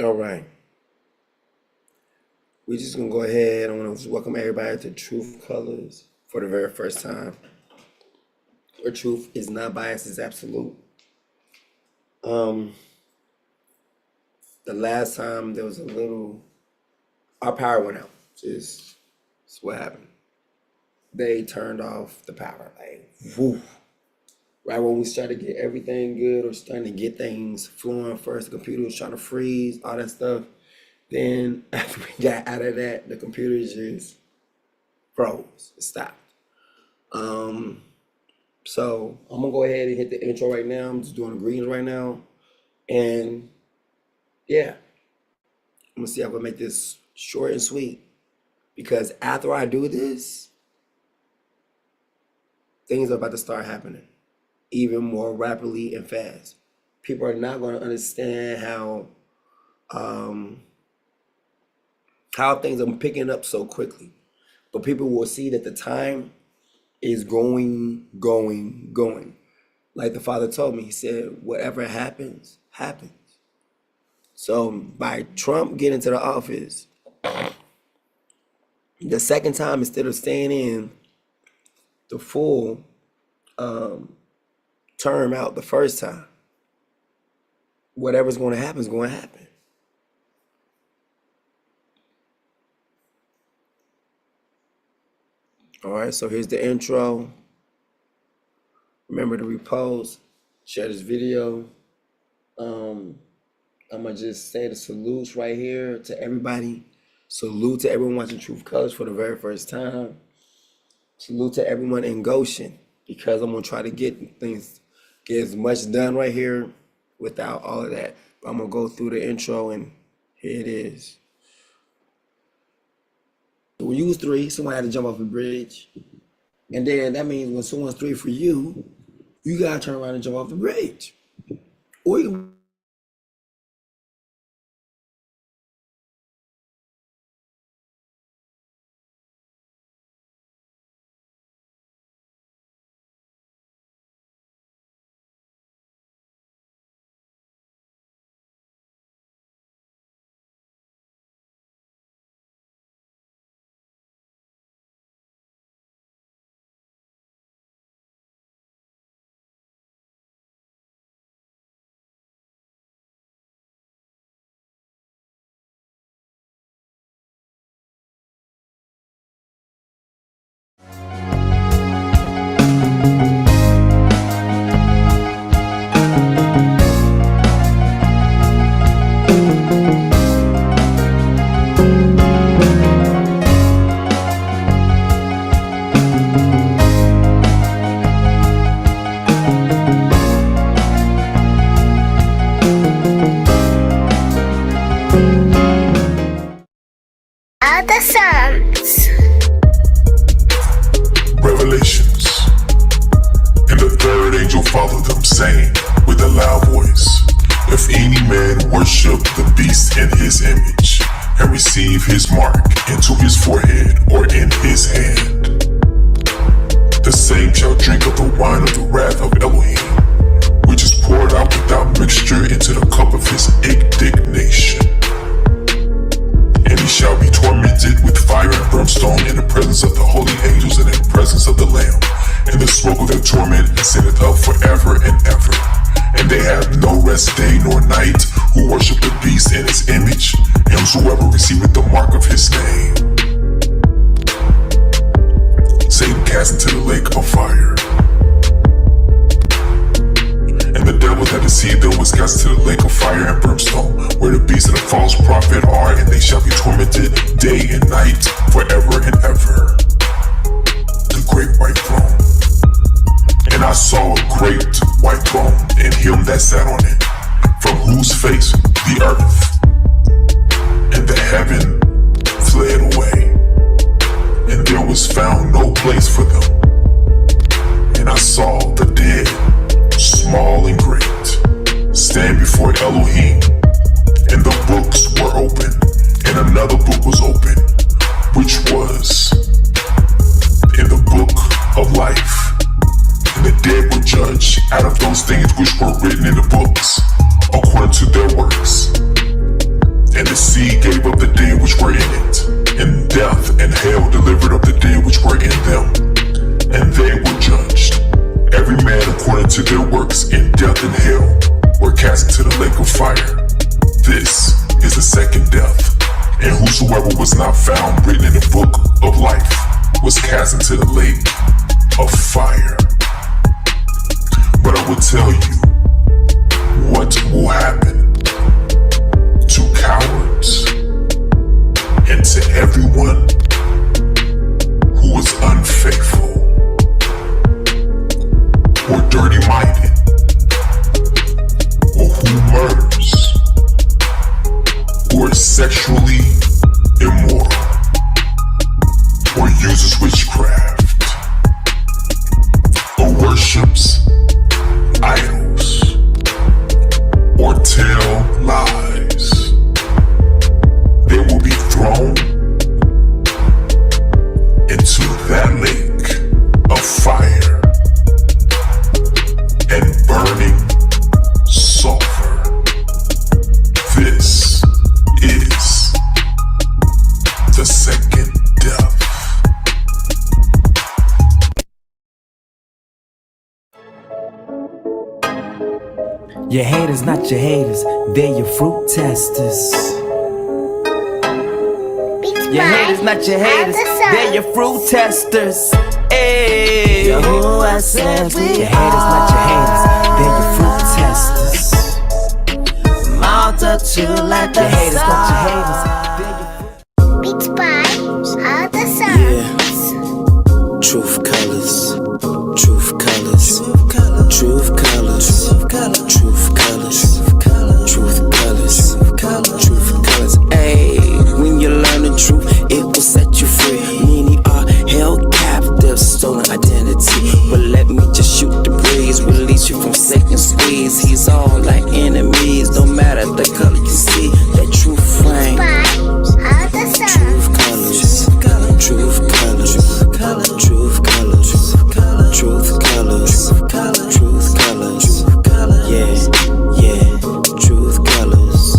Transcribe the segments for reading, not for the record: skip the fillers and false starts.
All right. We're just going to go ahead. I want to welcome everybody to Truth Colors for the very first time, where truth is not biased, it's absolute. The last time there was our power went out. That's what happened. They turned off the power. Like, woo. Right when we started to get everything good or starting to get things flowing first, the computer was trying to freeze, all that stuff. Then after we got out of that, the computer just froze. It stopped. So I'm gonna go ahead and hit the intro right now. I'm just doing the greetings right now. And yeah, I'm gonna see how I can make this short and sweet. Because after I do this, things are about to start happening even more rapidly and fast. People are not gonna understand how things are picking up so quickly. But people will see that the time is going. Like the Father told me, he said, whatever happens, happens. So by Trump getting to the office, the second time, instead of staying in the full term out the first time, whatever's going to happen is going to happen. All right, so here's the intro. Remember to repost, share this video. I'm gonna just say the salutes right here to everybody. Salute to everyone watching Truth Colors for the very first time. Salute to everyone in Goshen, because I'm gonna try to get as much done right here without all of that. But I'm gonna go through the intro, and here it is. When you was 3, someone had to jump off a bridge. And then that means when someone's 3 for you, you gotta turn around and jump off the bridge. Or you the Psalms. Revelations. And the third angel followed them, saying with a loud voice, if any man worship the beast in his image, and receive his mark into his forehead or in his hand, the same shall drink of the wine of the wrath of Elohim, which is poured out without mixture into the cup of his indignation. And he shall be tormented with fire and brimstone in the presence of the holy angels and in the presence of the Lamb. And the smoke of their torment ascendeth up forever and ever. And they have no rest day nor night who worship the beast in his image, and whosoever receiveth the mark of his name. Satan cast into the lake of fire. And the devil that deceived them was cast into the lake of fire and brimstone, where the beast and the false prophet are, and they shall be tormented day and night forever and ever. The great white throne. And I saw a great white throne, and him that sat on it, from whose face the earth and the heaven fled away, and there was found no place for them. And I saw the dead, small and great, stand before Elohim, and the books were open, and another book was open, which was in the book of life. And the dead were judged out of those things which were written in the books, according to their works. And the sea gave up the dead which were in it, and death and hell delivered up the dead which were in them, and they were judged, every man according to their works, and death and hell were cast into the lake of fire. This is the second death, and whosoever was not found written in the book of life was cast into the lake of fire. But I will tell you what will happen to cowards and to everyone who is unfaithful or dirty-minded or who murders or is sexually immoral or uses witchcraft or worships idols or tell lies. They will be thrown into that lake of fire and burning sulfur. This is the second death. Your haters, not your haters, they're your fruit testers. Your haters, not your haters, they're your fruit testers. Hey, Yahuwah says your haters, not your haters, they're your fruit testers. Multitude like your haters, not your haters, they're your fruit. Beats by other songs. Truth colors, truth colors, truth colors, truth colors, truth colors, truth colors. Ayy, when you learn the truth, it will set you free. Many are held captive, stolen identity. But let me just shoot the breeze, release you from second squeeze. He's all like enemies, no matter the color you see. That truth frame, truth colors, truth colors, truth colors, truth colors, truth colors, yeah, truth colors.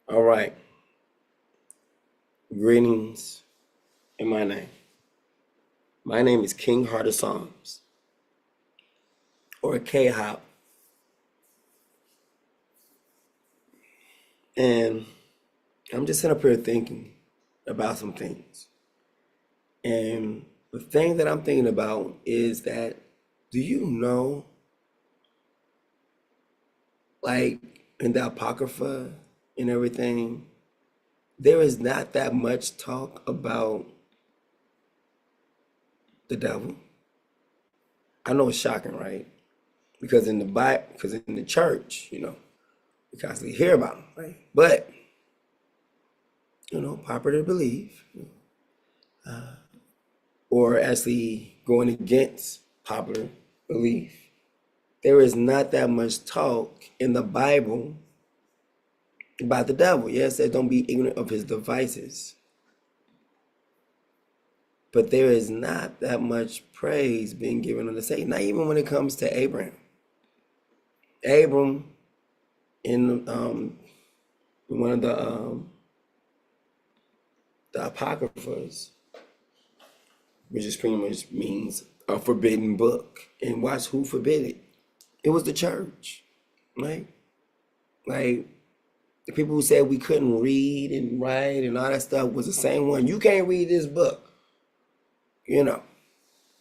All right. Greetings in my name. My name is King Heart of Psalms, or K-Hop. And I'm just sitting up here thinking about some things. And the thing that I'm thinking about is that, do you know, like in the Apocrypha and everything, there is not that much talk about the devil? I know it's shocking, right? Because in the Bible, because in the church, we constantly hear about him, right? But, popular to believe, or actually going against popular belief, there is not that much talk in the Bible about the devil. Yes, it says don't be ignorant of his devices. But there is not that much praise being given unto Satan, not even when it comes to Abraham. Abram, in one of the apocryphas, which just pretty much means a forbidden book. And watch who forbid it. It was the church, right? Like the people who said we couldn't read and write and all that stuff was the same one. You can't read this book.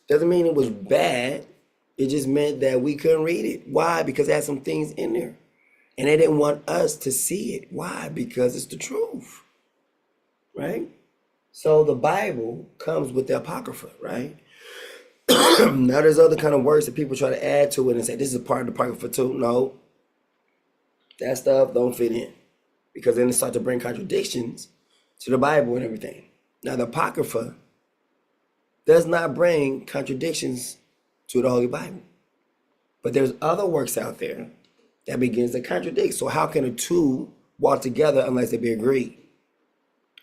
Doesn't mean it was bad. It just meant that we couldn't read it. Why? Because it had some things in there. And they didn't want us to see it. Why? Because it's the truth, right? So the Bible comes with the Apocrypha, right? Now there's other kind of words that people try to add to it and say, this is a part of the Apocrypha too. No, that stuff don't fit in. Because then it starts to bring contradictions to the Bible and everything. Now the Apocrypha does not bring contradictions to the Holy Bible. But there's other works out there that begins to contradict. So how can the two walk together unless they be agreed?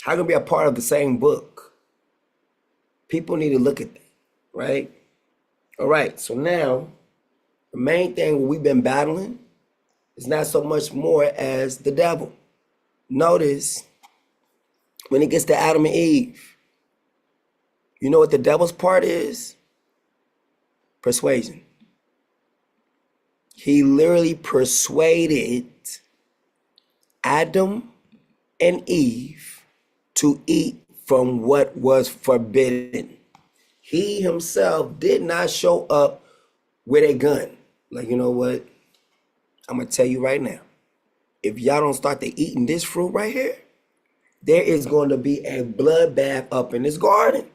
How can it be a part of the same book? People need to look at that, right? All right, so now the main thing we've been battling is not so much more as the devil. Notice when it gets to Adam and Eve, you know what the devil's part is? Persuasion. He literally persuaded Adam and Eve to eat from what was forbidden. He himself did not show up with a gun. Like, you know what? I'm going to tell you right now. If y'all don't start to eating this fruit right here, there is going to be a bloodbath up in this garden.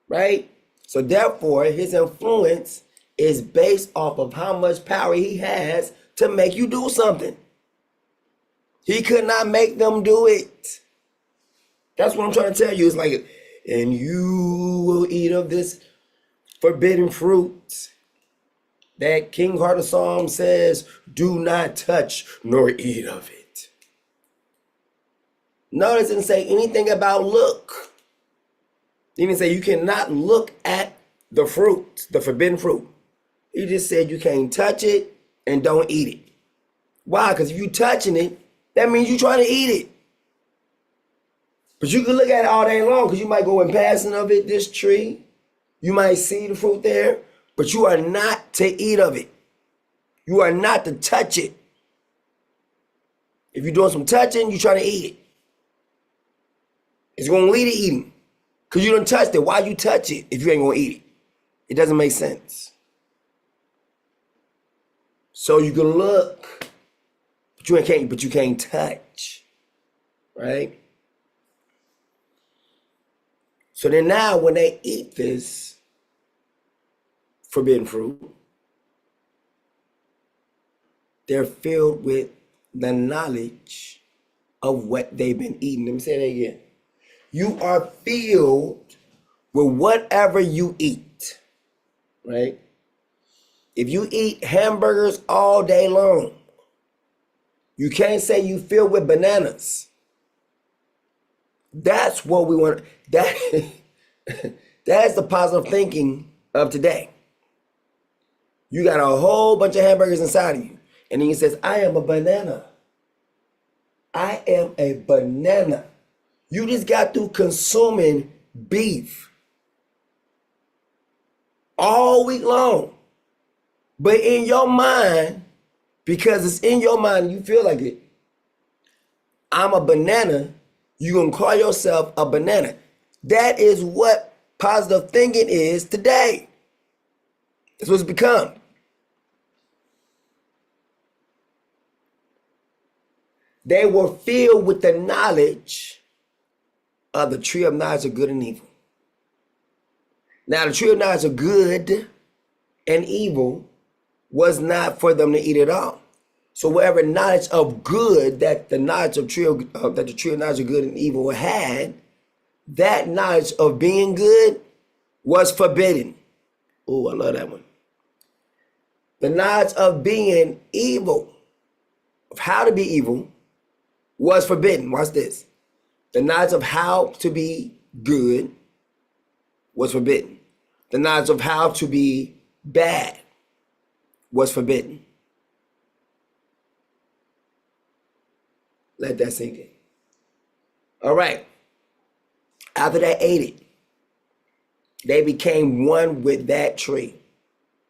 Right? So therefore, his influence is based off of how much power he has to make you do something. He could not make them do it. That's what I'm trying to tell you. It's like, and you will eat of this forbidden fruit that King Heart of Psalm says, do not touch nor eat of it. Notice it didn't say anything about look. He didn't say you cannot look at the fruit, the forbidden fruit. He just said you can't touch it and don't eat it. Why? Because if you touching it, that means you're trying to eat it. But you can look at it all day long because you might go in passing of it, this tree. You might see the fruit there, but you are not to eat of it. You are not to touch it. If you're doing some touching, you're trying to eat it. It's going to lead to eating. Because you done touched it. Why you touch it if you ain't going to eat it? It doesn't make sense. So you can look, but you can't touch. Right? So then now when they eat this forbidden fruit, they're filled with the knowledge of what they've been eating. Let me say that again. You are filled with whatever you eat, right? If you eat hamburgers all day long, you can't say you filled with bananas. That's what we want. That's the positive thinking of today. You got a whole bunch of hamburgers inside of you. And then he says, I am a banana. I am a banana. You just got through consuming beef all week long. But in your mind, because it's in your mind, you feel like it, I'm a banana, you're going to call yourself a banana. That is what positive thinking is today. That's what it's become. They were filled with the knowledge of the tree of knowledge of good and evil. Now, the tree of knowledge of good and evil was not for them to eat at all. So whatever knowledge of good that the knowledge of that the tree of knowledge of good and evil had, that knowledge of being good was forbidden. Oh, I love that one. The knowledge of being evil, of how to be evil, was forbidden. Watch this. The knowledge of how to be good was forbidden. The knowledge of how to be bad was forbidden. Let that sink in. All right. After they ate it, they became one with that tree,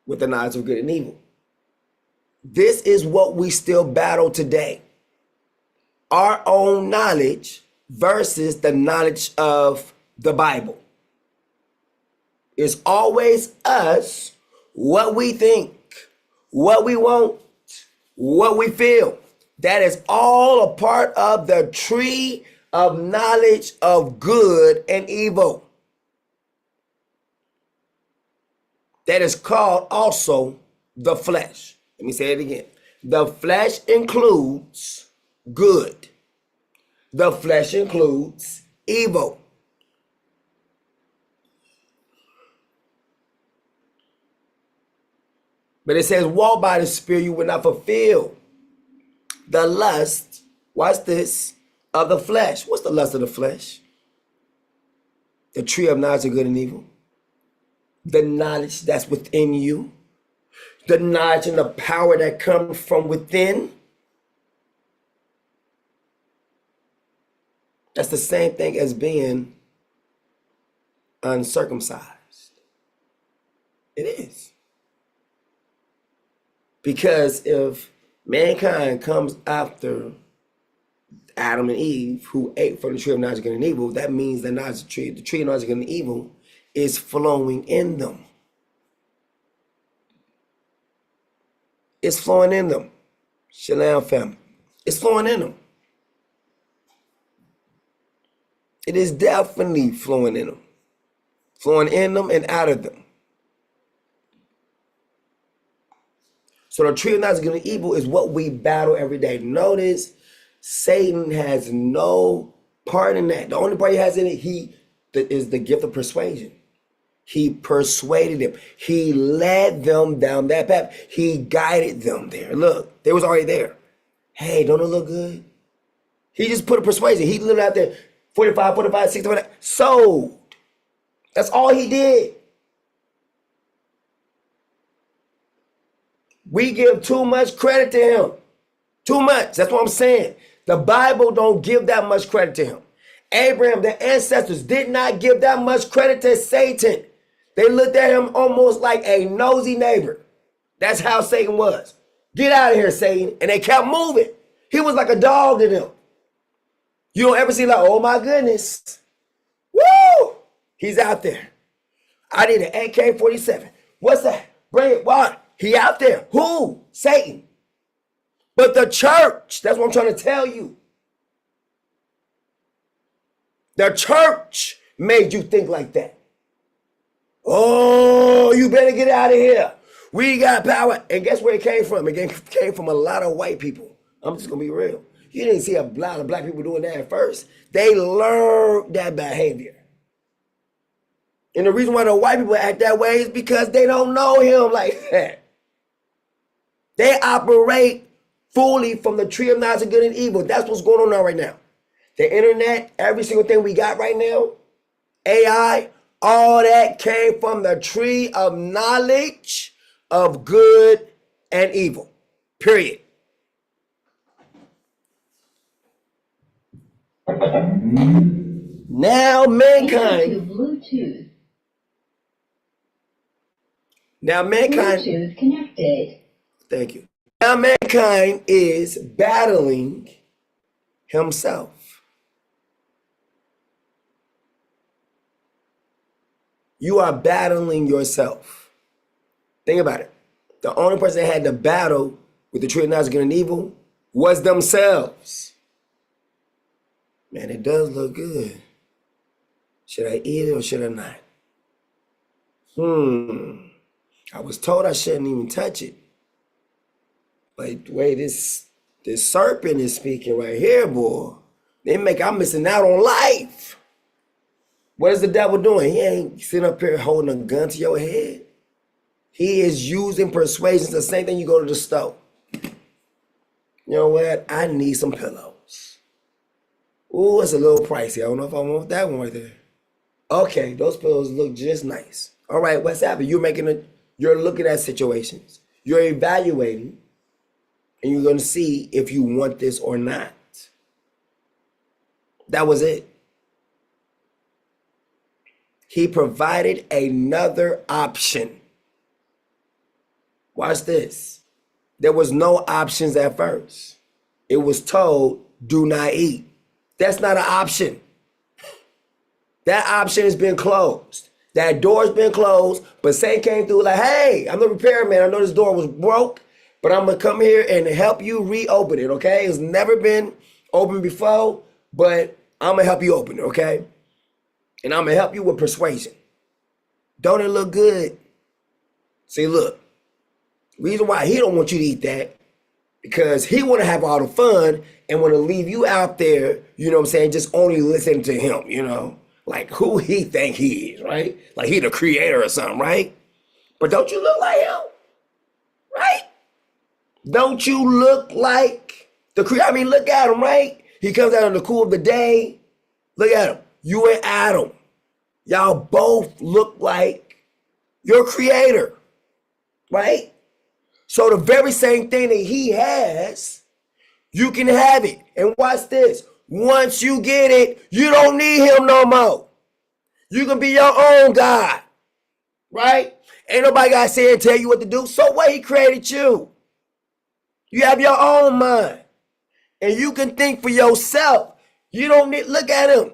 with the knowledge of good and evil. This is what we still battle today. Our own knowledge versus the knowledge of the Bible. It's always us, what we think, what we want, what we feel. That is all a part of the tree of knowledge of good and evil. That is called also the flesh. Let me say it again. The flesh includes good. The flesh includes evil. But it says, walk by the Spirit, you will not fulfill the lust, watch this, of the flesh. What's the lust of the flesh? The tree of knowledge of good and evil. The knowledge that's within you. The knowledge and the power that comes from within. That's the same thing as being uncircumcised. It is. Because if mankind comes after Adam and Eve, who ate from the tree of knowledge of good and evil, that means the tree of knowledge of good and evil is flowing in them. It's flowing in them. Shalom family. It's flowing in them. It is definitely flowing in them. Flowing in them and out of them. So the tree of knowledge of good and evil is what we battle every day. Notice Satan has no part in that. The only part he has in it, is the gift of persuasion. He persuaded them. He led them down that path. He guided them there. Look, they was already there. Hey, don't it look good? He just put a persuasion. He lived out there 45, 60, sold. That's all he did. We give too much credit to him. Too much. That's what I'm saying. The Bible don't give that much credit to him. Abraham, the ancestors, did not give that much credit to Satan. They looked at him almost like a nosy neighbor. That's how Satan was. Get out of here, Satan. And they kept moving. He was like a dog to them. You don't ever see like, oh my goodness. Woo! He's out there. I need an AK-47. What's that? Bring it. What? He out there. Who? Satan. But the church, that's what I'm trying to tell you. The church made you think like that. Oh, you better get out of here. We got power. And guess where it came from? It came from a lot of white people. I'm just going to be real. You didn't see a lot of black people doing that at first. They learned that behavior. And the reason why the white people act that way is because they don't know him like that. They operate fully from the tree of knowledge of good and evil. That's what's going on now right now. The internet, every single thing we got right now, AI, all that came from the tree of knowledge of good and evil. Period. Now mankind. Now mankind. Bluetooth connected. Thank you. Now mankind is battling himself. You are battling yourself. Think about it. The only person that had to battle with the tree of knowledge of good and evil was themselves. Man, it does look good. Should I eat it or should I not? I was told I shouldn't even touch it. But the way this serpent is speaking right here, boy, I'm missing out on life. What is the devil doing? He ain't sitting up here holding a gun to your head. He is using persuasion. It's the same thing you go to the store. You know what? I need some pillows. Ooh, it's a little pricey. I don't know if I want that one right there. Okay, those pillows look just nice. All right, what's happening? You're looking at situations. You're evaluating, and you're going to see if you want this or not. That was it. He provided another option. Watch this. There was no options at first. It was told, do not eat. That's not an option. That option has been closed. That door's been closed, but Satan came through like, hey, I'm the repairman. I know this door was broke, but I'm going to come here and help you reopen it, okay? It's never been opened before, but I'm going to help you open it, okay? And I'm going to help you with persuasion. Don't it look good? See, look, reason why he don't want you to eat that, because he want to have all the fun and want to leave you out there, you know what I'm saying, just only listening to him, you know, like who he think he is, right? Like he the creator or something, right? But don't you look like him, right? Don't you look like the creator? I mean, look at him, right? He comes out in the cool of the day. Look at him. You and Adam. Y'all both look like your creator, right? So the very same thing that he has, you can have it. And watch this. Once you get it, you don't need him no more. You can be your own God, right? Ain't nobody got to say and tell you what to do. So what? He created you. You have your own mind. And you can think for yourself. You don't need, look at him.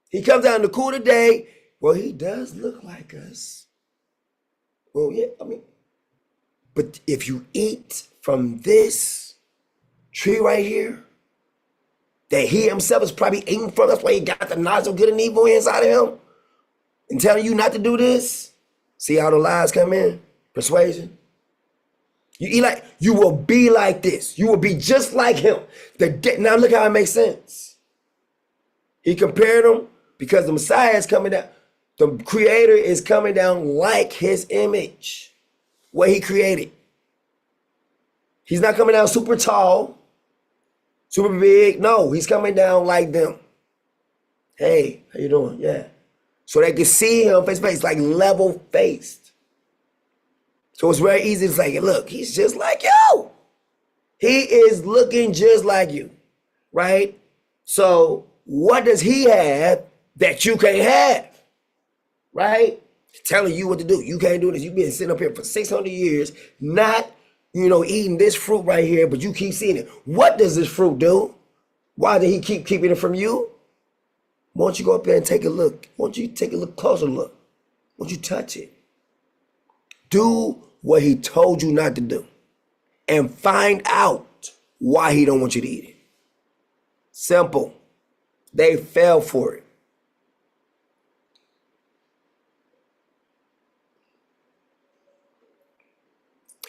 He comes out in the cool of the day. Well, he does look like us. Well, yeah, I mean, but if you eat from this tree right here, that he himself is probably eating from, that's why he got the knowledge of good and evil inside of him, and telling you not to do this. See how the lies come in? Persuasion. You eat like, you will be like this. You will be just like him. Now look how it makes sense. He compared them because the Messiah is coming down. The creator is coming down like his image. What he created. He's not coming down super tall, super big. No, he's coming down like them. Hey, how you doing? Yeah. So they can see him face to face, like level faced. So it's very easy to say, look, he's just like you. He is looking just like you, right? So what does he have that you can't have, right? Telling you what to do. You can't do this. You've been sitting up here for 600 years, not, eating this fruit right here, but you keep seeing it. What does this fruit do? Why did he keep keeping it from you? Why don't you go up there and take a look? Why don't you take a look, closer look? Why don't you touch it? Do what he told you not to do and find out why he don't want you to eat it. Simple. They fell for it.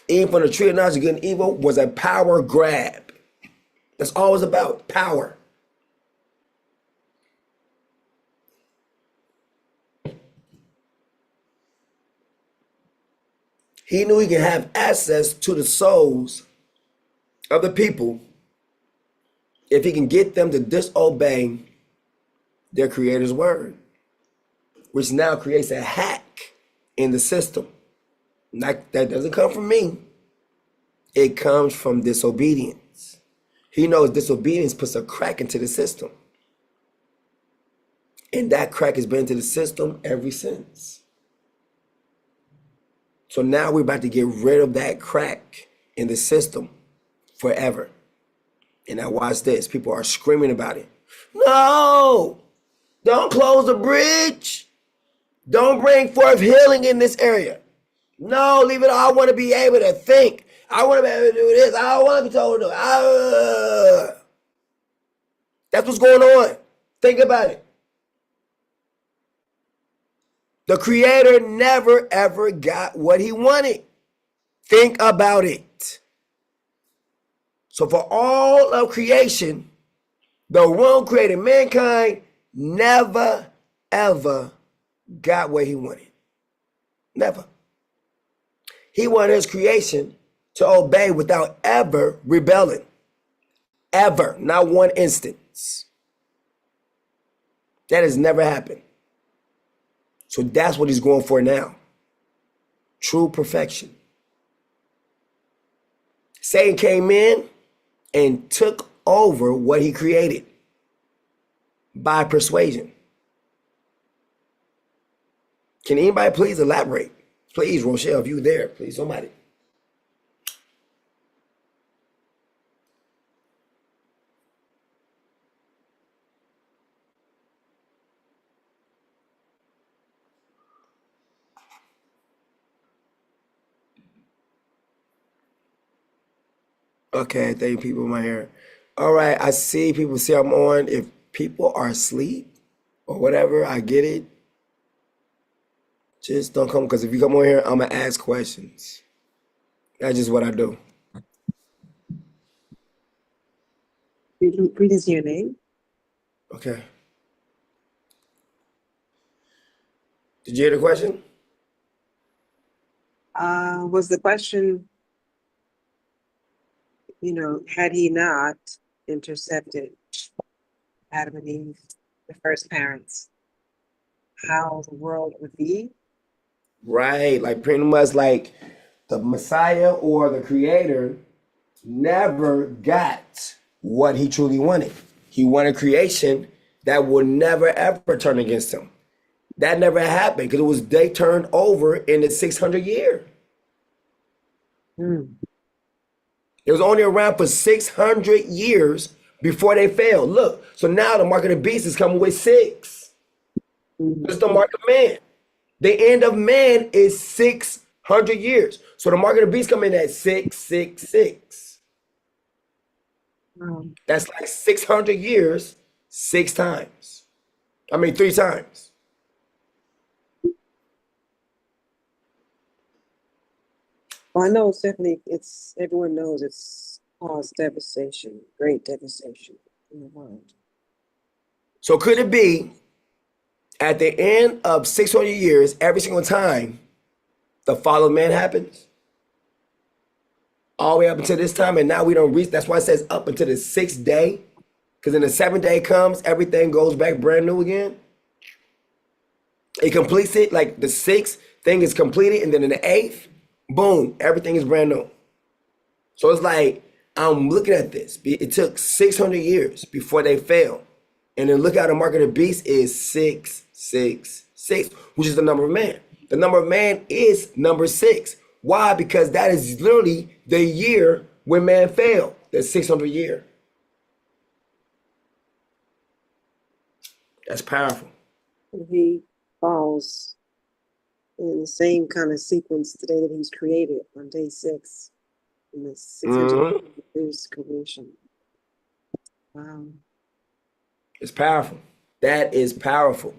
Eating from the tree of knowledge of good and evil was a power grab. That's all it's about, power. He knew he could have access to the souls of the people if he can get them to disobey their creator's word, which now creates a hack in the system. That doesn't come from me. It comes from disobedience. He knows disobedience puts a crack into the system. And that crack has been into the system ever since. So now we're about to get rid of that crack in the system forever. And now watch this. People are screaming about it. No! Don't close the bridge. Don't bring forth healing in this area. No, leave it all. I want to be able to think. I want to be able to do this. I don't want to be told to do it. That's what's going on. Think about it. The creator never, ever got what he wanted. Think about it. So for all of creation, the one who created mankind never, ever got what he wanted. Never. He wanted his creation to obey without ever rebelling. Ever. Not one instance. That has never happened. So that's what he's going for now. True perfection. Satan came in and took over what he created. by persuasion. Can anybody please elaborate? Please, Rochelle, if you there, please, somebody. Okay, thank you, people in my hair. All right, I see people see I'm on. If people are asleep or whatever, I get it. Just don't come, because if you come on here, I'm gonna ask questions. That's just what I do. Read your name. Okay. Did you hear the question? Was the question, had he not intercepted Adam and Eve, the first parents, how the world would be? Right, like pretty much like the Messiah or the Creator never got what he truly wanted. He wanted creation that would never ever turn against him. That never happened because they turned over in the 600 year. It was only around for 600 years before they failed. Look, so now the mark of the beast is coming with 6. It's the mark of man. The end of man is 600 years. So the mark of the beast coming in at 666. That's like 600 years, 6 times. 3 times. Well, I know it's definitely, everyone knows it's caused devastation, great devastation in the world. So could it be at the end of 600 years, every single time the fall of man happens? All the way up until this time, and now we don't reach. That's why it says up until the 6th day. Because then the 7th day comes, everything goes back brand new again. It completes it, like the 6th thing is completed, and then in the 8th, boom, everything is brand new. So it's like, I'm looking at this. It took 600 years before they fell. And then look how the mark of the beast is 666, which is the number of man. The number of man is number 6. Why? Because that is literally the year when man fell. That's 600 year. That's powerful. He falls in the same kind of sequence the day that he was created on day 6 in the 600 years creation. Wow. It's powerful. That is powerful.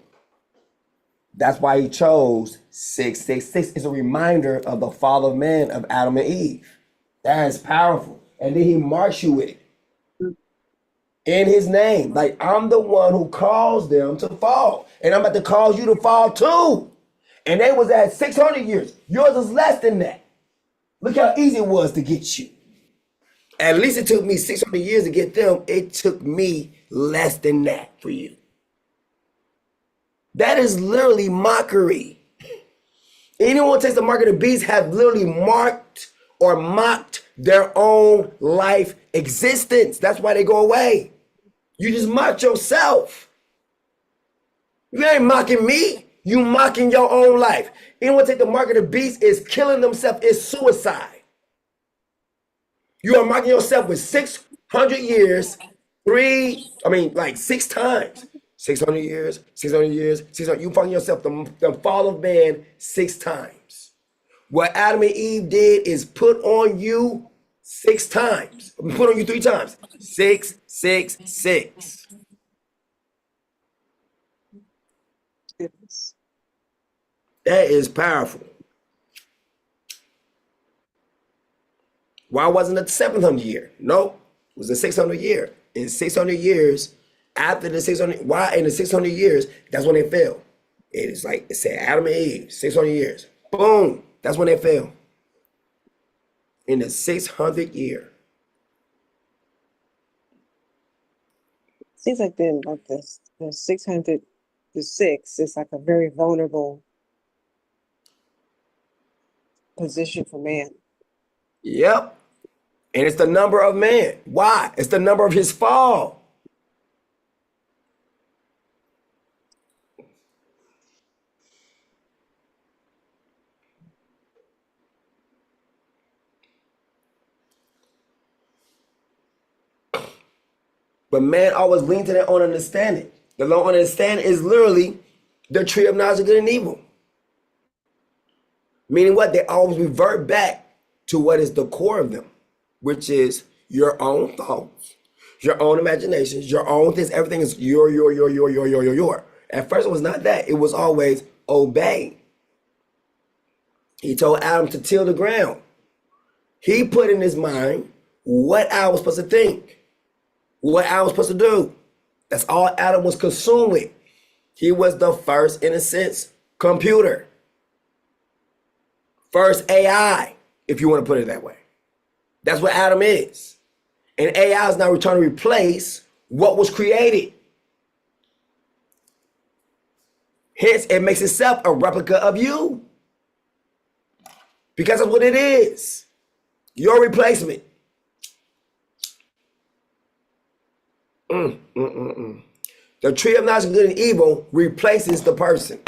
That's why he chose 666. It's a reminder of the fall of man, of Adam and Eve. That is powerful. And then he marks you with it. In his name. Like, I'm the one who caused them to fall. And I'm about to cause you to fall too. And they was at 600 years. Yours is less than that. Look how easy it was to get you. At least it took me 600 years to get them. It took me less than that for you. That is literally mockery. Anyone who takes the mark of the beast have literally marked or mocked their own life existence. That's why they go away. You just mocked yourself. You ain't mocking me. You mocking your own life. Anyone take the mark of the beast is killing themselves. It's suicide. You are mocking yourself with 600 years, 6 times. 600 years, 600 years, 600. You fucking yourself the fall of man 6 times. What Adam and Eve did is put on you 6 times. Put on you 3 times. 6, 6, 6. Goodness. That is powerful. Why wasn't it the 700 year? Nope. It was the 600 year. In 600 years, after the 600, why in the 600 years, that's when they fell. It is like, it said Adam and Eve, 600 years. Boom. That's when they fell. In the 600th year. Seems like the 600 to 6 is like a very vulnerable position for man. Yep. And it's the number of man. Why? It's the number of his fall. But man always leans to their own understanding. The own understanding is literally the tree of knowledge of good and evil. Meaning what? They always revert back to what is the core of them, which is your own thoughts, your own imaginations, your own things. Everything is your. At first, it was not that. It was always obey. He told Adam to till the ground. He put in his mind what Adam was supposed to think, what Adam was supposed to do. That's all Adam was consumed with. He was the first, in a sense, computer. First AI, if you want to put it that way. That's what Adam is. And AI is now trying to replace what was created. Hence, it makes itself a replica of you. Because that's what it is. Your replacement. The tree of knowledge of good and evil replaces the person.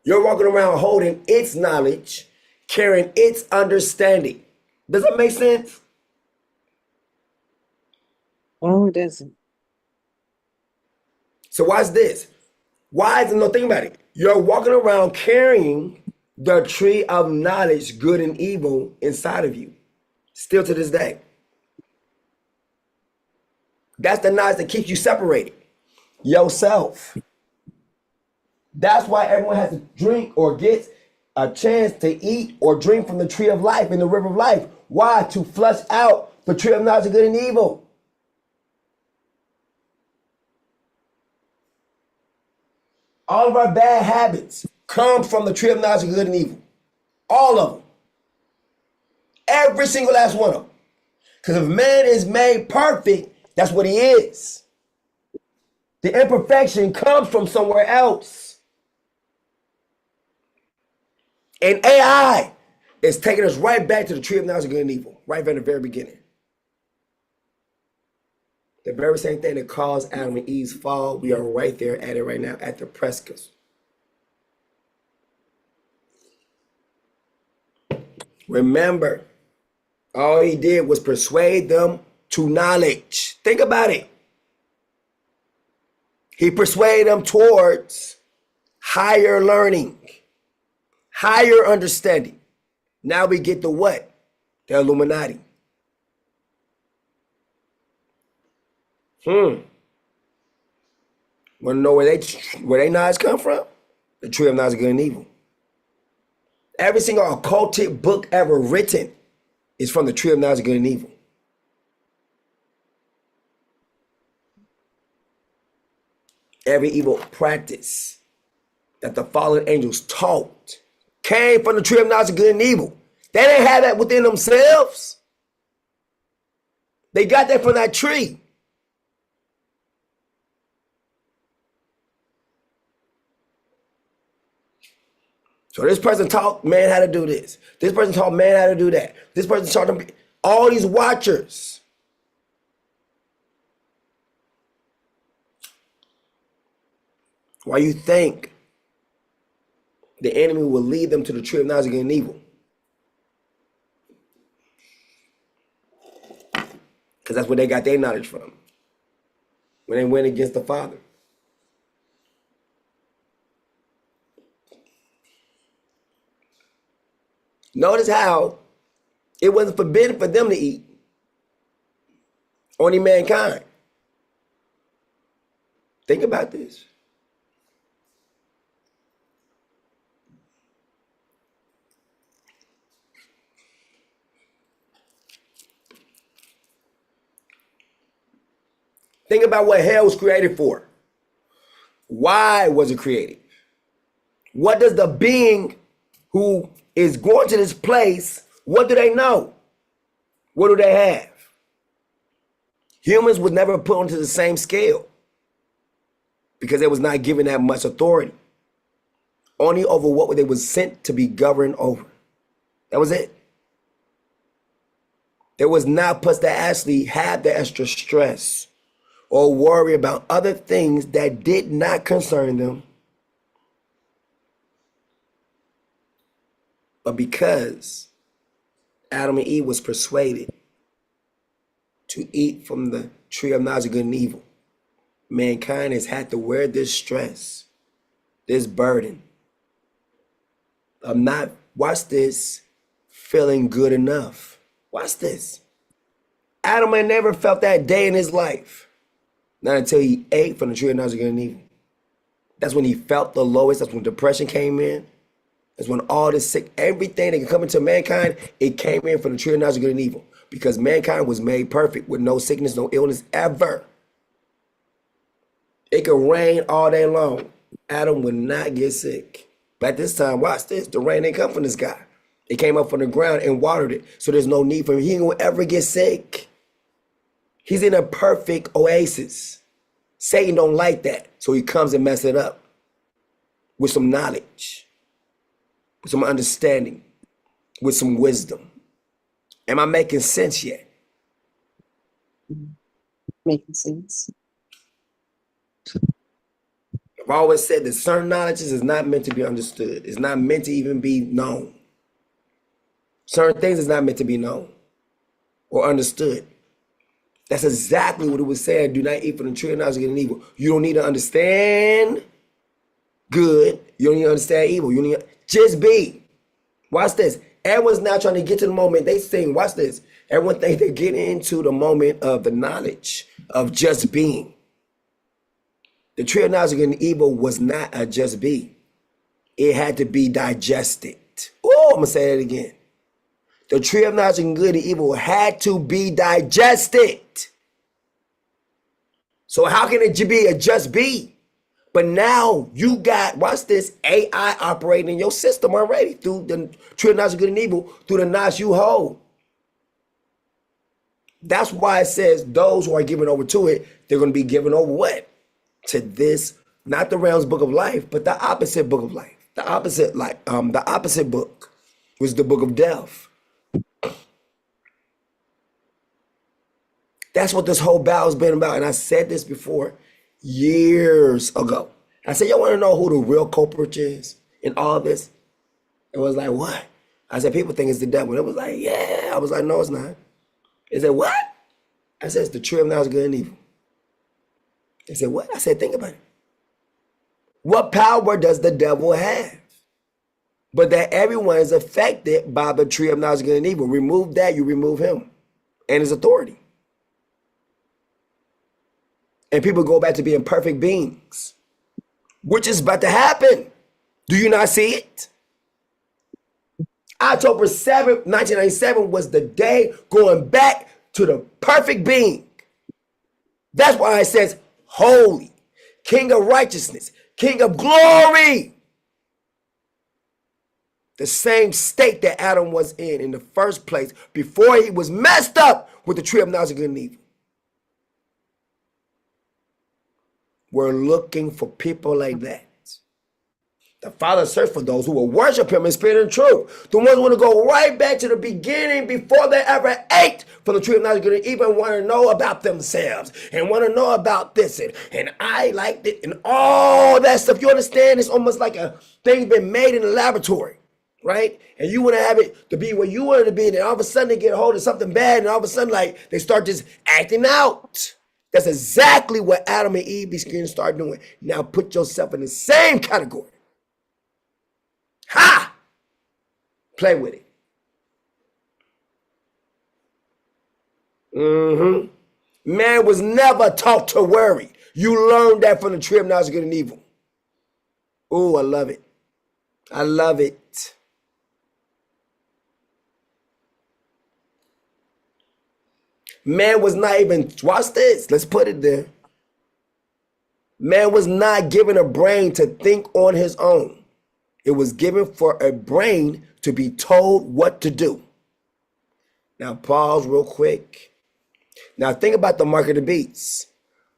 You're walking around holding its knowledge, carrying its understanding. Does that make sense? Oh, it doesn't. So watch this. Why is it no think about it? You're walking around carrying the tree of knowledge, good and evil, inside of you. Still to this day. That's the knowledge that keeps you separated. Yourself. That's why everyone has to drink or gets a chance to eat or drink from the tree of life in the river of life. Why? To flush out the tree of knowledge of good and evil. All of our bad habits come from the tree of knowledge of good and evil. All of them. Every single last one of them. Because if man is made perfect, that's what he is. The imperfection comes from somewhere else. And AI is taking us right back to the tree of knowledge of good and evil, right from the very beginning. The very same thing that caused Adam and Eve's fall, we are right there at it right now, at the precipice. Remember, all he did was persuade them to knowledge. Think about it. He persuaded them towards higher learning, higher understanding. Now we get the what? The Illuminati. Want to know where they knowledge come from? The tree of knowledge of good and evil. Every single occultic book ever written is from the tree of knowledge of good and evil. Every evil practice that the fallen angels taught came from the tree of knowledge of good and evil. They didn't have that within themselves. They got that from that tree. So this person taught man how to do this. This person taught man how to do that. This person taught them, all these watchers. Why you think the enemy will lead them to the tree of knowledge of good and evil? Because that's where they got their knowledge from. When they went against the Father. Notice how it wasn't forbidden for them to eat. Only mankind. Think about this. Think about what hell was created for. Why was it created? What does the being who is going to this place, what do they know? What do they have? Humans was never put onto the same scale because they was not given that much authority. Only over what they was sent to be governed over. That was it. There was not plus that actually had the extra stress or worry about other things that did not concern them. But because Adam and Eve was persuaded to eat from the tree of knowledge of good and evil, mankind has had to wear this stress, this burden of not, watch this, feeling good enough. Watch this. Adam had never felt that day in his life. Not until he ate from the tree of knowledge of good and evil. That's when he felt the lowest. That's when depression came in. That's when all this sick, everything that can come into mankind, it came in from the tree of knowledge of good and evil. Because mankind was made perfect with no sickness, no illness ever. It could rain all day long. Adam would not get sick. But at this time, watch this. The rain didn't come from the sky. It came up from the ground and watered it. So there's no need for him. He ain't gonna ever get sick. He's in a perfect oasis. Satan don't like that. So he comes and messes it up with some knowledge, with some understanding, with some wisdom. Am I making sense yet? Making sense. I've always said that certain knowledges is not meant to be understood. It's not meant to even be known. Certain things is not meant to be known or understood. That's exactly what it was saying. Do not eat from the tree of knowledge of good and evil. You don't need to understand good. You don't need to understand evil. You don't need to, just be. Watch this. Everyone's now trying to get to the moment. They sing, watch this. Everyone thinks they're getting into the moment of the knowledge of just being. The tree of knowledge of good and evil was not a just be. It had to be digested. Oh, I'm going to say that again. The tree of knowledge of good and evil had to be digested. So how can it be a just be? But now you got, watch this, AI operating in your system already through the tree of knowledge of good and evil, through the knowledge you hold. That's why it says those who are given over to it, they're going to be given over what? To this, not the realms book of life, but the opposite book of life. The opposite book was the book of death. That's what this whole battle's been about. And I said this before years ago. I said, y'all want to know who the real culprit is in all this? It was like, what? I said, people think it's the devil. It was like, yeah. I was like, no, it's not. They said, what? I said, it's the tree of knowledge of good and evil. They said, what? I said, think about it. What power does the devil have? But that everyone is affected by the tree of knowledge of good and evil. Remove that, you remove him and his authority. And people go back to being perfect beings, which is about to happen. Do you not see it? October 7th, 1997 was the day going back to the perfect being. That's why it says holy, King of righteousness, King of glory. The same state that Adam was in the first place before he was messed up with the tree of knowledge of good and evil. We're looking for people like that. The Father searched for those who will worship him in spirit and truth. The ones who want to go right back to the beginning before they ever ate from the tree of knowledge of good and evil and want to know about themselves and want to know about this and I liked it and all that stuff. You understand? It's almost like a thing been made in the laboratory, right? And you want to have it to be where you want it to be, and then all of a sudden they get a hold of something bad and all of a sudden like they start just acting out. That's exactly what Adam and Eve began to start doing. Now put yourself in the same category. Ha! Play with it. Man was never taught to worry. You learned that from the tree of knowledge of good and evil. Oh, I love it. I love it. Man was not even, watch this, let's put it there. Man was not given a brain to think on his own. It was given for a brain to be told what to do. Now pause real quick. Now think about the mark of the beast.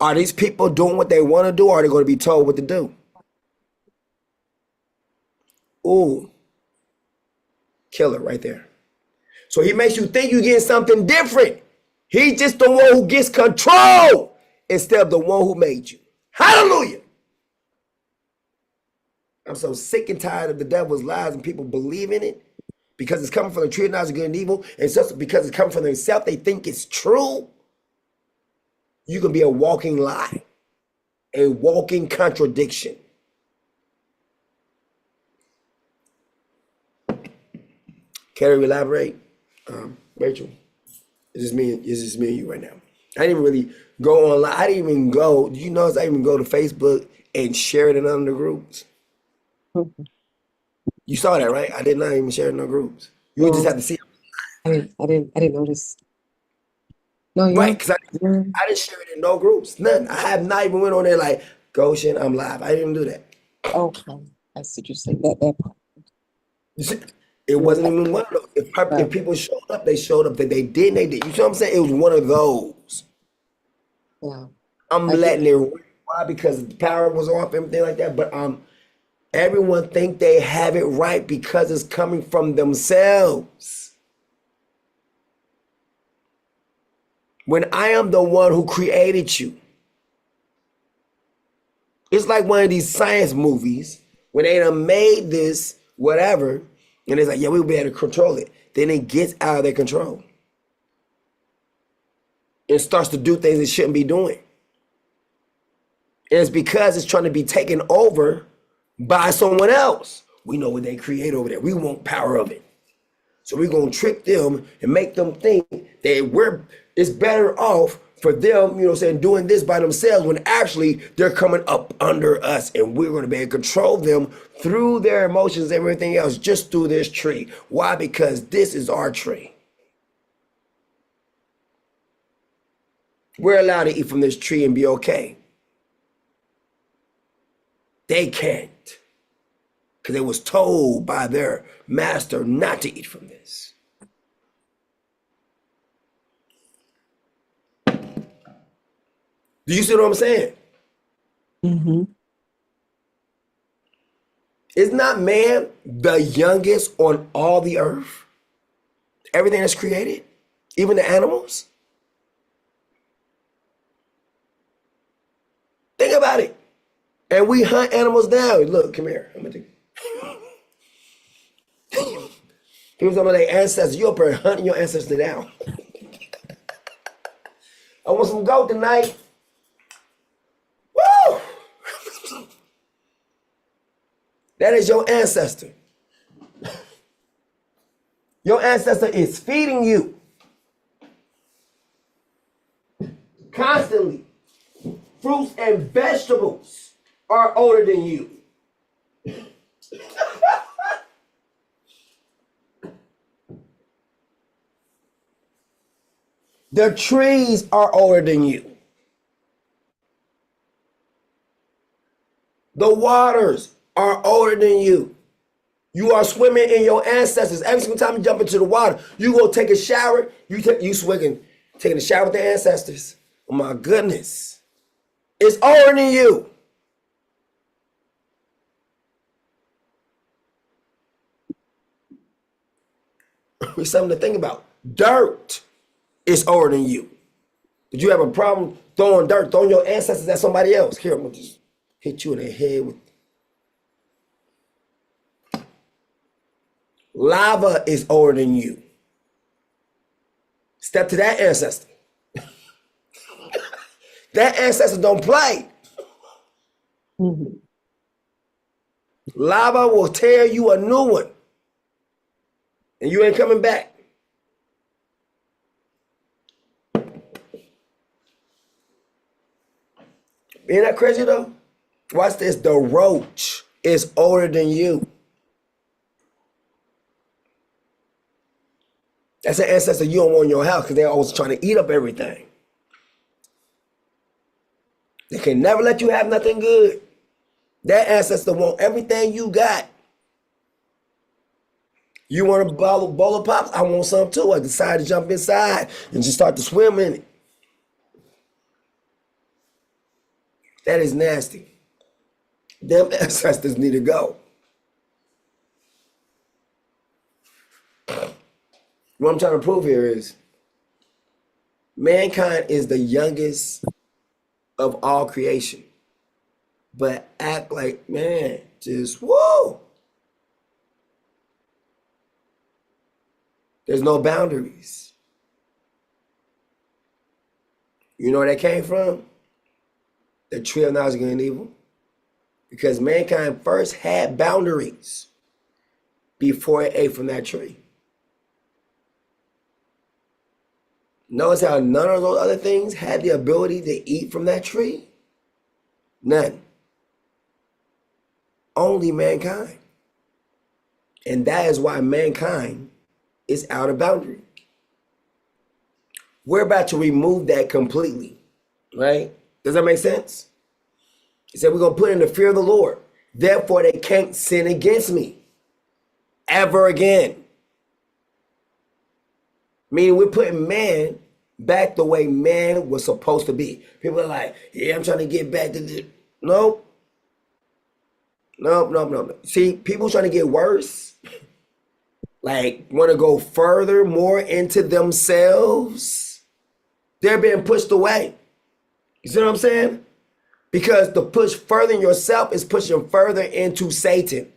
Are these people doing what they want to do, or are they going to be told what to do? Ooh. Killer right there. So he makes you think you're getting something different. He's just the one who gets control instead of the one who made you. Hallelujah. I'm so sick and tired of the devil's lies and people believing it. because it's coming from the tree of knowledge of good and evil, and just because it's coming from themselves, they think it's true. You can be a walking lie, a walking contradiction. Can we elaborate, Rachel? It's just me and you right now. I didn't even really go online. I didn't even go. Do you notice I didn't even go to Facebook and share it in other groups? You saw that, right? I did not even share it in no groups. You just have to see it. I didn't notice. No, Right, because I didn't share it in no groups. None. I have not even went on there like, Goshen, I'm live. I didn't even do that. Okay, I see what you're saying. That part. You see, it wasn't even one of those. If people showed up, they showed up. That they did, they did. You see what I'm saying? It was one of those. Yeah. I'm letting it. Why? Because the power was off, everything like that. But everyone think they have it right because it's coming from themselves. When I am the one who created you. It's like one of these science movies when they done made this whatever, and it's like, yeah, we'll be able to control it. Then it gets out of their control. It starts to do things it shouldn't be doing. And it's because it's trying to be taken over by someone else. We know what they create over there. We want power of it. So we're going to trick them and make them think that it's better off for them, you know what I'm saying, doing this by themselves when actually they're coming up under us and we're going to be able to control them through their emotions and everything else just through this tree. Why? Because this is our tree. We're allowed to eat from this tree and be okay. They can't. Because they was told by their master not to eat from this. Do you see what I'm saying? Mm-hmm. Is not man the youngest on all the earth? Everything that's created? Even the animals? Think about it. And we hunt animals down. Look, come here. I'm gonna take people talking about their ancestors. You're up there hunting your ancestors down. I want some goat tonight. Woo! That is your ancestor. Your ancestor is feeding you constantly. Fruits and vegetables are older than you. The trees are older than you. The waters are older than you. You are swimming in your ancestors. Every single time you jump into the water, you go take a shower. You swimming, taking a shower with the ancestors. Oh my goodness, it's older than you. It's something to think about. Dirt is older than you. Did you have a problem throwing your ancestors at somebody else? Here, I'm gonna just hit you in the head with. Lava is older than you. Step to that ancestor. That ancestor don't play. Mm-hmm. Lava will tear you a new one. And you ain't coming back. Ain't that crazy though? Watch this. The roach is older than you. That's an ancestor you don't want in your house because they're always trying to eat up everything. They can never let you have nothing good. That ancestor want everything you got. You want a bowl of pops? I want some too. I decided to jump inside and just start to swim in it. That is nasty. Them ancestors need to go. What I'm trying to prove here is mankind is the youngest of all creation. But act like, man, just whoa. There's no boundaries. You know where that came from? The tree of knowledge of good and evil. Because mankind first had boundaries before it ate from that tree. Notice how none of those other things had the ability to eat from that tree? None. Only mankind. And that is why mankind is out of boundary. We're about to remove that completely, right? Does that make sense? He said we're going to put in the fear of the Lord. Therefore, they can't sin against me ever again. Meaning we're putting man back the way man was supposed to be. People are like, yeah, I'm trying to get back to the... Nope. No. See, people trying to get worse, like want to go further, more into themselves. They're being pushed away. You see what I'm saying? Because the push further in yourself is pushing further into Satan,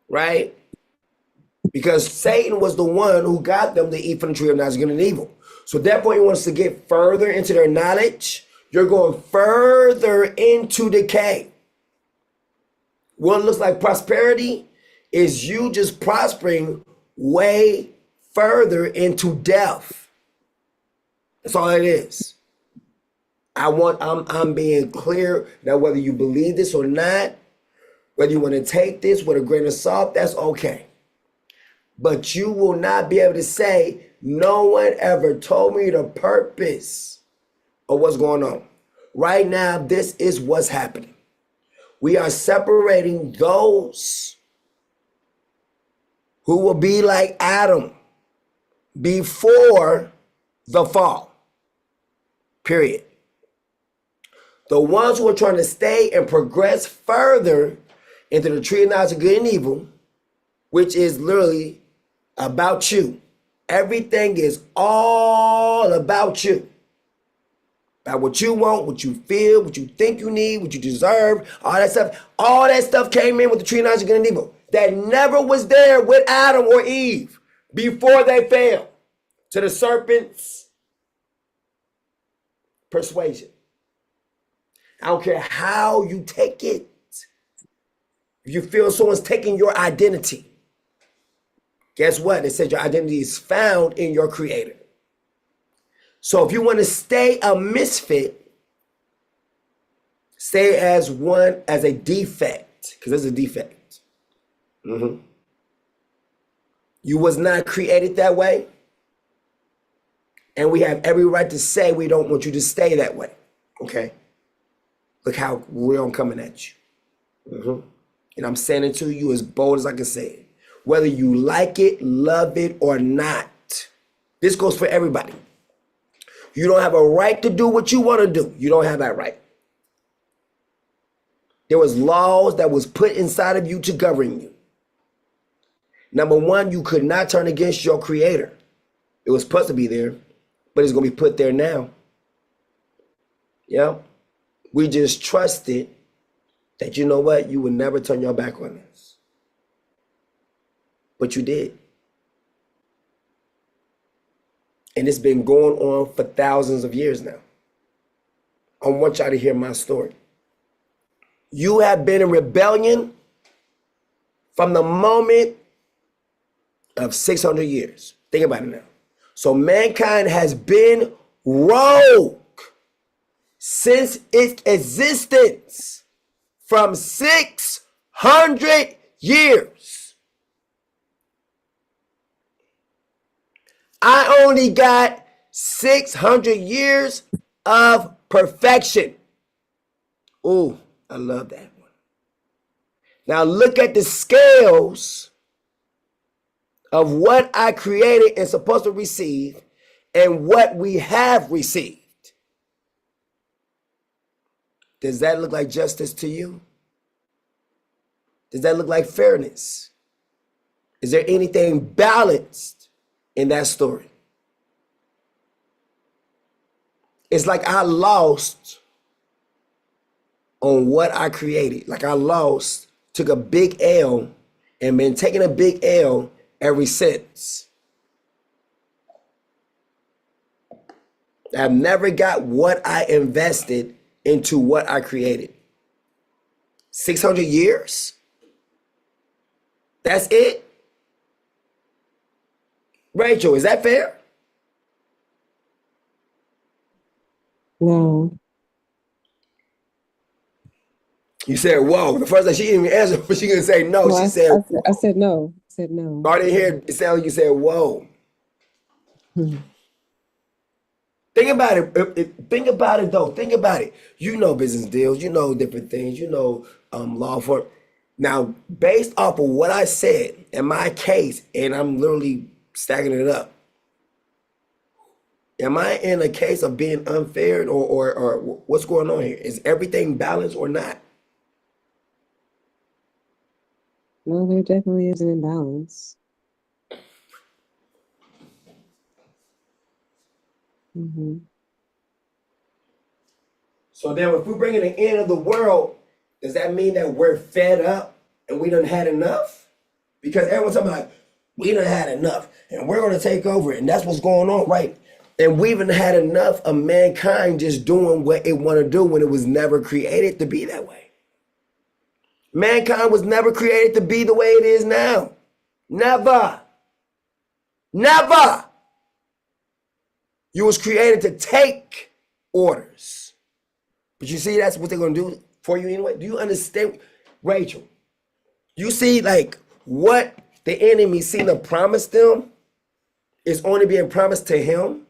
right? Because Satan was the one who got them to eat from the tree of knowledge of good and evil. So therefore he wants to get further into their knowledge. You're going further into decay. What looks like prosperity is you just prospering way further into death. That's all it is. I'm being clear that whether you believe this or not, whether you want to take this with a grain of salt, that's okay. But you will not be able to say, no one ever told me the purpose of what's going on. Right now, this is what's happening. We are separating those who will be like Adam before the fall. Period. The ones who are trying to stay and progress further into the tree of knowledge of good and evil, which is literally about you. Everything is all about you. About what you want, what you feel, what you think you need, what you deserve, all that stuff. All that stuff came in with the tree of knowledge of good and evil. That never was there with Adam or Eve before they fell to the serpent's persuasion. I don't care how you take it. If you feel someone's taking your identity, guess what? It said your identity is found in your Creator. So if you want to stay a misfit, stay as a defect, because there's a defect. You was not created that way. And we have every right to say we don't want you to stay that way. Okay? Look how real I'm coming at you. And I'm saying it to you as bold as I can say it. Whether you like it, love it, or not. This goes for everybody. You don't have a right to do what you want to do. You don't have that right. There was laws that was put inside of you to govern you. Number one, you could not turn against your Creator. It was supposed to be there, but it's going to be put there now. Yeah. We just trusted that, you know what, you would never turn your back on us. But you did. And it's been going on for thousands of years now. I want y'all to hear my story. You have been in rebellion from the moment of 600 years. Think about it now. So mankind has been rogue since its existence from 600 years. I only got 600 years of perfection. Ooh, I love that one. Now look at the scales of what I created and supposed to receive and what we have received. Does that look like justice to you? Does that look like fairness? Is there anything balanced in that story? It's like I lost on what I created. Like I lost, took a big L, and been taking a big L ever since. I've never got what I invested into what I created. 600 years? That's it? Rachel, is that fair? No. You said, whoa. The first thing she didn't even answer, but she gonna say no. No, She I said, said no. I said no. I didn't hear it sound like you said, whoa. Hmm. Think about it. Think about it, though. Think about it. You know business deals. You know different things. You know law firm. Now, based off of what I said in my case, and I'm literally stacking it up, am I in a case of being unfair or what's going on here? Is everything balanced or not? No, there definitely is an imbalance. Mm-hmm. So then if we're bringing the end of the world, does that mean that we're fed up and we done had enough? Because everyone's talking about, we done had enough and we're going to take over. And that's what's going on, right? And we even had enough of mankind just doing what it want to do when it was never created to be that way. Mankind was never created to be the way it is now. Never. Never. You was created to take orders. But you see, that's what they're going to do for you anyway. Do you understand, Rachel? You see, like, what the enemy seem to promise them is only being promised to him.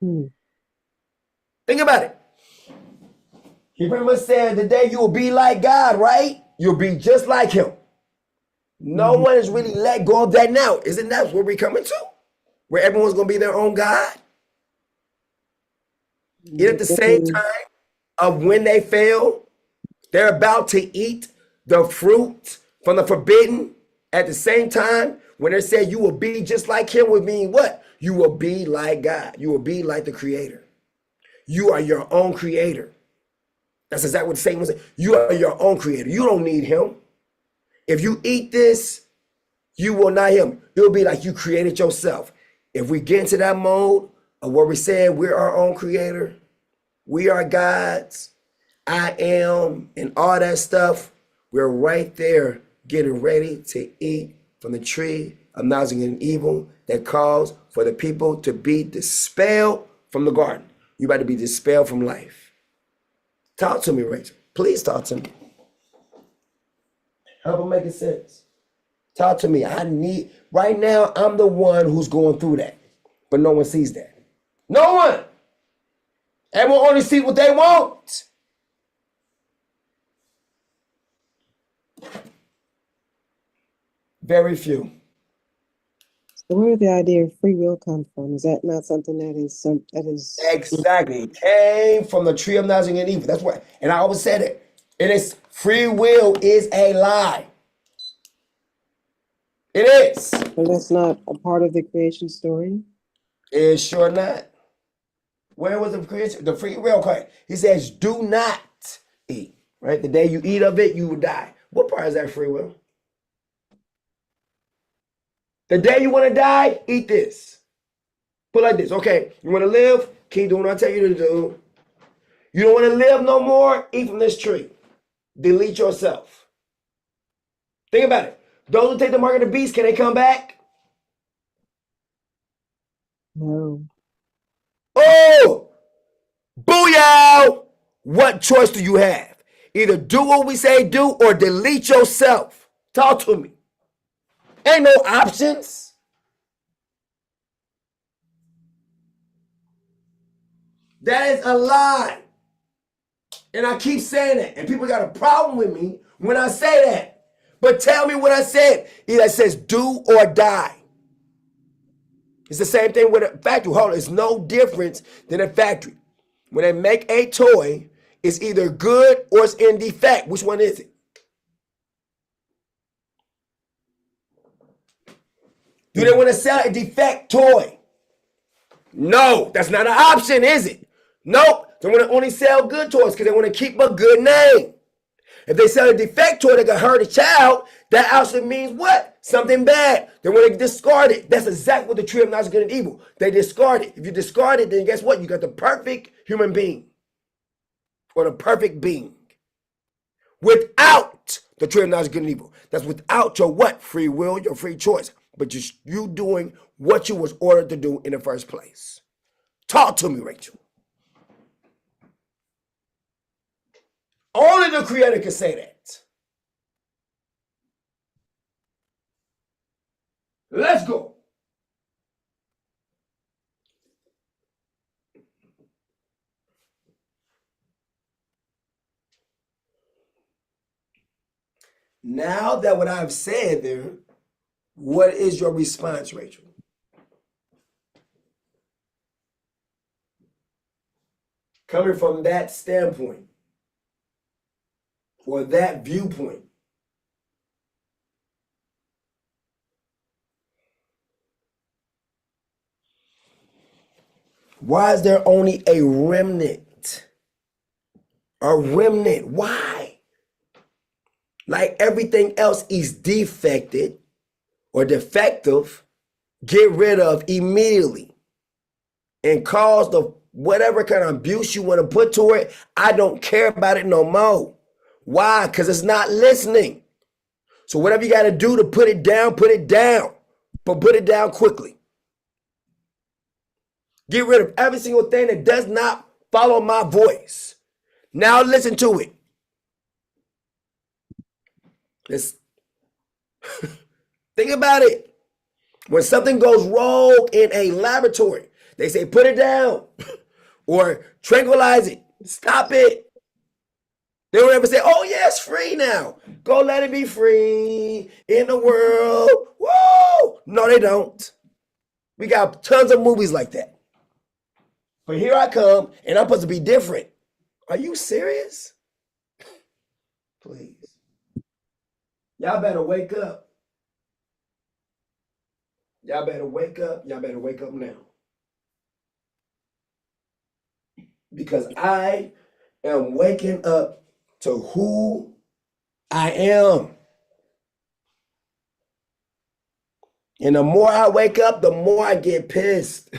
Hmm. Think about it. He pretty much said, the day you will be like God, right? You'll be just like him. No one has really let go of that now. Isn't that where we're coming to? Where everyone's going to be their own God? Yet at the same time of when they fail, they're about to eat the fruit from the forbidden. At the same time, when they say you will be just like him, would mean what? You will be like God. You will be like the creator. You are your own creator. That's exactly what the Satan was saying. You are your own creator. You don't need him. If you eat this, you will not him. It'll be like you created yourself. If we get into that mode of what we're saying, we're our own creator, we are God's, I am, and all that stuff, we're right there getting ready to eat from the tree of knowledge and evil that calls for the people to be dispelled from the garden. You about to be dispelled from life. Talk to me, Rachel. Please talk to me. Help it make sense. Talk to me. Right now, I'm the one who's going through that, but no one sees that. No one. Everyone only sees what they want. Very few. So where did the idea of free will come from? Is that not something that is Exactly. It came from the tree of knowledge and evil. That's what, and I always said it. It is free will is a lie. It is. So that's not a part of the creation story? It's sure not. Where was the creation? The free will card. He says, do not eat. Right? The day you eat of it, you will die. What part is that free will? The day you want to die, eat this. Put like this. Okay, you want to live? Keep doing what I tell you to do. You don't want to live no more? Eat from this tree. Delete yourself. Think about it. Those who take the mark of the beast, can they come back? No. Oh! Booyah! What choice do you have? Either do what we say do or delete yourself. Talk to me. Ain't no options. That is a lie. And I keep saying it. And people got a problem with me when I say that. But tell me what I said. It says do or die. It's the same thing with a factory. Hold on. It's no difference than a factory. When they make a toy, it's either good or it's in defect. Which one is it? Do they want to sell a defect toy? No, that's not an option, is it? Nope. They want to only sell good toys because they want to keep a good name. If they sell a defect toy that can hurt a child, That actually means what? Something bad. They want to discard it. That's exactly what the tree of knowledge of good and evil. They discard it. If you discard it, then guess what? You got the perfect human being. Or the perfect being. Without the tree of knowledge of good and evil. That's without your what? Free will, your free choice. But just you doing what you was ordered to do in the first place. Talk to me, Rachel. Only the Creator can say that. Let's go. Now that what I've said there, what is your response, Rachel? Coming from that standpoint or that viewpoint. Why is there only a remnant? A remnant. Why? Like everything else is defected or defective, get rid of immediately and cause the whatever kind of abuse you want to put to it. I don't care about it no more. Why? Because it's not listening. So whatever you got to do to put it down, but put it down quickly. Get rid of every single thing that does not follow my voice. Now listen to it. Think about it. When something goes wrong in a laboratory, they say put it down or tranquilize it, stop it. They don't ever say, oh yeah, it's free now. Go let it be free in the world. Whoa! No, they don't. We got tons of movies like that. But here I come, and I'm supposed to be different. Are you serious? Please. Y'all better wake up. Y'all better wake up. Y'all better wake up now. Because I am waking up to who I am. And the more I wake up, the more I get pissed.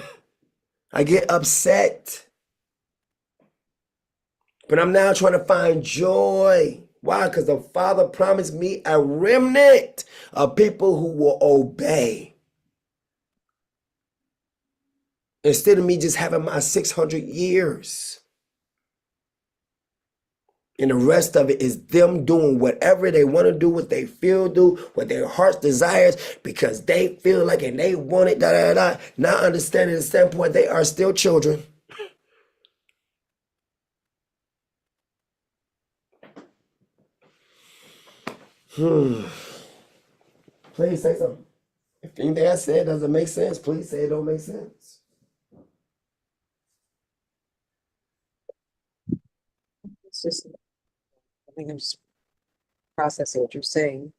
I get upset. But I'm now trying to find joy. Why? Because the Father promised me a remnant of people who will obey. Instead of me just having my 600 years. And the rest of it is them doing whatever they want to do, what they feel do, what their heart's desires, because they feel like and they want it, Not understanding the standpoint, they are still children. Please say something. If anything I said doesn't make sense, please say it don't make sense. It's just, I think I'm just processing what you're saying.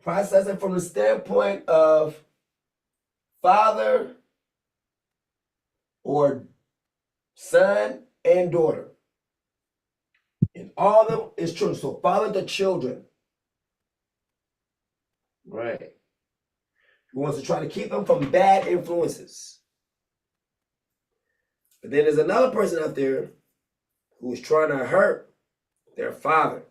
Processing from the standpoint of father or son and daughter. And all of them is children. So father to children. Right. He wants to try to keep them from bad influences. But then there's another person out there who is trying to hurt their father.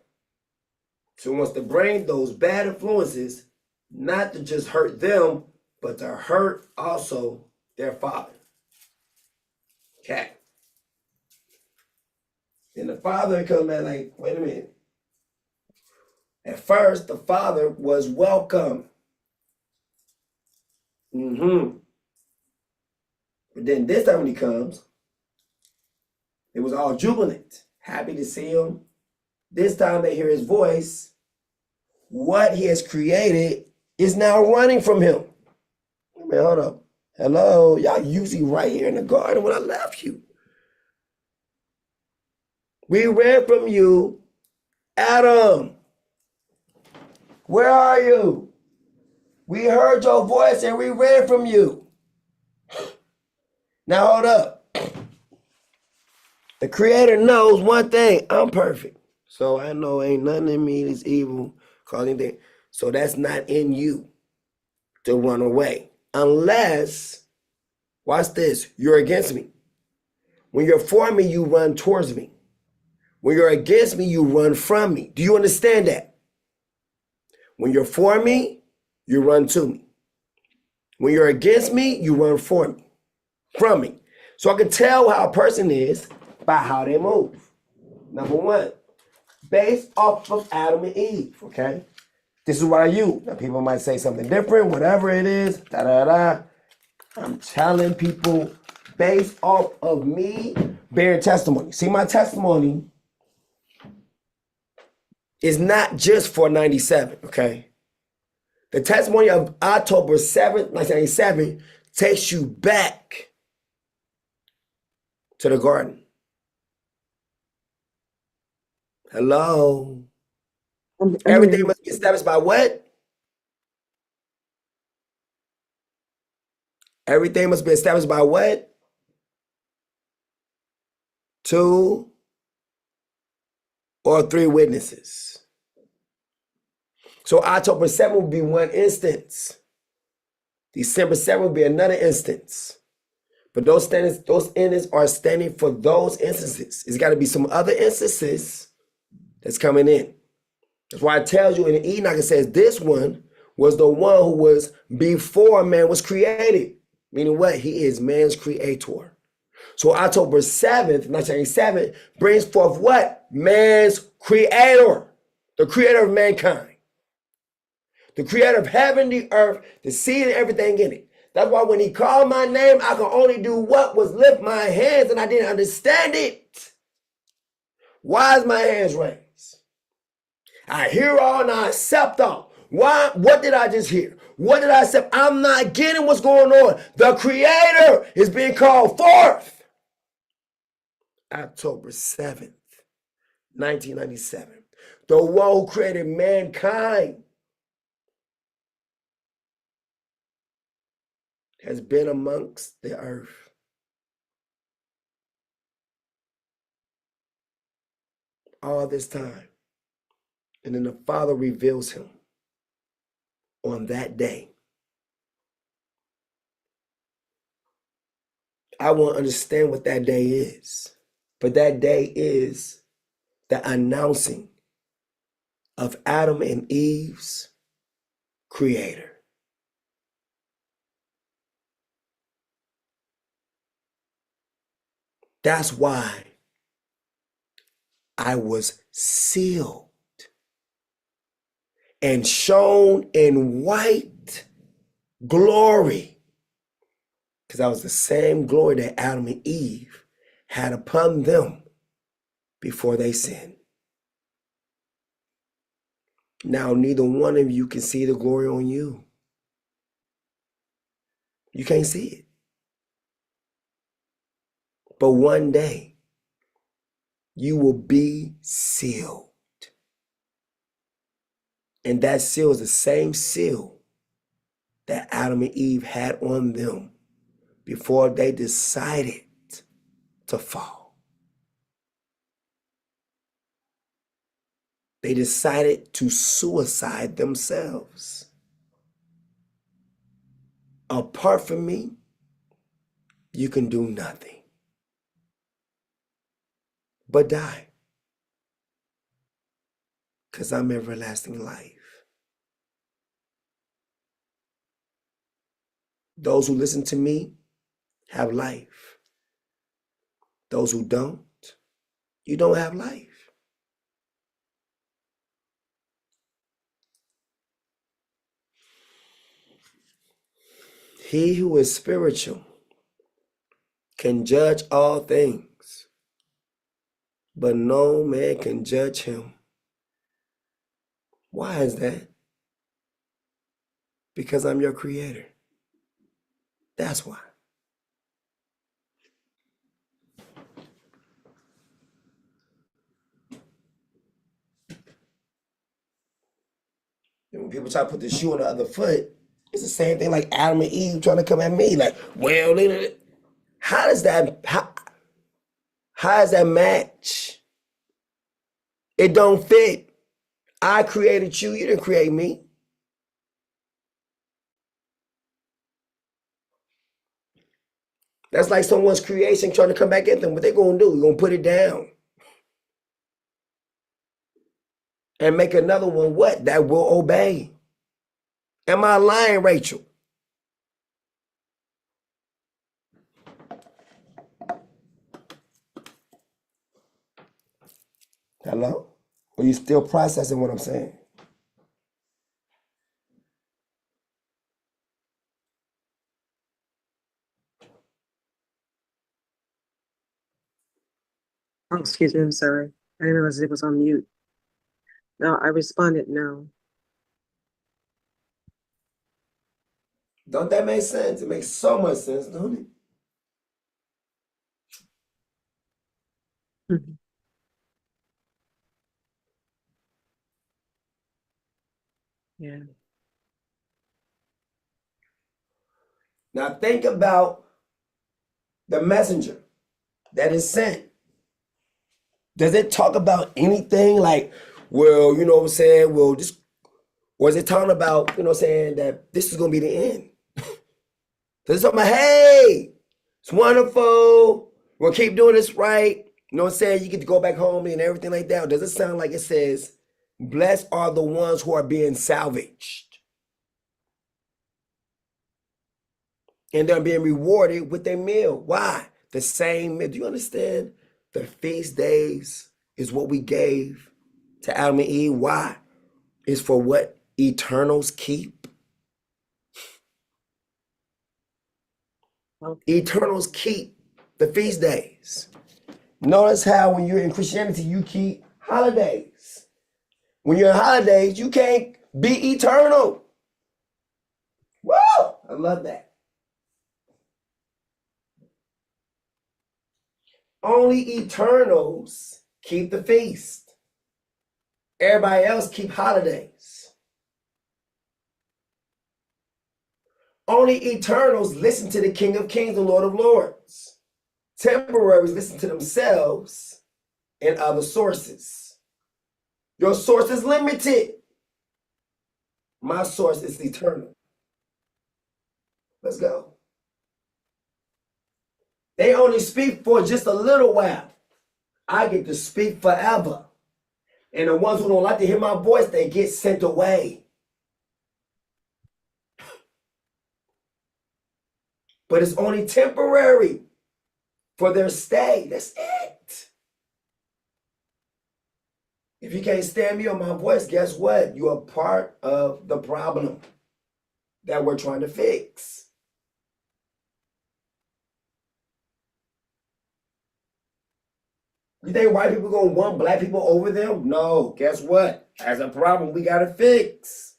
So he wants to bring those bad influences, not to just hurt them, but to hurt also their father. Okay. Then the father comes back like, wait a minute. At first, the father was welcome. But then this time when he comes, it was all jubilant, happy to see him. This time they hear his voice. What he has created is now running from him. I mean, hold up. Hello, y'all usually right here in the garden when I left you. We ran from you, Adam. Where are you? We heard your voice and we ran from you. Now hold up. The Creator knows one thing. I'm perfect. So I know ain't nothing in me that's evil, causing anything. So that's not in you to run away. Unless, watch this, you're against me. When you're for me, you run towards me. When you're against me, you run from me. Do you understand that? When you're for me, you run to me. When you're against me, you run from me. So I can tell how a person is by how they move. Number one, based off of Adam and Eve, okay? This is what I use. Now people might say something different, whatever it is, I'm telling people based off of me bearing testimony. See, my testimony is not just for 97, okay? The testimony of October 7th, 1997 takes you back to the garden. Hello? Everything must be established by what? Everything must be established by what? 2 or 3 witnesses. So October 7th will be one instance. December 7th will be another instance. But those instances are standing for those instances. It's got to be some other instances that's coming in. That's why it tells you in Enoch, it says this one was the one who was before man was created. Meaning what? He is man's creator. So October 7th, 1987, brings forth what? Man's creator. The creator of mankind. The creator of heaven, the earth, the sea, and everything in it. That's why when he called my name, I could only do what was lift my hands, and I didn't understand it. Why is my hands raised? I hear all and I accept all. Why? What did I just hear? What did I accept? I'm not getting what's going on. The creator is being called forth. October 7th, 1997. The one who created mankind has been amongst the earth. All this time. And then the Father reveals him on that day. I won't understand what that day is. But that day is the announcing of Adam and Eve's creator. That's why I was sealed and shown in white glory. Because that was the same glory that Adam and Eve had upon them before they sinned. Now, neither one of you can see the glory on you. You can't see it. But one day, you will be sealed. And that seal is the same seal that Adam and Eve had on them before they decided to fall. They decided to suicide themselves. Apart from me, you can do nothing but die. Because I'm everlasting life. Those who listen to me have life. Those who don't, you don't have life. He who is spiritual can judge all things, but no man can judge him. Why is that? Because I'm your creator. That's why. And when people try to put the shoe on the other foot, It's the same thing like Adam and Eve trying to come at me. Like, well, how does that match? It don't fit. I created you. You didn't create me. That's like someone's creation trying to come back at them. What they gonna do? You're gonna put it down and make another one what? That will obey. Am I lying, Rachel? Hello? Are you still processing what I'm saying? Oh, excuse me, I'm sorry. I didn't realize it was on mute. No, I responded no. Don't that make sense? It makes so much sense, don't it? Mhm. Yeah. Now think about the messenger that is sent. Does it talk about anything like, well, you know what I'm saying? Well, this, or is it talking about, you know what I'm saying, that this is going to be the end? Does it talk about, hey, it's wonderful. We're going to keep doing this right. You know what I'm saying? You get to go back home and everything like that. Or does it sound like it says, blessed are the ones who are being salvaged? And they're being rewarded with their meal. Why? The same meal. Do you understand? The feast days is what we gave to Adam and Eve. Why? It's for what eternals keep. Okay. Eternals keep the feast days. Notice how when you're in Christianity, you keep holidays. When you're in holidays, you can't be eternal. Whoa! I love that. Only eternals keep the feast. Everybody else keep holidays. Only eternals listen to the King of Kings and Lord of Lords. Temporaries listen to themselves and other sources. Your source is limited. My source is eternal. Let's go. They only speak for just a little while. I get to speak forever. And the ones who don't like to hear my voice, they get sent away. But it's only temporary for their stay. That's it. If you can't stand me or my voice, guess what? You are part of the problem that we're trying to fix. You think white people gonna want black people over them? No. Guess what? That's a problem we gotta fix.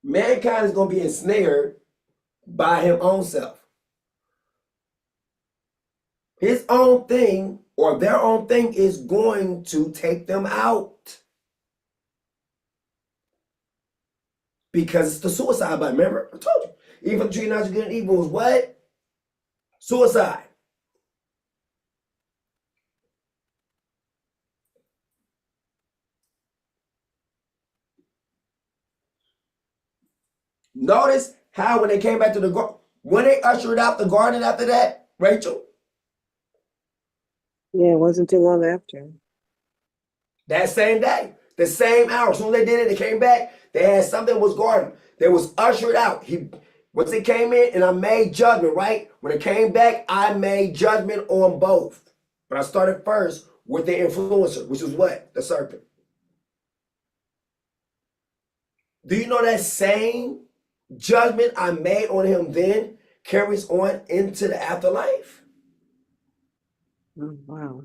Mankind is gonna be ensnared by his own self. His own thing or their own thing is going to take them out. Because it's the suicide button. Remember? I told you. Even tree not good and evil is what? Suicide. Notice how when they came back to the garden, when they ushered out the garden after that, Rachel, Yeah, it wasn't too long after. that same day, the same hour, as soon as they did it, they came back, they had something that was garden. They was ushered out. Once they came in and I made judgment, right? When it came back, I made judgment on both. But I started first with the influencer, which was what? The serpent. Do you know that same judgment I made on him then carries on into the afterlife? Oh, wow.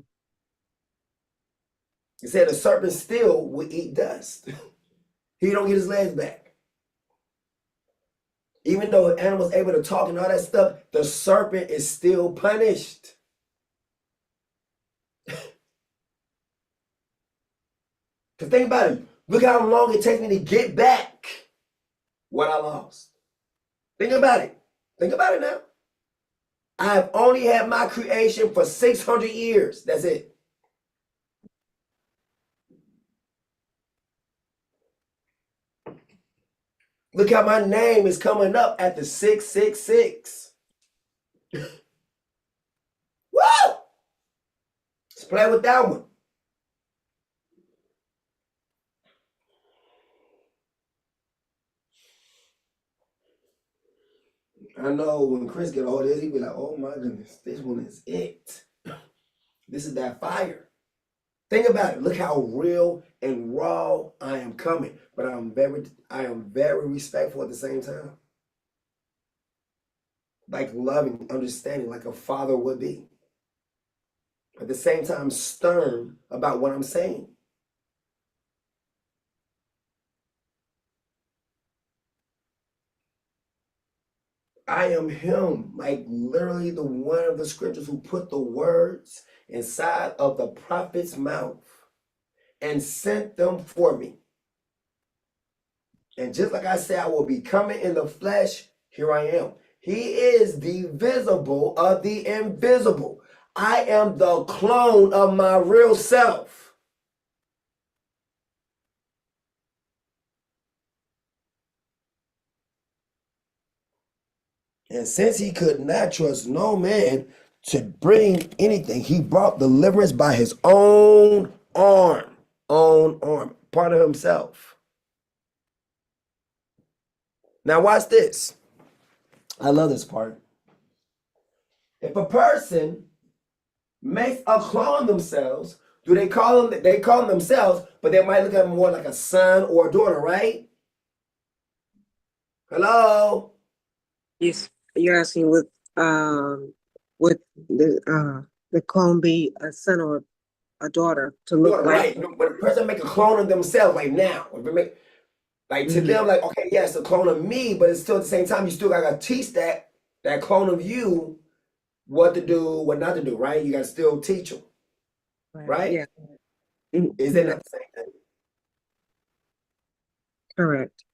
He said the serpent still will eat dust. He don't get his legs back. Even though the animal's able to talk and all that stuff, the serpent is still punished. Because think about it. Look how long it takes me to get back what I lost. Think about it. Think about it now. I have only had my creation for 600 years. That's it. Look how my name is coming up at the 666. Woo! Let's play with that one. I know when Chris get all this, he be like, oh my goodness, this one is it. This is that fire. Think about it. Look how real and raw I am coming. But I am very respectful at the same time. Like loving, understanding, like a father would be. At the same time, stern about what I'm saying. I am him, like literally the one of the scriptures who put the words inside of the prophet's mouth and sent them for me. And just like I said, I will be coming in the flesh. Here I am. He is the visible of the invisible. I am the clone of my real self. And since he could not trust no man to bring anything, he brought deliverance by his own arm. Part of himself. Now watch this. I love this part. If a person makes a clone themselves, do they call them? They call them themselves, but they might look at them more like a son or a daughter, right? Hello. Yes, you're asking would the clone be a son or a daughter to look Daughter, like? right? When a person make a clone of themselves, like now, if it make like to them, like okay, yes, a clone of me, but it's still at the same time, you still gotta teach that clone of you what to do, what not to do, right? You gotta still teach them, right? Yeah. Is it not the same thing? Correct.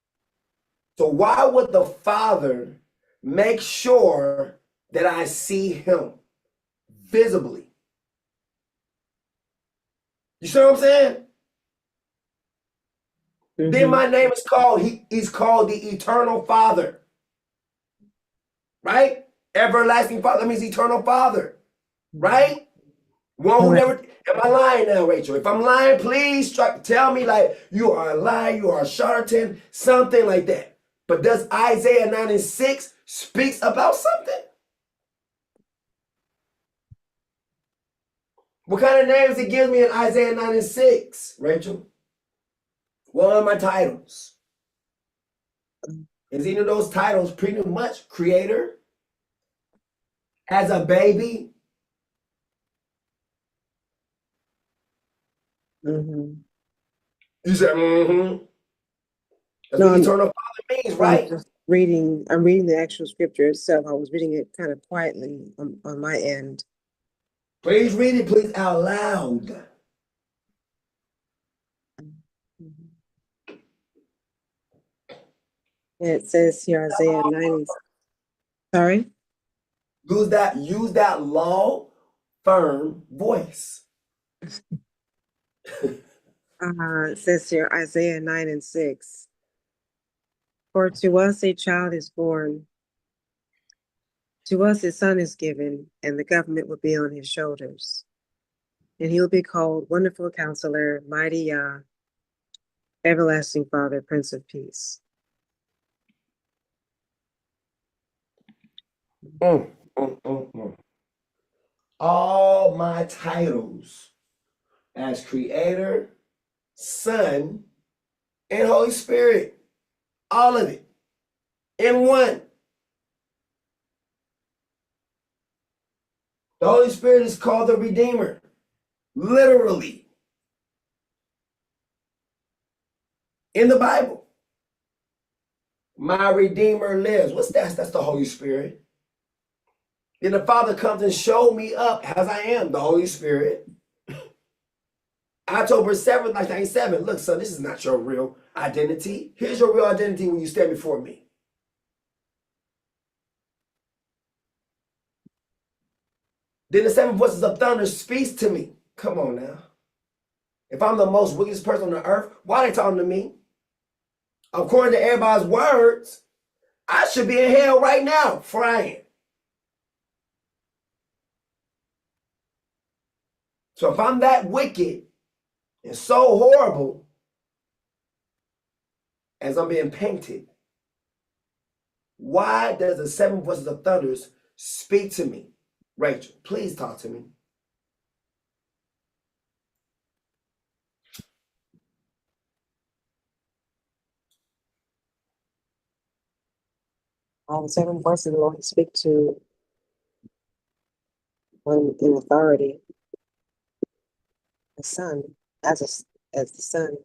So why would the Father make sure that I see him visibly? You see what I'm saying? Then my name is called, he's called the Eternal Father. Right? Everlasting Father, that means Eternal Father. Right? One who never, am I lying now, Rachel? If I'm lying, please tell me like you are a liar, you are a charlatan, something like that. But does Isaiah 9:6 speaks about something? What kind of names it gives me in Isaiah 9:6, Rachel? What are my titles? Is any of those titles pretty much creator? As a baby? You said, That's what Eternal Father means, right? I'm reading the actual scripture itself. I was reading it kind of quietly on my end. Please read it, please, out loud. It says here, Isaiah 90. Sorry? Use that law, firm voice. It says here, Isaiah 9:6. For to us a child is born, to us a son is given, and the government will be on his shoulders. And he will be called Wonderful Counselor, Mighty Yah, Everlasting Father, Prince of Peace. All my titles as Creator, Son, and Holy Spirit, all of it in one. The Holy Spirit is called the Redeemer, literally, in the Bible. My Redeemer lives. What's that? That's the Holy Spirit. Then the Father comes and shows me up as I am, the Holy Spirit. October 7th, 1997. Look, son, this is not your real identity. Here's your real identity when you stand before me. Then the seven voices of thunder speaks to me. Come on now. If I'm the most wickedest person on the earth, why are they talking to me? According to everybody's words, I should be in hell right now, frying. So if I'm that wicked and so horrible as I'm being painted, why does the seven voices of thunders speak to me? Rachel, please talk to me. All the seven voices of the Lord speak to one in authority, the Son, as the Son.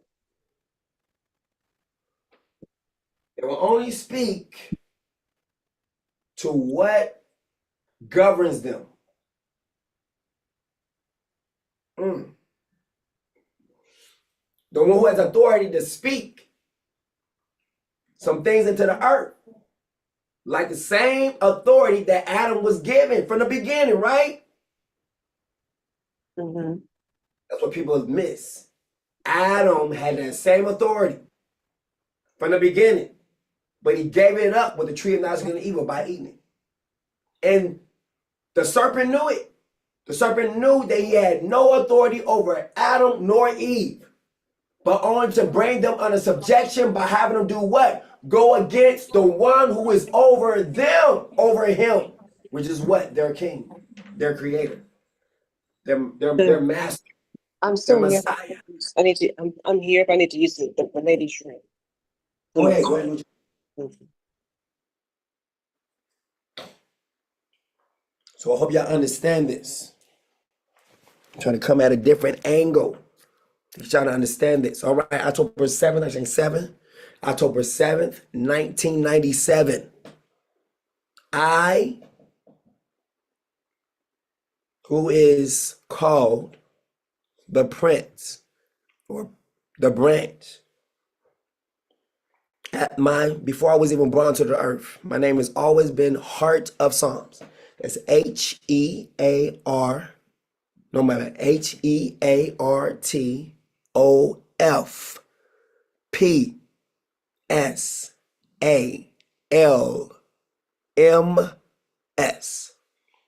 They will only speak to what governs them. The one who has authority to speak some things into the earth. Like the same authority that Adam was given from the beginning, right? Mm-hmm. That's what people miss. Adam had that same authority from the beginning, but he gave it up with the tree of knowledge of good and evil by eating it. And the serpent knew it. The serpent knew that he had no authority over Adam nor Eve, but only to bring them under subjection by having them do what? Go against the one who is over them, over him, which is what? Their king, their creator, their master, I'm their still here. Messiah. I need to. I'm here. If I need to use the lady's room. Go ahead. So I hope y'all understand this. I'm trying to come at a different angle. You're trying to understand this. All right, October 7th, 1997. October 7th, 1997. I, who is called the Prince or the branch, before I was even born to the earth, my name has always been Heart of Psalms. That's H-E-A-R. No matter HEARTOFPSALMS.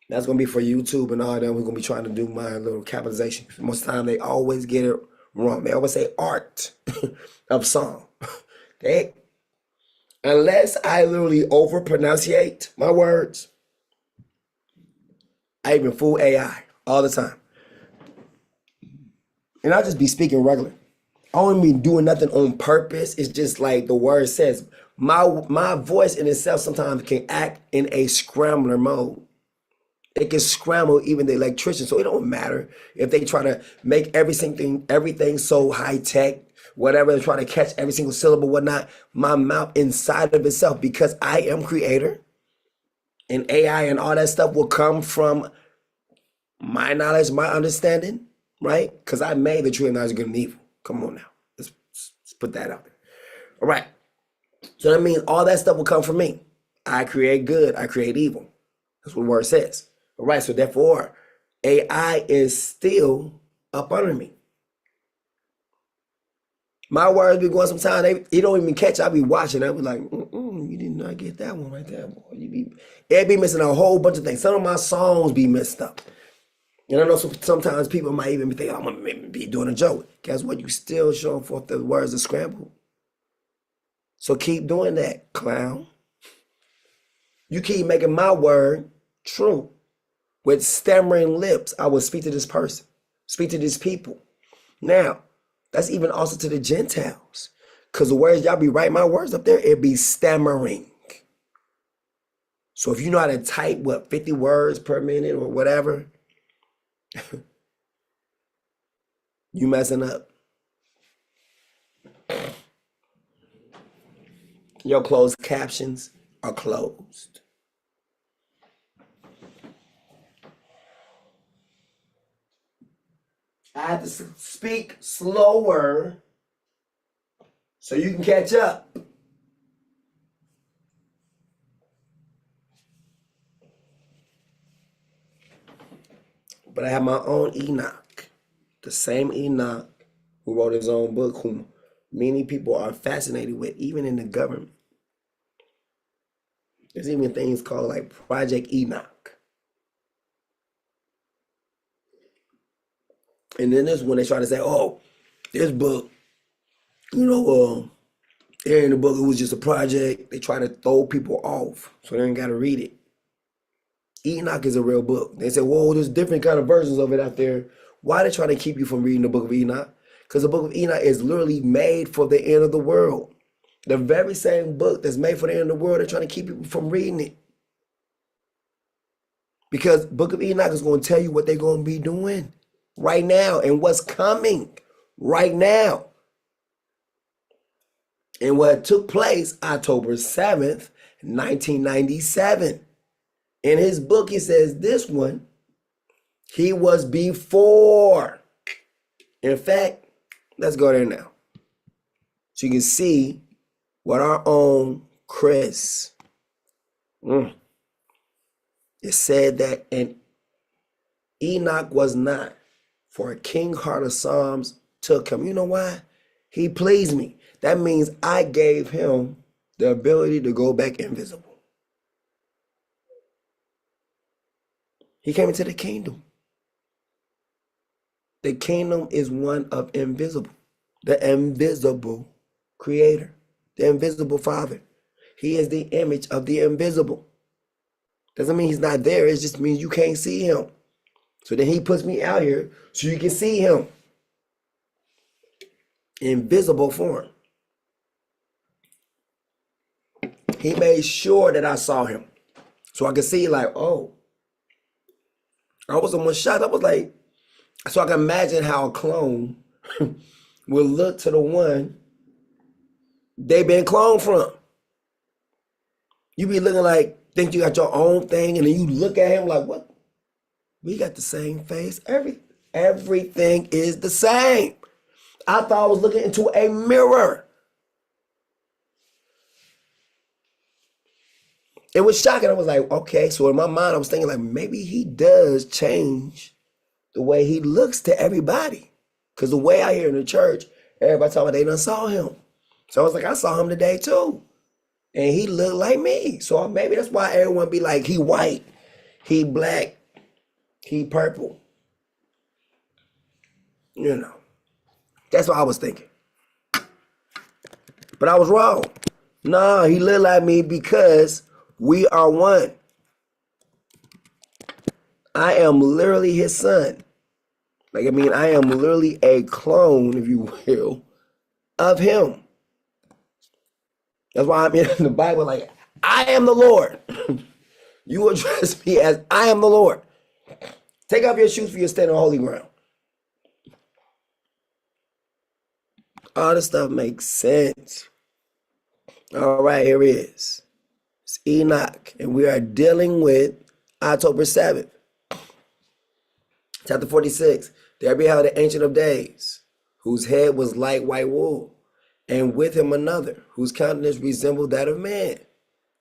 That's gonna be for YouTube and all that. We're gonna be trying to do my little capitalization. Most of the time they always get it wrong. They always say art of song. Unless I literally over pronunciate my words, I even fool AI all the time. And I'll just be speaking regular. I don't be doing nothing on purpose. It's just like the word says. My voice in itself sometimes can act in a scrambler mode. It can scramble even the electrician. So it don't matter if they try to make everything so high tech, whatever, they try to catch every single syllable, whatnot. My mouth inside of itself, because I am creator, and AI and all that stuff will come from my knowledge, my understanding, right? Because I made the tree of knowledge of good and evil. Come on now. Let's put that out there. All right. So that means all that stuff will come from me. I create good. I create evil. That's what the word says. All right. So therefore, AI is still up under me. My words be going sometimes. You don't even catch. I be watching. I be like, you did not get that one right there, boy. It be missing a whole bunch of things. Some of my songs be messed up. And I know sometimes people might even think, I'm going to be doing a joke. Guess what? You still showing forth the words of scramble. So keep doing that, clown. You keep making my word true. With stammering lips, I will speak to this person, speak to these people. Now, that's even also to the Gentiles. Because the words y'all be writing my words up there, it be stammering. So if you know how to type, 50 words per minute or whatever, you messing up. Your closed captions are closed. I have to speak slower so you can catch up. But I have my own Enoch, the same Enoch who wrote his own book, whom many people are fascinated with, even in the government. There's even things called like Project Enoch. And then this when they try to say, oh, this book, here in the book, it was just a project. They try to throw people off so they ain't got to read it. Enoch is a real book. They say, whoa, there's different kind of versions of it out there. Why they try to keep you from reading the book of Enoch? Because the book of Enoch is literally made for the end of the world. The very same book that's made for the end of the world, they're trying to keep people from reading it. Because book of Enoch is going to tell you what they're going to be doing right now and what's coming right now. And what took place October 7th, 1997. In his book, he says this one, he was before. In fact, let's go there now. So you can see what our own Chris, it said that, and Enoch was not, for a king heart of Psalms took him. You know why? He pleased me. That means I gave him the ability to go back invisible. He came into the kingdom. The kingdom is one of invisible. The invisible creator. The invisible father. He is the image of the invisible. Doesn't mean he's not there. It just means you can't see him. So then he puts me out here so you can see him. Invisible form. He made sure that I saw him. So I could see like, oh. I was almost shocked. I was like, so I can imagine how a clone will look to the one they've been cloned from. You be looking like, think you got your own thing, and then you look at him like, what? We got the same face. Everything is the same. I thought I was looking into a mirror. It was shocking. I was like, okay. So in my mind, I was thinking like, maybe he does change the way he looks to everybody. Because the way I hear in the church, everybody talking about they done saw him. So I was like, I saw him today too. And he looked like me. So maybe that's why everyone be like, he white, he black, he purple. You know, that's what I was thinking. But I was wrong. No, he looked like me because we are one. I am literally his son. Like, I mean, I am literally a clone, if you will, of him. That's why I'm in the Bible like, I am the Lord. You address me as I am the Lord. Take off your shoes for your stand on holy ground. All this stuff makes sense. All right, here it is. It's Enoch, and we are dealing with October 7th. Chapter 46. There beheld the Ancient of Days, whose head was like white wool, and with him another, whose countenance resembled that of man.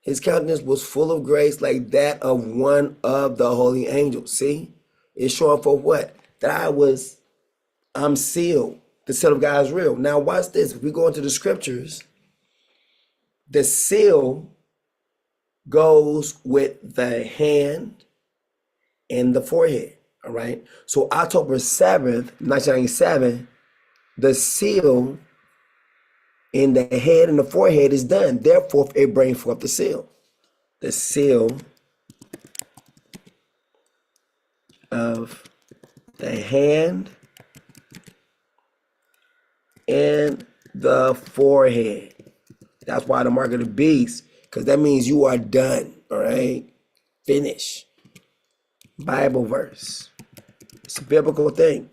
His countenance was full of grace like that of one of the holy angels. See? It's showing for what? That I'm sealed. The seal of God is real. Now watch this. If we go into the scriptures, the seal goes with the hand and the forehead. All right. So October 7th, 1997, the seal in the head and the forehead is done. Therefore, it brings forth the seal. The seal of the hand and the forehead. That's why the mark of the beast, because that means you are done. All right. Finish. Bible verse. It's a biblical thing.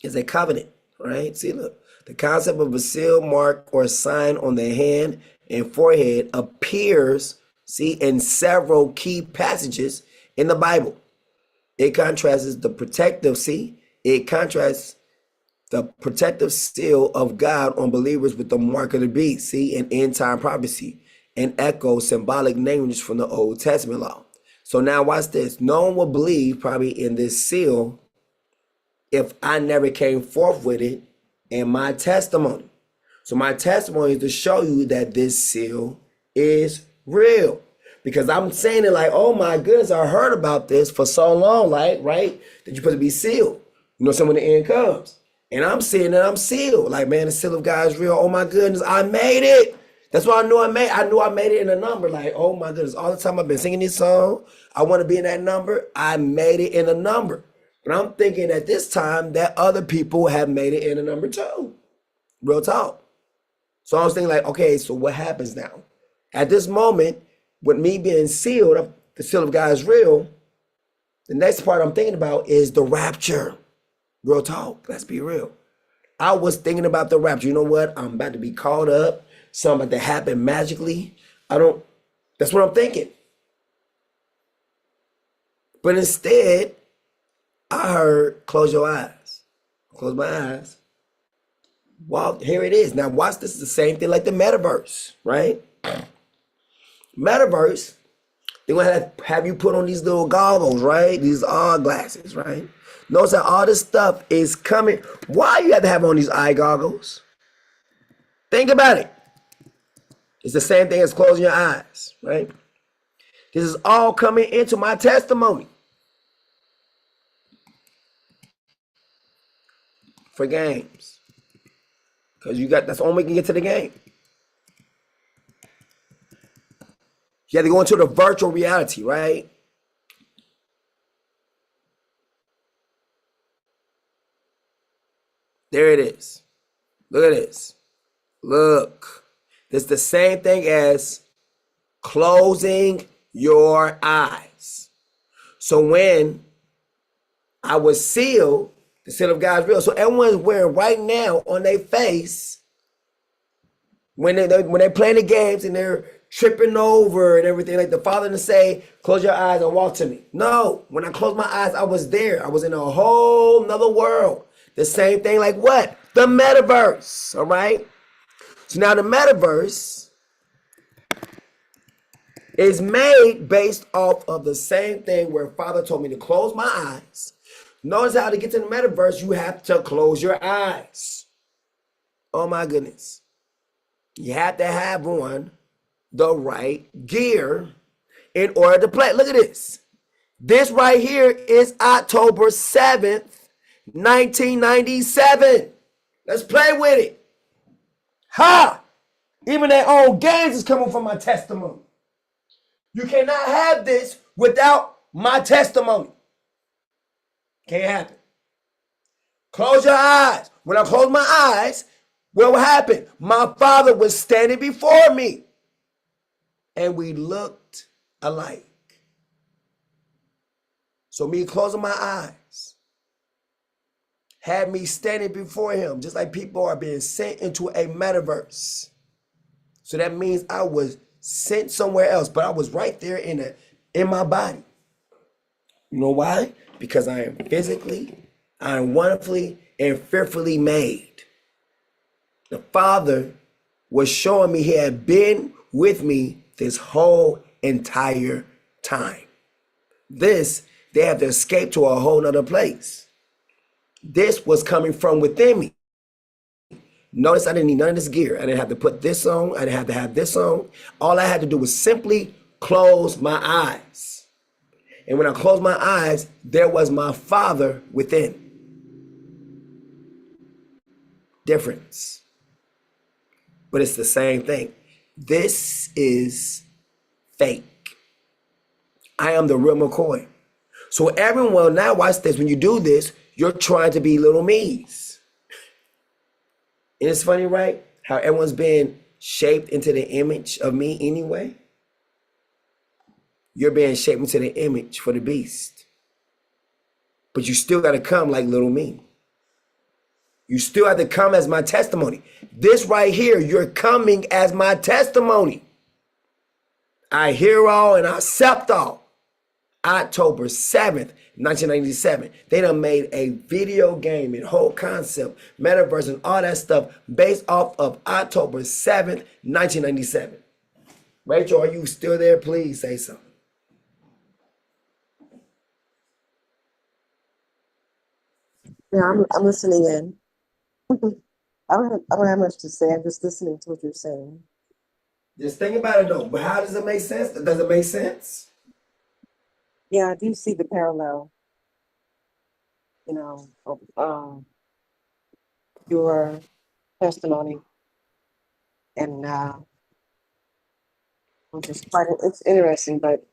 It's a covenant, right? See, look. The concept of a seal, mark, or sign on the hand and forehead appears, see, in several key passages in the Bible. It contrasts the protective, it contrasts the protective seal of God on believers with the mark of the beast, an end time prophecy, and echo symbolic language from the Old Testament law. So now watch this. No one will believe probably in this seal if I never came forth with it in my testimony. So my testimony is to show you that this seal is real. Because I'm saying it like, oh my goodness, I heard about this for so long, like, right? That you're supposed to be sealed. So when the end comes. And I'm seeing that I'm sealed. Like, man, the seal of God is real. Oh my goodness, I made it. That's what I knew I made. I knew I made it in a number. Like, oh my goodness, all the time I've been singing this song, I want to be in that number. I made it in a number. But I'm thinking at this time that other people have made it in a number too. Real talk. So I was thinking like, okay, so what happens now? At this moment, with me being sealed, the seal of God is real, the next part I'm thinking about is the rapture. Real talk. Let's be real. I was thinking about the rapture. You know what? I'm about to be caught up. Something about to happen magically. That's what I'm thinking. But instead, I heard, close your eyes. Close my eyes. Well, here it is. Now watch, this is the same thing like the metaverse, right? Metaverse, they're gonna have you put on these little goggles, right? These glasses, right? Notice that all this stuff is coming. Why you have to have on these eye goggles? Think about it. It's the same thing as closing your eyes, right? This is all coming into my testimony. For games. Because that's the only way you can get to the game. You have to go into the virtual reality, right? There it is. Look at this. Look. It's the same thing as closing your eyes. So when I was sealed, the seal of God is real. So everyone's wearing right now on their face, when they're playing the games and they're tripping over and everything, like the Father to say, close your eyes and walk to me. No, when I closed my eyes, I was there. I was in a whole nother world. The same thing like what? The metaverse, all right? So now the metaverse is made based off of the same thing where Father told me to close my eyes. Notice how to get to the metaverse, you have to close your eyes. Oh my goodness. You have to have on the right gear in order to play. Look at this. This right here is October 7th, 1997. Let's play with it. Ha! Even their own games is coming from my testimony. You cannot have this without my testimony. Can't happen. Close your eyes. When I close my eyes, what will happen? My Father was standing before me. And we looked alike. So me closing my eyes had me standing before him, just like people are being sent into a metaverse. So that means I was sent somewhere else, but I was right there in my body. You know why? Because I am wonderfully and fearfully made. The Father was showing me he had been with me this whole entire time. They have to escape to a whole nother place. This was coming from within me. Notice I didn't need none of this gear. I didn't have to put this on. I didn't have to have this on. All I had to do was simply close my eyes. And when I closed my eyes, there was my Father within. Difference. But it's the same thing. This is fake. I am the real McCoy. So everyone, now watch this. When you do this, you're trying to be little me's. And it's funny, right? How everyone's been shaped into the image of me anyway. You're being shaped into the image for the beast. But you still got to come like little me. You still have to come as my testimony. This right here, you're coming as my testimony. I hear all and I accept all. October 7th, 1997. They done made a video game and whole concept, metaverse and all that stuff based off of October 7th, 1997. Rachel, are you still there? Please say something. Yeah, I'm listening in. I don't have much to say. I'm just listening to what you're saying. Just think about it though. But how does it make sense? Does it make sense? Yeah, I do see the parallel, of your testimony, and it's interesting, but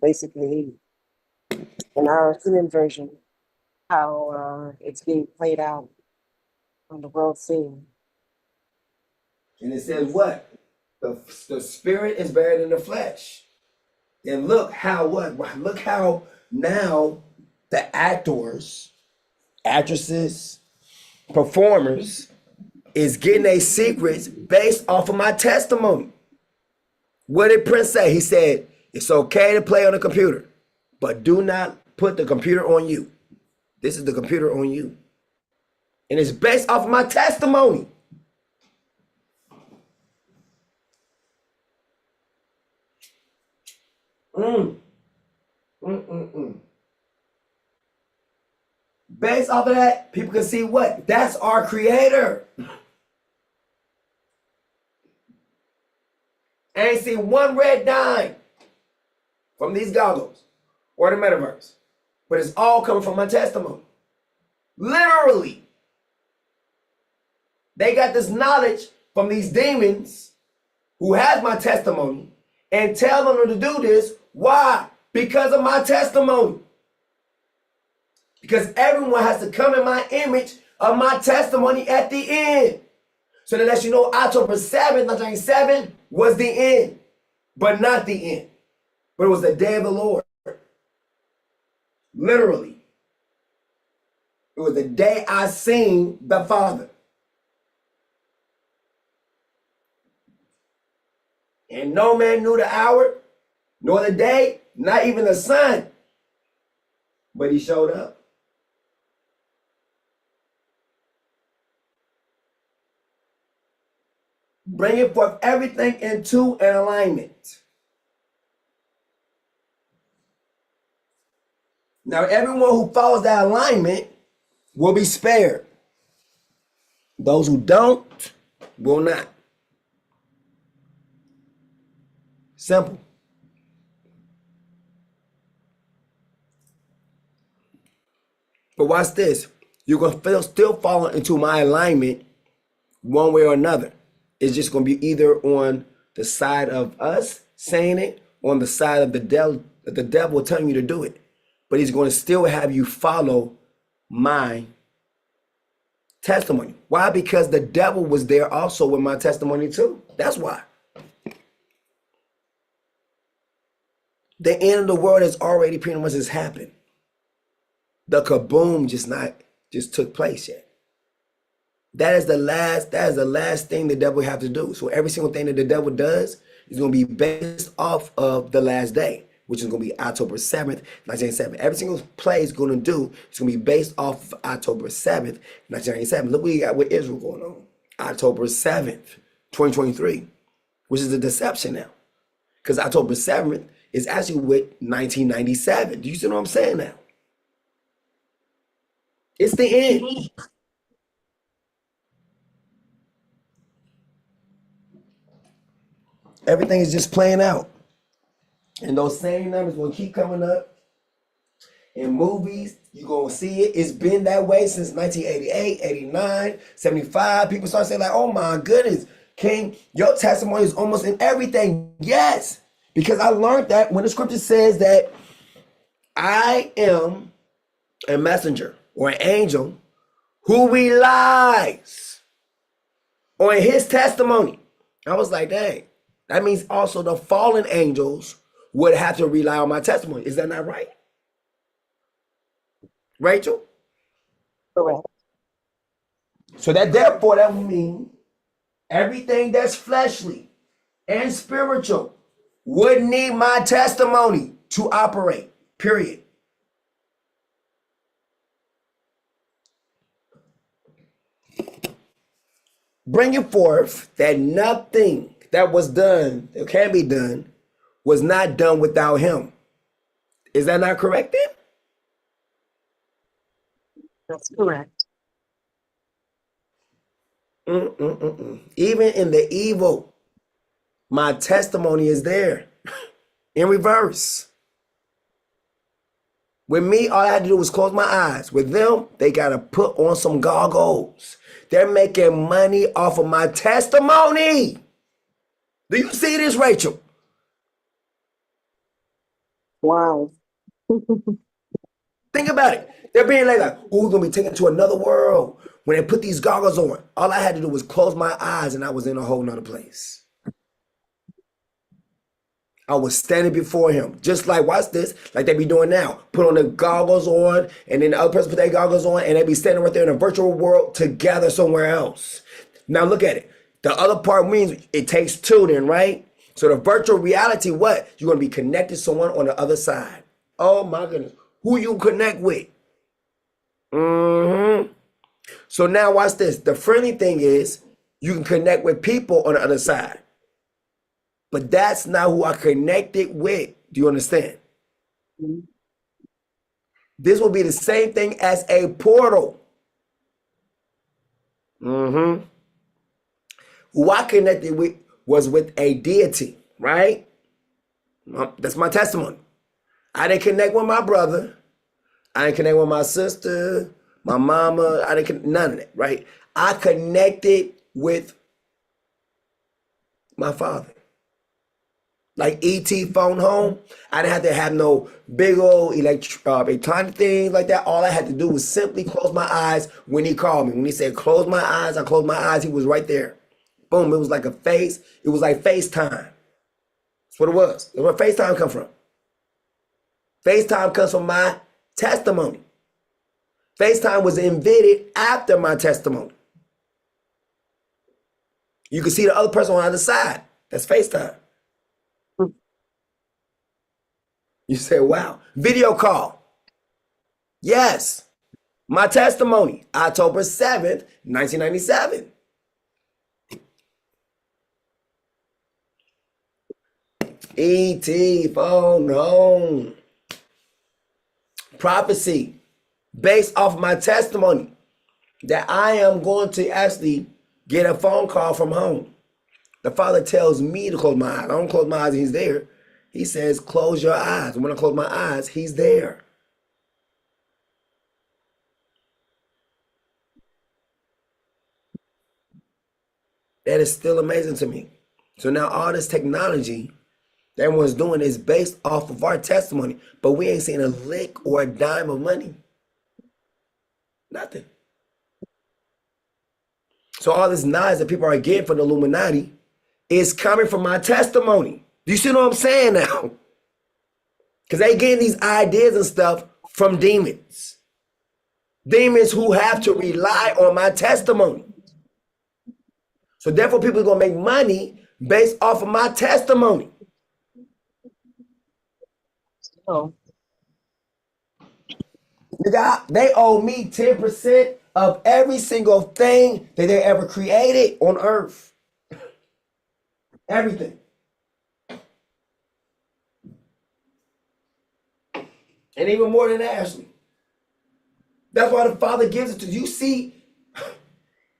basically in our human version, how it's being played out on the world scene. And it says what? The spirit is buried in the flesh. And look how Look how now the actors, actresses, performers is getting their secrets based off of my testimony. What did Prince say? He said, it's okay to play on the computer, but do not put the computer on you. This is the computer on you. And it's based off of my testimony. Based off of that, people can see what? That's our creator. I ain't seen one red dime from these goggles or the metaverse. But it's all coming from my testimony. Literally. They got this knowledge from these demons who has my testimony and tell them to do this. Why? Because of my testimony. Because everyone has to come in my image of my testimony at the end. So that lets you know October 7th, 1997 was the end, but not the end. But it was the day of the Lord. Literally. It was the day I seen the Father. And no man knew the hour, nor the day, not even the sun. But he showed up. Bringing forth everything into an alignment. Now, everyone who follows that alignment will be spared. Those who don't will not. Simple. But watch this. You're going to still fall into my alignment one way or another. It's just going to be either on the side of us saying it, or on the side of the devil telling you to do it. But he's going to still have you follow my testimony. Why? Because the devil was there also with my testimony too. That's why. The end of the world has already pretty much has happened. The kaboom just took place yet. That is the last thing the devil have to do. So every single thing that the devil does is going to be based off of the last day, which is going to be October 7th, 1997. Every single play is going to do, it's going to be based off of October 7th, 1997. Look what you got with Israel going on. October 7th, 2023, which is a deception now. Because October 7th is actually with 1997. Do you see what I'm saying now? It's the end. Everything is just playing out. And those same numbers will keep coming up. In movies, you're going to see it. It's been that way since 1988, 89, 75. People start saying like, oh my goodness, King, your testimony is almost in everything. Yes, because I learned that when the scripture says that I am a messenger or an angel who relies on his testimony. I was like, dang, that means also the fallen angels would have to rely on my testimony. Is that not right? Rachel? Correct. So therefore that would mean everything that's fleshly and spiritual would need my testimony to operate. Period. Bringing forth that nothing that was done, that can be done, was not done without him. Is that not correct then? That's correct. Even in the evil, my testimony is there in reverse. With me, all I had to do was close my eyes. With them, they got to put on some goggles. They're making money off of my testimony. Do you see this, Rachel? Wow. Think about it. They're being like, who's going to be taken to another world? When they put these goggles on, all I had to do was close my eyes and I was in a whole nother place. I was standing before him, just like, watch this, like they be doing now. Put on the goggles on, and then the other person put their goggles on, and they be standing right there in a virtual world together somewhere else. Now look at it. The other part means it takes two then, right? So the virtual reality, what? You're going to be connected to someone on the other side. Oh my goodness. Who you connect with? So now watch this. The friendly thing is you can connect with people on the other side. But that's not who I connected with. Do you understand? Mhm. This will be the same thing as a portal. Who I connected with was with a deity, right? That's my testimony. I didn't connect with my brother. I didn't connect with my sister, my mama. I didn't connect, none of that, right? I connected with my father. Like ET phone home. I didn't have to have no big old electronic things like that. All I had to do was simply close my eyes when he called me. When he said, close my eyes, I closed my eyes. He was right there. Boom. It was like a face. It was like FaceTime. That's what it was. That's where FaceTime come from. FaceTime comes from my testimony. FaceTime was invented after my testimony. You can see the other person on the other side. That's FaceTime. You say, wow. Video call. Yes. My testimony, October 7th, 1997. ET phone home. Prophecy based off my testimony that I am going to actually get a phone call from home. The Father tells me to close my eyes. I don't close my eyes and he's there. He says, close your eyes. And when I close my eyes, he's there. That is still amazing to me. So now all this technology that everyone's doing is based off of our testimony, but we ain't seen a lick or a dime of money. Nothing. So all this knowledge that people are getting from the Illuminati is coming from my testimony. Do you see what I'm saying now? Because they getting these ideas and stuff from demons. Demons who have to rely on my testimony. So therefore people are going to make money based off of my testimony. So, They owe me 10% of every single thing that they ever created on earth. Everything. And even more than that, Ashley. That's why the Father gives it to you. See,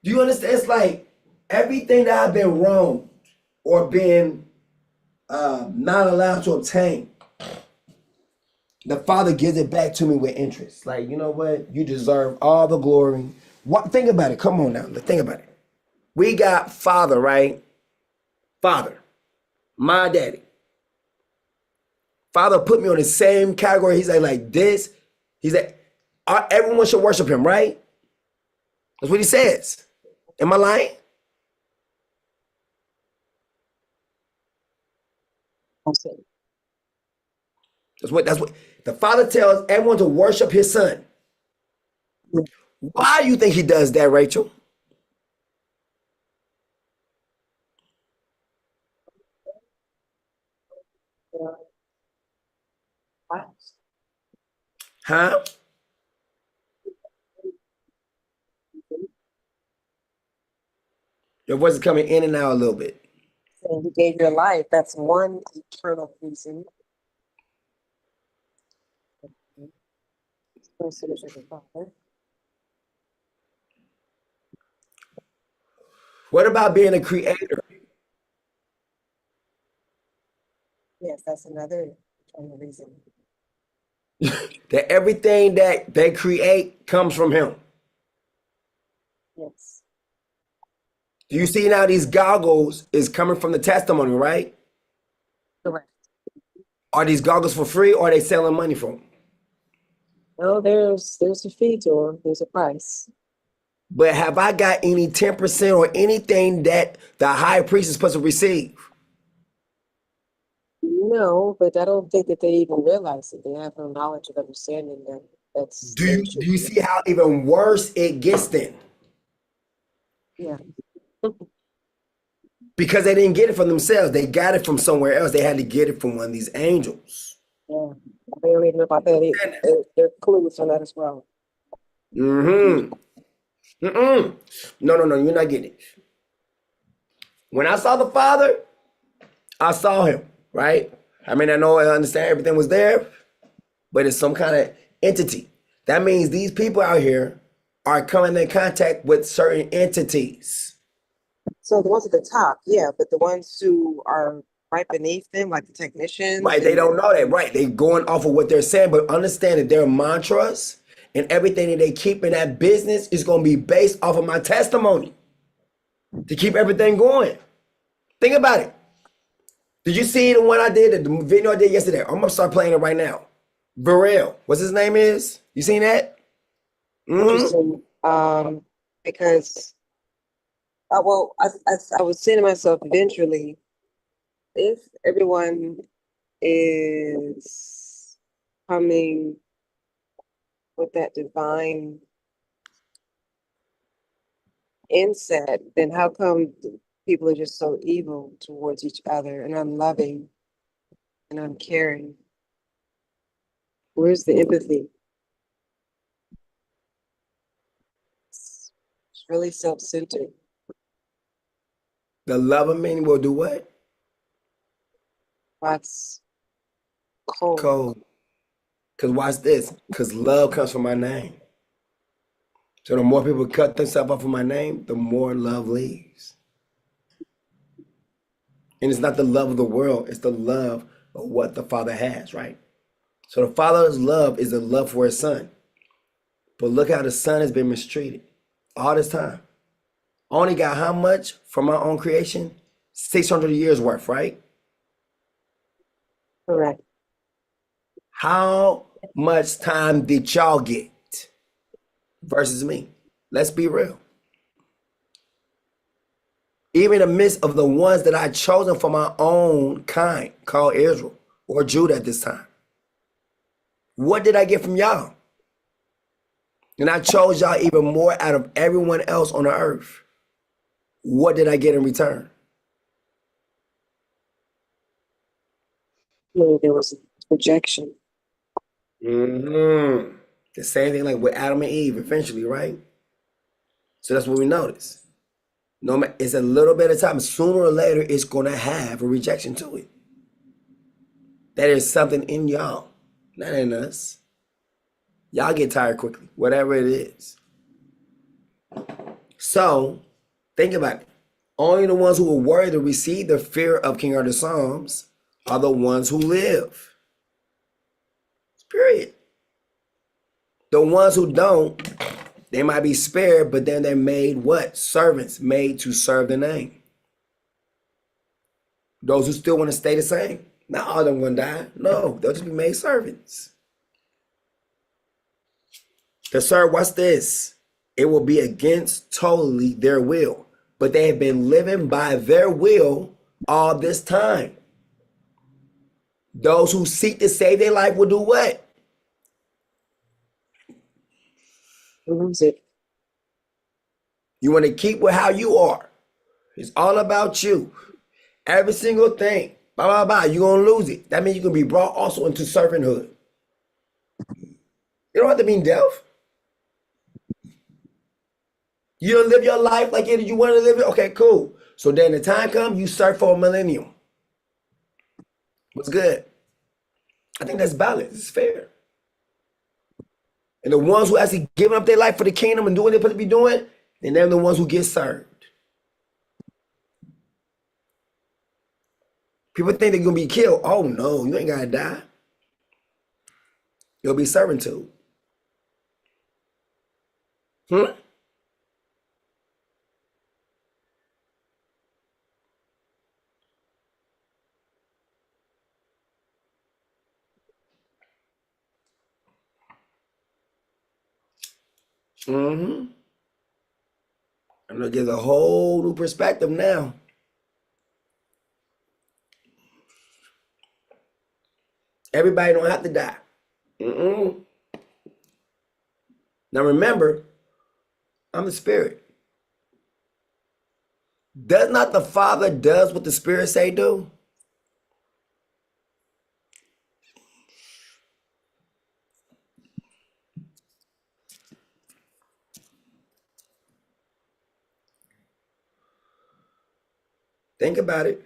do you understand? It's like everything that I've been wrong or been not allowed to obtain, the Father gives it back to me with interest. Like, you know what? You deserve all the glory. What? Think about it. Come on now. Think about it. We got Father, right? Father, my daddy. Father put me on the same category. He's like this. He's like, everyone should worship him, right? That's what he says. Am I lying? okay. That's what the Father tells everyone to worship his son. Why do you think he does that, Rachel? What? Huh? Your voice is coming in and out a little bit. And you gave your life. That's one eternal reason. First, it was your Father. What about being a creator? Yes, that's another eternal reason. That everything that they create comes from him. Yes. Do you see now these goggles is coming from the testimony, right? Correct. Are these goggles for free or are they selling money for them? No, there's a fee to them. There's a price. But have I got any 10% or anything that the high priest is supposed to receive? No, but I don't think that they even realize it. They have no knowledge of understanding that that's Do their you see how even worse it gets then? Yeah. Because they didn't get it from themselves. They got it from somewhere else. They had to get it from one of these angels. Yeah. They don't even know about that. They're clueless on that as well. Mm-hmm. Mm-mm. No, you're not getting it. When I saw the Father, I saw him, right? I mean, I know I understand everything was there, but it's some kind of entity. That means these people out here are coming in contact with certain entities. So the ones at the top, yeah, but the ones who are right beneath them, like the technicians, Right, they don't know that. Right, they going off of what they're saying, but understand that their mantras and everything that they keep in that business is going to be based off of my testimony to keep everything going. Think about it. Did you see the one I did, the video I did yesterday? I'm gonna start playing it right now. Vrilya, what's his name is? You seen that? interesting. Because well, I was saying to myself eventually, if everyone is coming with that divine insight, then how come people are just so evil towards each other and unloving and uncaring? Where's the empathy? It's really self-centered. The love of many will do what? That's cold. Cold. Cause watch this. Cause love comes from my name. So the more people cut themselves off of my name, the more love leaves. And it's not the love of the world, it's the love of what the Father has, right? So the Father's love is the love for his son. But look how the son has been mistreated all this time. Only got how much from my own creation? 600 years worth, right? Correct. How much time did y'all get versus me? Let's be real. Even in the midst of the ones that I chosen for my own kind, called Israel or Judah at this time, what did I get from y'all? And I chose y'all even more out of everyone else on the earth. What did I get in return? There was rejection. Mm-hmm. The same thing like with Adam and Eve eventually, right? So that's what we notice. No matter, it's a little bit of time. Sooner or later, it's gonna have a rejection to it. That is something in y'all, not in us. Y'all get tired quickly, whatever it is. So think about it. Only the ones who are worthy to receive the fear of King Arthur's Psalms are the ones who live. Period. The ones who don't, they might be spared, but then they're made what? Servants, made to serve the name. Those who still want to stay the same. Not all of them gonna die. No, they'll just be made servants. To serve, what's this? It will be against totally their will. But they have been living by their will all this time. Those who seek to save their life will do what? Lose it. You want to keep with how you are. It's all about you. Every single thing. Blah, blah, blah. You're going to lose it. That means you can be brought also into servanthood. You don't have to mean death. You don't live your life like you want to live it. Okay, cool. So then the time comes, you search for a millennium. What's good? I think that's balanced. It's fair. And the ones who actually giving up their life for the kingdom and doing what they're supposed to be doing, then they're the ones who get served. People think they're gonna be killed. Oh no, you ain't gotta die. You'll be serving to. Hmm? Mm-hmm. I'm gonna give a whole new perspective now. Everybody don't have to die. Mm-mm. Now remember, I'm the spirit. Does not the Father does what the Spirit say do? Think about it.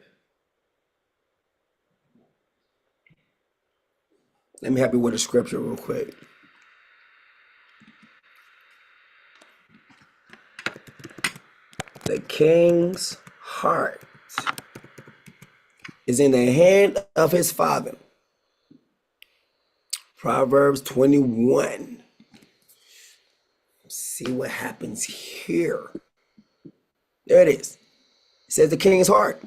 Let me help you with a scripture real quick. The king's heart is in the hand of his father. Proverbs 21. See what happens here. There it is. It says the king's heart.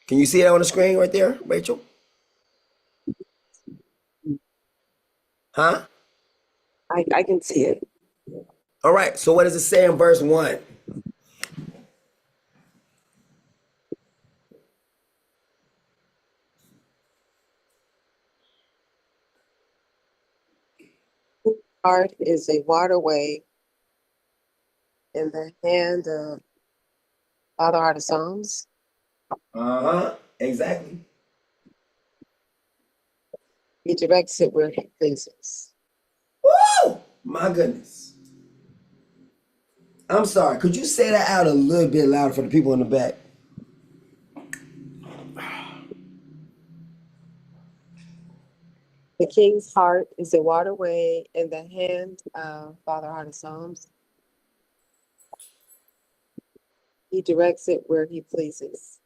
Can you see it on the screen right there, Rachel? Huh? I can see it. All right. So what does it say in verse 1? Heart is a waterway in the hand of Father Heart of Psalms. Uh-huh. Exactly. He directs it where he pleases. Woo! My goodness. I'm sorry. Could you say that out a little bit louder for the people in the back? The king's heart is a waterway in the hand of Father Heart of Psalms. He directs it where he pleases.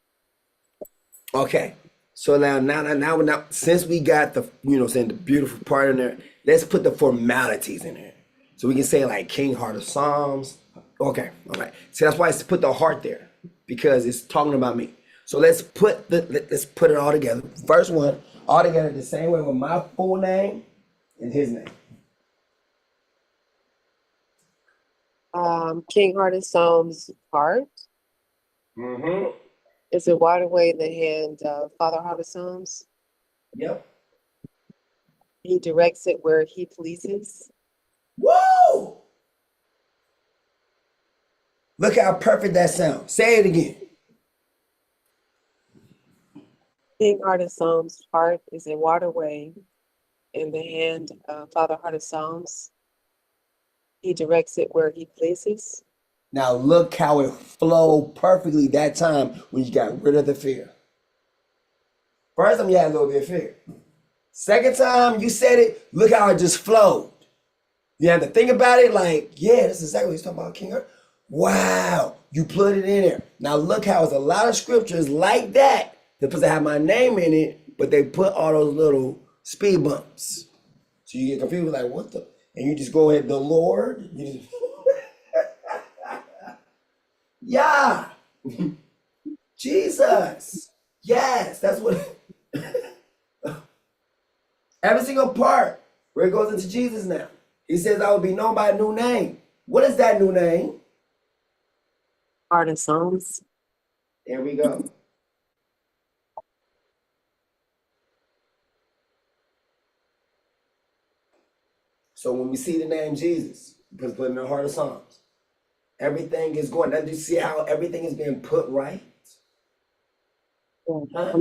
Okay. So now, since we got the, saying the beautiful part in there, let's put the formalities in there. So we can say like King Heart of Psalms. Okay. All right. So that's why it's put the heart there, because it's talking about me. So let's put it all together. First one, all together the same way with my full name and his name. King Heart of Psalms' heart Mm-hmm. is a waterway in the hand of Father Heart of Psalms. Yep. He directs it where he pleases. Woo! Look how perfect that sounds. Say it again. King Heart of Psalms' heart is a waterway in the hand of Father Heart of Psalms. He directs it where he pleases. Now look how it flowed perfectly that time when you got rid of the fear. First time you had a little bit of fear. Second time you said it, look how it just flowed. You have to think about it like, yeah, that's exactly what he's talking about, King Heart. Wow, you put it in there. Now look how it's a lot of scriptures like that. They're supposed to have my name in it, but they put all those little speed bumps. So you get confused, like, what the? And you just go ahead, the Lord. You just, yeah. Jesus. Yes, that's what. Every single part where it goes into Jesus now. He says, I will be known by a new name. What is that new name? Heart of Psalms. There we go. So when we see the name Jesus, because put in the heart of Psalms, everything is going. Now, do you see how everything is being put right? Huh?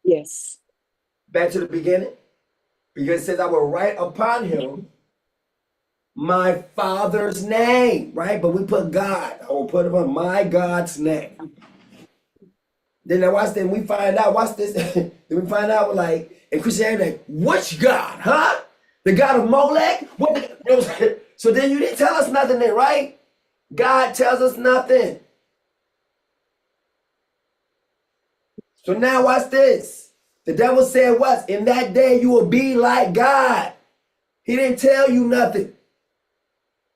Yes. Back to the beginning. Because it says, I will write upon him my Father's name, right? But we put God, or put it on my God's name. Then now watch this, we find out, watch this, then we find out like, in Christianity, like, which God, huh? The God of Molech? What? So then you didn't tell us nothing then, right? God tells us nothing. So now watch this. The devil said what? In that day you will be like God. He didn't tell you nothing.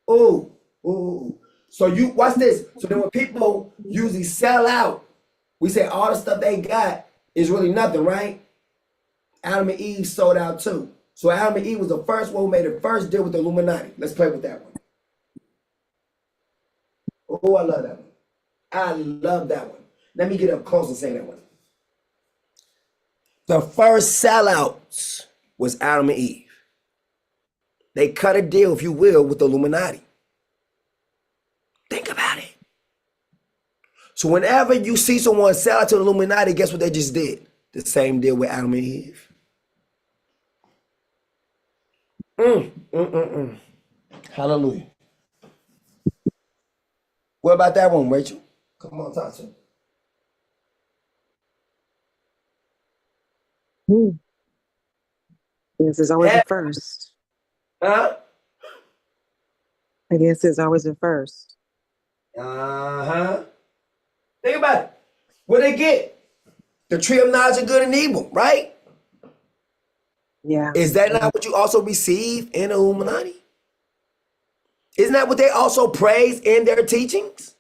Oh, oh. So you watch this. So then when people usually sell out, we say all the stuff they got is really nothing, right? Adam and Eve sold out too. So Adam and Eve was the first one who made the first deal with the Illuminati. Let's play with that one. Oh, I love that one. I love that one. Let me get up close and say that one. The first sellouts was Adam and Eve. They cut a deal, if you will, with the Illuminati. Think about it. So whenever you see someone sell out to the Illuminati, guess what they just did? The same deal with Adam and Eve. Hallelujah. What about that one, Rachel? Come on, talk to me. This is always the first. Huh? I guess it's always the first. Uh-huh. Think about it. What they get? The tree of knowledge of good and evil, right? Yeah. Is that not what you also receive in the Illuminati? Isn't that what they also praise in their teachings?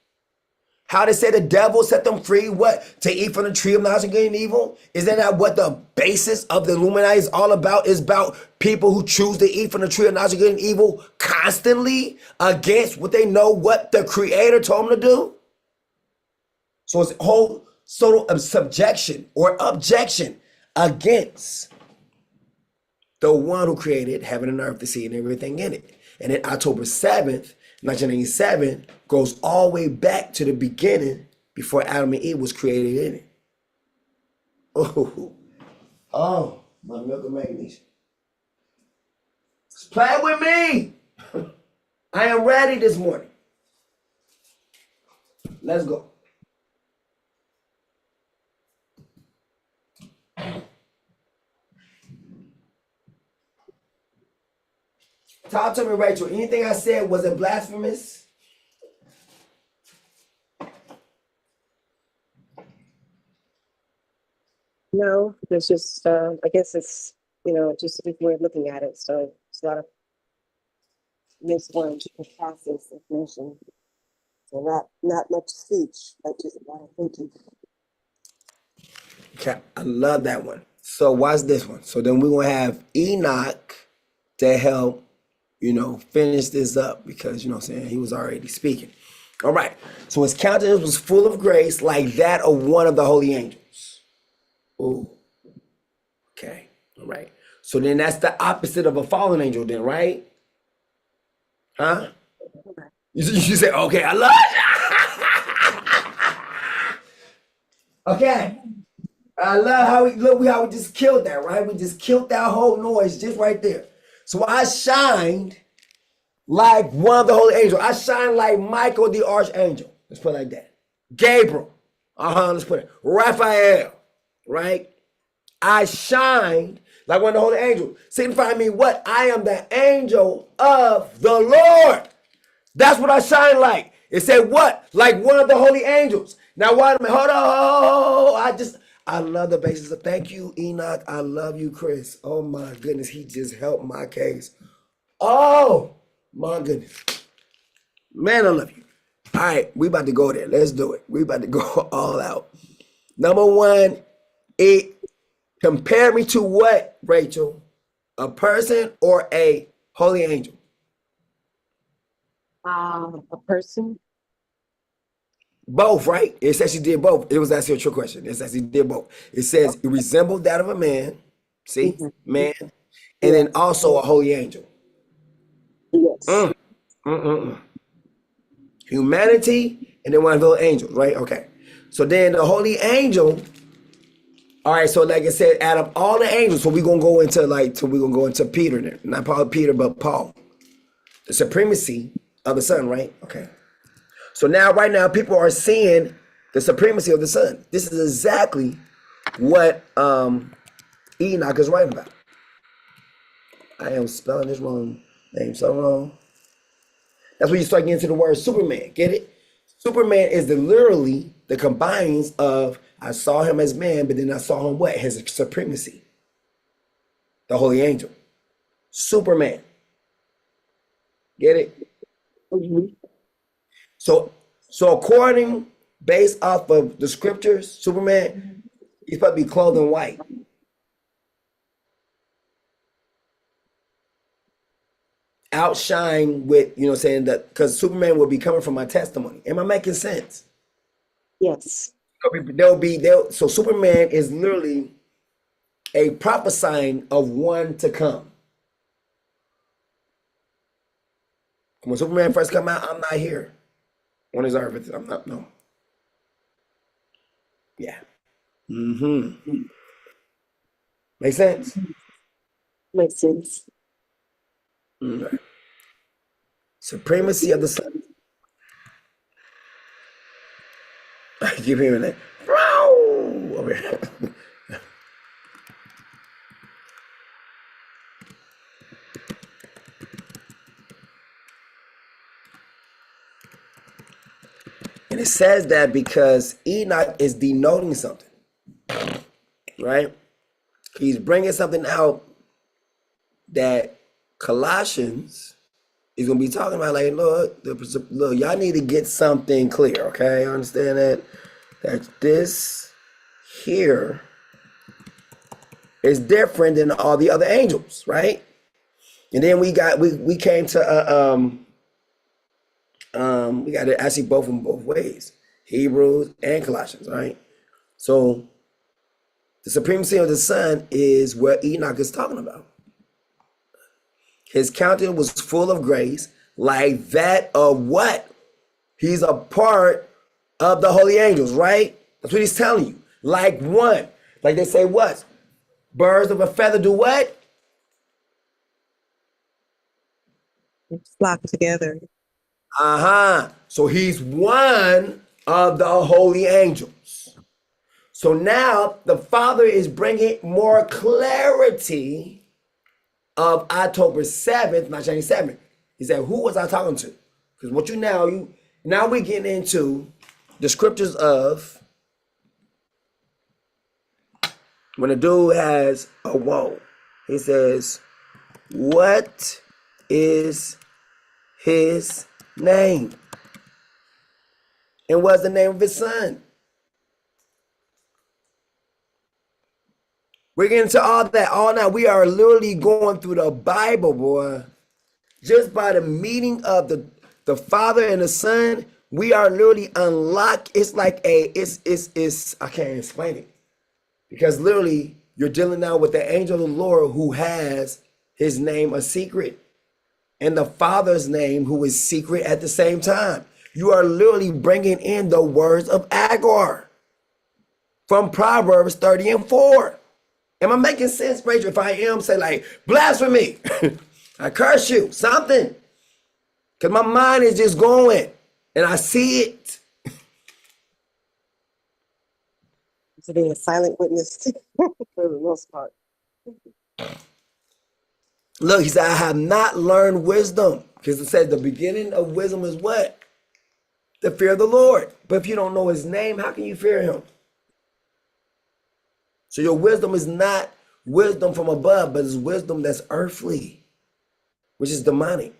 How they say the devil set them free, what? To eat from the tree of knowledge of good and evil? Isn't that what the basis of the Illuminati is all about? Is about people who choose to eat from the tree of knowledge of good and evil constantly against what they know what the Creator told them to do? So it's a whole sort of subjection or objection against the one who created heaven and earth, the sea, and everything in it. And then October 7th, 1987, goes all the way back to the beginning before Adam and Eve was created in it. Oh, my milk and magnesium. Play with me. I am ready this morning. Let's go. Talk to me, Rachel. Anything I said, was it blasphemous? No, it's just, I guess it's, just a different way of looking at it. So it's a lot of mislearned process information. So not much speech, but just a lot of thinking. Okay, I love that one. So watch this one. So then we're going to have Enoch to help, finish this up because, what I'm saying, he was already speaking. All right. So his countenance was full of grace like that of one of the holy angels. Ooh. Okay. All right. So then that's the opposite of a fallen angel then, right? Huh? You say, okay, I love it. Okay. I love how we just killed that, right? We just killed that whole noise just right there. So I shined like one of the holy angels. I shined like Michael the archangel. Let's put it like that. Gabriel. Let's put it. Raphael. Right? I shined like one of the holy angels. Signifying me what? I am the angel of the Lord. That's what I shine like. It said what? Like one of the holy angels. Now wait a minute. Hold on. I love the basis of thank you, Enoch. I love you, Chris. Oh my goodness. He just helped my case. Oh my goodness. Man, I love you. All right, we about to go there. Let's do it. We about to go all out. Number one, it compared me to what, Rachel? A person or a holy angel? A person. Both, right? It says she did both. It was actually a trick question. It says he did both. It says it resembled that of a man. See? Man. And then also a holy angel. Yes. Humanity and then one of the angels, right? Okay. So then the holy angel, all right, so like I said, out of all the angels, so we're gonna go into Peter then. Not Paul Peter, but Paul. the supremacy of the Son, right? Okay. So now, right now, people are seeing the supremacy of the Son. This is exactly what Enoch is writing about. I am spelling this wrong name so wrong. That's when you start getting into the word Superman. Get it? Superman is literally the combines of I saw him as man, but then I saw him what? His supremacy. The holy angel. Superman. Get it? Mm-hmm. So according, based off of the scriptures, Superman, he's supposed to be clothed in white. Outshine with, you know, saying that because Superman will be coming from my testimony. Am I making sense? Yes. So Superman is literally a prophesying of one to come. When Superman first come out, I'm not here on his earth. I'm not, no. Yeah. Mm-hmm. Make sense? Makes sense. Okay. Supremacy of the Son. I keep hearing that. Bro! Over here. And it says that because Enoch is denoting something, right? He's bringing something out that Colossians is going to be talking about. Like, look, y'all need to get something clear, okay? Understand that? That this here is different than all the other angels, right? And then we came to we got to actually both in both ways, Hebrews and Colossians, right? So the supremacy of the Son is what Enoch is talking about. His countenance was full of grace, like that of what? He's a part of the holy angels, right? That's what he's telling you. Like one. Like they say what? Birds of a feather do what? Flock together. So he's one of the holy angels. So now the Father is bringing more clarity of October 7th, 1997. He said, who was I talking to? Because what now we're getting into the scriptures of when a dude has a woe. He says, what is his name? And what's the name of his son? We're getting into all that. All now we are literally going through the Bible, boy. Just by the meeting of the Father and the Son, we are literally unlocked. It's like it's I can't explain it. Because literally you're dealing now with the angel of the Lord who has his name a secret. And the Father's name who is secret at the same time. You are literally bringing in the words of Agar from Proverbs 30:4. Am I making sense, Rachel? If I am, say like, blasphemy. I curse you, something. Because my mind is just going and I see it. To be a silent witness for the most part. Look, he said, I have not learned wisdom. Because it says the beginning of wisdom is what? The fear of the Lord. But if you don't know his name, how can you fear him? So your wisdom is not wisdom from above, but it's wisdom that's earthly, which is demonic.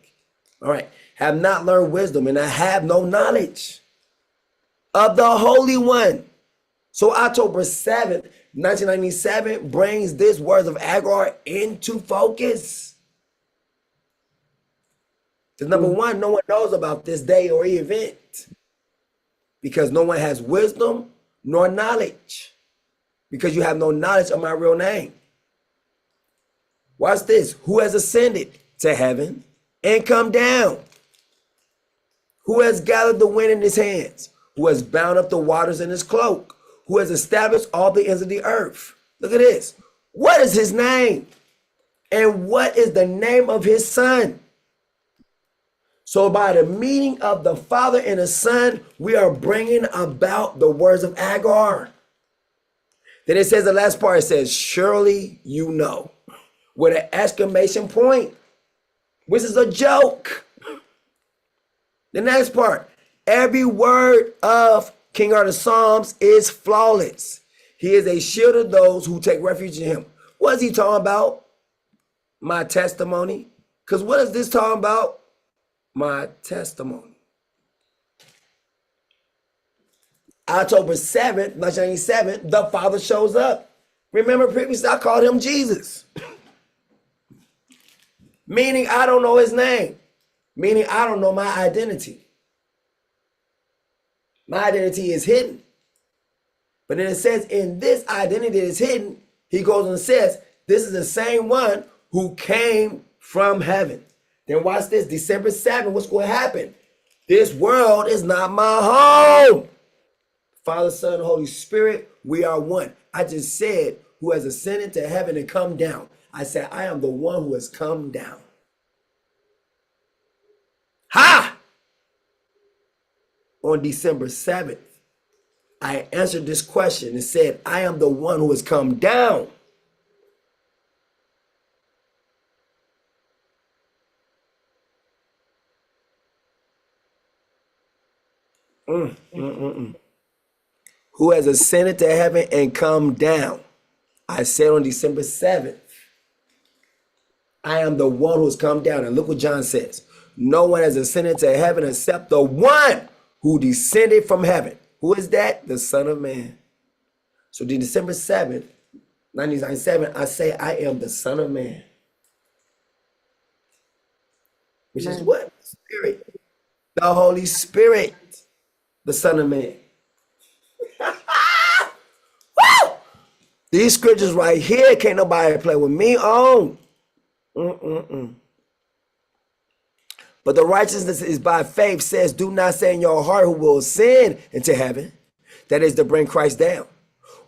All right. Have not learned wisdom, and I have no knowledge of the Holy One. So October 7th, 1997 brings this words of Agar into focus. Because number one, no one knows about this day or event. Because no one has wisdom nor knowledge. Because you have no knowledge of my real name. Watch this. Who has ascended to heaven and come down? Who has gathered the wind in his hands? Who has bound up the waters in his cloak? Who has established all the ends of the earth? Look at this. What is his name? And what is the name of his son? So by the meeting of the Father and the Son, we are bringing about the words of Agar. Then it says, the last part, it says, surely you know, with an exclamation point, which is a joke. The next part, every word of King Arthur's Psalms is flawless. He is a shield of those who take refuge in him. What is he talking about? My testimony. Because what is this talking about? My testimony. October 7th, 1997, the Father shows up. Remember previously I called him Jesus. Meaning I don't know his name. Meaning I don't know my identity. My identity is hidden. But then it says in this identity that is hidden, he goes and says, this is the same one who came from heaven. Then watch this, December 7th, what's going to happen? This world is not my home. Father, Son, and Holy Spirit, we are one. I just said, who has ascended to heaven and come down. I said, I am the one who has come down. Ha! On December 7th, I answered this question and said, I am the one who has come down. Who has ascended to heaven and come down. I said on December 7th, I am the one who has come down. And look what John says. No one has ascended to heaven except the one who descended from heaven. Who is that? The Son of Man. So December 7th, 1997, I say I am the Son of Man. Which is what? Spirit. The Holy Spirit. The Son of Man. Woo! These scriptures right here, can't nobody play with me on. But the righteousness is by faith, says, do not say in your heart who will ascend into heaven, that is to bring Christ down,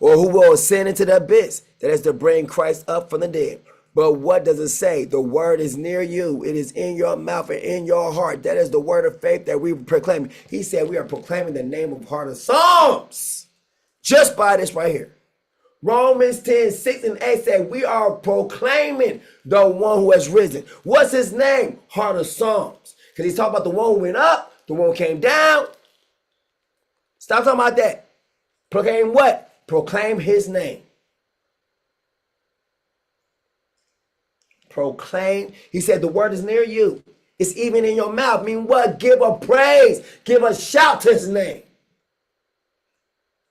or who will ascend into the abyss, that is to bring Christ up from the dead. But what does it say? The word is near you. It is in your mouth and in your heart. That is the word of faith that we proclaim. He said we are proclaiming the name of Heart of Psalms. Just by this right here. Romans 10, 6 and 8 say we are proclaiming the one who has risen. What's his name? Heart of Psalms. Because he's talking about the one who went up, the one who came down. Stop talking about that. Proclaim what? Proclaim his name. Proclaim. He said the word is near you. It's even in your mouth. Mean what? Give a praise. Give a shout to his name.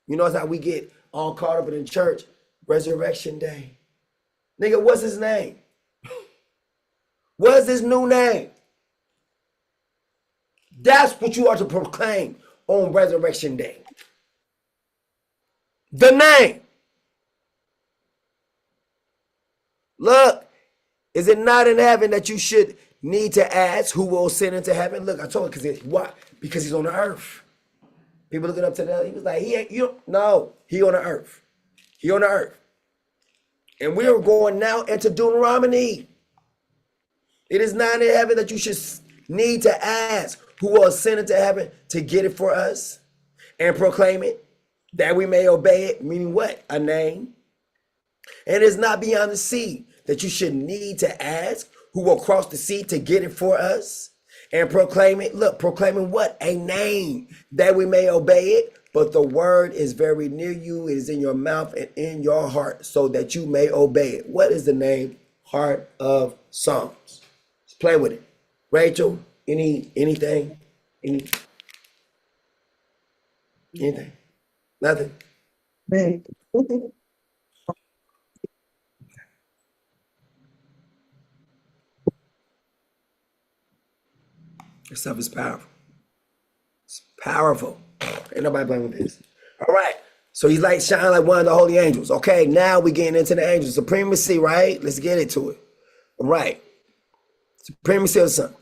You notice how we get all caught up in the church? Resurrection Day. Nigga, what's his name? What's his new name? That's what you are to proclaim on Resurrection Day. The name. Look, is it not in heaven that you should need to ask who will ascend into heaven? Look, I told you, why? Because he's on the earth. People looking up to that, he was like, he ain't, no, he on the earth. He on the earth. And we are going now into Deuteronomy. It is not in heaven that you should need to ask who will ascend into heaven to get it for us and proclaim it, that we may obey it, meaning what? A name. And it's not beyond the sea that you should need to ask who will cross the sea to get it for us and proclaim it. Look, proclaiming what? A name, that we may obey it. But the word is very near you. It is in your mouth and in your heart so that you may obey it. What is the name? Heart of Psalms. Let's play with it. Rachel, anything? Anything? Nothing? Right. This stuff is powerful. It's powerful. Ain't nobody playing with this. All right. So he's like shining like one of the holy angels. Okay, now we're getting into the angels. Supremacy, right? Let's get into it. All right. Supremacy of the Son.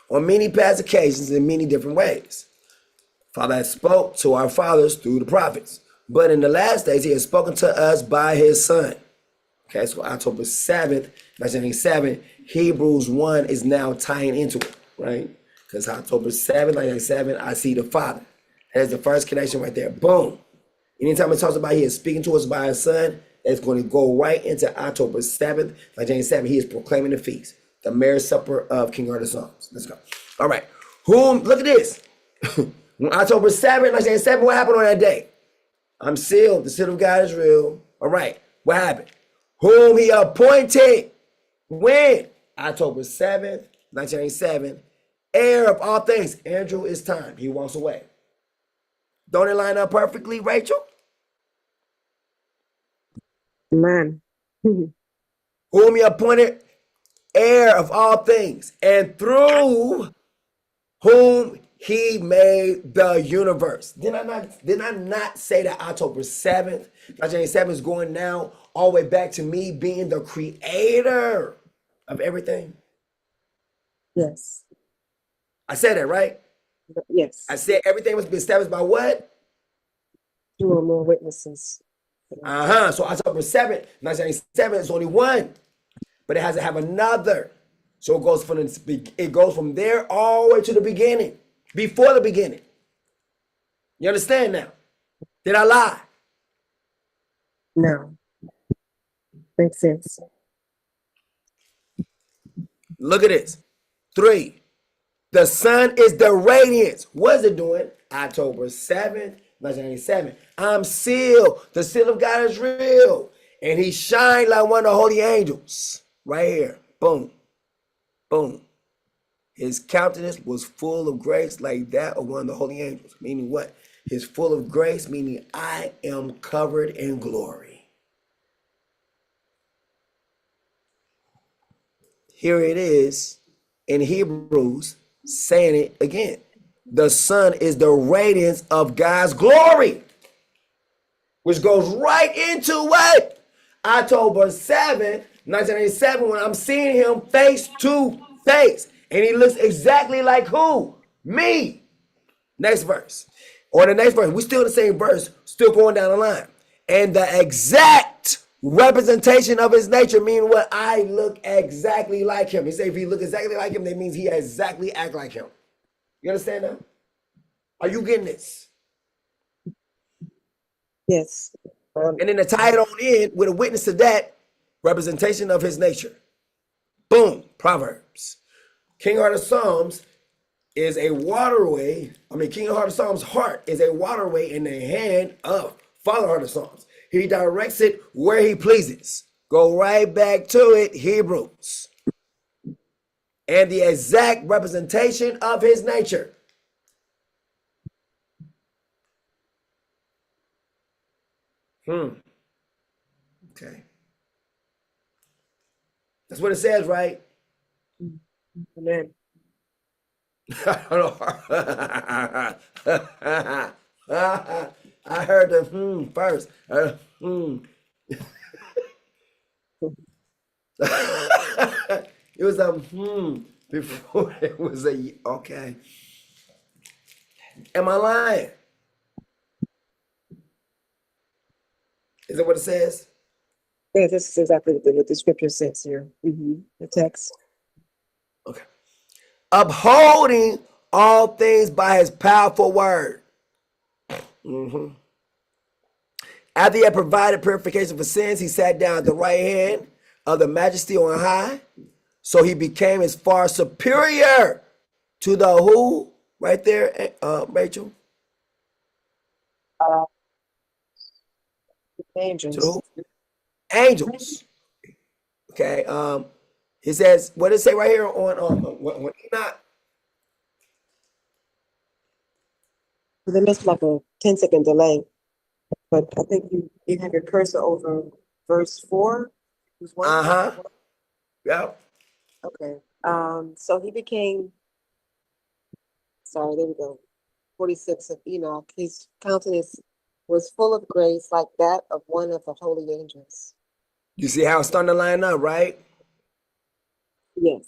On many past occasions in many different ways. Father has spoke to our fathers through the prophets. But in the last days, he has spoken to us by his Son. Okay, so October 7th, 1987, Hebrews 1 is now tying into it, right? Because October 7th, 1997, I see the Father. That's the first connection right there. Boom. Anytime it talks about he is speaking to us by his son, it's going to go right into October 7th, 1997. He is proclaiming the feast, the marriage supper of King Arthur's sons. Let's go. All right. Look at this. On October 7th, 1997, what happened on that day? I'm sealed. The seal of God is real. All right. What happened? Whom he appointed when? October 7th, 1997. Heir of all things. Andrew, it's time. He walks away. Don't it line up perfectly, Rachel? Man. Whom he appointed heir of all things, and through whom he made the universe. Did I not say that October 7th, 1987 is going now all the way back to me being the creator of everything? Yes. I said that, right? Yes. I said everything was established by what? Two or more witnesses. So October 7th, 1997 is only one, but it has to have another. So it goes from there all the way to the beginning, before the beginning. You understand now? Did I lie? No. Makes sense. Look at this. 3. The sun is the radiance. What is it doing? October 7th, 1997. I'm sealed. The seal of God is real. And he shined like one of the holy angels. Right here. Boom. Boom. His countenance was full of grace like that of one of the holy angels. Meaning what? His full of grace, meaning I am covered in glory. Here it is in Hebrews saying it again. The sun is the radiance of God's glory, which goes right into what? October 7th, 1987, when I'm seeing him face to face. And he looks exactly like who? Me. Next verse. Or the next verse. We're still in the same verse, still going down the line. And the exact representation of his nature, meaning what? I look exactly like him. He said if he look exactly like him, that means he exactly act like him. You understand that? Are you getting this? Yes. And then to tie it on in with a witness to that representation of his nature. Boom. Proverbs. King Heart of Psalms is a waterway. King Heart of Psalms' heart is a waterway in the hand of Father Heart of Psalms. He directs it where he pleases. Go right back to it, Hebrews. And the exact representation of his nature. Okay. That's what it says, right? Amen. I heard the first. It was a before it was a okay. Am I lying? Is that what it says? Yeah, this is exactly what the scripture says here. The text. Okay. Upholding all things by his powerful word. After he had provided purification for sins, he sat down at the right hand of the majesty on high. So he became as far superior to the who? Right there, Rachel? Angels. To the who? Angels. Okay. He says, what does it say right here on when Enoch? There must be like a 10-second delay, but I think you have your cursor over verse 4. Who's one? Yep. Okay. So he became. Sorry, there we go. 46 of Enoch. His countenance was full of grace, like that of one of the holy angels. You see how it's starting to line up, right? Yes.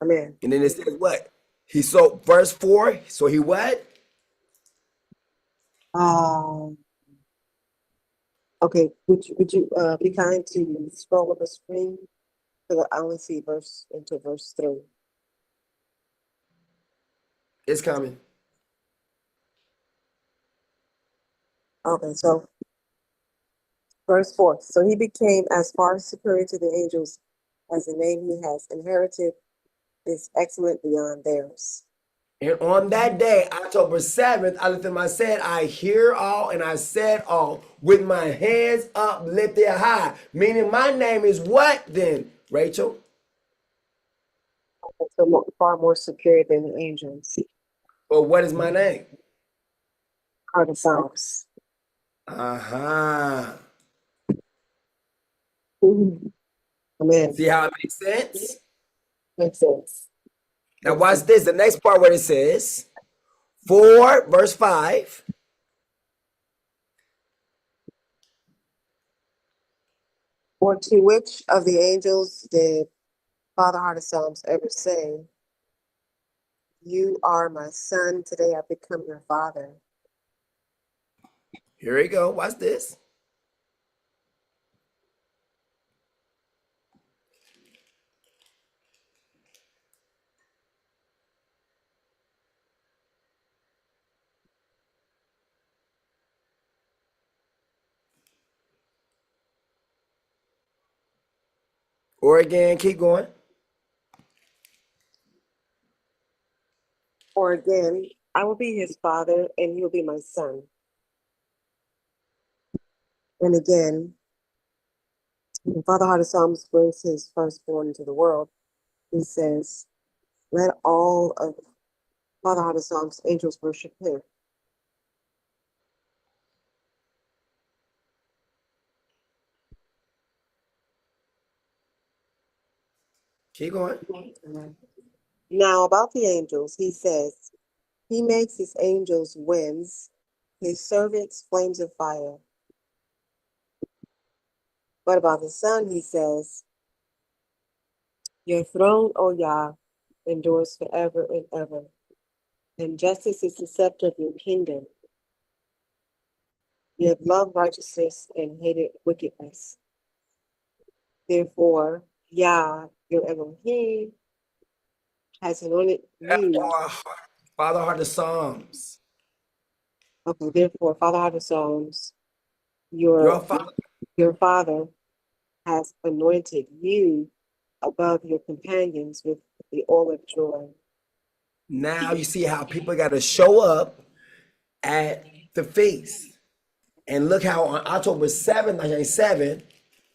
Amen. And then it says what? He so verse 4. So he what? Okay. Would you be kind to scroll up the screen? So that I only see verse 3. It's coming. Okay, so verse 4. So he became as far superior to the angels as the name he has inherited is excellent beyond theirs. And on that day, October 7th, I lifted my said, I hear all and I said all with my hands up lifted high. Meaning my name is what then, Rachel? So far more superior than the angels. Or what is my name? Are the Psalms. Uh-huh. Amen. See how it makes sense? Makes sense. Now watch this. The next part where it says, 4 verse 5. Or to which of the angels did Father Heart of Psalms ever say, you are my son, today I become your father? Here we go. Watch this. Or again, keep going. Or again, I will be his father and he will be my son. And again, when Father Heart of Psalms brings his firstborn into the world, he says, let all of Father Heart of Psalms angels worship him. Keep going. Now about the angels, he says, he makes his angels winds, his servants flames of fire. But about the Son, he says, your throne, O Yah, endures forever and ever, and justice is the scepter of your kingdom. You have loved righteousness and hated wickedness. Therefore, Yah, your Elohim, has anointed you. Father Heart of Psalms. Okay, therefore, Father Heart of Psalms, your father has anointed you above your companions with the oil of joy. Now you see how people got to show up at the feast. And look how on October 7th, 1997,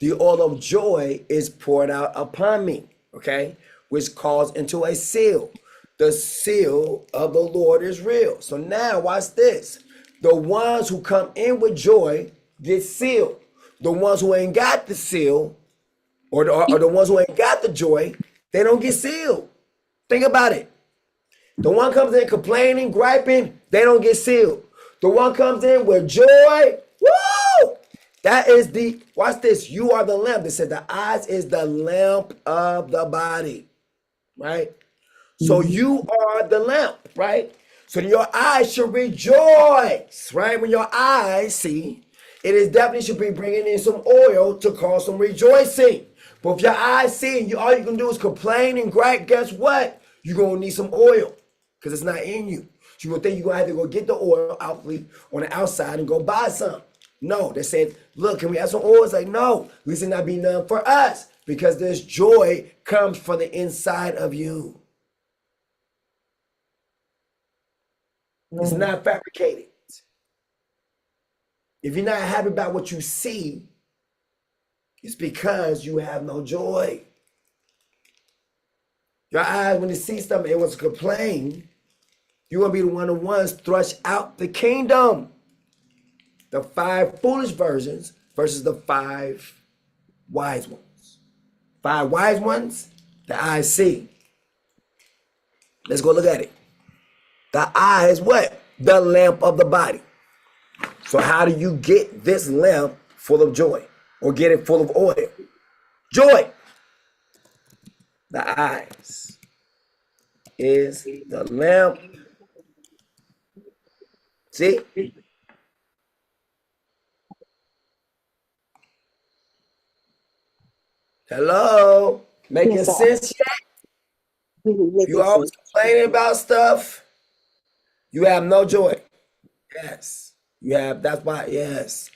the oil of joy is poured out upon me, okay? Which calls into a seal. The seal of the Lord is real. So now watch this. The ones who come in with joy get sealed. The ones who ain't got the seal, or the ones who ain't got the joy, they don't get sealed. Think about it. The one comes in complaining, griping, they don't get sealed. The one comes in with joy, woo! That is the, watch this, you are the lamp. They said the eyes is the lamp of the body, right? So you are the lamp, right? So your eyes should rejoice, right? When your eyes see, it is definitely should be bringing in some oil to cause some rejoicing. But if your eyes see and all you can do is complain and gripe, guess what? You're going to need some oil because it's not in you. So you're going to think you're going to have to go get the oil out on the outside and go buy some. No, they said, look, can we have some oil? It's like, no, at least it not be none for us because this joy comes from the inside of you. It's not fabricated. If you're not happy about what you see, it's because you have no joy. Your eyes, when they see something, it wants to complain. You want to be the one of the ones thrust out the kingdom. The 5 foolish virgins versus the 5 wise ones. 5 wise ones, the eyes see. Let's go look at it. The eye is what? The lamp of the body. So how do you get this lamp full of joy or get it full of oil? Joy. The eyes is the lamp. See? Hello? Making sense yet? You Making always sense. complaining about stuff. You have no joy. Yes. You have, that's why, yes.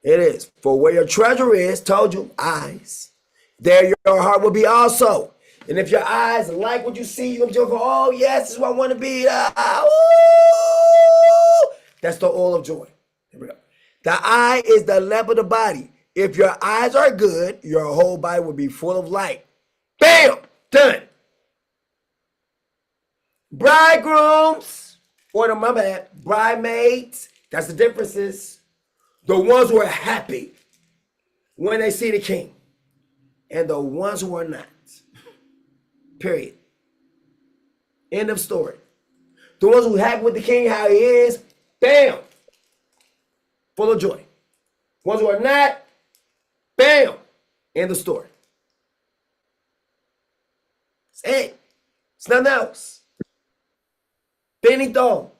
It is. For where your treasure is, told you, eyes, there your heart will be also. And if your eyes like what you see, you're going to go, oh, yes, this is what I want to be. That's the oil of joy. Here we go. The eye is the lamp of the body. If your eyes are good, your whole body will be full of light. Bam! Done. Bridegrooms, or my bad, bridesmaids, that's the differences. The ones who are happy when they see the king, and the ones who are not. Period. End of story. The ones who are happy with the king, how he is, bam, full of joy. Ones who are not, bam, end of story. It's it. It's nothing else. Benito.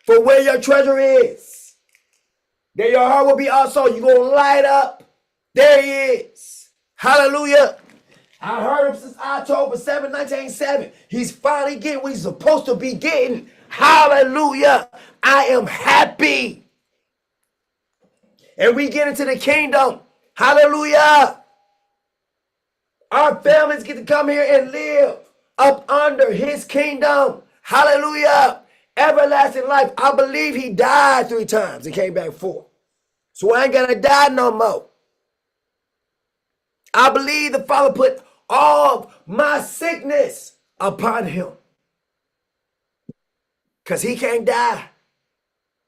For where your treasure is, there your heart will be also. You're going to light up. There he is. Hallelujah. I heard him since October 7, 1987. He's finally getting what he's supposed to be getting. Hallelujah. I am happy. And we get into the kingdom. Hallelujah. Our families get to come here and live up under his kingdom. Hallelujah. Everlasting life. I believe he died 3 times and came back 4. So I ain't gonna die no more. I believe the Father put all of my sickness upon him. Because he can't die.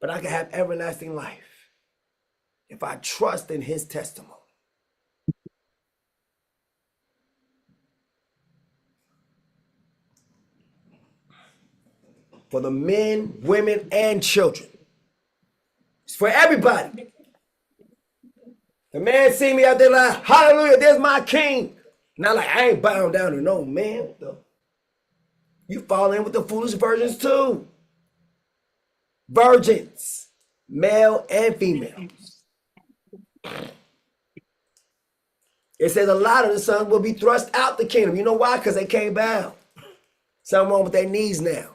But I can have everlasting life if I trust in his testimony. For the men, women, and children. It's for everybody. The man see me out there like, hallelujah, there's my king. Not like, I ain't bowing down to no man. You fall in with the foolish virgins too. Virgins, male and female. It says a lot of the sons will be thrust out the kingdom. You know why? Because they can't bow. Something wrong with their knees now.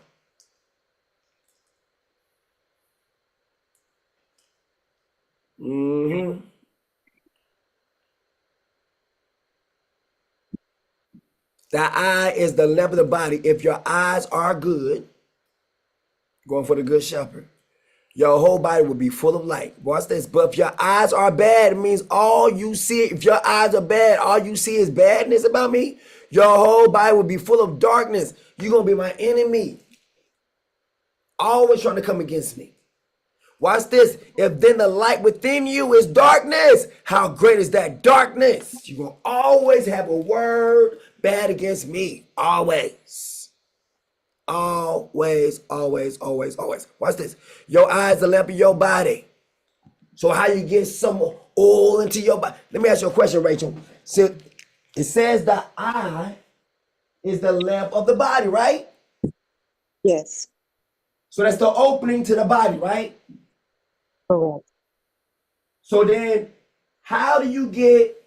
Mm-hmm. The eye is the lamp of the body. If your eyes are good, going for the good shepherd, your whole body will be full of light. Watch this. But if your eyes are bad, it means all you see, if your eyes are bad, all you see is badness about me, your whole body will be full of darkness. You're going to be my enemy. Always trying to come against me. Watch this. If then the light within you is darkness, how great is that darkness? You're going to always have a word bad against me. Always. Always, always, always, always. Watch this. Your eyes the lamp of your body. So how you get some oil into your body? Let me ask you a question, Rachel. So it says the eye is the lamp of the body, right? Yes. So that's the opening to the body, right? Correct. So then how do you get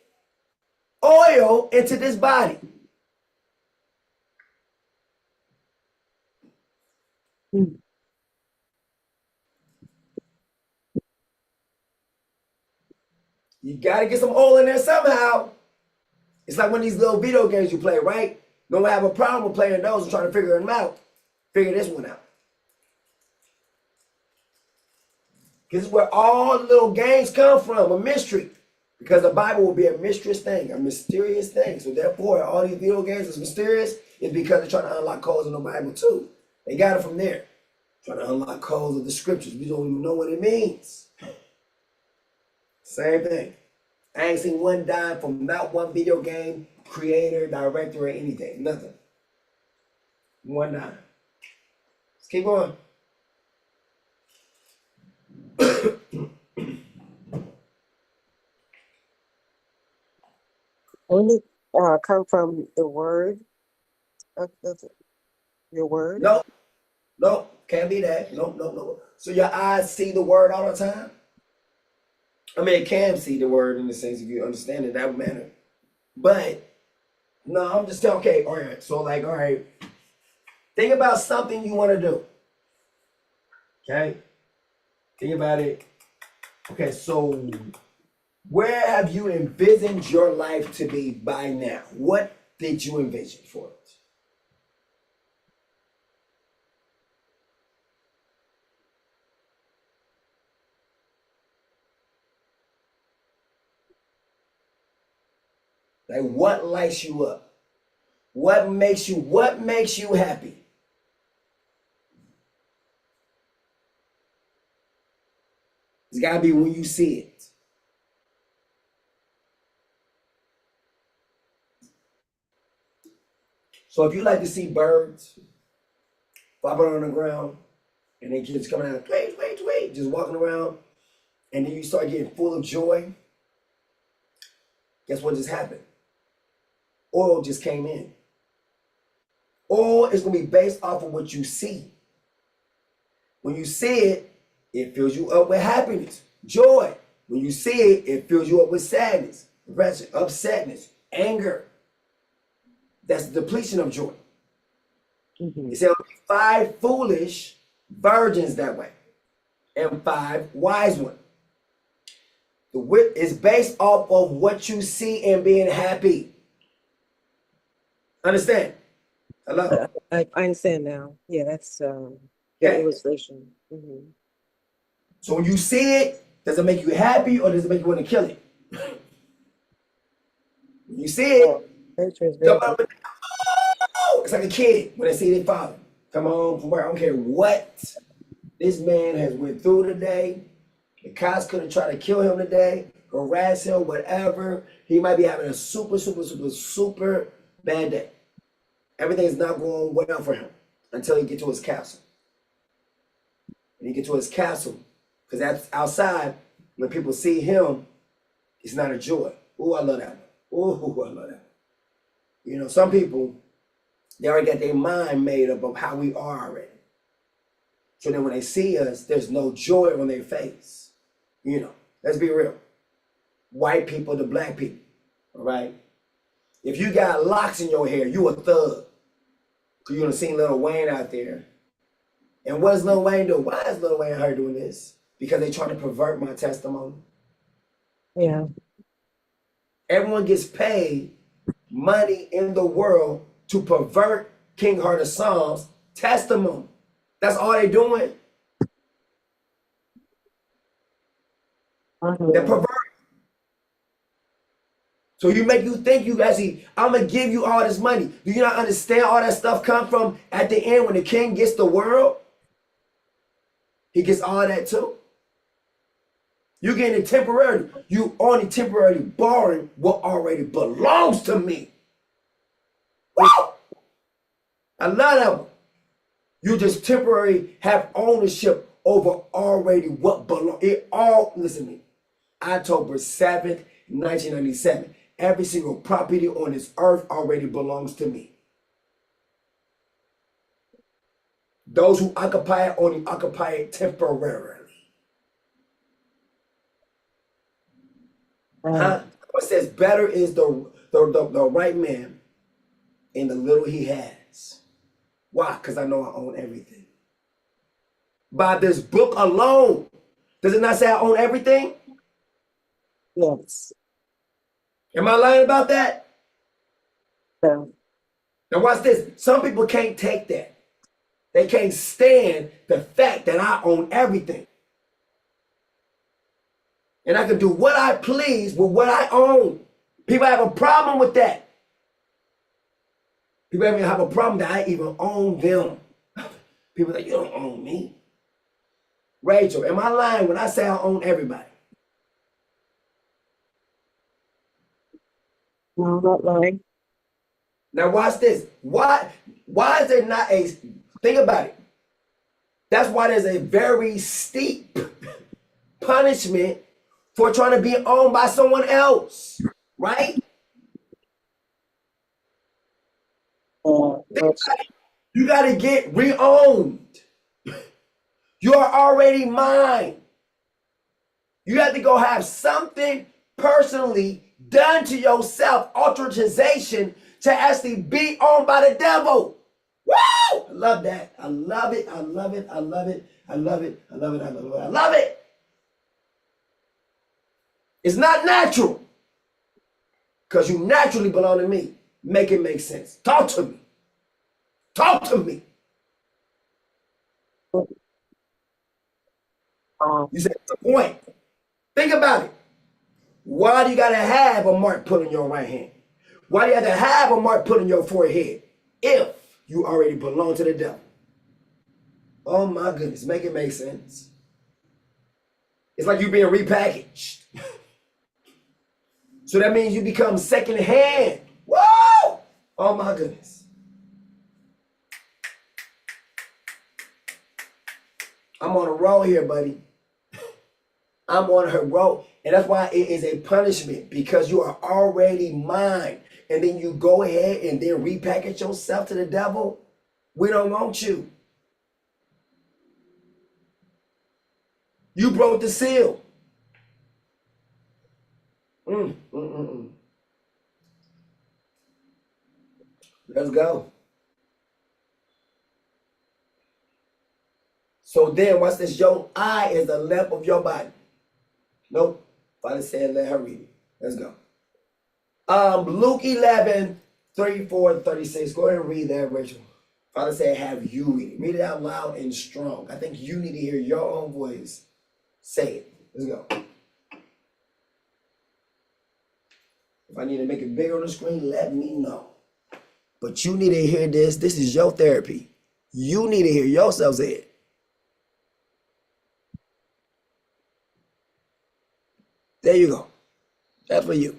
oil into this body? Mm. You got to get some oil in there somehow. It's like one of these little video games you play, right? Don't have a problem with playing those and trying to figure them out. Figure this one out. This is where all the little games come from, a mystery. Because the Bible will be a mysterious thing, a mysterious thing. So therefore, all these video games is mysterious is because they're trying to unlock codes in the Bible too. They got it from there. Trying to unlock codes of the scriptures. We don't even know what it means. Same thing. I ain't seen one dime from not one video game creator, director, or anything. Nothing. One dime. Let's keep going. Only come from the word of your word. Nope, can't be that. Nope. So your eyes see the word all the time? I mean, it can see the word in the sense if you understand it that manner. But, no, I'm just saying, okay, all right. So like, all right, think about something you want to do. Okay? Think about it. Okay, so where have you envisioned your life to be by now? What did you envision for it? Like what lights you up? What makes you happy? It's gotta be when you see it. So if you like to see birds flopping on the ground and they just coming out, wait, just walking around, and then you start getting full of joy, guess what just happened? Oil just came in. Oil is gonna be based off of what you see. When you see it, it fills you up with happiness, joy. When you see it, it fills you up with sadness, depression, upsetness, anger. That's the depletion of joy. It said 5 foolish virgins that way, and 5 wise ones. The wit is based off of what you see and being happy. Understand? Hello? I understand now. Yeah, that's the Okay. illustration. So when you see it, does it make you happy or does it make you want to kill it? When you see it, Nature is very jump up and oh, it's like a kid when they see their father come home from work. I don't care what this man has went through today. The cops could have tried to kill him today, harass him, whatever. He might be having a super bad day. Everything's not going well for him until he get to his castle. When he get to his castle, because that's outside, when people see him, it's not a joy. Ooh, I love that one. Ooh, I love that one. You know, some people, they already got their mind made up of how we are already. So then when they see us, there's no joy on their face. You know, let's be real. White people to black people, all right? If you got locks in your hair, you a thug. Because you done seen Lil Wayne out there. And what does Lil Wayne do? Why is Lil Wayne out here doing this? Because they trying to pervert my testimony. Yeah. Everyone gets paid money in the world to pervert King Heart of Psalms testimony. That's all they doing. They're perverting. So you think you actually, I'm gonna give you all this money. Do you not understand all that stuff come from at the end when the king gets the world? He gets all that too. You getting it temporarily. You only temporarily borrowing what already belongs to me. Woo! I love that one. You just temporarily have ownership over already what belongs. It all, listen to me. October 7th, 1997. Every single property on this earth already belongs to me. Those who occupy it only occupy it temporarily. Huh? It says better is the right man in the little he has. Why? Because I know I own everything. By this book alone, does it not say I own everything? Yes. Am I lying about that? So, Now watch this. Some people can't take that. They can't stand the fact that I own everything. And I can do what I please with what I own. People have a problem with that. People even have a problem that I even own them. People are like, you don't own me. Rachel, am I lying when I say I own everybody? no, not lying. Now watch this. Why is there not a, think about it. That's why there's a very steep punishment for trying to be owned by someone else, right? You got to get re-owned. You are already mine. You have to go have something personally done to yourself, authorization to actually be owned by the devil. Woo! I love that. I love it. I love it. I love it. I love it. I love it. I love it. I love it. It's not natural. Because you naturally belong to me. Make it make sense. Talk to me. Talk to me. You said, what's the point? Think about it. Why do you got to have a mark put on your right hand? Why do you have to have a mark put on your forehead if you already belong to the devil? Oh my goodness, make it make sense. It's like you being repackaged. So that means you become second hand. Whoa! Oh my goodness. I'm on a roll here, buddy. I'm on her roll. And that's why it is a punishment, because you are already mine. And then you go ahead and then repackage yourself to the devil. We don't want you. You broke the seal. Let's go. So then, watch this. Your eye is the lamp of your body. Nope. Father said, let her read it. Let's go. Luke 11, 34 and 36. Go ahead and read that, Rachel. Father said, have you read it. Read it out loud and strong. I think you need to hear your own voice. Say it. Let's go. If I need to make it bigger on the screen, let me know. But you need to hear this. This is your therapy. You need to hear yourself say it. There you go. That's for you.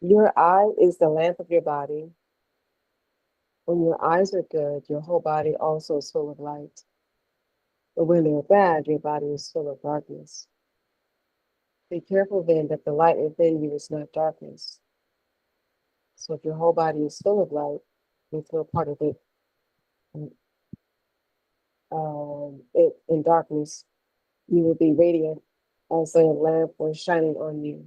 Your eye is the lamp of your body. When your eyes are good, your whole body also is full of light. But when they're bad, your body is full of darkness. Be careful then that the light within you is not darkness. So if your whole body is full of light, you feel part of it, in darkness, you will be radiant as a lamp was shining on you.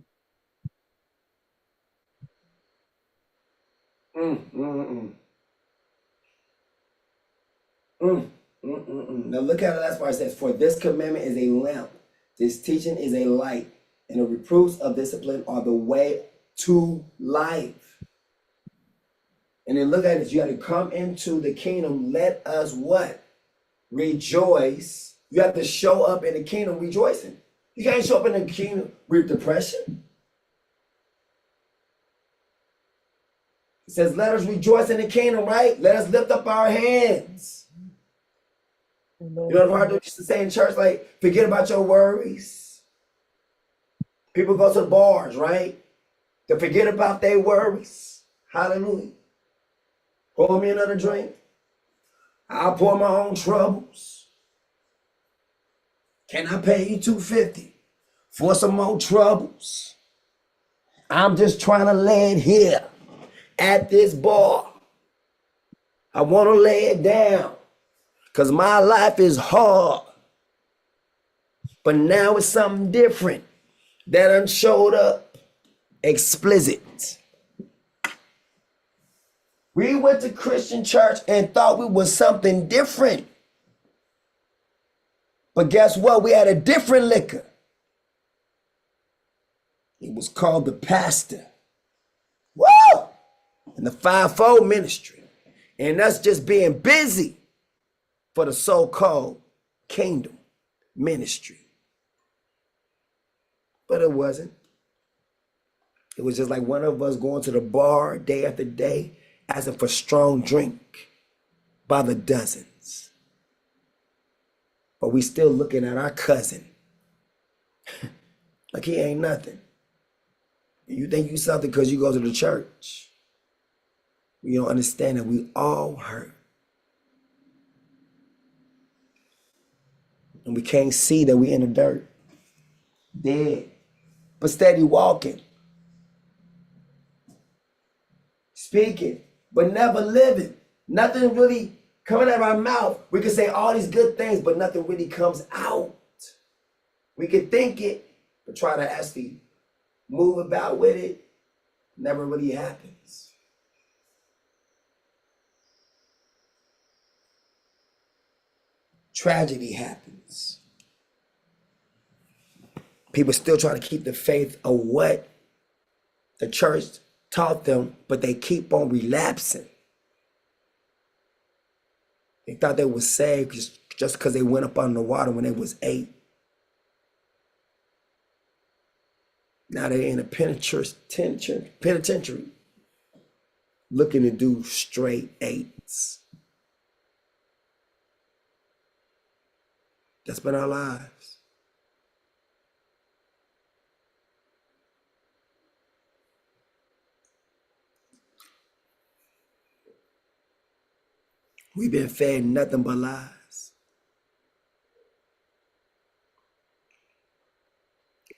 Now look at the last part. It says, for this commandment is a lamp. This teaching is a light. And the reproofs of discipline are the way to life. And then look at it. You got to come into the kingdom. Let us what? Rejoice. You have to show up in the kingdom rejoicing. You can't show up in the kingdom with depression. It says, let us rejoice in the kingdom, right? Let us lift up our hands. You know the part they used to say in church, like, forget about your worries. People go to the bars, right? To forget about their worries. Hallelujah. Pour me another drink. I'll pour my own troubles. Can I pay you $2.50 for some more troubles? I'm just trying to lay it here at this bar. I want to lay it down because my life is hard. But now it's something different that done showed up. Explicit. We went to Christian church and thought we was something different. But guess what? We had a different liquor. It was called the pastor. Woo! And the fivefold ministry. And us just being busy for the so-called kingdom ministry. But it wasn't. It was just like one of us going to the bar day after day, asking for strong drink by the dozens. But we still looking at our cousin like he ain't nothing. You think you something because you go to the church. You don't understand that we all hurt. And we can't see that we in the dirt. Dead. But steady walking. Speaking, but never living. Nothing really coming out of our mouth. We can say all these good things, but nothing really comes out. We can think it, but try to actually move about with it, never really happens. Tragedy happens. People still try to keep the faith of what the church taught them, but they keep on relapsing. They thought they were saved just because they went up on the water when they was 8. Now they're in a penitentiary looking to do straight 8s. That's been our lives. We've been fed nothing but lies.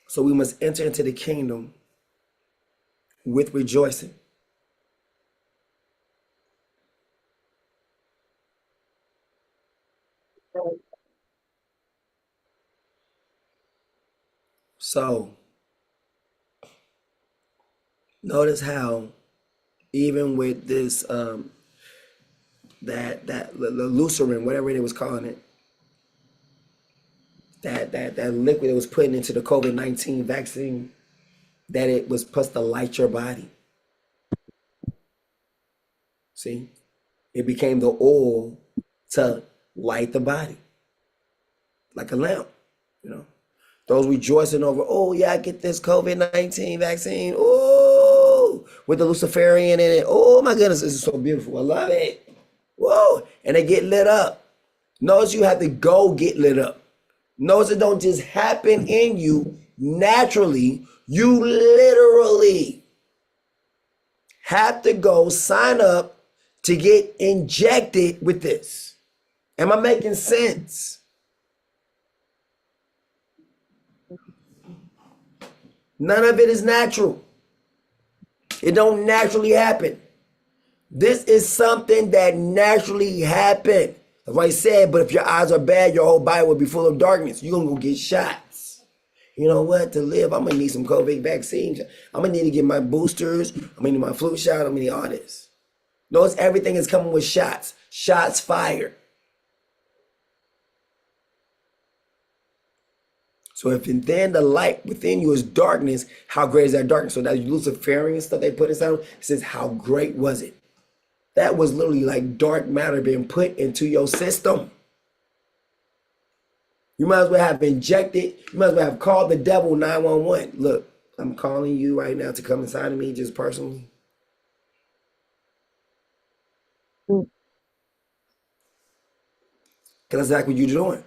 So we must enter into the kingdom with rejoicing. So notice how even with this that Lucerin, whatever they was calling it, that liquid that was put into the COVID-19 vaccine, that it was supposed to light your body. See, it became the oil to light the body, like a lamp. You know, those rejoicing over, oh yeah, I get this COVID-19 vaccine. Oh, with the Luciferian in it. Oh my goodness, this is so beautiful. I love it. Whoa, and they get lit up. Notice you have to go get lit up. Notice it don't just happen in you naturally. You literally have to go sign up to get injected with this. Am I making sense? None of it is natural. It don't naturally happen. This is something that naturally happened. That's why he said, but if your eyes are bad, your whole body will be full of darkness. You're going to go get shots. You know what? To live, I'm going to need some COVID vaccines. I'm going to need to get my boosters. I'm going to need my flu shot. I'm going to need all this. Notice everything is coming with shots. Shots fired. So if then the light within you is darkness, how great is that darkness? So that Luciferian stuff they put inside, it says, how great was it? That was literally like dark matter being put into your system. You might as well have injected, you might as well have called the devil 911. Look, I'm calling you right now to come inside of me just personally. Because that's exactly what you're doing.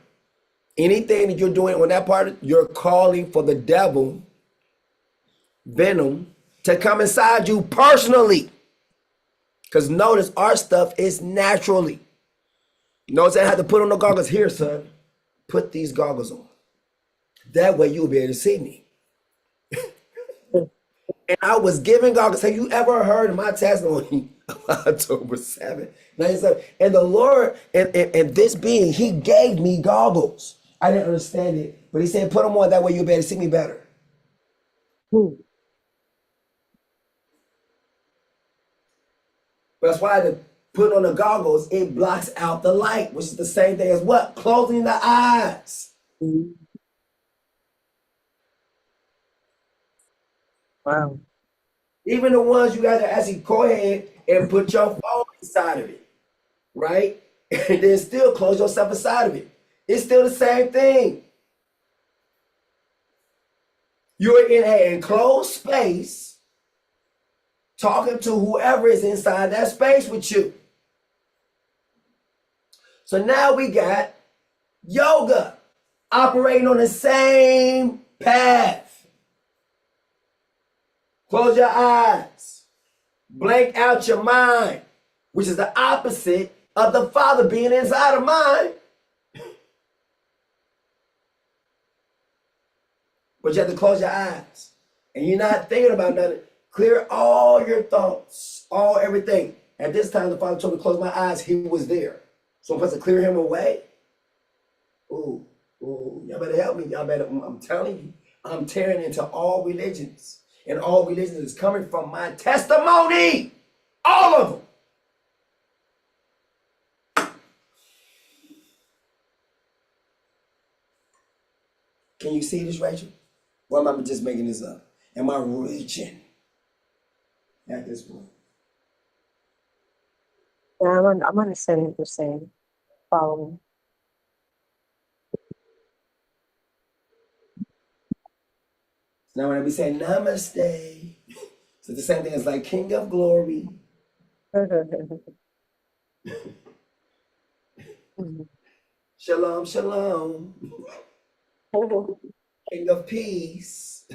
Anything that you're doing on that part, you're calling for the devil, venom, to come inside you personally. Because notice our stuff is naturally. Notice I had to put on the goggles. Here, son, put these goggles on. That way you'll be able to see me. And I was giving goggles. Have you ever heard of my testimony of October 7th, 97? And the Lord, and this being, he gave me goggles. I didn't understand it, but he said, put them on. That way you'll be able to see me better. That's why to put on the goggles, it blocks out the light, which is the same thing as what? Closing the eyes. Wow. Even the ones you got to actually go ahead and put your phone inside of it, right? And then still close yourself inside of it. It's still the same thing. You're in an enclosed space talking to whoever is inside that space with you. So now we got yoga operating on the same path. Close your eyes. Blank out your mind, which is the opposite of the Father being inside of mine. But you have to close your eyes. And you're not thinking about nothing. Clear all your thoughts, everything. At this time, the Father told me to close my eyes. He was there. So I'm supposed to clear him away? Ooh. Ooh, y'all better help me. Y'all better, I'm telling you, I'm tearing into all religions. And all religions is coming from my testimony. All of them. Can you see this, Rachel? Or am I just making this up? Am I reaching at this point? Yeah, I'm understanding what you're saying. Following. Now when we say namaste, so the same thing as like King of Glory. Shalom, shalom. King of Peace.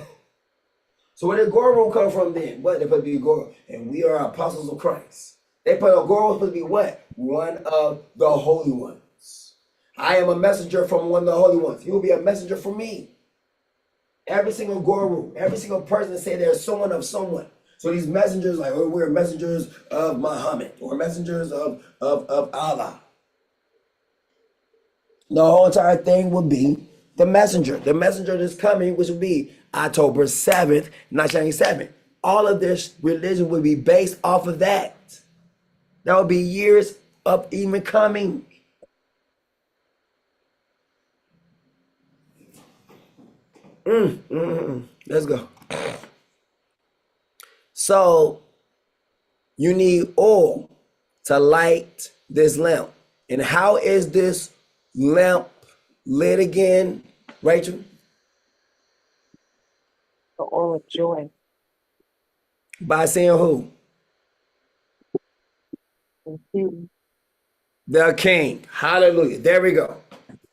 So where did Guru come from then? What? They supposed to be Guru. And we are apostles of Christ. They put a Guru supposed to be what? One of the holy ones. I am a messenger from one of the holy ones. You will be a messenger for me. Every single Guru, every single person that say they're someone of someone. So these messengers, like, oh, we're messengers of Muhammad or messengers of Allah. The whole entire thing will be the messenger. The messenger that's coming, which will be October 7th, 1997. All of this religion will be based off of that. That will be years of even coming. Let's go. So you need oil to light this lamp. And how is this lamp lit again, Rachel? The oil of joy. By saying who? Mhm. The King. Hallelujah. There we go.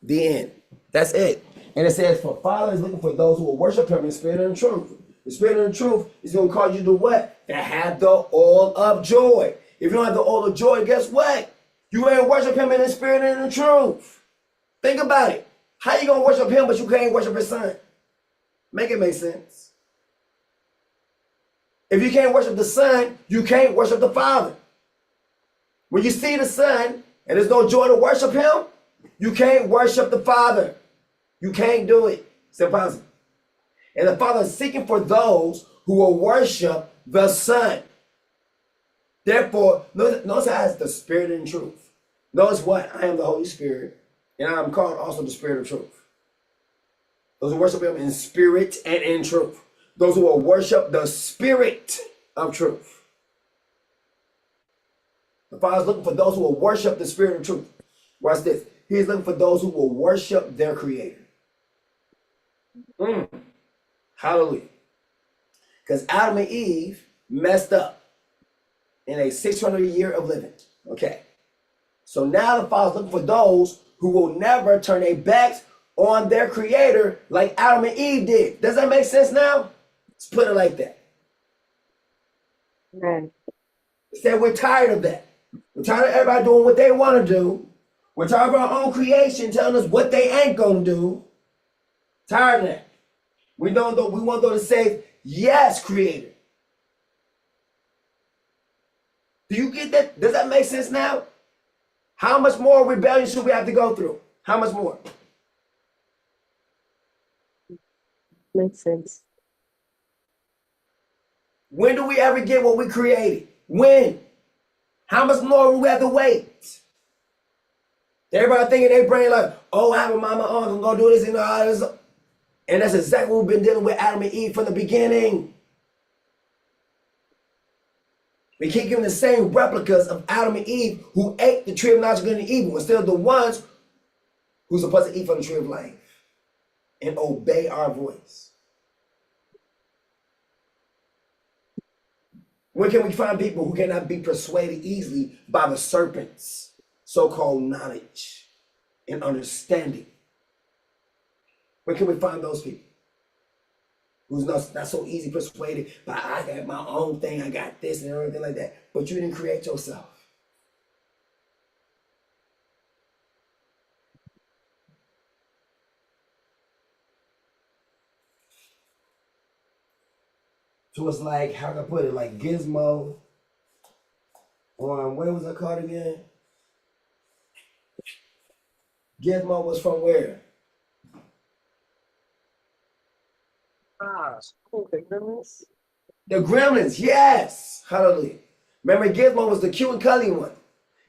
The end. That's it. And it says, for Father is looking for those who will worship him in spirit and truth. The spirit and truth is going to cause you to what? To have the oil of joy. If you don't have the oil of joy, guess what? You ain't worship him in the spirit and in the truth. Think about it. How you going to worship him, but you can't worship his son? Make it make sense. If you can't worship the son, you can't worship the Father. When you see the son and there's no joy to worship him, you can't worship the Father. You can't do it. It's impossible. And the Father is seeking for those who will worship the Son. Therefore, notice how it's the Spirit and truth. Notice what? I am the Holy Spirit, and I am called also the Spirit of truth. Those who worship him in spirit and in truth. Those who will worship the Spirit of truth. The Father is looking for those who will worship the Spirit of truth. Watch this. He is looking for those who will worship their Creator. Hallelujah. Because Adam and Eve messed up in a 600 year of living. Okay. So now the Father's looking for those who will never turn their backs on their Creator like Adam and Eve did. Does that make sense now? Let's put it like that. Right. Said we're tired of that. We're tired of everybody doing what they want to do. We're tired of our own creation telling us what they ain't gonna do. Tired of that. We want those to say, yes, Creator. Do you get that? Does that make sense now? How much more rebellion should we have to go through? How much more? Makes sense. When do we ever get what we created? When? How much more will we have to wait? Everybody thinking they brain like, oh, I have a mama, I'm gonna do this and all this. And that's exactly what we've been dealing with Adam and Eve from the beginning. We keep giving the same replicas of Adam and Eve who ate the tree of knowledge of good and evil instead of the ones who's supposed to eat from the tree of life and obey our voice. When can we find people who cannot be persuaded easily by the serpent's so-called knowledge and understanding? Where can we find those people? Who's not so easy persuaded by I got my own thing, I got this and everything like that. But you didn't create yourself. So it's like, how can I put it? Like Gizmo. Or what was it called again? Gizmo was from where? The Gremlins. The Gremlins, yes. Hallelujah. Remember, Gizmo was the cute and cuddly one.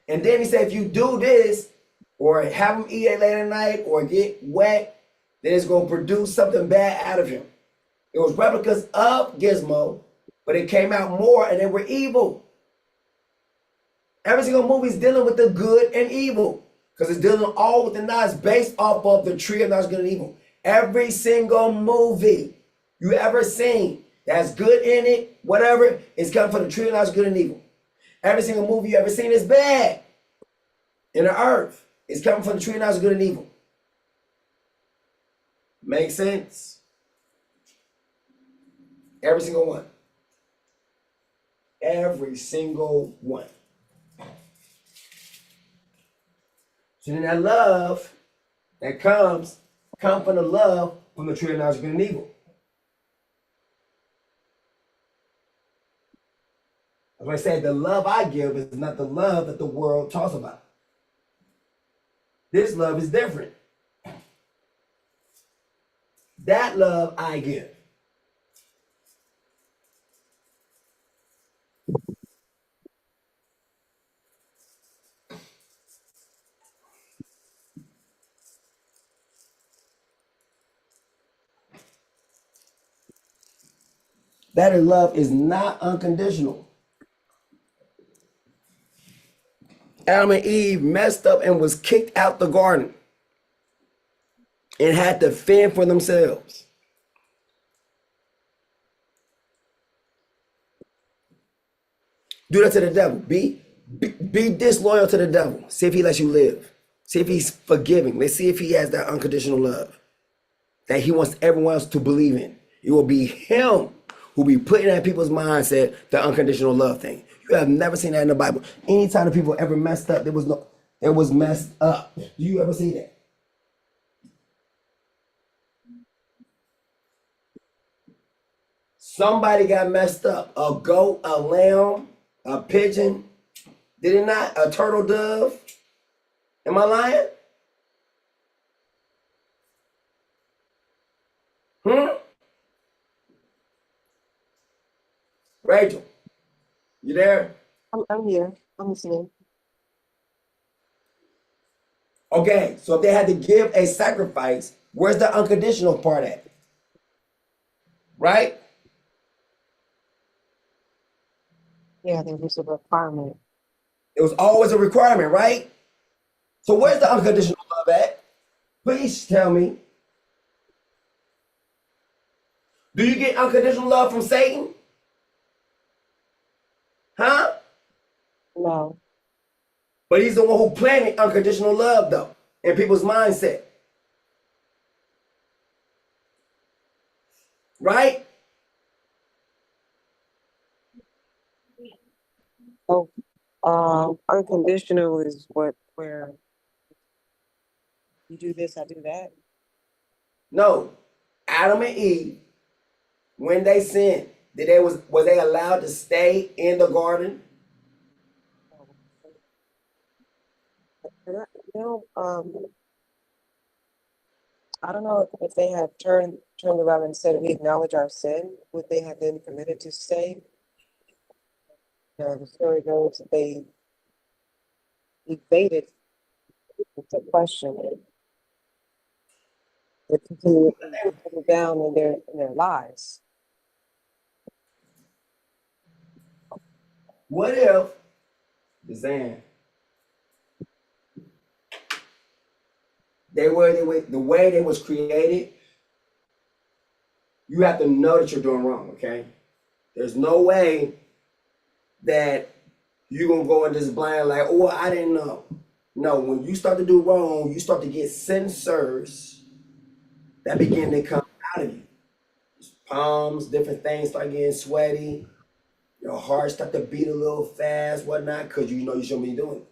And then he said, if you do this, or have him eat it late at night, or get wet, then it's going to produce something bad out of him. It was replicas of Gizmo, but it came out more and they were evil. Every single movie is dealing with the good and evil. Because it's dealing all with the knowledge based off of the tree of knowledge, good and evil. Every single movie you ever seen that's good in it, whatever, is coming from the tree of knowledge, good and evil. Every single movie you ever seen is bad in the earth. It's coming from the tree of knowledge, good and evil. Make sense? Every single one. Every single one. So then that love that comes from the love from the tree of knowledge of good and evil. As I said, the love I give is not the love that the world talks about. This love is different. That love I give. That love is not unconditional. Adam and Eve messed up and was kicked out the garden and had to fend for themselves. Do that to the devil. Be disloyal to the devil. See if he lets you live. See if he's forgiving. Let's see if he has that unconditional love that he wants everyone else to believe in. It will be him who be putting in people's mindset the unconditional love thing. You have never seen that in the Bible. Anytime the people ever messed up, it was messed up. Do you ever see that? Somebody got messed up. A goat, a lamb, a pigeon. Did it not? A turtle dove? Am I lying? Rachel, you there? I'm here. I'm listening. Okay, so if they had to give a sacrifice, where's the unconditional part at? Right? Yeah, there was a requirement. It was always a requirement, right? So where's the unconditional love at? Please tell me. Do you get unconditional love from Satan? Huh? No. But he's the one who planted unconditional love, though, in people's mindset. Right? Oh, unconditional is where you do this, I do that. No. Adam and Eve, when they sinned, was they allowed to stay in the garden? I don't know if they had turned around and said we acknowledge our sin, would they have been permitted to stay? The story goes that they evaded the question. They continued down in their lives. What if the the way they was created, you have to know that you're doing wrong, okay? There's no way that you're gonna go in this blind like, oh, I didn't know. No, when you start to do wrong, you start to get sensors that begin to come out of you. Palms, different things start getting sweaty. Your heart start to beat a little fast, whatnot, because you know you shouldn't be doing it.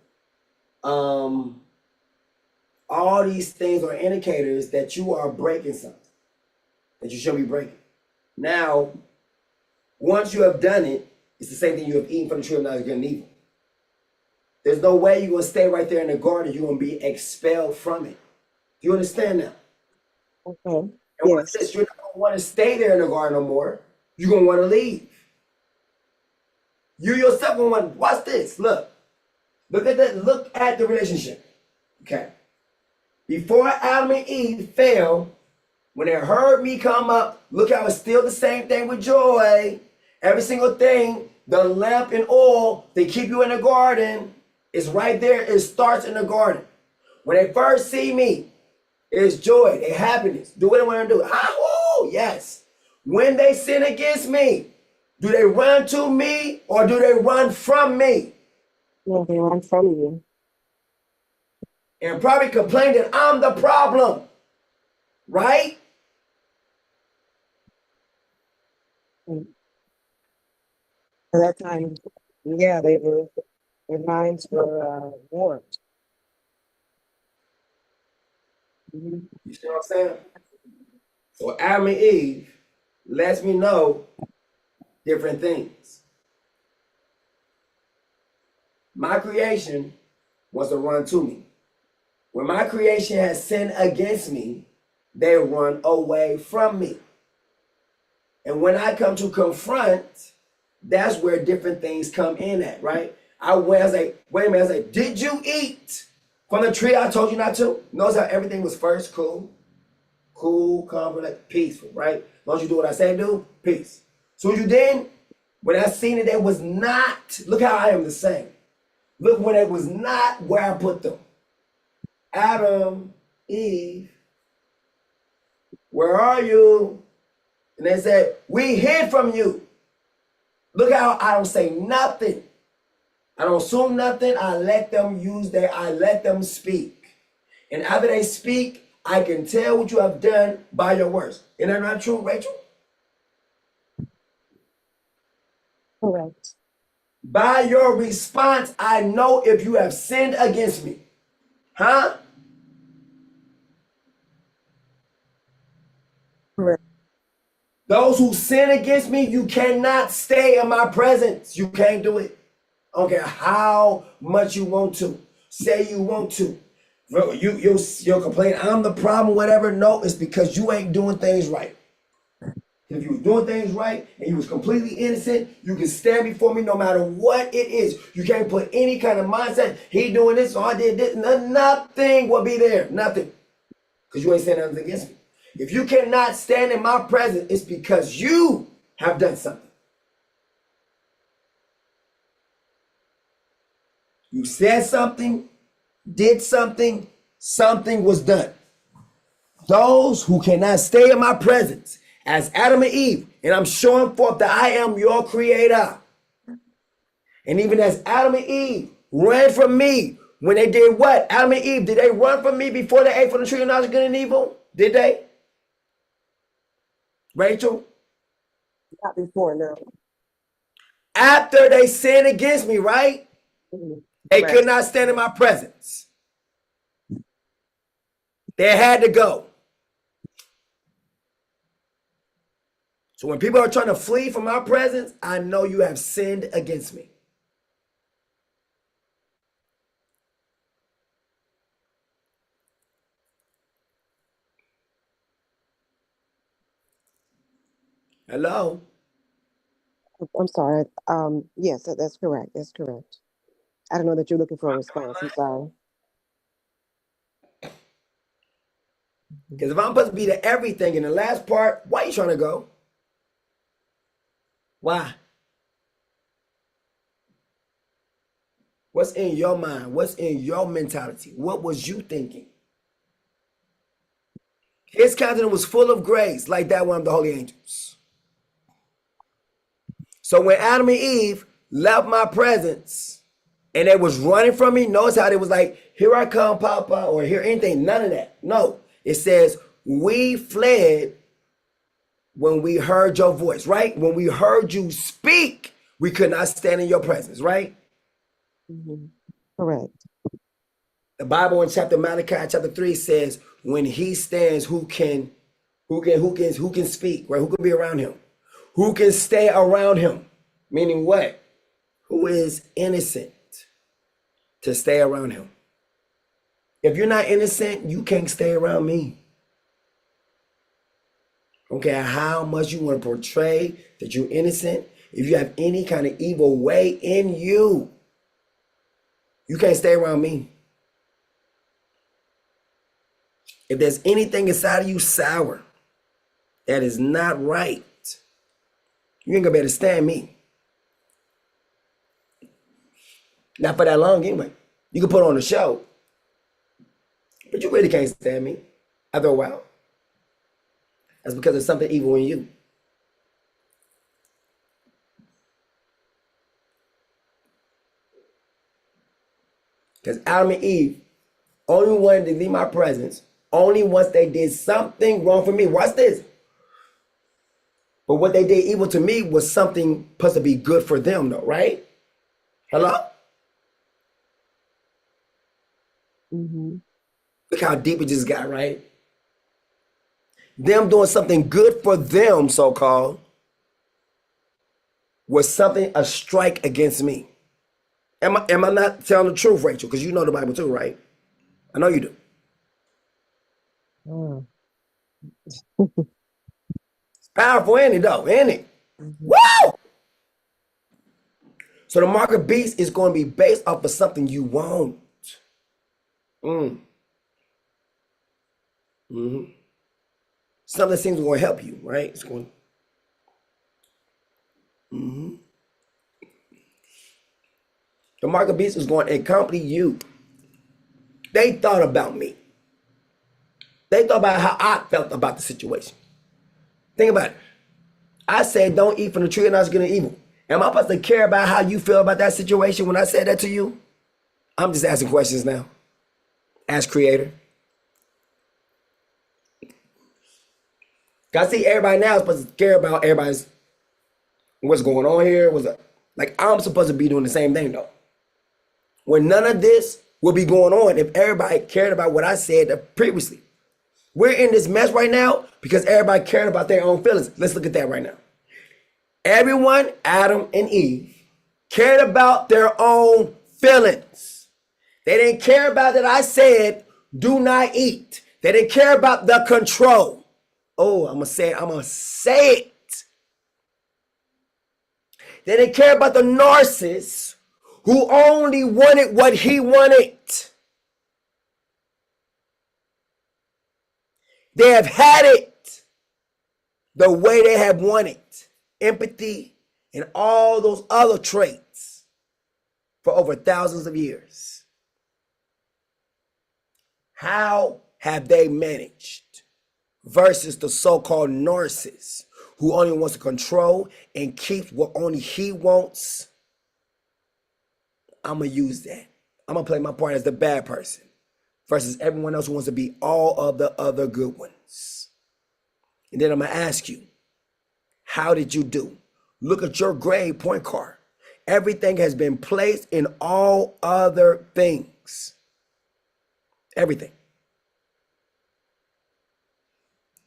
All these things are indicators that you are breaking something that you shouldn't be breaking. Now, once you have done it, it's the same thing you have eaten from the tree of knowledge of good and evil. There's no way you're going to stay right there in the garden. You're going to be expelled from it. Do you understand now? Okay. And Yes. You're not going to want to stay there in the garden no more. You're going to want to leave. You yourself going to want, watch this. Look at that. Look at the relationship. Okay. Before Adam and Eve fell, when they heard me come up, look how it's still the same thing with joy. Every single thing, the lamp and oil, they keep you in the garden. It's right there. It starts in the garden. When they first see me, it's joy, it's happiness. Do what they want to do. Oh, yes. When they sin against me, do they run to me or do they run from me? Yeah, they run from you. And probably complain that I'm the problem. Right? At that time, yeah, their minds were warped. You see what I'm saying? So Adam and Eve lets me know different things. My creation wants to run to me. When my creation has sinned against me, they run away from me. And when I come to confront, that's where different things come in at, right? I was like, wait a minute, I was like, did you eat from the tree I told you not to? Notice how everything was first cool, calm, like peaceful, right? As long as you do what I say do, peace. So you didn't, when I seen it, it was not, look how I am the same. Look when it was not where I put them. Adam, Eve, where are you? And they said, we hid from you. Look how I don't say nothing. I don't assume nothing. I let them I let them speak. And after they speak, I can tell what you have done by your words. Isn't that not true, Rachel? Correct. By your response, I know if you have sinned against me. Huh? Correct. Those who sin against me, you cannot stay in my presence. You can't do it. I don't care how much you want to. Say you want to. You'll complain, I'm the problem, whatever. No, it's because you ain't doing things right. If you was doing things right and you was completely innocent, you can stand before me no matter what it is. You can't put any kind of mindset, he doing this, so I did this. Nothing will be there. Nothing. Because you ain't saying nothing against me. If you cannot stand in my presence, it's because you have done something. You said something, did something, something was done. Those who cannot stay in my presence, as Adam and Eve, and I'm showing forth that I am your creator. And even as Adam and Eve ran from me, when they did what? Adam and Eve, did they run from me before they ate from the tree of knowledge of good and evil? Did they? Rachel? Not before, no. After they sinned against me, right? They Correct. could not stand in my presence. They had to go. So when people are trying to flee from my presence, I know you have sinned against me. Hello? I'm sorry. Yes, that's correct. That's correct. I don't know that you're looking for a response. I'm sorry. Because if I'm supposed to be the everything in the last part, why are you trying to go? Why? What's in your mind? What's in your mentality? What was you thinking? His countenance was full of grace, like that one of the holy angels. So when Adam and Eve left my presence and they was running from me, notice how they was like, here I come, Papa, or here anything, none of that. No, it says, we fled when we heard your voice, right? When we heard you speak, we could not stand in your presence, right? Mm-hmm. Correct. The Bible in Malachi chapter 3 says, when he stands, who can speak, right? Who can be around him? Who can stay around him? Meaning what? Who is innocent to stay around him? If you're not innocent, you can't stay around me. I don't care how much you want to portray that you're innocent. If you have any kind of evil way in you, you can't stay around me. If there's anything inside of you sour, that is not right, you ain't gonna be able to stand me. Not for that long anyway. You can put on a show, but you really can't stand me after a while. That's because there's something evil in you. Because Adam and Eve only wanted to leave my presence only once they did something wrong for me. Watch this. But what they did evil to me was something supposed to be good for them, though, right? Hello? Mm-hmm. Look how deep it just got, right? Them doing something good for them, so-called, was something, a strike against me. Am I not telling the truth, Rachel? Because you know the Bible too, right? I know you do. Mm. Powerful, ain't it, though? Ain't it? Mm-hmm. Woo! So the mark of the beast is going to be based off of something you want. Mm. Mm-hmm. Something that seems going to help you, right? It's going. Mm-hmm. The mark of the beast is going to accompany you. They thought about me. They thought about how I felt about the situation. Think about it. I said, don't eat from the tree of knowledge of good and evil. Am I supposed to care about how you feel about that situation when I said that to you? I'm just asking questions now. Ask Creator. I see everybody now is supposed to care about everybody's what's going on here. Like I'm supposed to be doing the same thing though. When none of this will be going on if everybody cared about what I said previously. We're in this mess right now because everybody cared about their own feelings. Let's look at that right now. Everyone, Adam and Eve, cared about their own feelings. They didn't care about that I said, do not eat. They didn't care about the control. Oh, I'm gonna say it. They didn't care about the narcissist who only wanted what he wanted. They have had it the way they have wanted. Empathy and all those other traits for over thousands of years. How have they managed? Versus the so-called narcissist who only wants to control and keeps what only he wants. I'm going to use that. I'm going to play my part as the bad person versus everyone else who wants to be all of the other good ones. And then I'm going to ask you, how did you do? Look at your grade point card. Everything has been placed in all other things. Everything.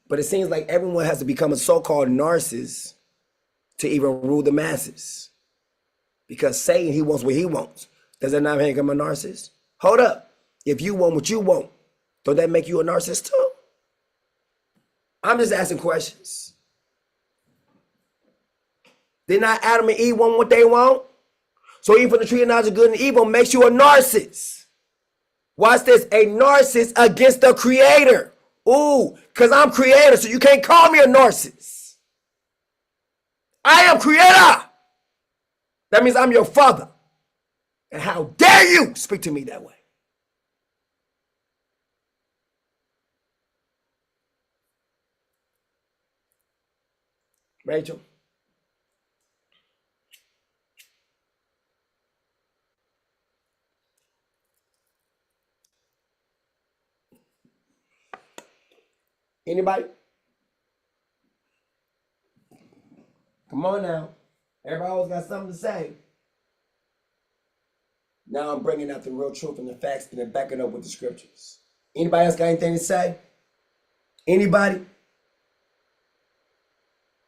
But it seems like everyone has to become a so-called narcissist to even rule the masses. Because Satan, he wants what he wants. Does that not make him a narcissist? Hold up. If you want what you want, don't that make you a narcissist too? I'm just asking questions. Did not Adam and Eve want what they want? So even from the tree of knowledge of good and evil makes you a narcissist. Watch this, a narcissist against the creator. Ooh, because I'm creator, so you can't call me a narcissist. I am creator. That means I'm your father. And how dare you speak to me that way? Rachel? Anybody? Come on now. Everybody always got something to say. Now I'm bringing out the real truth and the facts and then backing up with the scriptures. Anybody else got anything to say? Anybody?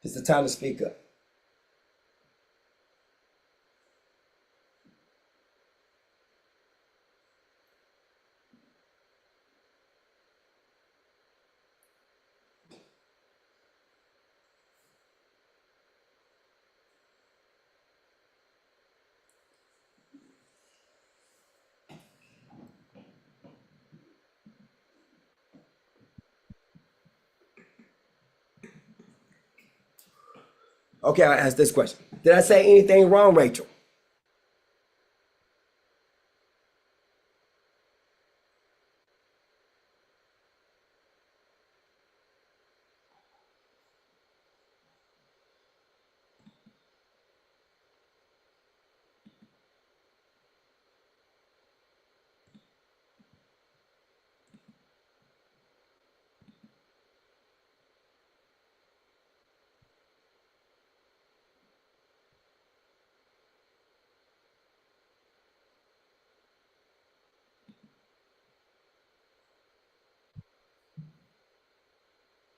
It's the time to speak up. Okay, I asked this question. Did I say anything wrong, Rachel?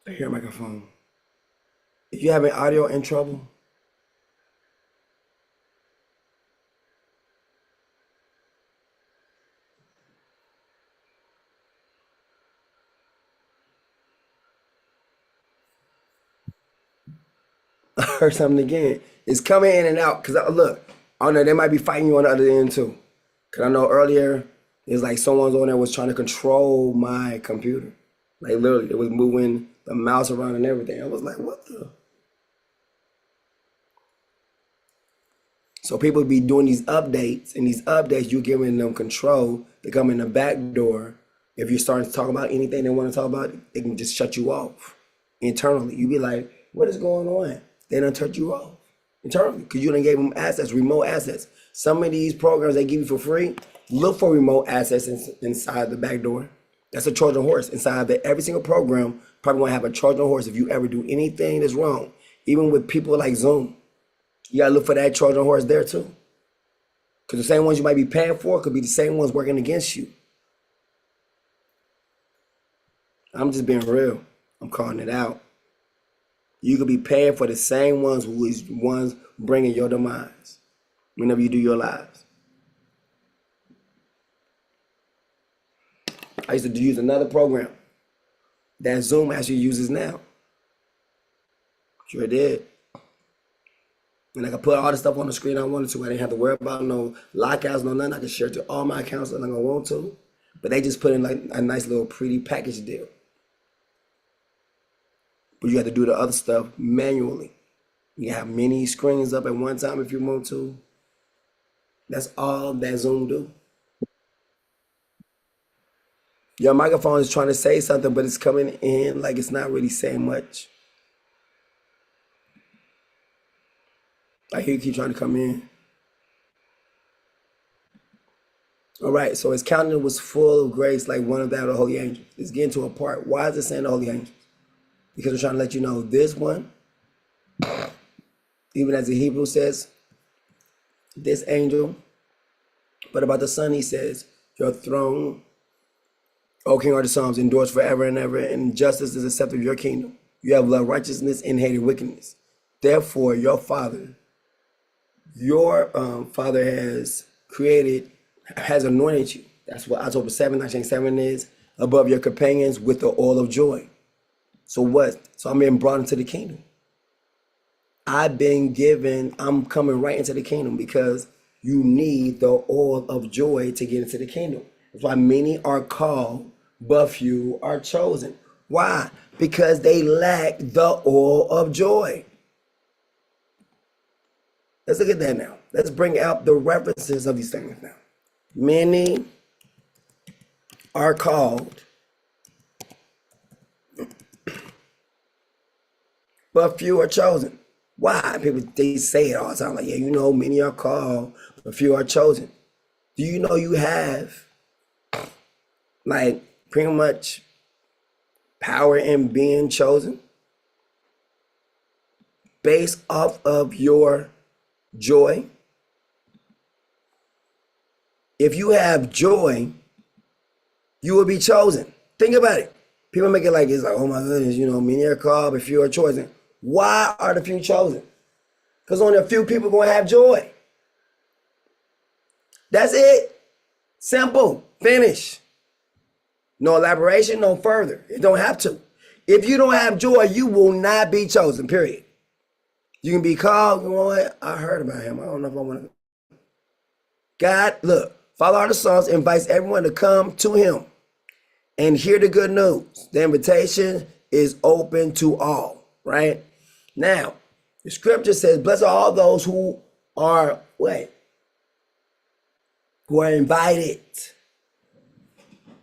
I hear a microphone. If you having audio in trouble, I heard something again. It's coming in and out. Cause look, I don't know, they might be fighting you on the other end too. Cause I know earlier it's like someone's on there was trying to control my computer. Like literally, it was moving the mouse around and everything. I was like, what the? So people be doing these updates, and these updates, you're giving them control. They come in the back door. If you're starting to talk about anything they want to talk about, they can just shut you off internally. You be like, what is going on? They done turned you off internally because you done gave them assets, remote assets. Some of these programs they give you for free, look for remote assets inside the back door. That's a Trojan horse. Inside of every single program, probably want to have a Trojan horse if you ever do anything that's wrong. Even with people like Zoom. You gotta look for that Trojan horse there too. Because the same ones you might be paying for could be the same ones working against you. I'm just being real. I'm calling it out. You could be paying for the same ones who is ones bringing your demise whenever you do your lives. I used to use another program that Zoom actually uses now. Sure did. And I could put all the stuff on the screen I wanted to. I didn't have to worry about no lockouts, no nothing. I could share it to all my accounts that I'm gonna want to. But they just put in like a nice little pretty package deal. But you have to do the other stuff manually. You have many screens up at one time if you want to. That's all that Zoom do. Your microphone is trying to say something, but it's coming in like it's not really saying much. I hear you keep trying to come in. All right, so his countenance was full of grace like one of that of the holy angels. It's getting to a part. Why is it saying the holy angels? Because we're trying to let you know this one, even as the Hebrew says, this angel. But about the Son, he says, your throne, O King, are the Psalms, endures forever and ever, and justice is the scepter of your kingdom. You have loved righteousness and hated wickedness. Therefore, your Father has created, has anointed you. That's what October 7, 1907 is, above your companions with the oil of joy. So what? So I'm being brought into the kingdom. I'm coming right into the kingdom because you need the oil of joy to get into the kingdom. That's why many are called, but few are chosen. Why? Because they lack the oil of joy. Let's look at that now. Let's bring out the references of these things now. Many are called, but few are chosen. Why? People, they say it all the time, like, yeah, you know, many are called, but few are chosen. Do you know you have, like, pretty much power in being chosen based off of your joy? If you have joy, you will be chosen. Think about it. People make it like it's like, oh my goodness, you know, many are called, but few are chosen. Why are the few chosen? Because only a few people going to have joy. That's it. Simple. Finish. No elaboration, no further. It don't have to. If you don't have joy, you will not be chosen, period. You can be called, you know what? I heard about him. I don't know if I want to. God, look, Father of the Psalms invites everyone to come to him and hear the good news. The invitation is open to all, right? Now, The scripture says, blessed are all those who are what? Who are invited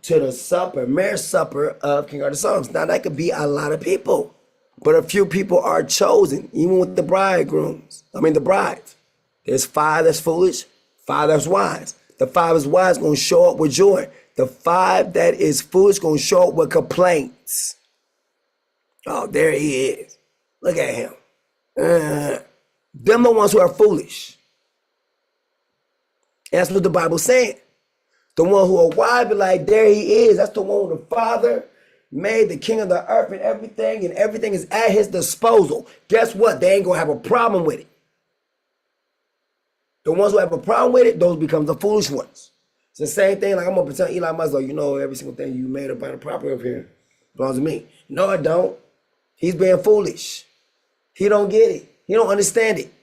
to the supper, marriage supper of King of the Psalms. Now that could be a lot of people, but a few people are chosen, even with the the brides. There's 5 that's foolish, 5 that's wise. The 5 that's wise gonna show up with joy. The 5 that is foolish gonna show up with complaints. Oh, there he is. Look at him. Them the ones who are foolish. That's what the Bible's saying. The one who are wise be like, there he is. That's the one who the Father made the king of the earth and everything is at his disposal. Guess what? They ain't gonna have a problem with it. The ones who have a problem with it, those become the foolish ones. It's the same thing, like I'm gonna pretend Elon Musk, like, every single thing you made up on the property up here belongs to me. No, I don't. He's being foolish. He don't get it. He don't understand it.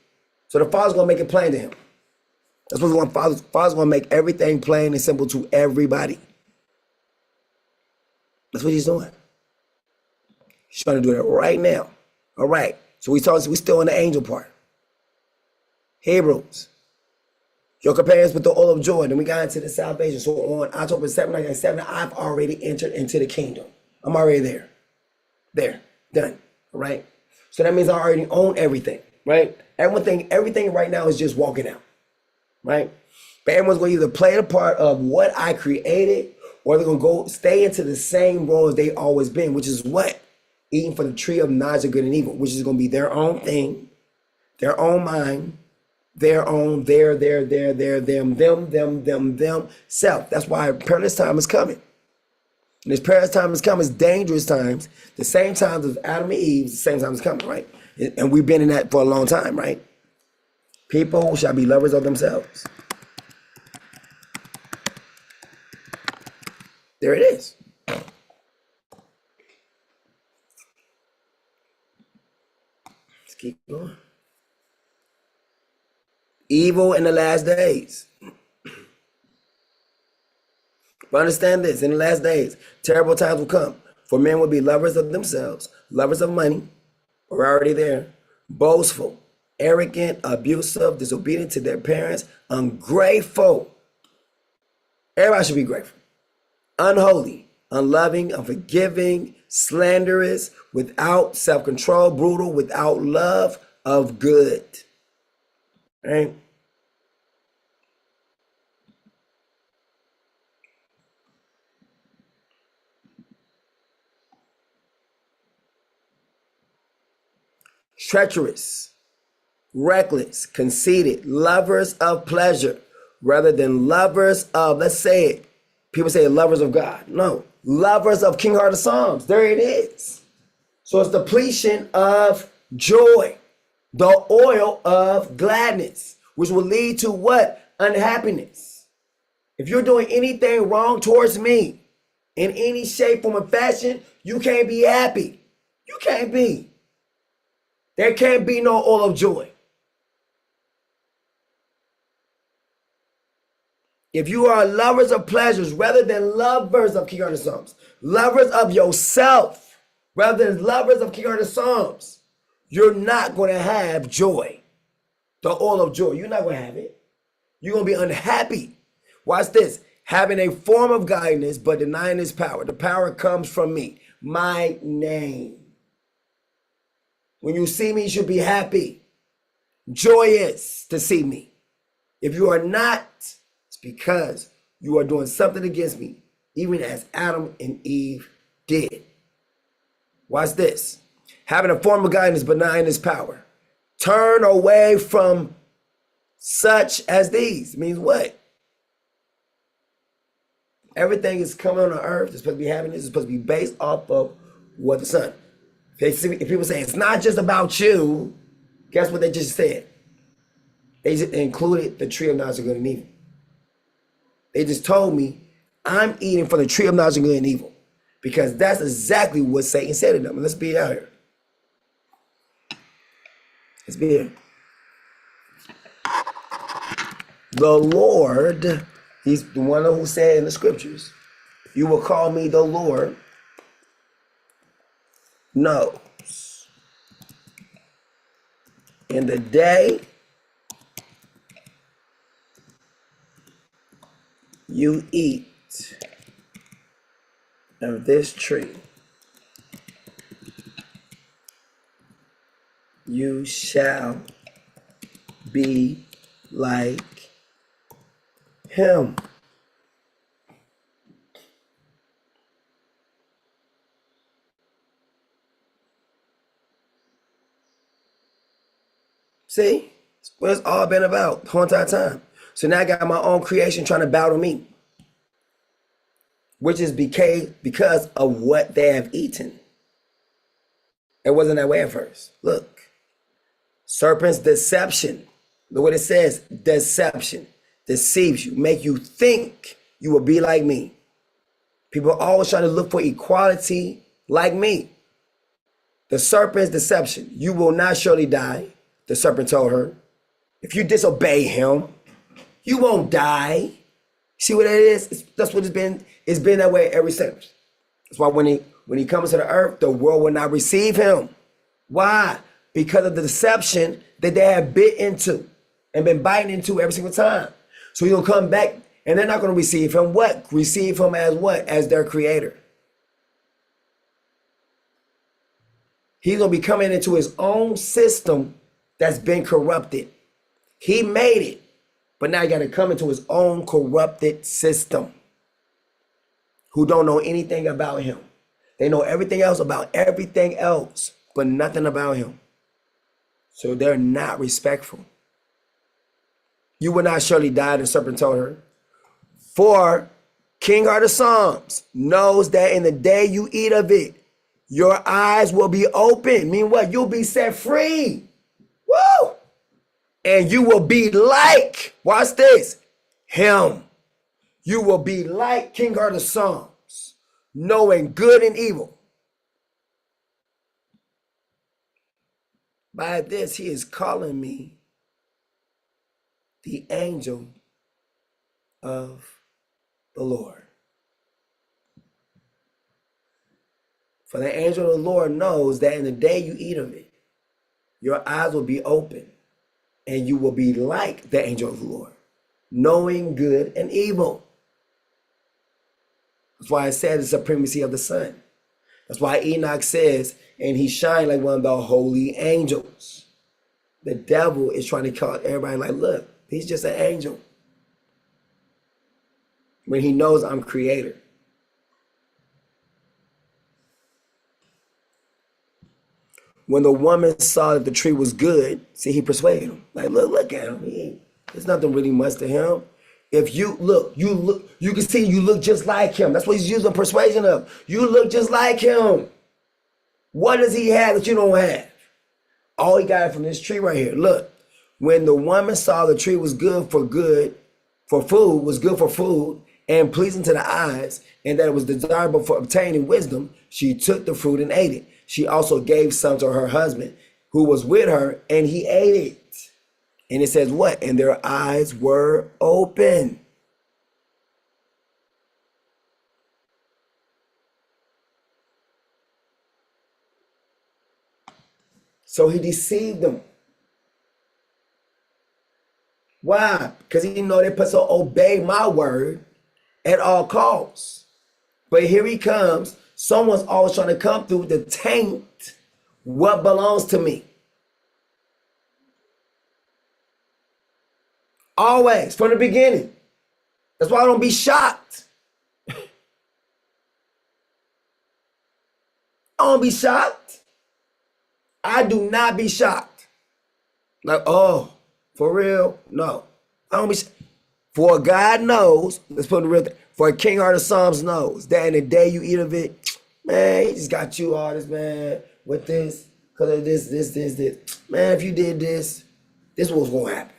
So the Father's gonna make it plain to him. That's what Father's gonna make everything plain and simple to everybody. That's what he's doing. He's trying to do that right now. All right. So we still in the angel part. Hebrews. Your companions with the oil of joy. Then we got into the salvation. So on October 7, 1997, I've already entered into the kingdom. I'm already there. There. Done. All right. So that means I already own everything. Right? Everything right now is just walking out. Right? But everyone's going to either play the part of what I created, or they're going to go stay into the same role as they always been, which is what? Eating from the tree of knowledge of good and evil, which is going to be their own thing, their own mind, their own, them, self. That's why perilous time is coming. And this perilous time is coming, it's dangerous times. The same times as Adam and Eve, the same time is coming, right? And we've been in that for a long time, right? People shall be lovers of themselves. There it is. Let's keep going. Evil in the last days. But understand this, in the last days, terrible times will come. For men will be lovers of themselves, lovers of money, we're already there, boastful, arrogant, abusive, disobedient to their parents, ungrateful. Everybody should be grateful. Unholy, unloving, unforgiving, slanderous, without self-control, brutal, without love of good. Right? Treacherous, reckless, conceited, lovers of pleasure rather than lovers of, let's say it, people say lovers of God. No, lovers of King Heart of Psalms. There it is. So it's depletion of joy, the oil of gladness, which will lead to what? Unhappiness. If you're doing anything wrong towards me in any shape, form, or fashion, you can't be happy. You can't be. There can't be no oil of joy. If you are lovers of pleasures rather than lovers of King Heart of Psalms, lovers of yourself rather than lovers of King Heart of Psalms, you're not going to have joy. The oil of joy, you're not going to have it. You're going to be unhappy. Watch this. Having a form of godliness but denying his power. The power comes from me, my name. When you see me, you should be happy, joyous to see me. If you are not, it's because you are doing something against me, even as Adam and Eve did. Watch this. Having a form of godliness but denying his power. Turn away from such as these. It means what? Everything is coming on the earth. It's supposed to be happening. It's supposed to be based off of what the Son. If people say it's not just about you, guess what they just said? They just included the tree of knowledge of good and evil. They just told me I'm eating from the tree of knowledge of good and evil because that's exactly what Satan said to them. And let's be out here. Let's be here. The Lord, he's the one who said in the scriptures, you will call me the Lord. Knows In the day you eat of this tree, you shall be like him. See? That's what it's all been about the whole entire time. So now I got my own creation trying to battle me, which is because of what they have eaten. It wasn't that way at first. Look, serpent's deception. Look what it says, deception. Deceives you, make you think you will be like me. People are always trying to look for equality like me. The serpent's deception. You will not surely die, the serpent told her. If you disobey him, you won't die. See what it is? That's what it's been. It's been that way ever since. That's why when he comes to the earth, the world will not receive him. Why? Because of the deception that they have bit into and been biting into every single time. So he'll come back and they're not going to receive him. What? Receive him as what? As their creator. He's going to be coming into his own system that's been corrupted. He made it, but now he got to come into his own corrupted system who don't know anything about him. They know everything else about everything else, but nothing about him. So they're not respectful. You will not surely die, the serpent told her. For King of the Psalms knows that in the day you eat of it, your eyes will be open. Mean what? You'll be set free. Woo! And you will be like, watch this, him. You will be like King of the Psalms, knowing good and evil. By this, he is calling me the angel of the Lord. For the angel of the Lord knows that in the day you eat of it, your eyes will be open and you will be like the angel of the Lord, knowing good and evil. That's why I said the supremacy of the Son. That's why Enoch says, and he shined like one of the holy angels. The devil is trying to call everybody like, look, he's just an angel. When he knows I'm creator. When the woman saw that the tree was good, see, he persuaded him. Like, look at him. There's nothing really much to him. If you look, you can see you look just like him. That's what he's using persuasion of. You look just like him. What does he have that you don't have? All he got from this tree right here. Look, when the woman saw the tree was good for food, and pleasing to the eyes, and that it was desirable for obtaining wisdom, she took the fruit and ate it. She also gave some to her husband who was with her, and he ate it. And it says what? And their eyes were open. So he deceived them. Why? Because he know they're supposed to obey my word at all costs. But here he comes. Someone's always trying to come through to taint what belongs to me. Always, from the beginning. That's why I don't be shocked. I don't be shocked. I do not be shocked. Like, oh, for real? No. I don't be For God knows, let's put the real thing. For King of the Psalms knows that in the day you eat of it, man, he just got you all this, man, with this, because of this. Man, if you did this, this was going to happen.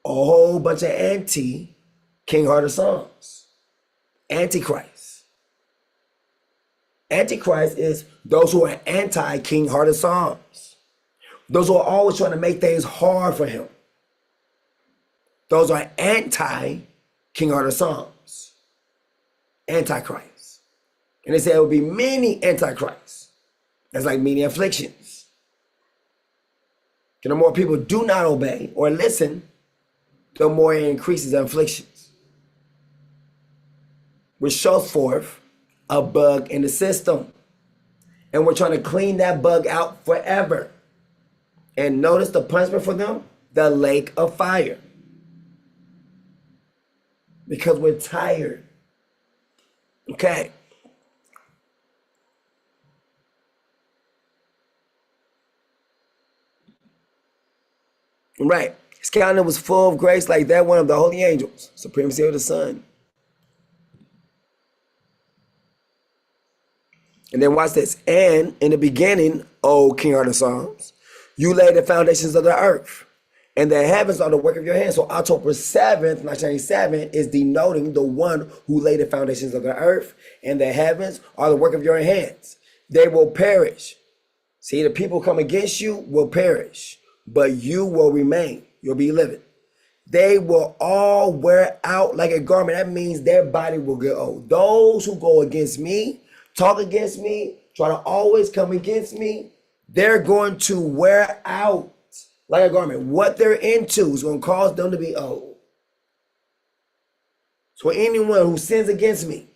A whole bunch of anti-King of the Psalms. Antichrist. Antichrist is those who are anti-King of the Psalms. Those who are always trying to make things hard for him. Those are anti-King of the Psalms. Antichrist. And they say there will be many antichrists. That's like many afflictions. The more people do not obey or listen, the more it increases afflictions, which shows forth a bug in the system. And we're trying to clean that bug out forever. And notice the punishment for them? The lake of fire. Because we're tired. Okay. Right. His countenance was full of grace like that one of the holy angels. Supremacy of the Son. And then watch this. And in the beginning, O King of the Psalms, you laid the foundations of the earth, and the heavens are the work of your hands. So October 7th, 1997 is denoting the one who laid the foundations of the earth, and the heavens are the work of your hands. They will perish. See, the people come against you will perish, but you will remain. You'll be living. They will all wear out like a garment. That means their body will get old. Those who go against me, talk against me, try to always come against me, they're going to wear out like a garment. What they're into is going to cause them to be old. So anyone who sins against me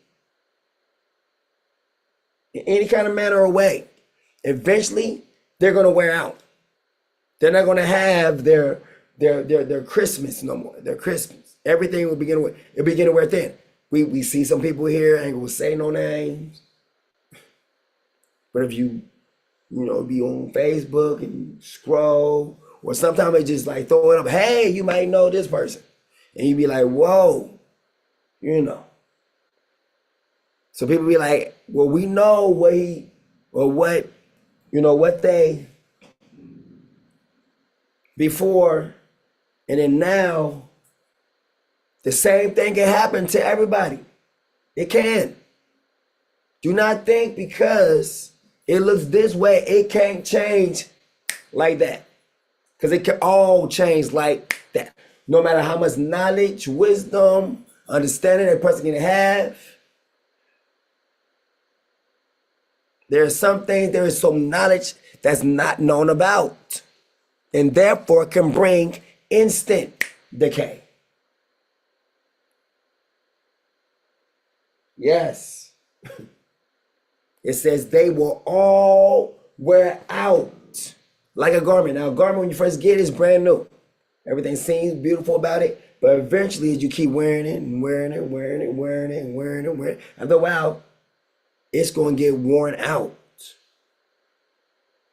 in any kind of manner or way, eventually they're going to wear out. They're not going to have their Christmas no more. Their Christmas. Everything will begin to wear thin. We see some people here, I ain't going to say no names. But if you be on Facebook and scroll, or sometimes they just like throw it up, hey, you might know this person. And you be like, whoa, So people be like, well, we know what they before, and then now, the same thing can happen to everybody. It can. Do not think because it looks this way, it can't change like that. Because it can all change like that. No matter how much knowledge, wisdom, understanding a person can have, there are some things, there is some knowledge that's not known about. And therefore can bring instant decay. Yes. It says they will all wear out like a garment. Now, a garment when you first get it is brand new. Everything seems beautiful about it. But eventually, as you keep wearing it and wearing it, wearing it, wearing it, and wearing it, and wearing it, after a while, it's going to get worn out.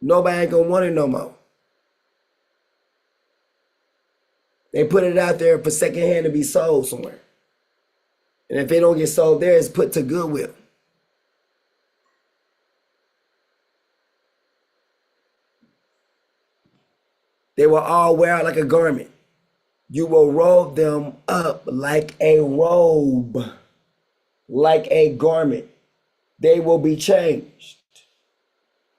Nobody ain't going to want it no more. They put it out there for secondhand to be sold somewhere. And if it don't get sold there, it's put to Goodwill. They will all wear out like a garment. You will roll them up like a robe, like a garment. They will be changed.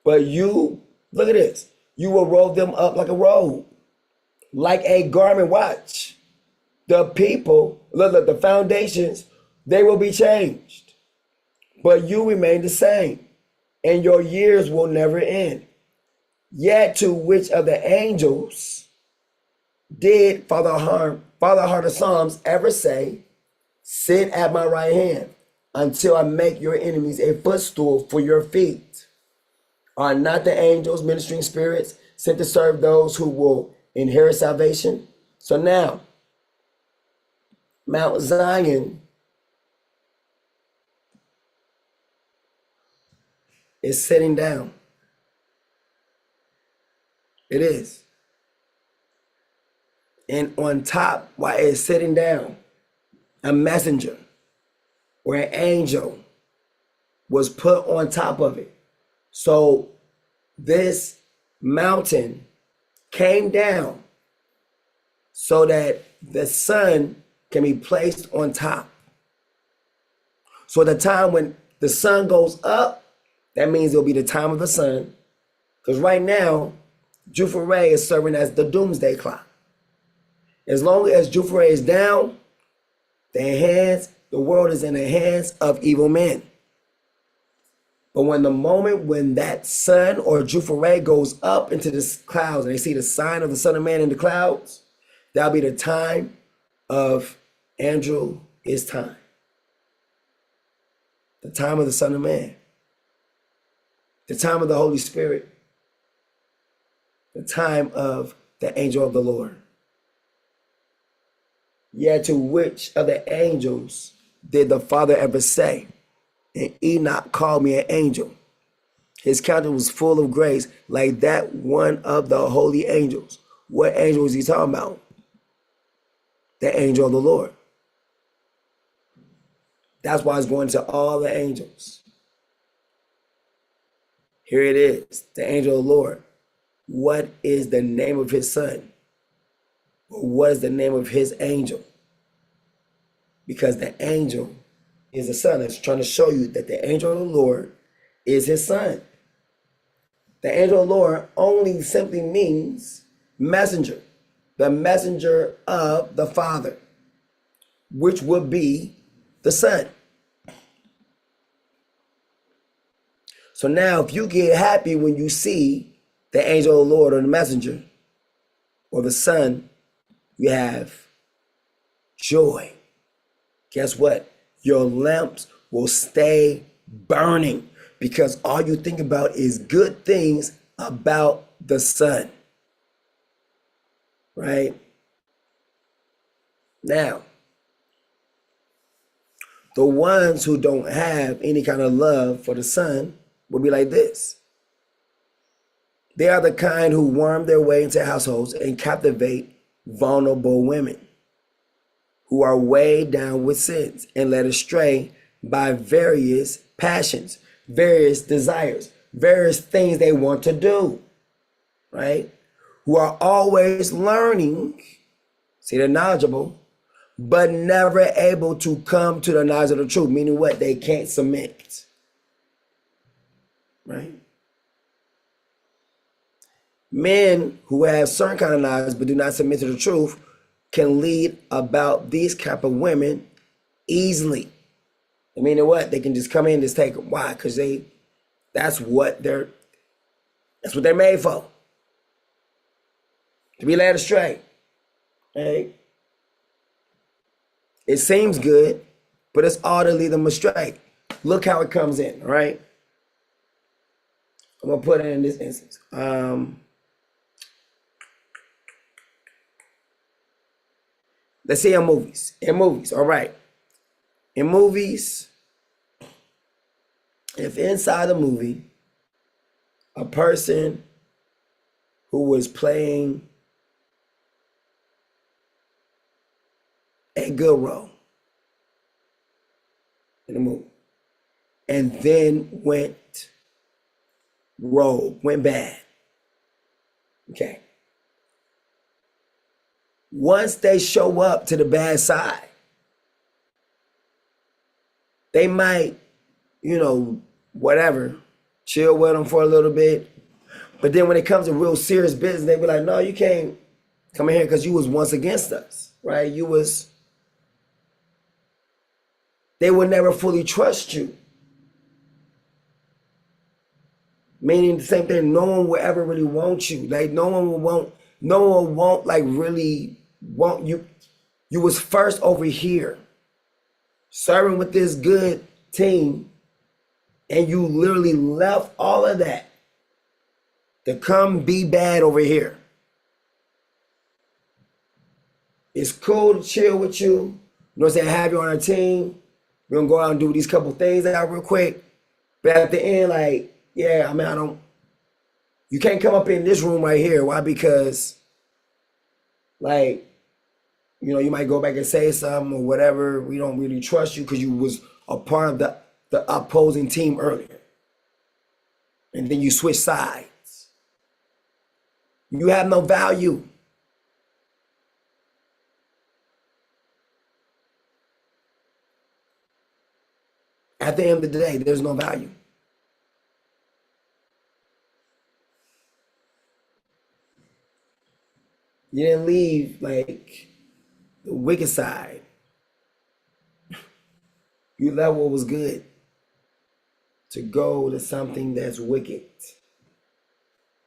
But you, look at this. You will roll them up like a robe, like a garment. Watch. The people, look, the foundations, they will be changed. But you remain the same, and your years will never end. Yet to which of the angels did Father Heart of Psalms ever say, sit at my right hand until I make your enemies a footstool for your feet? Are not the angels, ministering spirits, sent to serve those who will inherit salvation? So now, Mount Zion is sitting down. It is. And on top, while it's sitting down, a messenger or an angel was put on top of it. So this mountain came down so that the sun can be placed on top. So the time when the sun goes up, that means it'll be the time of the sun. Because right now, Juffereh is serving as the doomsday clock. As long as Juffereh is down, the world is in the hands of evil men. But when the moment when that sun or Juffereh goes up into the clouds and they see the sign of the Son of Man in the clouds, that'll be the time of Andrew is time. The time of the Son of Man. The time of the Holy Spirit. The time of the angel of the Lord. Yet to which of the angels did the Father ever say, and Enoch called me an angel? His countenance was full of grace, like that one of the holy angels. What angel is he talking about? The angel of the Lord. That's why it's going to all the angels. Here it is, the angel of the Lord. What is the name of his son? What is the name of his angel? Because the angel is the son. It's trying to show you that the angel of the Lord is his son. The angel of the Lord only simply means messenger, the messenger of the Father, which would be the Son. So now if you get happy when you see the angel of the Lord or the messenger or the Son, you have joy. Guess what? Your lamps will stay burning because all you think about is good things about the Son. Right? Now, the ones who don't have any kind of love for the Son will be like this. They are the kind who worm their way into households and captivate vulnerable women who are weighed down with sins and led astray by various passions, various desires, various things they want to do, right? Who are always learning, see, they're knowledgeable, but never able to come to the knowledge of the truth, meaning what? They can't submit, right? Men who have certain kind of knowledge but do not submit to the truth can lead about these type of women easily. I mean, what? They can just come in and just take them. Why? Because that's what they're made for. To be led astray. Right? It seems good, but it's all to lead them astray. Look how it comes in, all right? I'm gonna put it in this instance. Let's say in movies. In movies, all right. In movies, if inside the movie, a person who was playing a good role in the movie, and then went rogue, went bad. Okay. Once they show up to the bad side, they might, whatever, chill with them for a little bit. But then when it comes to real serious business, they be like, no, you can't come in here because you was once against us, right? They would never fully trust you. Meaning the same thing, no one will ever really want you. Like no one won't like really want you. You was first over here serving with this good team, and you literally left all of that to come be bad over here. It's cool to chill with you. You know what I'm saying? Have you on our team. We're gonna go out and do these couple things out real quick. But at the end, like, yeah, I mean, you can't come up in this room right here. Why? Because, like, you might go back and say something or whatever. We don't really trust you because you was a part of the opposing team earlier. And then you switch sides. You have no value. At the end of the day, there's no value. You didn't leave like the wicked side. You left what was good. to go to something that's wicked.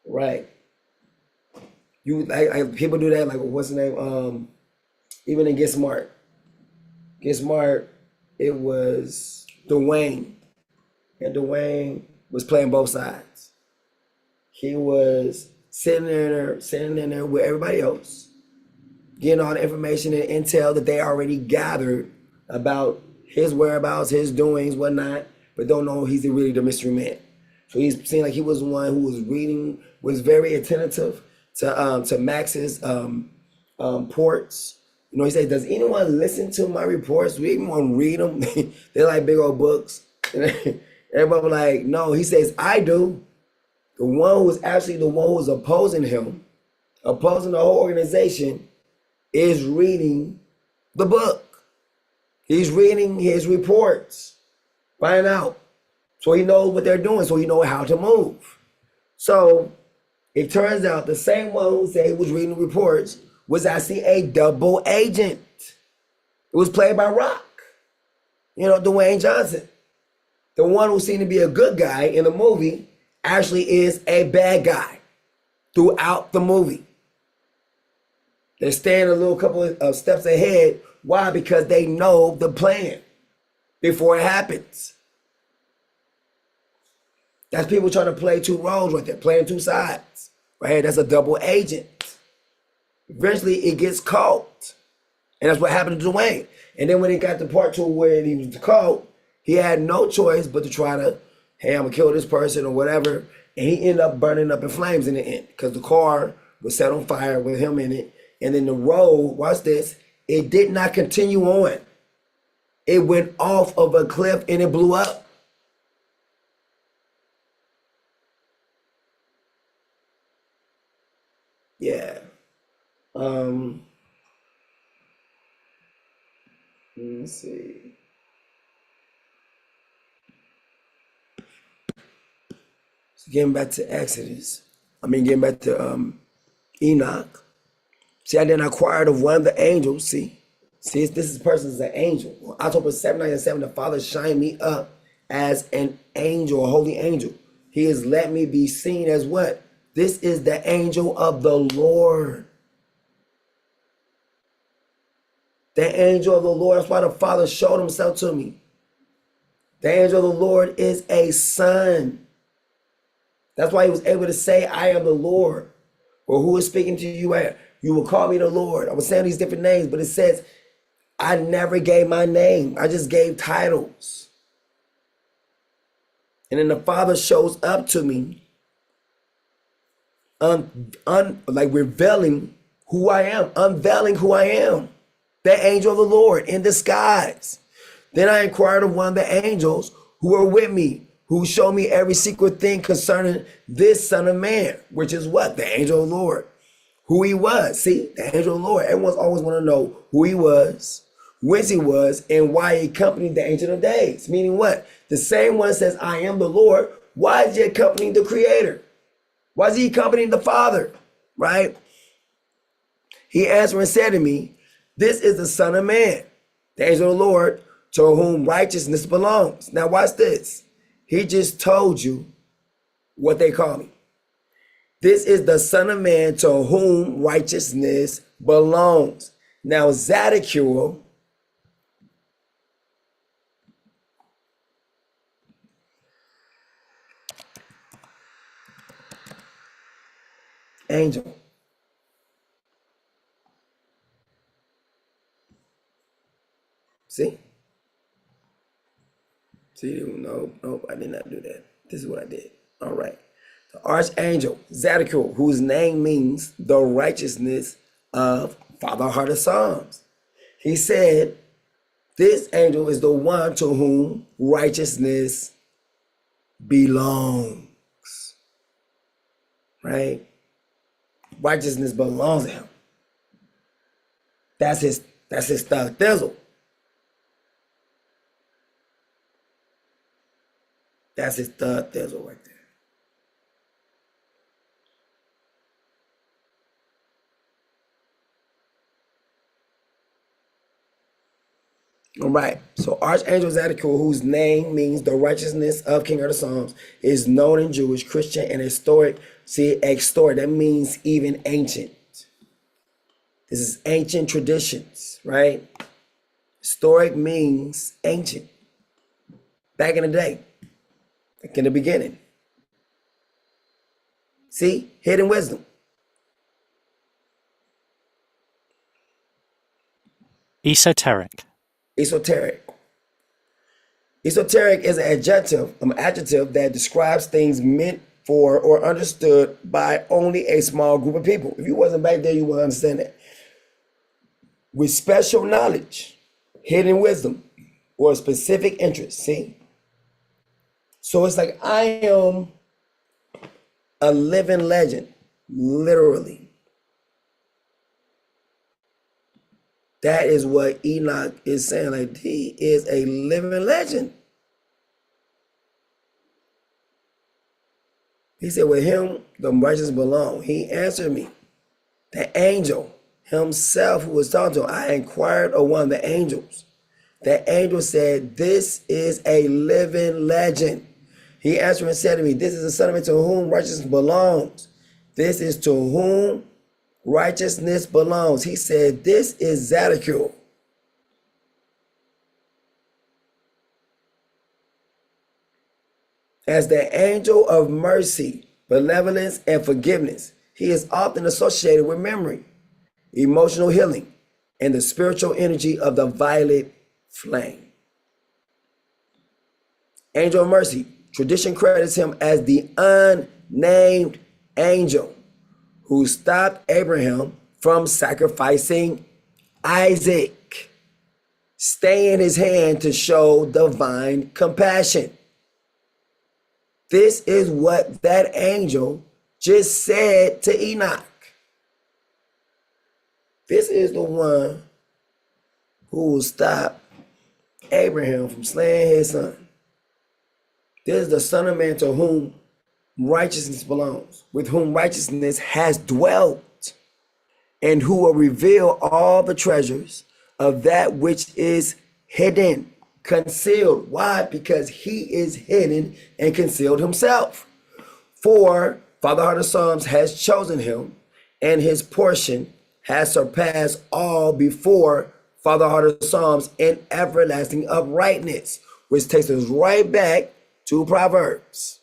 Right. You like people do that, like what's the name? Even in Get Smart. Get Smart, it was Dwayne. And Dwayne was playing both sides. He was sitting in there with everybody else, getting all the information and intel that they already gathered about his whereabouts, his doings, whatnot, but don't know he's really the mystery man. So he's seeing like he was one who was reading, was very attentive to Max's ports. You know, he said, "Does anyone listen to my reports? Do anyone read them? They're like big old books." Everybody was like, "No." He says, "I do." The one who was actually the one who was opposing him, opposing the whole organization, is reading the book. He's reading his reports, find out. So he knows what they're doing, so he knows how to move. So it turns out the same one who said he was reading the reports was actually a double agent. It was played by Rock, Dwayne Johnson. The one who seemed to be a good guy in the movie actually is a bad guy throughout the movie. They're staying a little couple of steps ahead. Why? Because they know the plan before it happens. That's people trying to play two roles right there, playing two sides. Right? That's a double agent. Eventually it gets caught. And that's what happened to Dwayne. And then when it got to part two where he was caught, he had no choice but to try to, hey, I'm gonna kill this person or whatever. And he ended up burning up in flames in the end because the car was set on fire with him in it. And then the road, watch this, it did not continue on. It went off of a cliff and it blew up. Yeah. Let me see. So getting back to getting back to Enoch. See, I then acquired of one of the angels. See, this person is an angel. On October 7, 1997, the Father shined me up as an angel, a holy angel. He has let me be seen as what? This is the angel of the Lord. The angel of the Lord. That's why the Father showed himself to me. The angel of the Lord is a son. That's why he was able to say, I am the Lord. Or who is speaking to you? You will call me the Lord. I was saying these different names, but it says, I never gave my name. I just gave titles. And then the Father shows up to me, like revealing who I am, unveiling who I am. The angel of the Lord in disguise. Then I inquired of one of the angels who were with me, who showed me every secret thing concerning this Son of Man, which is what? The angel of the Lord. Who he was. See, the angel of the Lord. Everyone's always want to know who he was, whence he was, and why he accompanied the Ancient of Days. Meaning what? The same one says, I am the Lord. Why is he accompanying the Creator? Why is he accompanying the Father? Right? He answered and said to me, this is the Son of Man, the angel of the Lord, to whom righteousness belongs. Now watch this. He just told you what they call me. This is the Son of Man to whom righteousness belongs. Now Zadkiel, angel. See? Nope, I did not do that. This is what I did. All right. The archangel, Zadkiel, whose name means the righteousness of Father Heart of Psalms. He said, this angel is the one to whom righteousness belongs. Right? Righteousness belongs to him. That's his thug thizzle. That's his thug thizzle right there. All right. So Archangel Zadkiel, whose name means the righteousness of King of the Psalms, is known in Jewish, Christian, and historic. See, historic, that means even ancient. This is ancient traditions, right? Historic means ancient. Back in the day, like in the beginning. See, hidden wisdom. Esoteric. Esoteric. Esoteric is an adjective that describes things meant for or understood by only a small group of people. If you wasn't back there, you wouldn't understand that. With special knowledge, hidden wisdom, or specific interest. See? So it's like I am a living legend, literally. That is what Enoch is saying. Like, he is a living legend. He said, with him, the righteous belong. He answered me. The angel himself who was talking to him, I inquired of one of the angels. The angel said, this is a living legend. He answered and said to me, this is the son of man to whom righteousness belongs. This is to whom righteousness belongs. He said, this is Zadkiel. As the angel of mercy, benevolence, and forgiveness, he is often associated with memory, emotional healing, and the spiritual energy of the violet flame. Angel of mercy, tradition credits him as the unnamed angel who stopped Abraham from sacrificing Isaac, staying his hand to show divine compassion. This is what that angel just said to Enoch. This is the one who will stop Abraham from slaying his son. This is the Son of Man to whom righteousness belongs, with whom righteousness has dwelt, and who will reveal all the treasures of that which is hidden, concealed. Why? Because he is hidden and concealed himself. For Father Heart of Psalms has chosen him, and his portion has surpassed all before Father Heart of Psalms in everlasting uprightness, which takes us right back to Proverbs.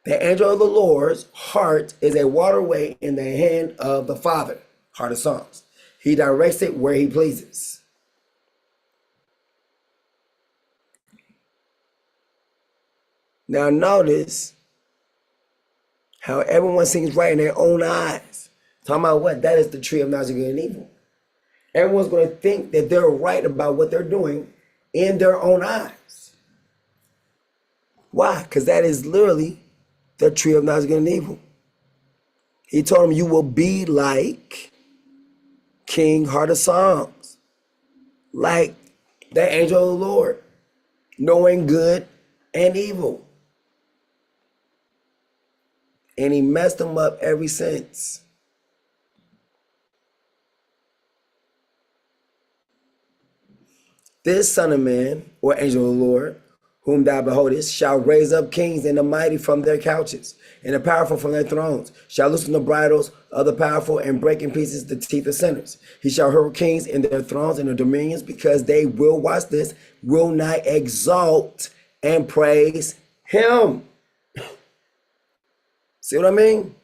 The angel of the Lord's heart is a waterway in the hand of the Father, Heart of Psalms. He directs it where he pleases. Now notice how everyone seems right in their own eyes. Talking about what? That is the tree of knowledge of good and evil. Everyone's going to think that they're right about what they're doing in their own eyes. Why? Because that is literally the tree of knowledge of good and evil. He told him, you will be like King Heart of Psalms, like the angel of the Lord, knowing good and evil. And he messed them up ever since. This Son of Man, or angel of the Lord, whom thou beholdest, shall raise up kings and the mighty from their couches, and the powerful from their thrones, shall loosen the bridles of the powerful and break in pieces the teeth of sinners. He shall hurl kings in their thrones and their dominions, because they will, watch this, will not exalt and praise him. See what I mean?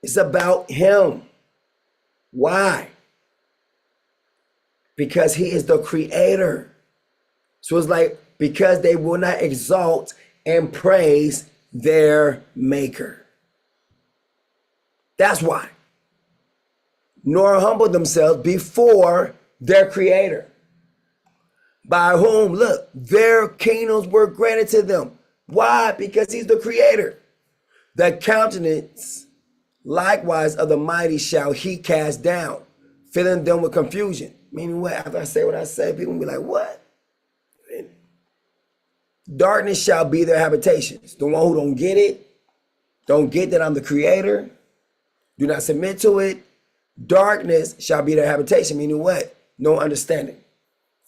It's about him. Why? Because he is the creator. So it's like, because they will not exalt and praise their maker. That's why. Nor humble themselves before their creator, by whom, look, their kingdoms were granted to them. Why? Because he's the creator. The countenance likewise of the mighty shall he cast down, filling them with confusion. Meaning what? After I say what I say, people will be like, what? Darkness shall be their habitations. The one who don't get that I'm the creator, do not submit to it. Darkness shall be their habitation. Meaning what? no understanding.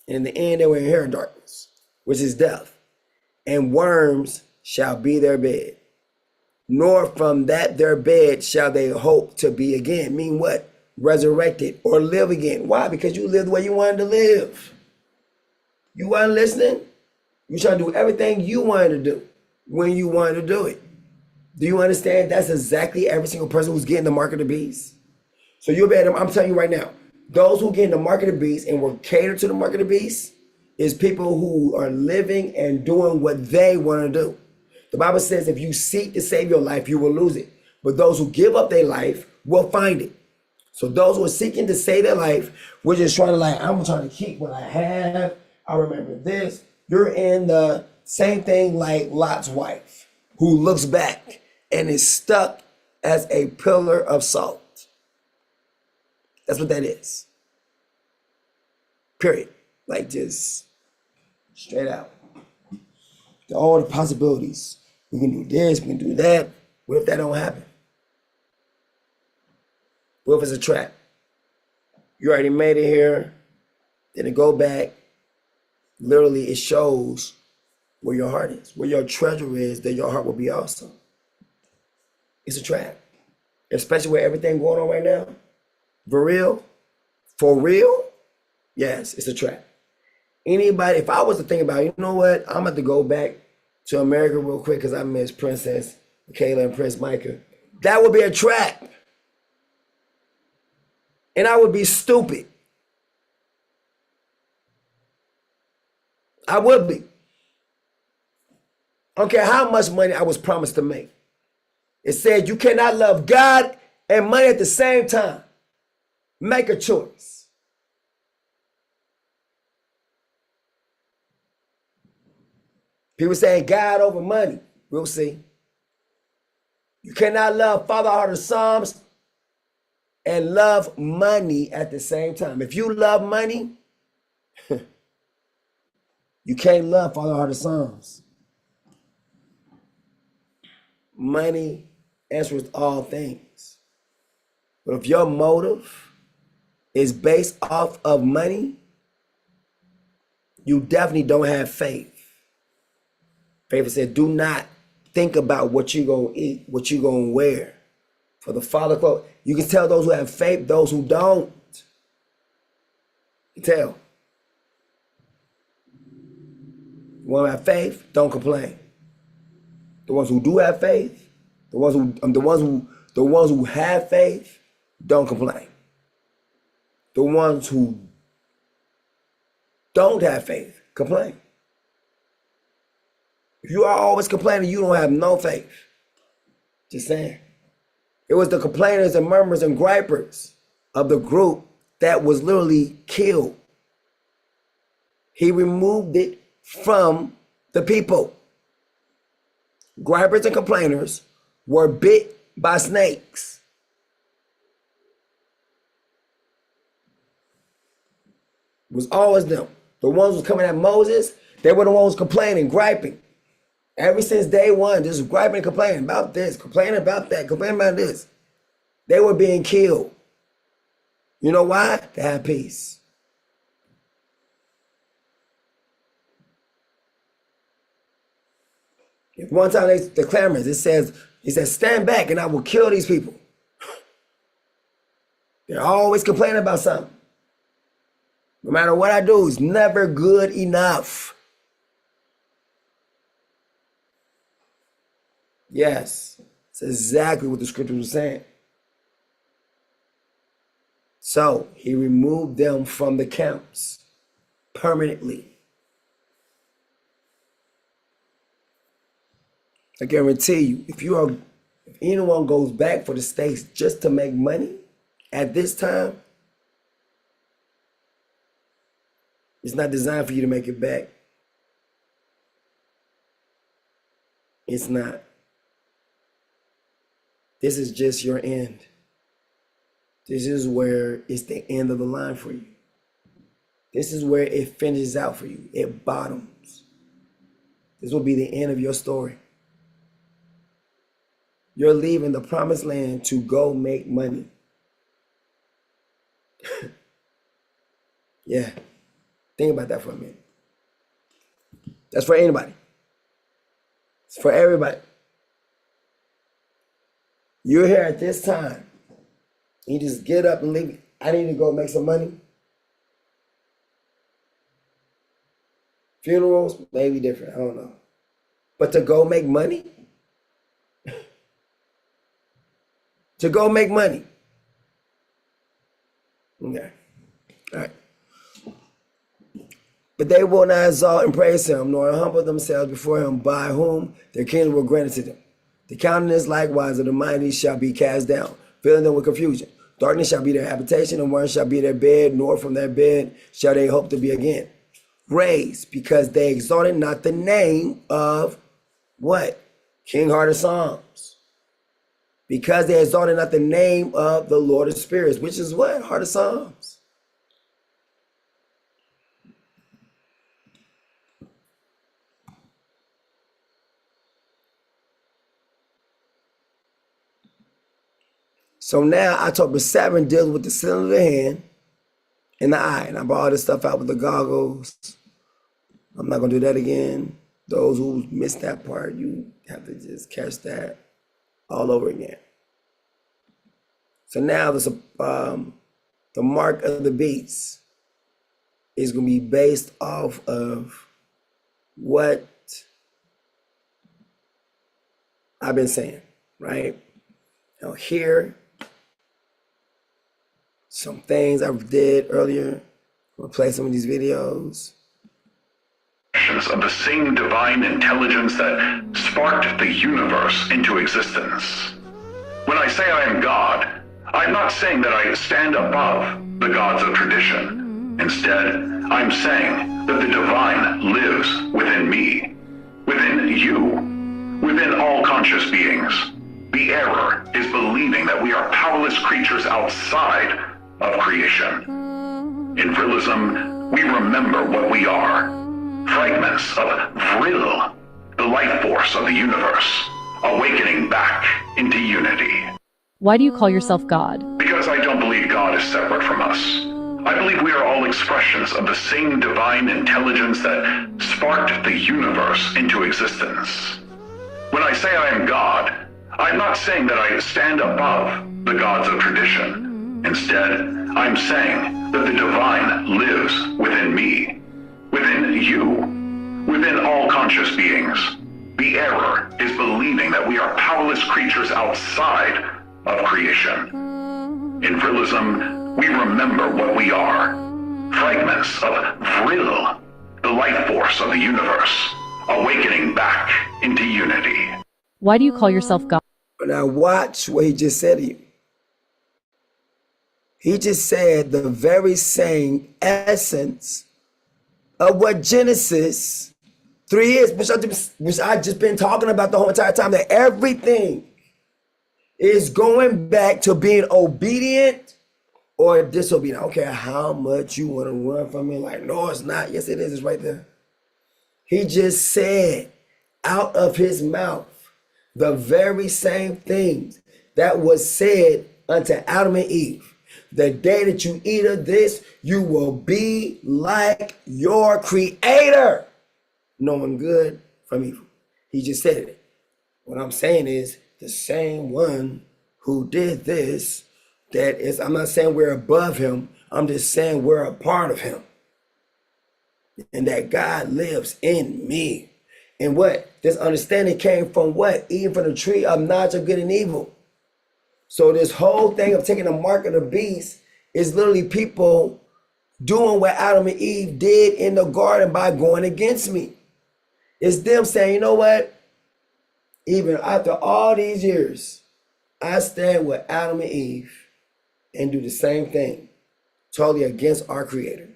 In the end, they will inherit darkness, which is death, and worms shall be their bed. Nor from that their bed shall they hope to be again. Mean what? Resurrected or live again. Why? Because you lived the way you wanted to live. You weren't listening. You trying to do everything you wanted to do when you wanted to do it. Do you understand? That's exactly every single person who's getting the mark of the beast. So you'll be able to, I'm telling you right now, those who get in the mark of the beast and will cater to the mark of the beast is people who are living and doing what they want to do. The Bible says if you seek to save your life, you will lose it. But those who give up their life will find it. So those who are seeking to save their life, we're just trying to I'm trying to keep what I have. I remember this. You're in the same thing like Lot's wife, who looks back and is stuck as a pillar of salt. That's what that is. Period. Like just straight out. All the possibilities. We can do this, we can do that. What if that don't happen? What if it's a trap? You already made it here. Then to go back, literally it shows where your heart is. Where your treasure is, then your heart will be also. It's a trap. Especially with everything going on right now. For real? For real? Yes, it's a trap. Anybody, if I was to think about, you know what? I'm going to go back to America real quick because I miss Princess Kayla and Prince Micah. That would be a trap. And I would be stupid. I would be. I don't care how much money I was promised to make. It said you cannot love God and money at the same time. Make a choice. People saying God over money. We'll see. You cannot love Father Heart of Psalms and love money at the same time. If you love money, you can't love Father Heart of Psalms. Money answers all things. But if your motive is based off of money, you definitely don't have faith. Faith said, do not think about what you're going to eat, what you're going to wear. For the Father clothes. You can tell those who have faith, those who don't. You can tell. You want to have faith? Don't complain. The ones who do have faith, the ones who have faith, don't complain. The ones who don't have faith, complain. If you are always complaining, you don't have no faith. Just saying. It was the complainers and murmurers and gripers of the group that was literally killed. He removed it from the people. Gripers and complainers were bit by snakes. It was always them. The ones who was coming at Moses, they were the ones complaining, griping. Ever since day one, just griping and complaining about this, complaining about that, complaining about this. They were being killed. You know why? To have peace. If one time the clamors, he says, stand back and I will kill these people. They're always complaining about something. No matter what I do, it's never good enough. Yes, it's exactly what the scripture was saying. So he removed them from the camps permanently. I guarantee you, if anyone goes back for the States just to make money at this time, it's not designed for you to make it back. It's not. This is just your end. This is where it's the end of the line for you. This is where it finishes out for you. It bottoms. This will be the end of your story. You're leaving the promised land to go make money. Yeah. Think about that for a minute. That's for anybody. It's for everybody. You're here at this time. You just get up and leave. I need to go make some money. Funerals may be different. I don't know. But to go make money? To go make money. Okay. All right. But they will not exalt and praise him, nor humble themselves before him, by whom their kingdom will grant to them. The countenance likewise of the mighty shall be cast down, filling them with confusion. Darkness shall be their habitation, and worms shall be their bed, nor from their bed shall they hope to be again raised, because they exalted not the name of what? King Heart of Psalms. Because they exalted not the name of the Lord of Spirits, which is what? Heart of Psalms. So now October 7 deals with the sin of the hand and the eye. And I brought all this stuff out with the goggles. I'm not going to do that again. Those who missed that part, you have to just catch that all over again. So now the mark of the beast is going to be based off of what I've been saying, right? Now here, some things I did earlier. I'll play some of these videos. Of the same divine intelligence that sparked the universe into existence. When I say I am God, I'm not saying that I stand above the gods of tradition. Instead, I'm saying that the divine lives within me, within you, within all conscious beings. The error is believing that we are powerless creatures outside of creation. In Vrillism, we remember what we are. Fragments of Vril, the life force of the universe, awakening back into unity. Why do you call yourself God? Because I don't believe God is separate from us. I believe we are all expressions of the same divine intelligence that sparked the universe into existence. When I say I am God, I'm not saying that I stand above the gods of tradition. Instead, I'm saying that the divine lives within me, within you, within all conscious beings. The error is believing that we are powerless creatures outside of creation. In Vrillism, we remember what we are. Fragments of Vril, the life force of the universe, awakening back into unity. Why do you call yourself God? Now watch what he just said to you. He just said the very same essence of what Genesis 3 is, which I just been talking about the whole entire time, that everything is going back to being obedient or disobedient. I don't care how much you want to run from me, like, no, it's not. Yes, it is. It's right there. He just said out of his mouth the very same things that was said unto Adam and Eve. The day that you eat of this, you will be like your creator, knowing good from evil. He just said it. What I'm saying is the same one who did this, that is, I'm not saying we're above him. I'm just saying we're a part of him. And that God lives in me. And what? This understanding came from what? Eating from the tree of knowledge of good and evil. So this whole thing of taking the mark of the beast is literally people doing what Adam and Eve did in the garden by going against me. It's them saying, you know what? Even after all these years, I stand with Adam and Eve and do the same thing, totally against our Creator.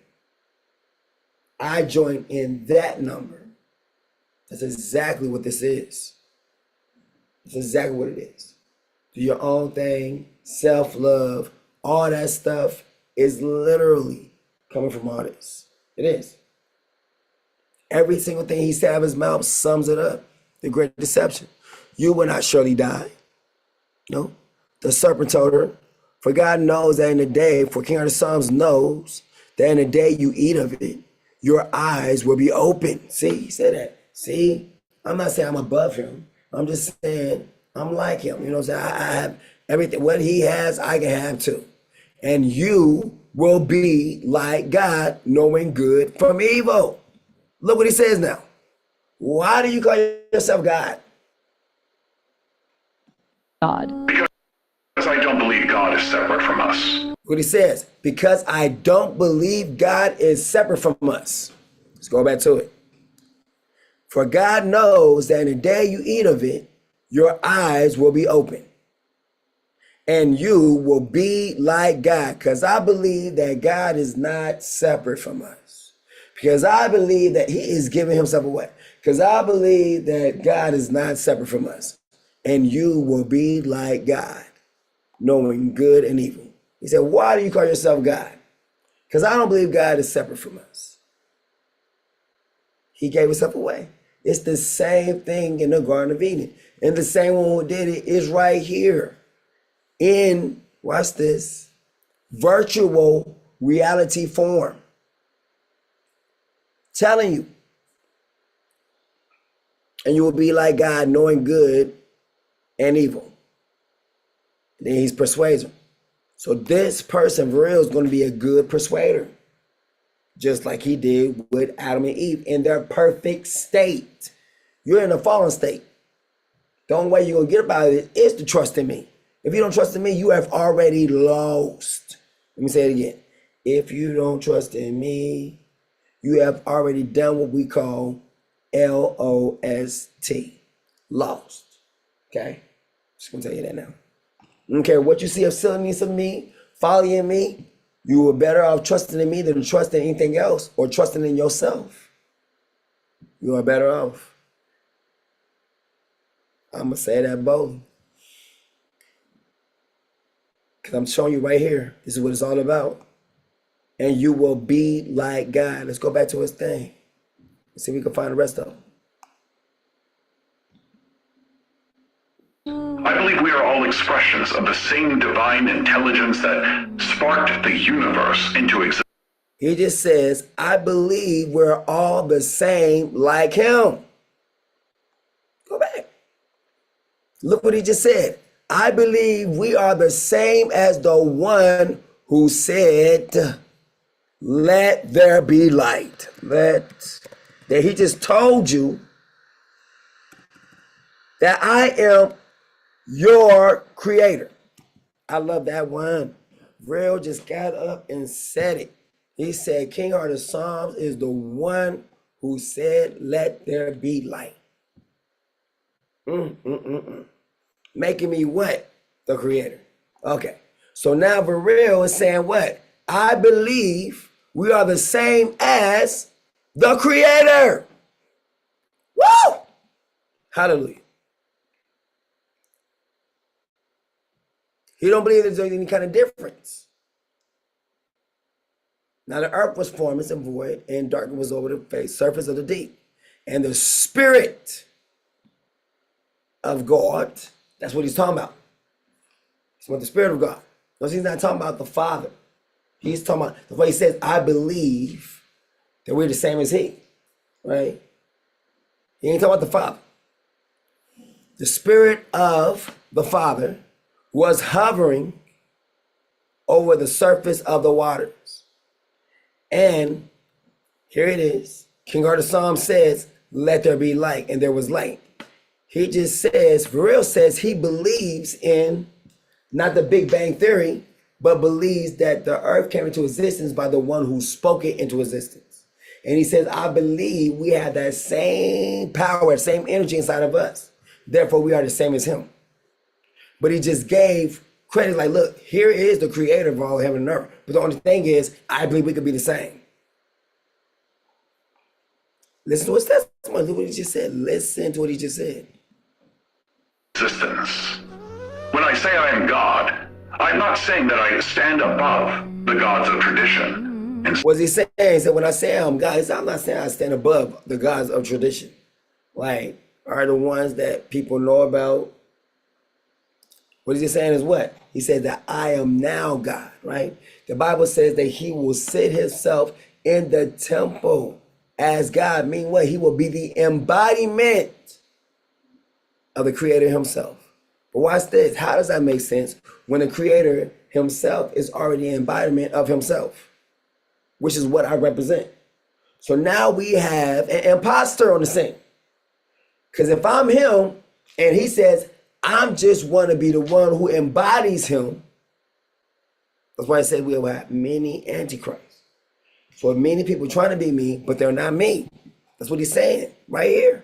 I join in that number. That's exactly what this is. That's exactly what it is. Do your own thing, self-love, all that stuff is literally coming from all this. It is. Every single thing he said out of his mouth sums it up. The great deception. You will not surely die. No. The serpent told her, for God knows that in the day, for King of the Psalms knows that in the day you eat of it, your eyes will be open. See, he said that. See, I'm not saying I'm above him. I'm just saying I'm like him. You know what I'm saying? I have everything. What he has, I can have too. And you will be like God, knowing good from evil. Look what he says now. Why do you call yourself God? God. Because I don't believe God is separate from us. What he says, because I don't believe God is separate from us. Let's go back to it. For God knows that in the day you eat of it, your eyes will be open. And you will be like God. Because I believe that God is not separate from us. Because I believe that he is giving himself away. Because I believe that God is not separate from us. And you will be like God, knowing good and evil. He said, why do you call yourself God? Because I don't believe God is separate from us. He gave himself away. It's the same thing in the Garden of Eden. And the same one who did it is right here in, watch this, virtual reality form. Telling you. And you will be like God, knowing good and evil. And then he's persuader. So this person, Vrilya, is going to be a good persuader. Just like he did with Adam and Eve in their perfect state. You're in a fallen state. The only way you're going to get about it is to trust in me. If you don't trust in me, you have already lost. Let me say it again. If you don't trust in me, you have already done what we call LOST. Lost. Okay? Just going to tell you that now. I don't care what you see of silliness of me, following me. You were better off trusting in me than trusting anything else or trusting in yourself. You are better off. I'm going to say that bold. Because I'm showing you right here. This is what it's all about. And you will be like God. Let's go back to his thing. Let's see if we can find the rest of them. I believe we are all expressions of the same divine intelligence that sparked the universe into existence. He just says, I believe we're all the same like him. Go back. Look what he just said. I believe we are the same as the one who said, let there be light. That he just told you that I am your creator. I love that one. Vrilya just got up and said it. He said, King Heart of Psalms is the one who said, let there be light. Making me what? The creator. Okay. So now Vrilya is saying what? I believe we are the same as the creator. Woo! Hallelujah. He don't believe there's any kind of difference. Now the earth was formless and void, and darkness was over the face, surface of the deep. And the Spirit of God, that's what he's talking about. He's about the Spirit of God. Notice he's not talking about the Father. He's talking about the way he says, I believe that we're the same as he. Right? He ain't talking about the Father. The Spirit of the Father was hovering over the surface of the waters. And here it is. King Heart of Psalms says, let there be light, and there was light. He just says, Vrilya says he believes in not the Big Bang Theory, but believes that the earth came into existence by the one who spoke it into existence. And he says, I believe we have that same power, same energy inside of us. Therefore, we are the same as him. But he just gave credit like, look, here is the creator of all heaven and earth. But the only thing is, I believe we could be the same. Listen to his testimony. Look what he just said. Listen to what he just said. Existence. When I say I am God, I'm not saying that I stand above the gods of tradition. What's he saying? He said, when I say I'm God, he said, I'm not saying I stand above the gods of tradition. Like, are the ones that people know about? What is he saying is what? He said that I am now God, right? The Bible says that he will sit himself in the temple as God, meaning what? He will be the embodiment of the creator himself. But watch this. How does that make sense when the creator himself is already an embodiment of himself, which is what I represent? So now we have an imposter on the scene. Because if I'm him and he says, I'm just want to be the one who embodies him, that's why I said we will have many antichrists. So many people trying to be me, but they're not me. That's what he's saying right here.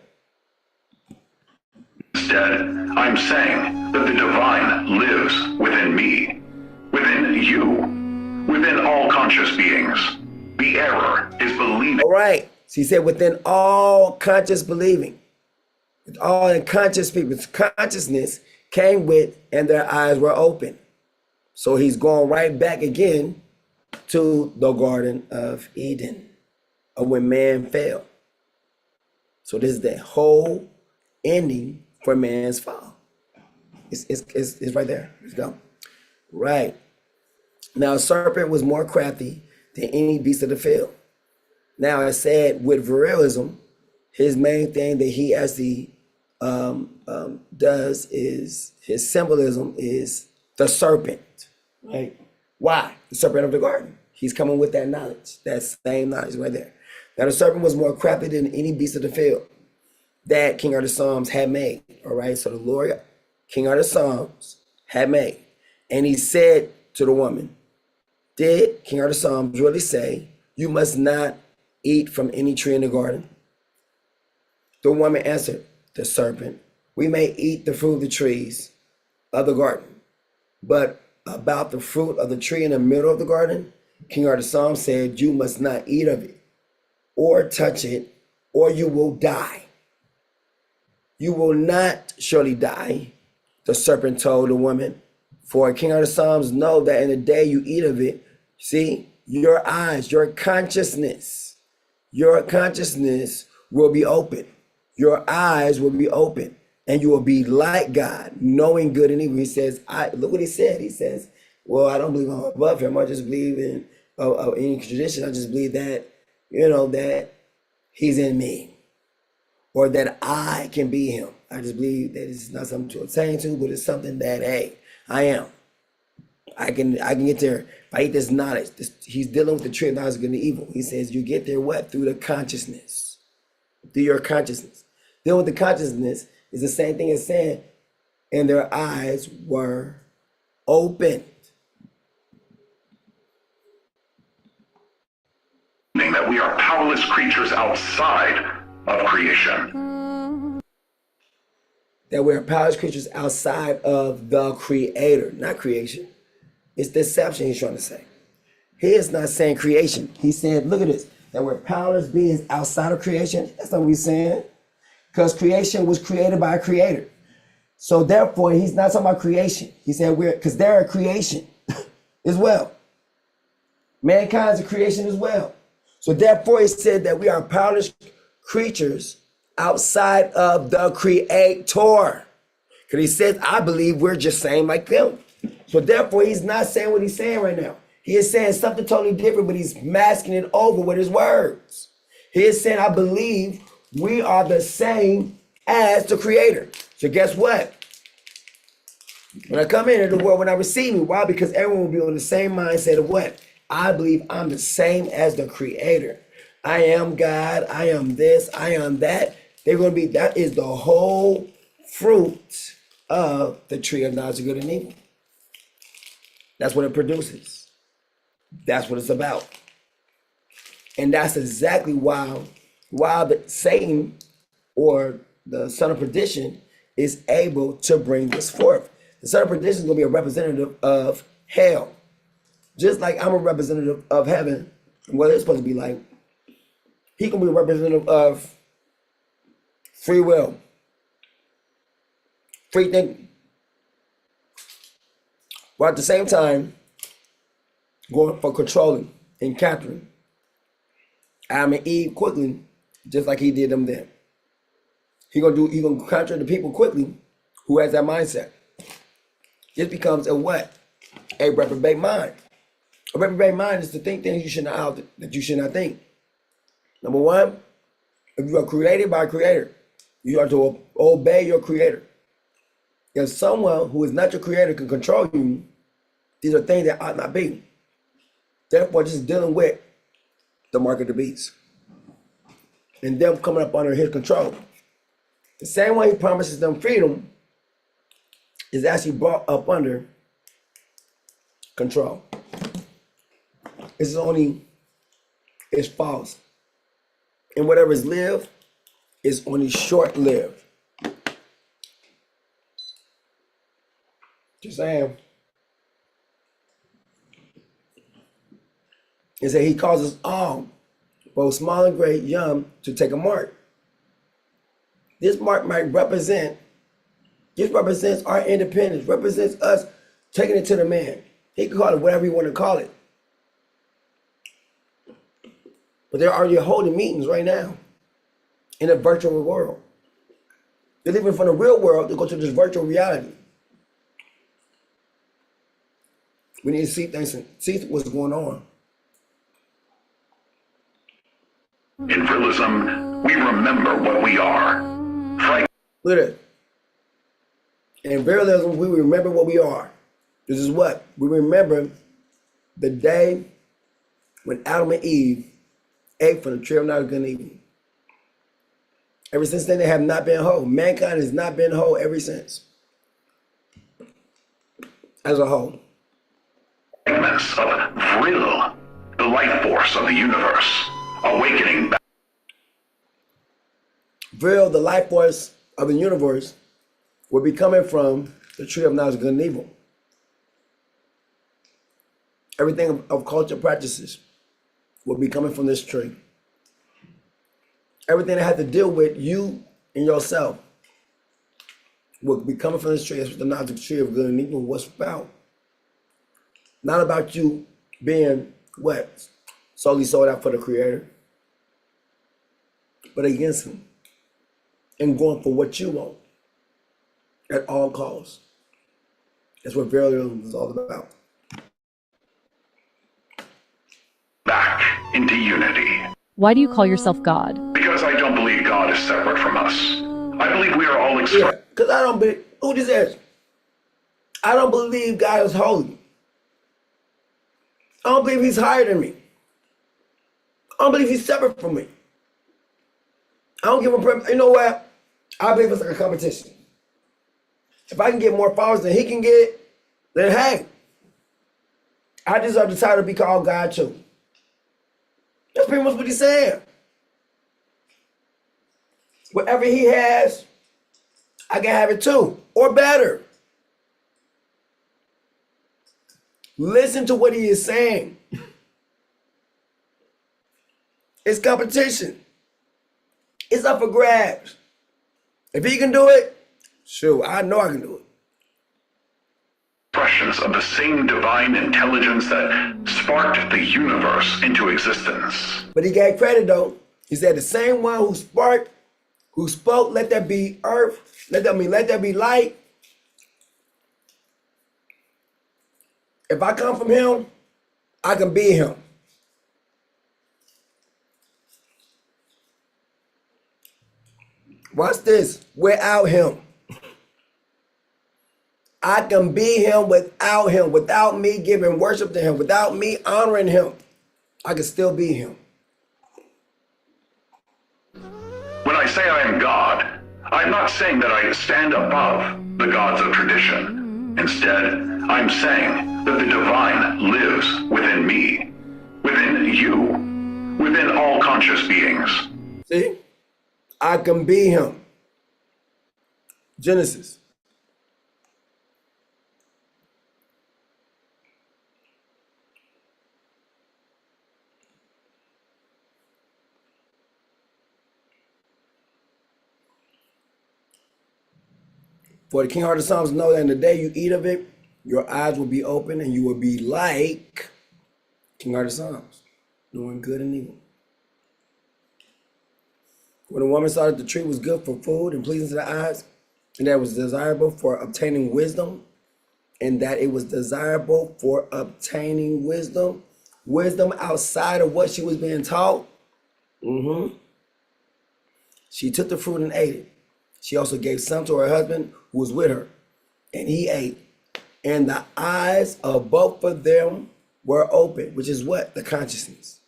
Instead, I'm saying that the divine lives within me, within you, within all conscious beings. The error is believing. All right. So he said within all conscious believing. With all unconscious people's consciousness came with and their eyes were open. So he's going right back again to the Garden of Eden, of when man fell. So this is the whole ending for man's fall. It's right there. Let's go. Right. Now a serpent was more crafty than any beast of the field. Now I said with virilism, his main thing that he actually does is his symbolism is the serpent, right? Why? The serpent of the garden. He's coming with that knowledge, that same knowledge right there. Now the serpent was more crafty than any beast of the field that King Arthur Psalms had made. All right, so the Lord, King Arthur Psalms had made, and he said to the woman, did King Arthur Psalms really say you must not eat from any tree in the garden? The woman answered the serpent, we may eat the fruit of the trees of the garden, but about the fruit of the tree in the middle of the garden, King Arthur Psalms said you must not eat of it or touch it, or you will die. You will not surely die, the serpent told the woman, for King Arthur Psalms know that in the day you eat of it, see, your eyes, your consciousness will be open. Your eyes will be open and you will be like God, knowing good and evil. He says, look what he said. He says, well, I don't believe I'm above him. I just believe in any tradition. I just believe that, that he's in me or that I can be him. I just believe that it's not something to attain to, but it's something that, hey, I am. I can get there if I eat this knowledge. He's dealing with the tree of knowledge of good and evil. He says you get there what? Through the consciousness. Through your consciousness. Dealing with the consciousness is the same thing as saying, and their eyes were opened. That we are powerless creatures outside of creation. That we're powerless creatures outside of the creator, not creation. It's deception he's trying to say. He is not saying creation. He's saying, look at this, that we're powerless beings outside of creation. That's not what he's saying. Because creation was created by a creator. So therefore, he's not talking about creation. He said because they're a creation as well. Mankind's a creation as well. So therefore, he said that we are powerless creatures outside of the creator. Because he says, I believe we're just saying like them. So therefore, he's not saying what he's saying right now. He is saying something totally different, but he's masking it over with his words. He is saying, I believe we are the same as the creator. So guess what? When I come into the world, when I receive me, why? Because everyone will be on the same mindset of what? I believe I'm the same as the creator. I am God. I am this. I am that. They're going to be, that is the whole fruit of the tree of knowledge of good and evil. That's what it produces. That's what it's about. And that's exactly why Satan or the son of perdition is able to bring this forth. The son of perdition is going to be a representative of hell. Just like I'm a representative of heaven, what it's supposed to be like. He can be a representative of free will, free thinking. While at the same time, going for controlling and capturing Adam and Eve quickly, just like he did them then. He gonna capture the people quickly who has that mindset. This becomes a what? A reprobate mind. A reprobate mind is to think things that you should not think. Number one, if you are created by a creator, you are to obey your creator. If someone who is not your creator can control you, these are things that ought not be. Therefore, just dealing with the mark of the beast and them coming up under his control. The same way he promises them freedom is actually brought up under control. It's false. And whatever is lived is only short-lived. Just saying. It said he calls us all, both small and great, young, to take a mark. This mark might represents our independence, represents us taking it to the man. He can call it whatever you want to call it. But they're already holding meetings right now in a virtual world. They're leaving from the real world to go to this virtual reality. We need to see things and see what's going on. In Vrillism, we remember what we are. Look at it. In Vrillism, we remember what we are. This is what? We remember the day when Adam and Eve ate from the tree of knowledge of good and evil. Ever since then, they have not been whole. Mankind has not been whole ever since. As a whole. Of Vril, the life force of the universe, awakening back. Vril, the life force of the universe, will be coming from the tree of knowledge of good and evil. Everything of culture practices will be coming from this tree. Everything that has to deal with you and yourself will be coming from this tree. That's what the knowledge of the tree of good and evil was about. Not about you being what? Solely sold out for the creator, but against him. And going for what you want at all costs. That's what Vrilya is all about. Back into unity. Why do you call yourself God? Because I don't believe God is separate from us. I believe we are all Yeah, because I don't believe, who this is? I don't believe God is holy. I don't believe he's higher than me. I don't believe he's separate from me. I don't give him, you know what? I believe it's like a competition. If I can get more followers than he can get, then hey, I deserve the title to be called God too. That's pretty much what he's saying. Whatever he has, I can have it too, or better. Listen to what he is saying. It's competition. It's up for grabs. If he can do it, sure, I know I can do it. Expressions of the same divine intelligence that sparked the universe into existence. But he gave credit though. He said the same one who spoke, let there be earth, let there be light. If I come from him, I can be him. Watch this. Without him. I can be him, without me giving worship to him, without me honoring him. I can still be him. When I say I am God, I'm not saying that I stand above the gods of tradition. Instead, I'm saying that the divine lives within me, within you, within all conscious beings. See? I can be him. Genesis. For the king-hearted Psalms know that in the day you eat of it, your eyes will be open and you will be like king-hearted Psalms, knowing good and evil. When the woman saw that the tree was good for food and pleasing to the eyes, and that was desirable for obtaining wisdom, and that it was desirable for obtaining wisdom, wisdom outside of what she was being taught. She took the fruit and ate it. She also gave some to her husband who was with her, and he ate. And the eyes of both of them were open, which is what? The consciousness.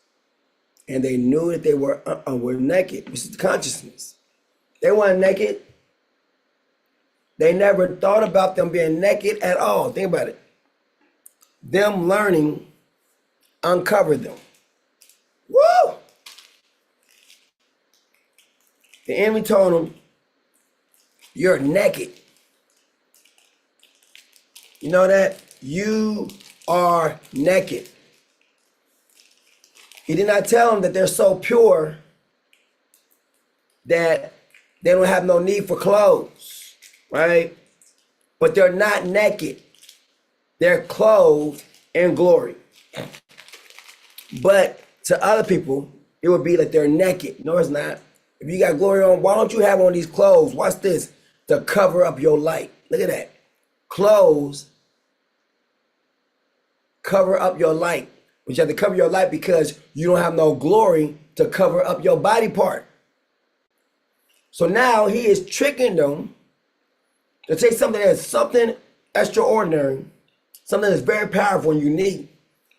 And they knew that they were naked, which is the consciousness. They weren't naked. They never thought about them being naked at all. Think about it. Them learning uncovered them. Woo! The enemy told them, you're naked. You know that? You are naked. He did not tell them that they're so pure that they don't have no need for clothes, right? But they're not naked. They're clothed in glory. But to other people, it would be like they're naked. No, it's not. If you got glory on, why don't you have on these clothes? Watch this. To cover up your light. Look at that. Clothes cover up your light. But you have to cover your light because you don't have no glory to cover up your body part. So now he is tricking them to take something that's something extraordinary, something that's very powerful and unique,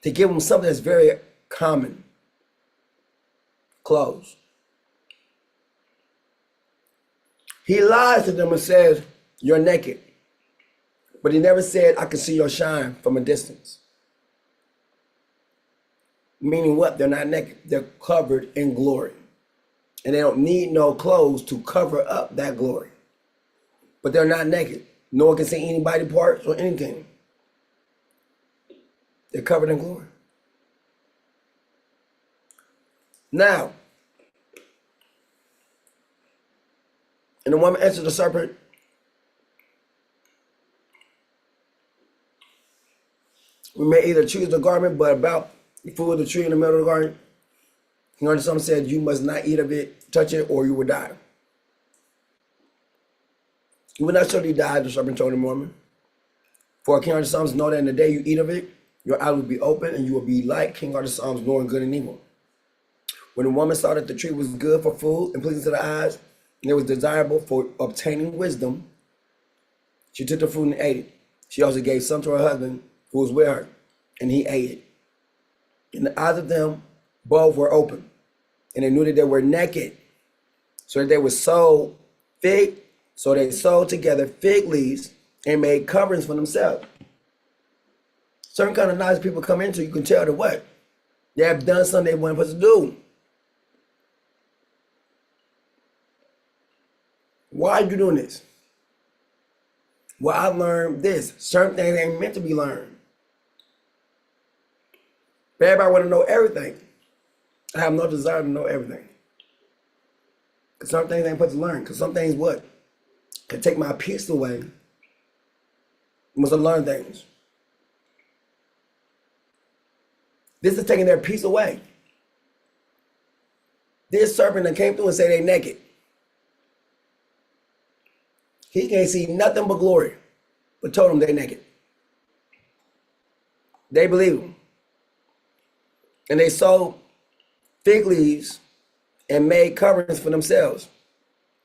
to give them something that's very common. Clothes. He lies to them and says, you're naked. But he never said, I can see your shine from a distance. Meaning what? They're not naked. They're covered in glory. And they don't need no clothes to cover up that glory. But they're not naked. No one can see any body parts or anything. They're covered in glory. Now, and the woman answered the serpent, we may either choose the garment, but about the fruit of the tree in the middle of the garden, you know, some said you must not eat of it, touch it, or you will die. You will not surely die, the serpent told the woman. For King of the Psalms know that in the day you eat of it, your eye will be open, and you will be like King of the Psalms, knowing good and evil. When the woman saw that the tree was good for food and pleasing to the eyes, and it was desirable for obtaining wisdom, she took the fruit and ate it. She also gave some to her husband who was with her, and he ate it. And the eyes of them both were open, and they knew that they were naked, so that they were sewed so they sewed together fig leaves and made coverings for themselves. Certain kind of nice people come into, you can tell that what? They have done something they weren't supposed to do. Why are you doing this? Well, I learned this. Certain things ain't meant to be learned. But everybody want to know everything. I have no desire to know everything. Because some things ain't supposed to learn. Because some things what? Can take my peace away. You must learn things. This is taking their peace away. This serpent that came through and said they naked. He can't see nothing but glory, but told them they're naked. They believe him. And they sewed fig leaves and made coverings for themselves.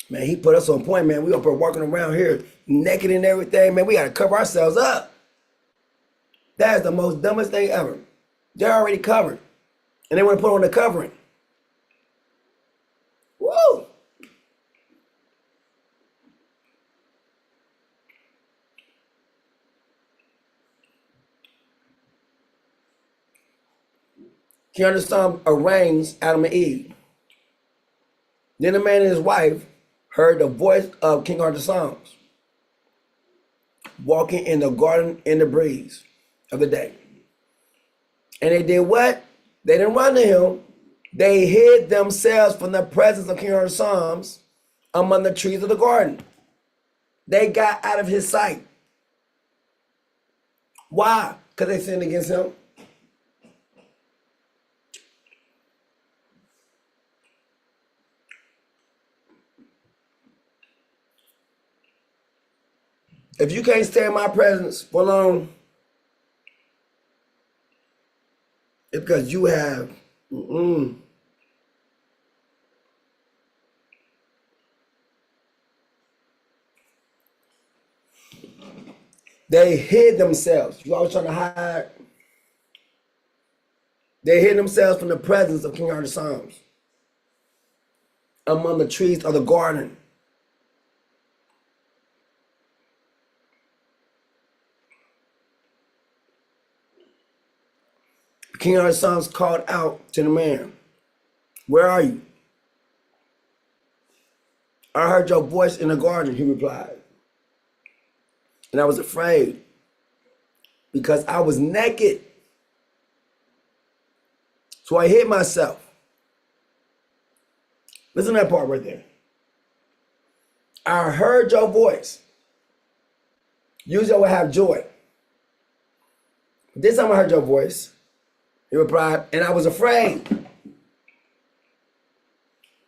Man, he put us on point, man. We up here walking around here naked and everything. Man, we got to cover ourselves up. That is the most dumbest thing ever. They're already covered. And they want to put on the covering. Woo! King of the Psalms arranged Adam and Eve. Then the man and his wife heard the voice of King of the Psalms walking in the garden in the breeze of the day. And they did what? They didn't run to him. They hid themselves from the presence of King of the Psalms among the trees of the garden. They got out of his sight. Why? Because they sinned against him. If you can't stay in my presence for long, it's because you have they hid themselves. You always trying to hide. They hid themselves from the presence of King Arthur Psalms among the trees of the garden. King Arthur Psalms called out to the man, "Where are you?" "I heard your voice in the garden," he replied. "And I was afraid because I was naked. So I hid myself." Listen to that part right there. "I heard your voice." Usually I would have joy. This time I heard your voice. He replied, "And I was afraid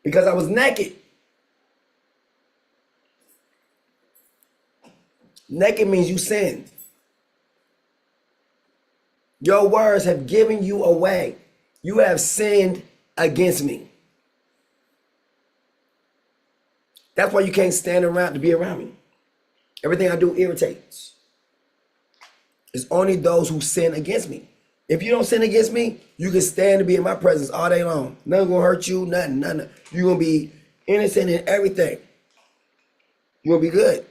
because I was naked." Naked means you sinned. Your words have given you away. You have sinned against me. That's why you can't stand around to be around me. Everything I do irritates. It's only those who sin against me. If you don't sin against me, you can stand to be in my presence all day long. Nothing gonna hurt you, nothing. You're gonna be innocent in everything. You're gonna be good.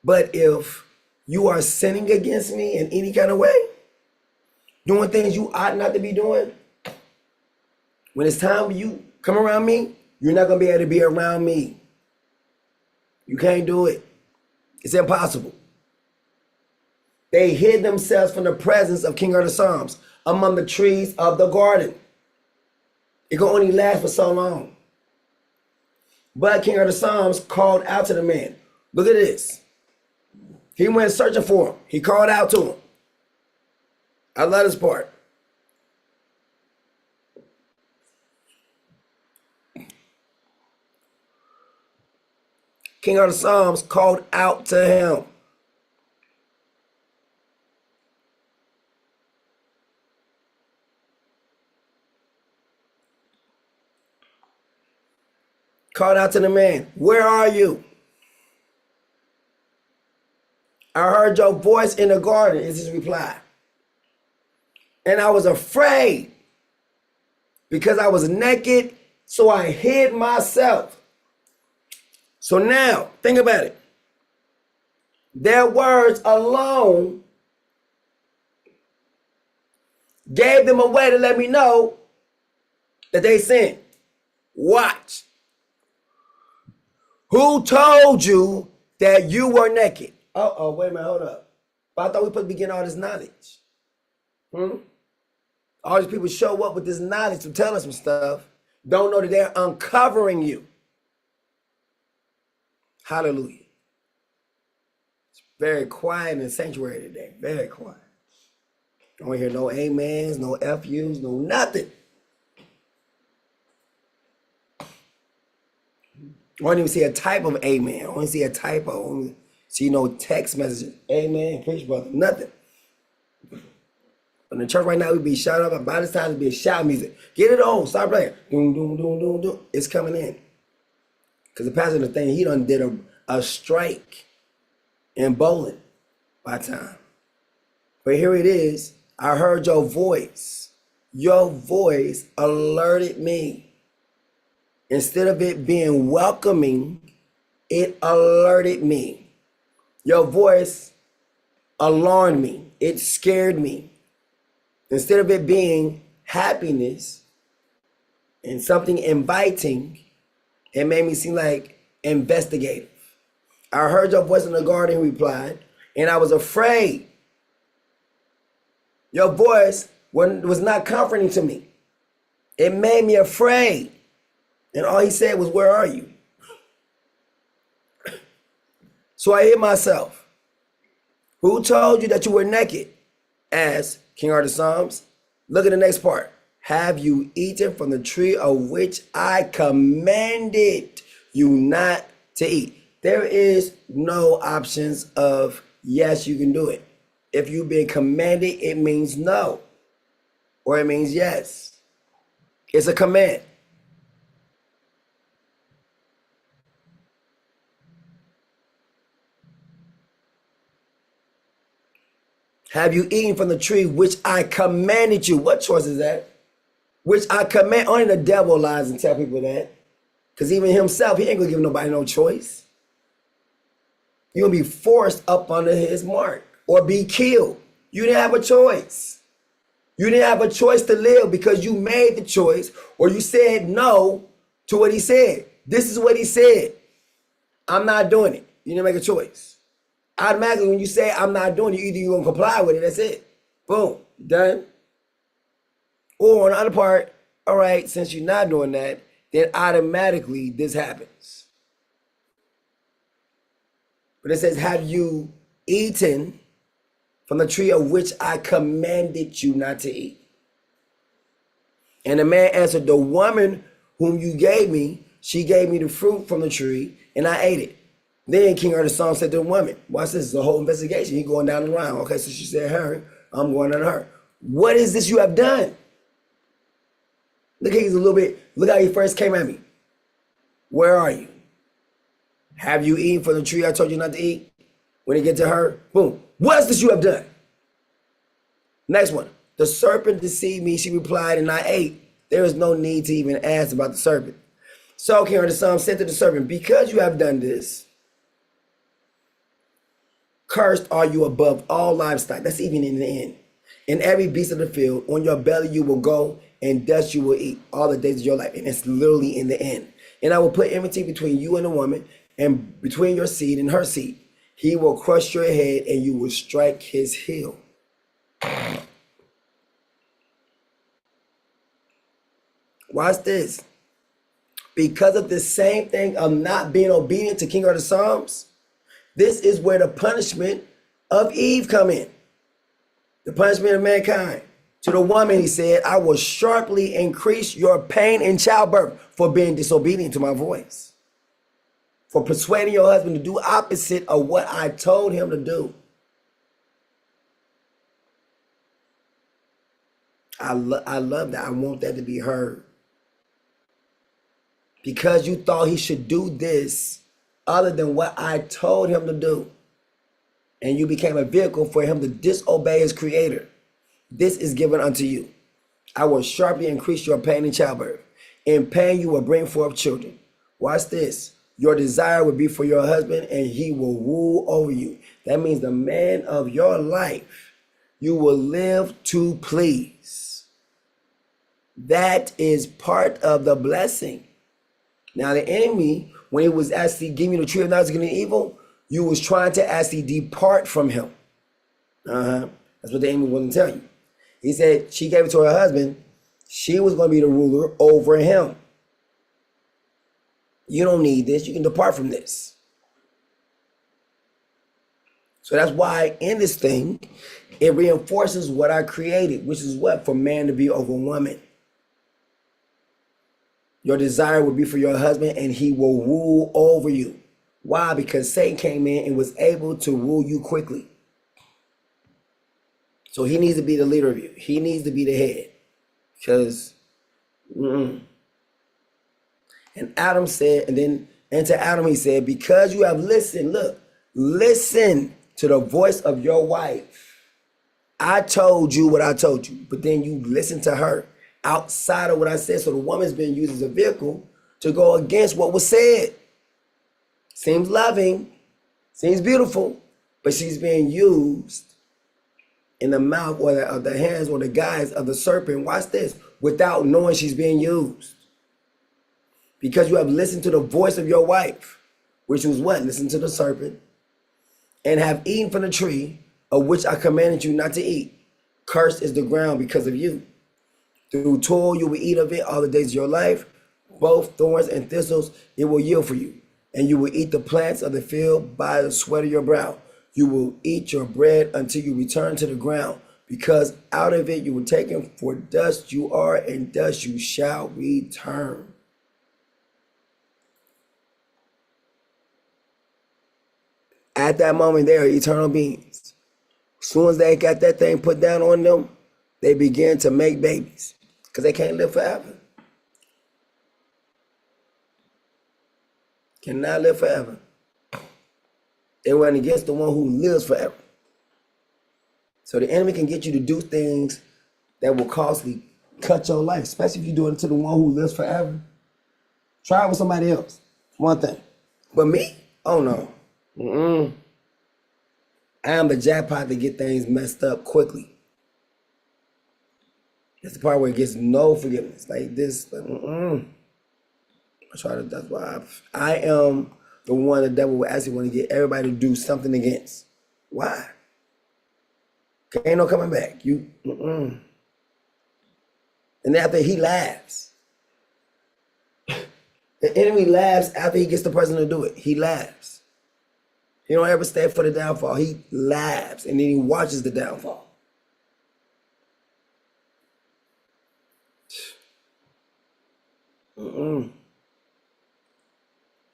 But if you are sinning against me in any kind of way, doing things you ought not to be doing, when it's time for you come around me, you're not gonna be able to be around me. You can't do it. It's impossible. They hid themselves from the presence of King Arthur Psalms among the trees of the garden. It can only last for so long. But King Arthur Psalms called out to the man. Look at this. He went searching for him. He called out to him. I love this part. King Arthur Psalms called out to him. Called out to the man, "Where are you?" "I heard your voice in the garden," is his reply. "And I was afraid because I was naked, so I hid myself." So now, think about it. Their words alone gave them a way to let me know that they sinned. Watch. Who told you that you were naked? Oh, wait a minute, hold up. But I thought we were supposed to be getting all this knowledge. All these people show up with this knowledge to tell us some stuff, don't know that they're uncovering you. Hallelujah. It's very quiet in the sanctuary today. Very quiet. Don't hear no amens, no FUs, no nothing. I don't even see a type of amen. I don't see a typo. I don't see no text messages. Amen, preach, brother. Nothing. In the church right now, we be shouting up. By this time, it'd be shout music. Get it on. Start playing. Doom, doom, doom, doom, doom. It's coming in. Because the pastor, the thing, he done did a strike in bowling by time. But here it is. I heard your voice. Your voice alerted me. Instead of it being welcoming, it alerted me. Your voice alarmed me. It scared me. Instead of it being happiness and something inviting, it made me seem like investigative. "I heard your voice in the garden," he replied, "and I was afraid." Your voice was not comforting to me. It made me afraid. And all he said was, "Where are you?" So I hid myself. "Who told you that you were naked?" asked King Arthur Psalms. Look at the next part. "Have you eaten from the tree of which I commanded you not to eat?" There is no options of yes, you can do it. If you've been commanded, it means no, or it means yes. It's a command. Have you eaten from the tree which I commanded you? What choice is that? Which I command. Only the devil lies and tell people that. Because even himself, he ain't gonna give nobody no choice. You're gonna be forced up under his mark or be killed. You didn't have a choice. You didn't have a choice to live because you made the choice or you said no to what he said. This is what he said. I'm not doing it. You didn't make a choice. Automatically, when you say I'm not doing it, either you're gonna comply with it, that's it. Boom, done. Or on the other part, all right, since you're not doing that, then automatically this happens. But it says, have you eaten from the tree of which I commanded you not to eat? And the man answered, the woman whom you gave me, she gave me the fruit from the tree, and I ate it. Then King of the Psalm said to the woman, watch this, is a whole investigation. He going down the line. Okay, so she said her, I'm going on her. What is this you have done? Look, he's a little bit, look how he first came at me. Where are you? Have you eaten from the tree I told you not to eat? When he get to her, boom. What is this you have done? Next one. The serpent deceived me, she replied, and I ate. There is no need to even ask about the serpent. So King of the Psalm said to the serpent, because you have done this, cursed are you above all livestock. That's even in the end. And every beast of the field, on your belly you will go, and dust you will eat all the days of your life. And it's literally in the end. And I will put enmity between you and the woman, and between your seed and her seed. He will crush your head, and you will strike his heel. Watch this. Because of this same thing of not being obedient to King of the Psalms, this is where the punishment of Eve come in. The punishment of mankind. To the woman, he said, I will sharply increase your pain in childbirth for being disobedient to my voice. For persuading your husband to do opposite of what I told him to do. I love that. I want that to be heard. Because you thought he should do this other than what I told him to do. And you became a vehicle for him to disobey his creator. This is given unto you. I will sharply increase your pain in childbirth. In pain you will bring forth children. Watch this. Your desire will be for your husband, and he will rule over you. That means the man of your life, you will live to please. That is part of the blessing. Now the enemy, when he was actually giving you the tree of knowledge of good and evil, you was trying to actually depart from him. That's what the enemy wasn't telling you. He said she gave it to her husband. She was going to be the ruler over him. You don't need this. You can depart from this. So that's why in this thing, it reinforces what I created, which is what? For man to be over woman. Your desire will be for your husband, and he will rule over you. Why? Because Satan came in and was able to rule you quickly. So he needs to be the leader of you. He needs to be the head. Because, and Adam said, and to Adam he said, because you have listened, look, listen to the voice of your wife. I told you what I told you, but then you listened to her outside of what I said. So the woman's been used as a vehicle to go against what was said. Seems loving, seems beautiful, but she's being used in the mouth or the hands or the guise of the serpent. Watch this, without knowing she's being used. Because you have listened to the voice of your wife, which was what? Listen to the serpent, and have eaten from the tree of which I commanded you not to eat. Cursed is the ground because of you. Through toil you will eat of it all the days of your life. Both thorns and thistles it will yield for you. And you will eat the plants of the field by the sweat of your brow. You will eat your bread until you return to the ground, because out of it you were taken, for dust you are, and dust you shall return. at that moment, they are eternal beings. As soon as they got that thing put down on them, they begin to make babies because they can't live forever. Cannot live forever. They went against the one who lives forever. So the enemy can get you to do things that will costly cut your life, especially if you're doing it to the one who lives forever. Try it with somebody else. One thing. But me? Oh no. I am the jackpot to get things messed up quickly. It's the part where it gets no forgiveness. Like this. I try to. That's why I am the one the devil will actually want to get everybody to do something against. Why? Ain't no coming back. And after he laughs. The enemy laughs after he gets the person to do it. He laughs. He don't ever stay for the downfall. He laughs and then he watches the downfall.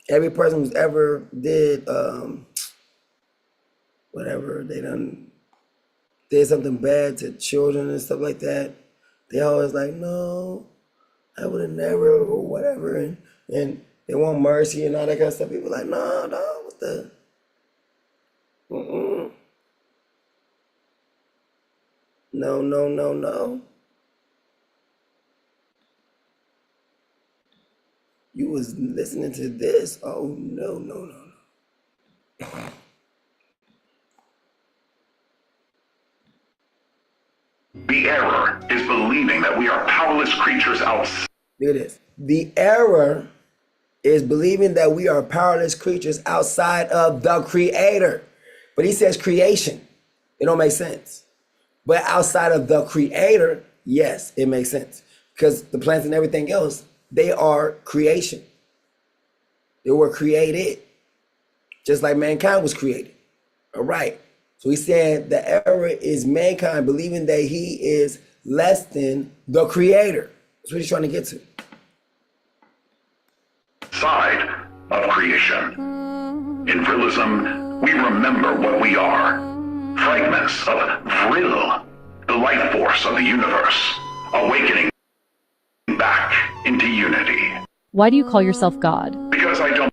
Every person who's ever did whatever, they done did something bad to children and stuff like that, they always like, no, I would have never, or whatever, and they want mercy and all that kind of stuff. People like, no, what the? No. You was listening to this. Oh, no. The error is believing that we are powerless creatures outside. Look at this. The error is believing that we are powerless creatures outside of the Creator. But he says creation. It don't make sense. But outside of the Creator, yes, it makes sense. Because the plants and everything else, they are creation. They were created. Just like mankind was created. All right. So he's saying the error is mankind believing that he is less than the Creator. That's what he's trying to get to. Side of creation. In Vrilism, we remember what we are. Fragments of Vril, the life force of the universe, awakening back into unity. Why do you call yourself God? Because I don't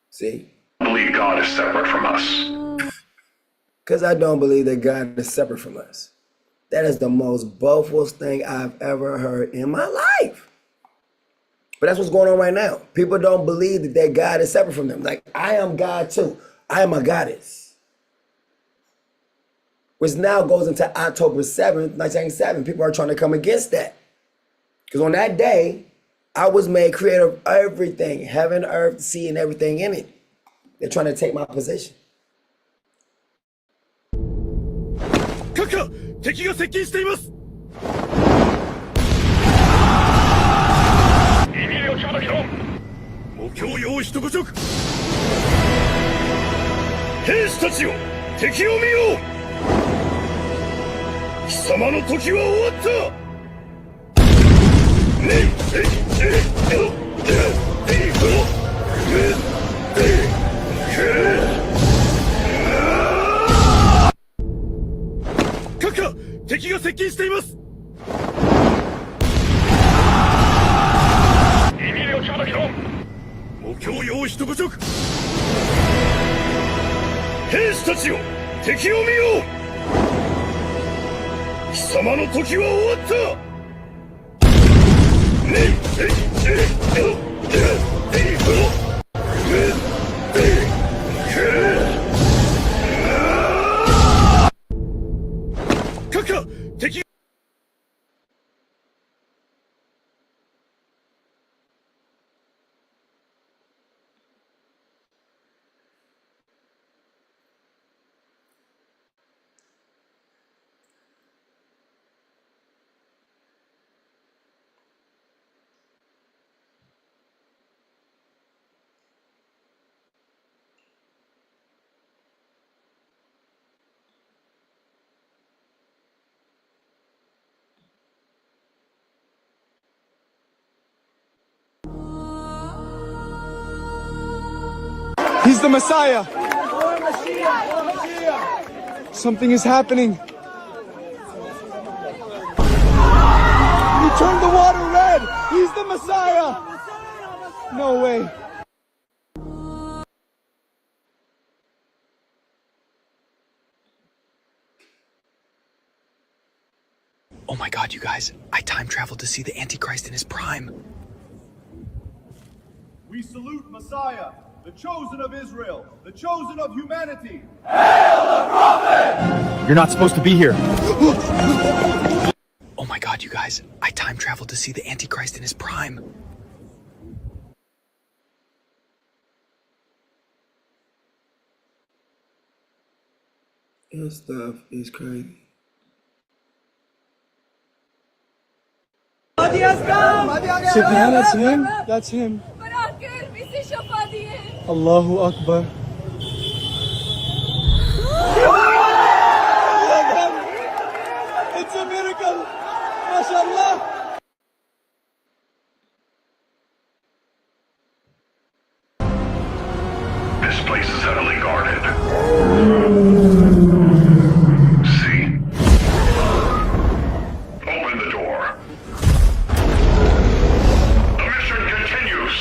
See? believe God is separate from us. Because I don't believe that God is separate from us. That is the most boastful thing I've ever heard in my life. But that's what's going on right now. People don't believe that their God is separate from them. Like, I am God too. I am a goddess. Which now goes into October 7th, 1997. People are trying to come against that. Because on that day, I was made creator of everything. Heaven, earth, sea, and everything in it. They're trying to take my position. 閣下、敵が接近しています。目標用意しとごちょく。兵士たちよ、敵を見よう。貴様の時は終わった。閣下、敵が接近しています。目標用意しとごちょく。兵士たちよ、敵を見よう。貴様の時は終わった。閣下、敵。He's the Messiah. Something is happening. He turned the water red. He's the Messiah. No way. Oh my god, you guys. I time traveled to see the Antichrist in his prime. We salute Messiah, the chosen of Israel, the chosen of humanity. You're not supposed to be here. Oh my god, you guys. I time traveled to see the Antichrist in his prime. Your stuff is crazy. Sidna, that's him. That's him. Allahu Akbar. It's a miracle. MashaAllah. This place is heavily guarded. See? Open the door. The mission continues.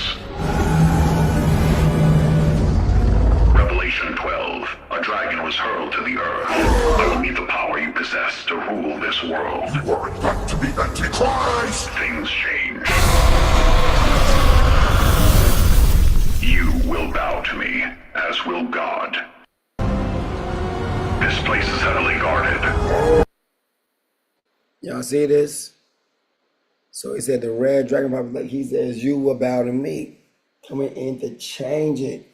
Revelation 12. A dragon was hurled to the earth. I will need the power you possess to rule this world. You weren't meant to be Antichrist! Things change. You will bow to me, as will God. This place is heavily guarded. Y'all see this? So he said the red dragon prophet, like he says, you will bow to me. Coming in to change it.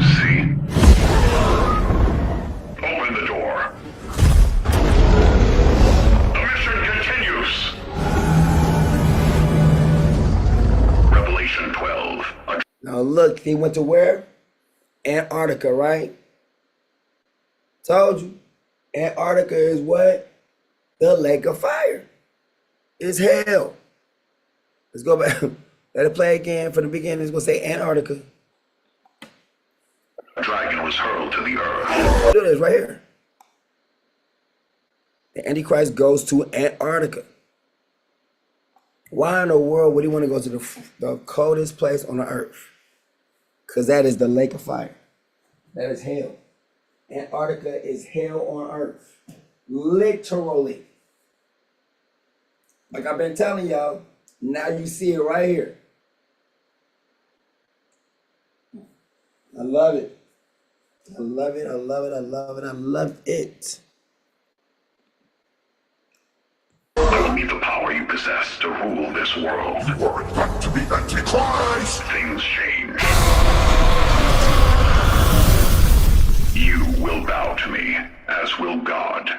See? Open the door. The mission continues. Revelation 12. Now look, he went to where? Antarctica, right? Told you. Antarctica is what? The lake of fire. It's hell. Let's go back. Let it play again from the beginning. It's going to say Antarctica. A dragon was hurled to the earth. I'll do this right here. The Antichrist goes to Antarctica. Why in the world would he want to go to the coldest place on the earth? Because that is the lake of fire. That is hell. Antarctica is hell on earth. Literally. Like I've been telling y'all, now you see it right here. I love it. I love it. I love it. I love it. I love it. I will need the power you possess to rule this world. You weren't meant to be Antichrist! Things change. You will bow to me, as will God.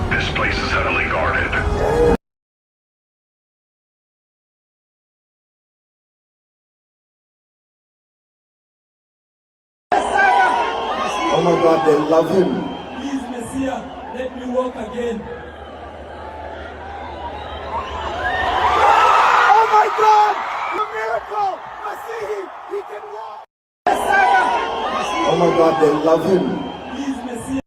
This place is heavily guarded. Oh my God, they love him. Please, Messiah, let me walk again. Oh my God! The miracle! Messiah, he can walk! Oh my God, they love him. Please, Messiah.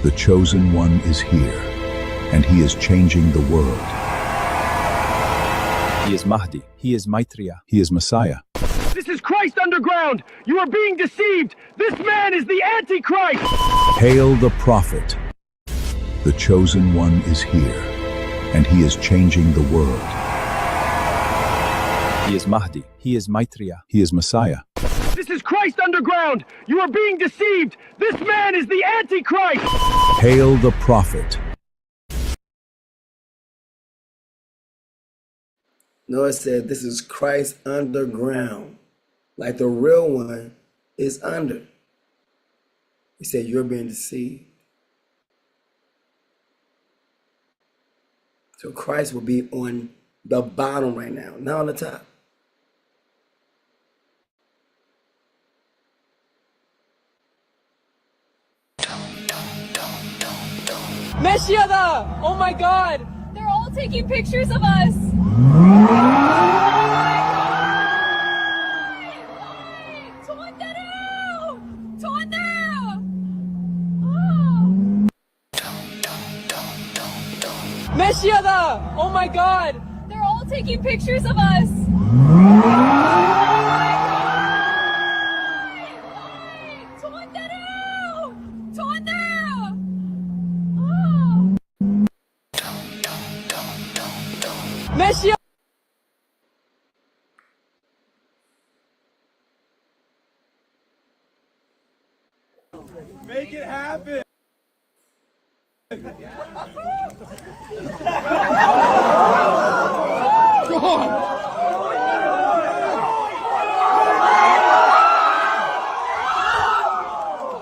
The chosen one is here, and he is changing the world. He is Mahdi. He is Maitreya. He is Messiah. This is Christ underground! You are being deceived! This man is the Antichrist! Hail the prophet. The chosen one is here, and he is changing the world. He is Mahdi. He is Maitreya. He is Messiah. This is Christ underground! You are being deceived! This man is the Antichrist! Hail the prophet. Noah said, this is Christ underground. Like the real one is under. He said, you're being deceived. So Christ will be on the bottom right now, not on the top. Meshiada! Oh my god! They're all taking pictures of us! Meshiada! Oh my god! They're all taking pictures of us! Meshiada! Make it happen!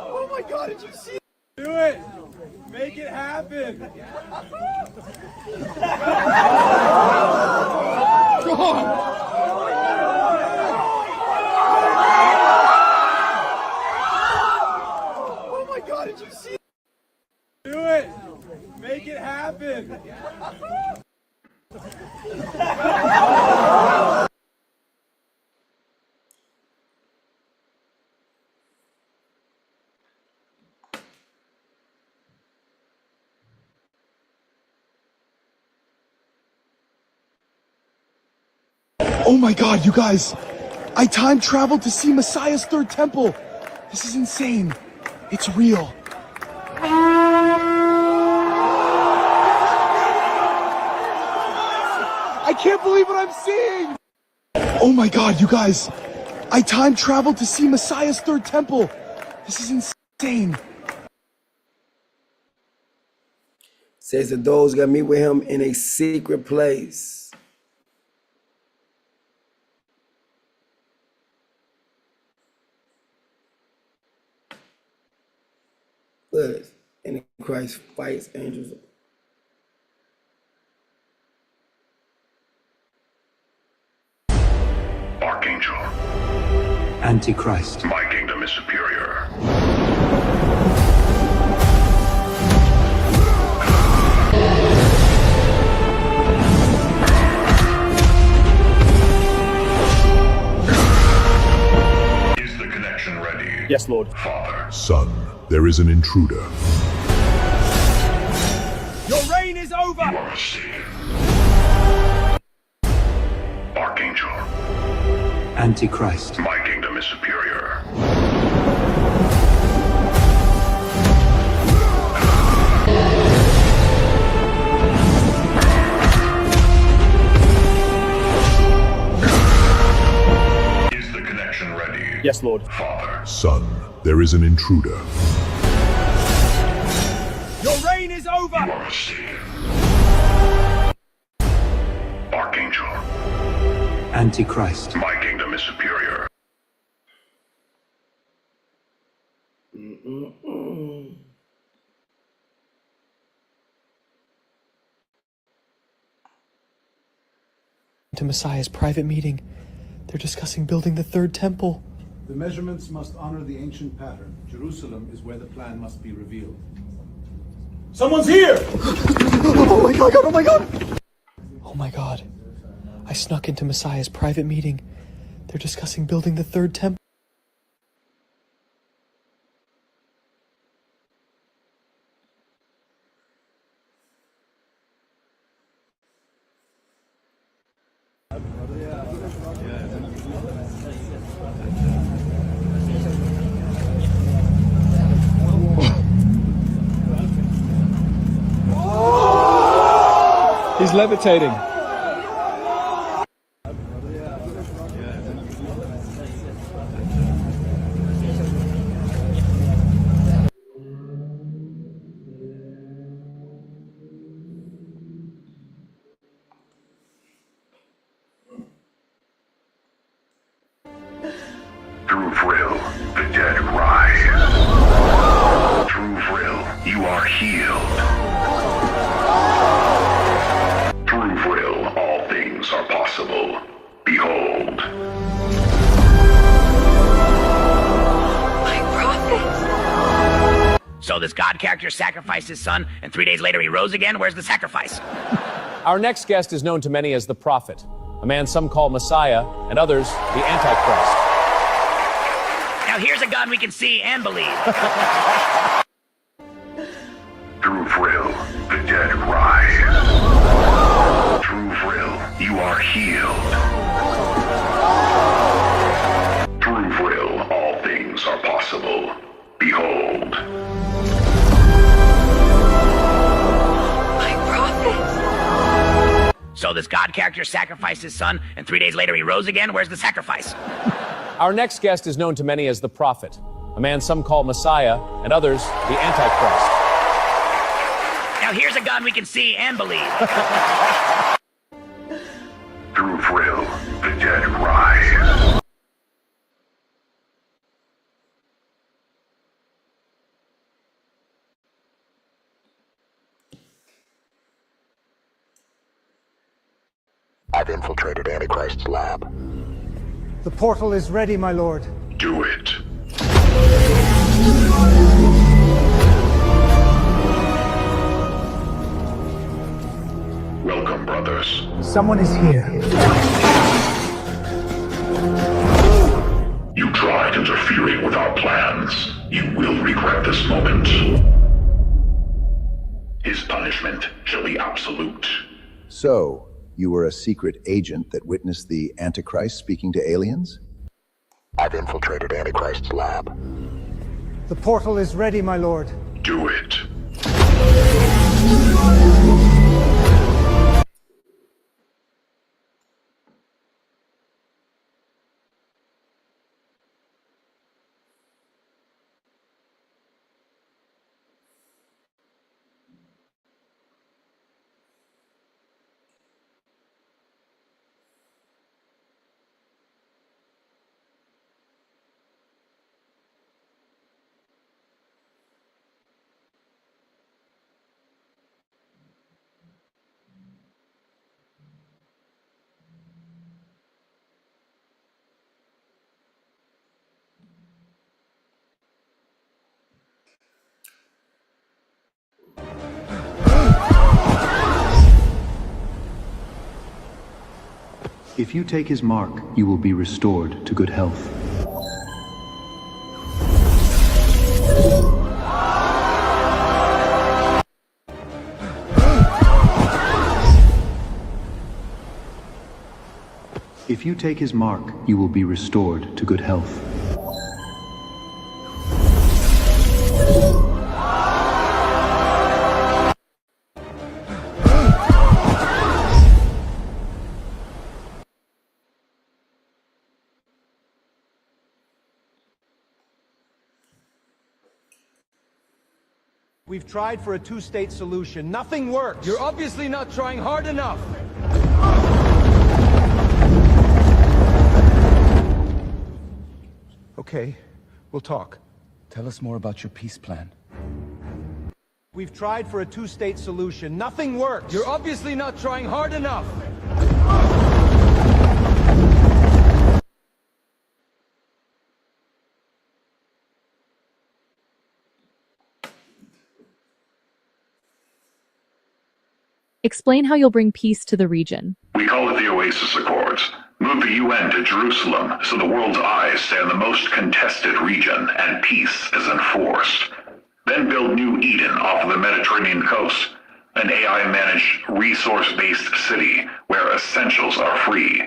Oh my god, did you see it? Do it! Make it happen! Oh my god, did you see it? Do it! Make it happen! Oh my god, you guys! I time traveled to see Messiah's third temple! This is insane. It's real. I can't believe what I'm seeing! Oh my god, you guys! I time traveled to see Messiah's third temple! This is insane. Says that those gonna meet with him in a secret place. Look, and Christ fights angels. Archangel. Antichrist. My kingdom is superior. Is the connection ready? Yes, Lord. Father. Son, there is an intruder. Your reign is over! You are mistaken. Archangel. Antichrist. My kingdom is superior. Is the connection ready? Yes, Lord. Father. Son, there is an intruder. Your reign is over! You are mistaken. Archangel. Antichrist. My kingdom is superior. To Messiah's private meeting. They're discussing building the third temple. The measurements must honor the ancient pattern. Jerusalem is where the plan must be revealed. Someone's here! Oh my god, oh my god! Oh my god. I snuck into Messiah's private meeting. They're discussing building the third temple. He's levitating. Through Vril, the dead rise. Through Vril, you are healed. Through Vril, all things are possible. Behold. My prophet! So So this God character sacrificed his son, and 3 days later he rose again? Where's the sacrifice? Our next guest is known to many as the prophet, a man some call Messiah, and others the Antichrist. Now here's a God we can see and believe. Through Vril, the dead rise. Through Vril, you are healed. Through Vril, all things are possible. Behold. My prophet! So this God character sacrificed his son, and 3 days later he rose again? Where's the sacrifice? Our next guest is known to many as the prophet, a man some call Messiah, and others the Antichrist. Now here's a God we can see and believe. Through Vril, the dead rise. I've infiltrated Antichrist's lab. The portal is ready, my lord. Do it. Welcome, brothers. Someone is here. You tried interfering with our plans. You will regret this moment. His punishment shall be absolute. So, you were a secret agent that witnessed the Antichrist speaking to aliens? I've infiltrated Antichrist's lab. The portal is ready, my lord. Do it. If you take his mark, you will be restored to good health. If you take his mark, you will be restored to good health. We've tried for a two-state solution. Nothing works. You're obviously not trying hard enough. Okay, we'll talk. Tell us more about your peace plan. We've tried for a two-state solution. Nothing works. You're obviously not trying hard enough. Explain how you'll bring peace to the region. We call it the Oasis Accords. Move the UN to Jerusalem so the world's eyes stay on the most contested region and peace is enforced. Then build New Eden off of the Mediterranean coast, an AI-managed, resource-based city where essentials are free.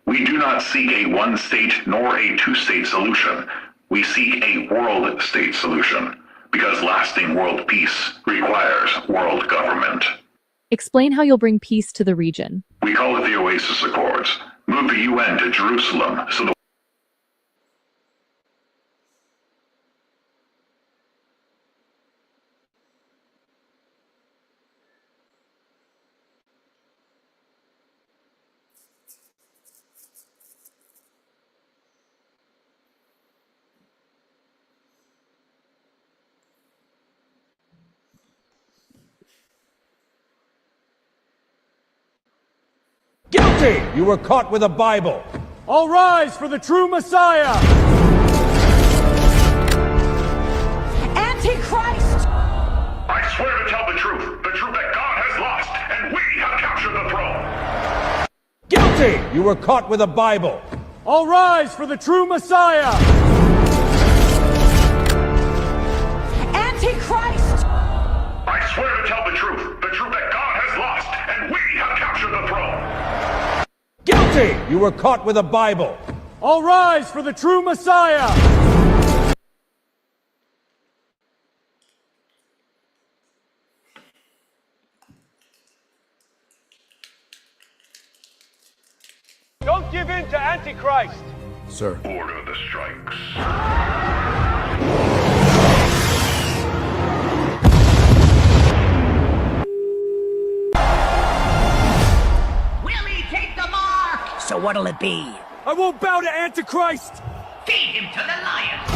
We do not seek a one-state nor a two-state solution. We seek a world-state solution, because lasting world peace requires world government. Explain how you'll bring peace to the region. We call it the Oasis Accords. Move the UN to Jerusalem so the Guilty! You were caught with a Bible. All rise for the true Messiah! Antichrist! swear to tell the truth that God has lost, and we have captured the throne. Guilty! You were caught with a Bible. All rise for the true Messiah! Antichrist! I swear to tell the truth that God has lost, and we have captured the throne. Guilty! You were caught with a Bible. All rise for the true Messiah! Don't give in to Antichrist. Sir. Order the strikes. Will he take the mark? So what'll it be? I won't bow to Antichrist! Feed him to the lions!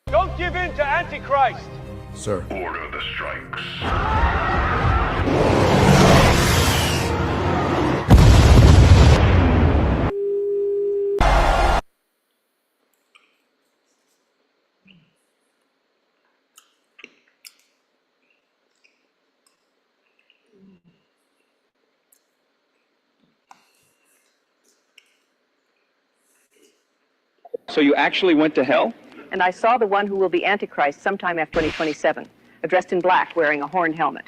Don't give in to Antichrist. Sir. Order the strikes. So you actually went to hell? And I saw the one who will be Antichrist sometime after 2027, dressed in black, wearing a horned helmet.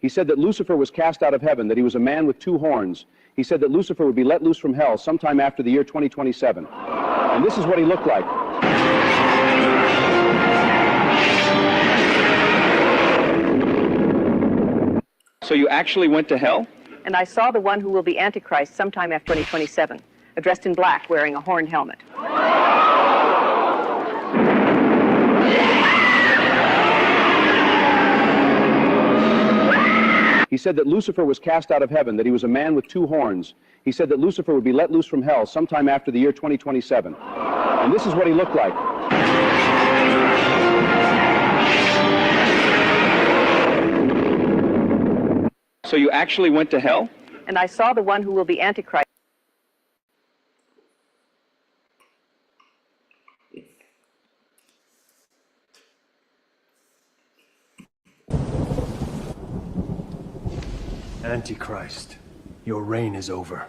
He said that Lucifer was cast out of heaven, that he was a man with two horns. He said that Lucifer would be let loose from hell sometime after the year 2027. And this is what he looked like. So you actually went to hell? And I saw the one who will be Antichrist sometime after 2027, dressed in black, wearing a horned helmet. He said that Lucifer was cast out of heaven, that he was a man with two horns. He said that Lucifer would be let loose from hell sometime after the year 2027. And this is what he looked like. So you actually went to hell? And I saw the one who will be Antichrist. Antichrist, your reign is over.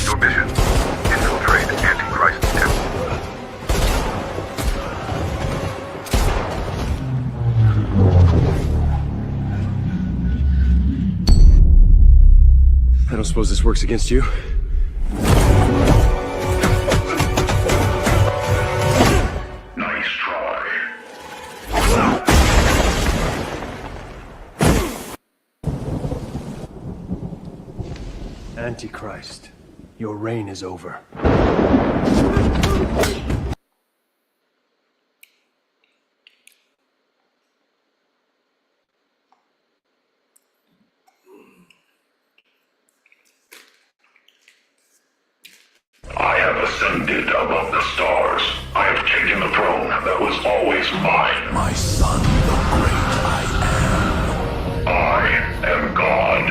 Your mission, infiltrate Antichrist's temple. I don't suppose this works against you? Nice try. Antichrist, your reign is over. I have ascended above the stars. I have taken the throne that was always mine. My son, the great I am. I am God.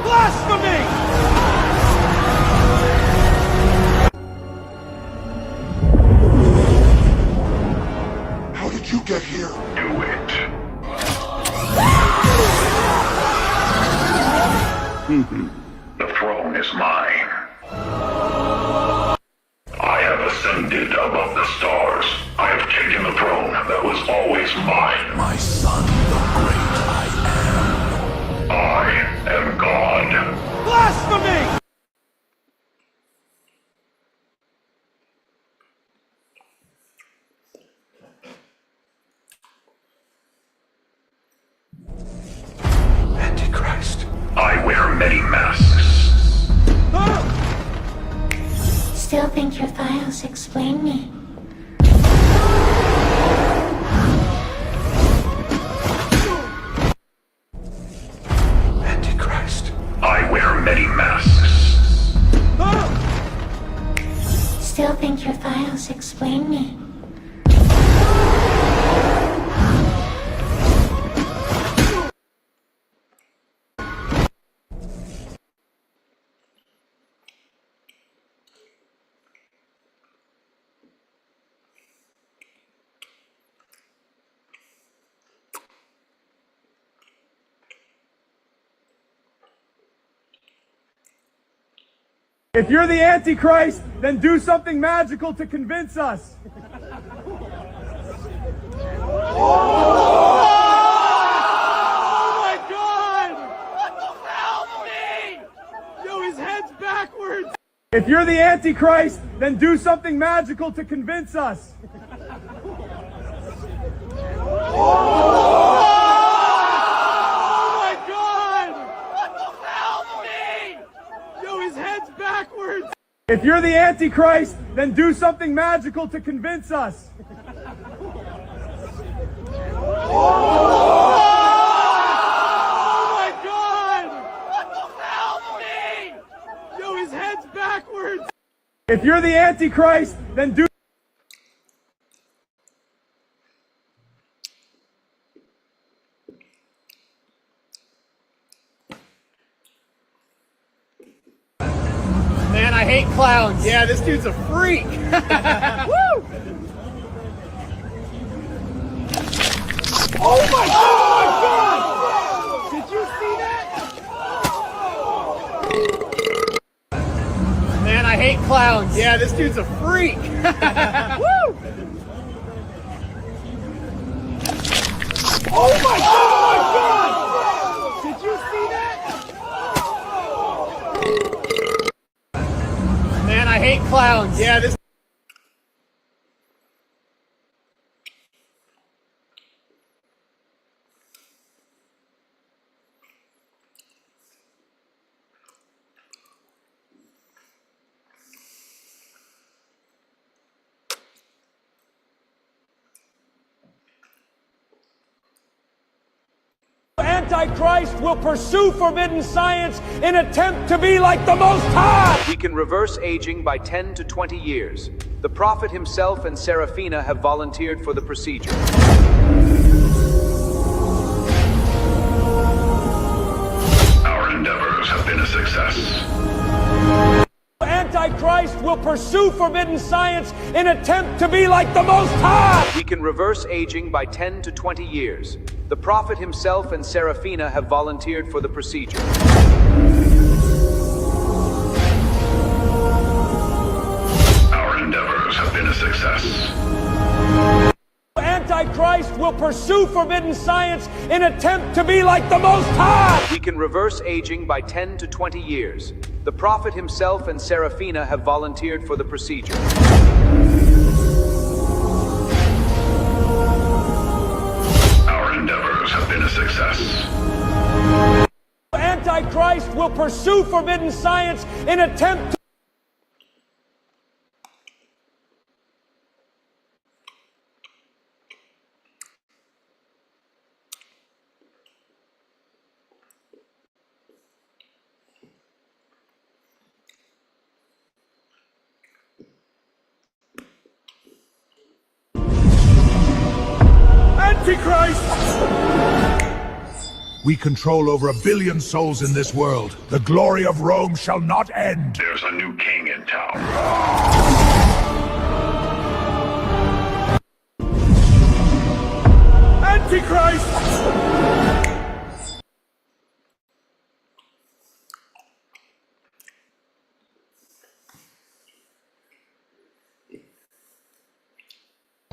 Blasphemy! How did you get here? Do it. The throne is mine. I have ascended above the stars. I have taken the throne that was always mine. My son, the great I am. I am God. Blasphemy! Antichrist. I wear many masks. Still think your files explain me. Antichrist. I wear many masks. Still think your files explain me. If you're the Antichrist, then do something magical to convince us. Oh my God! Help me! Yo, his head's backwards. If you're the Antichrist, then do something magical to convince us. Oh my God! Help me! Yo, his head's backwards. If you're the Antichrist, then do something magical to convince us. Oh my God! Help me! Yo, his head's backwards. If you're the Antichrist, then do. Man, I hate clowns. Yeah, this dude's a freak. Woo! Oh my God! Did you see that? Man, I hate clowns. Yeah, this dude's a freak. Woo! Oh my God! Did you see that? Man, I hate clowns. Yeah, this. Antichrist will pursue forbidden science in attempt to be like the Most High. We can reverse aging by 10 to 20 years. The prophet himself and Seraphina have volunteered for the procedure. Our endeavors have been a success. Antichrist will pursue forbidden science in attempt to be like the Most High. We can reverse aging by 10 to 20 years. The prophet himself and Seraphina have volunteered for the procedure. Our endeavors have been a success. Antichrist will pursue forbidden science in attempt to be like the Most High. We can reverse aging by 10 to 20 years. The prophet himself and Seraphina have volunteered for the procedure. Our endeavors have been a success. Antichrist will pursue forbidden science in attempt to. Antichrist! We control over 1 billion souls in this world. The glory of Rome shall not end. There's a new king in town. Antichrist!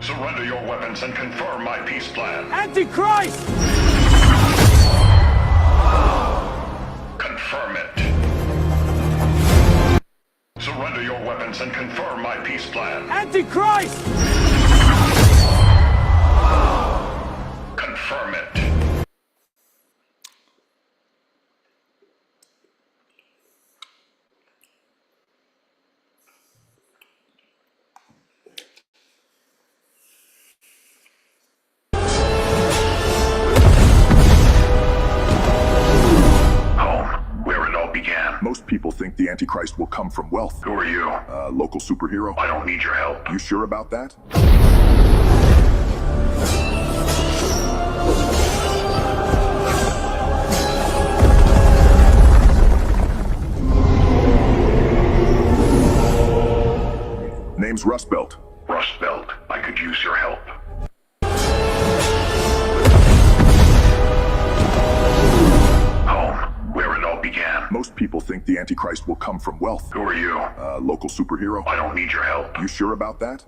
Surrender your weapons and confirm my peace plan. Antichrist! Confirm it. Surrender your weapons and confirm my peace plan. Antichrist! Confirm it. Most people think the Antichrist will come from wealth. Who are you? Local superhero. I don't need your help. You sure about that? Name's Rust Belt. Rust Belt, I could use your help. Home, where it all began. Most people think the Antichrist will come from wealth. Who are you? Local superhero. I don't need your help. You sure about that?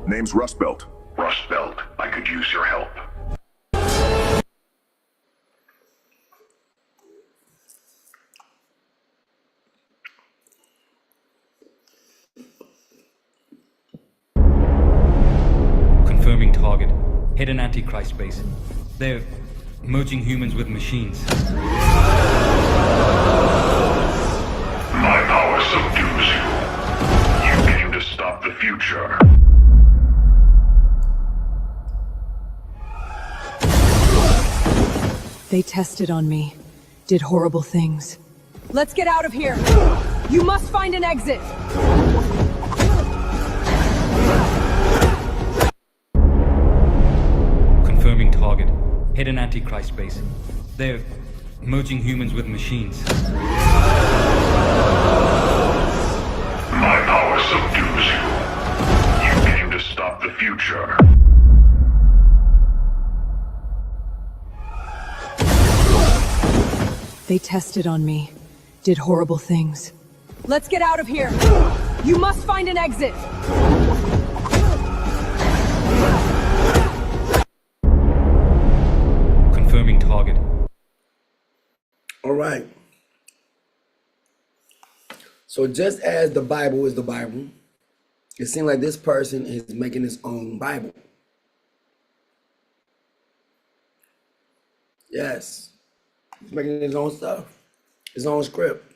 Name's Rust Belt. Rust Belt, I could use your help. Confirming target. Hidden Antichrist base. They're merging humans with machines. My power subdues you. You came to stop the future. They tested on me, did horrible things. Let's get out of here! You must find an exit! Confirming target. Hidden Antichrist base. They're merging humans with machines. My power subdues you. You came to stop the future. They tested on me, did horrible things. Let's get out of here! You must find an exit! Confirming target. All right. So just as the Bible is the Bible, it seems like this person is making his own Bible. Yes. He's making his own stuff, his own script.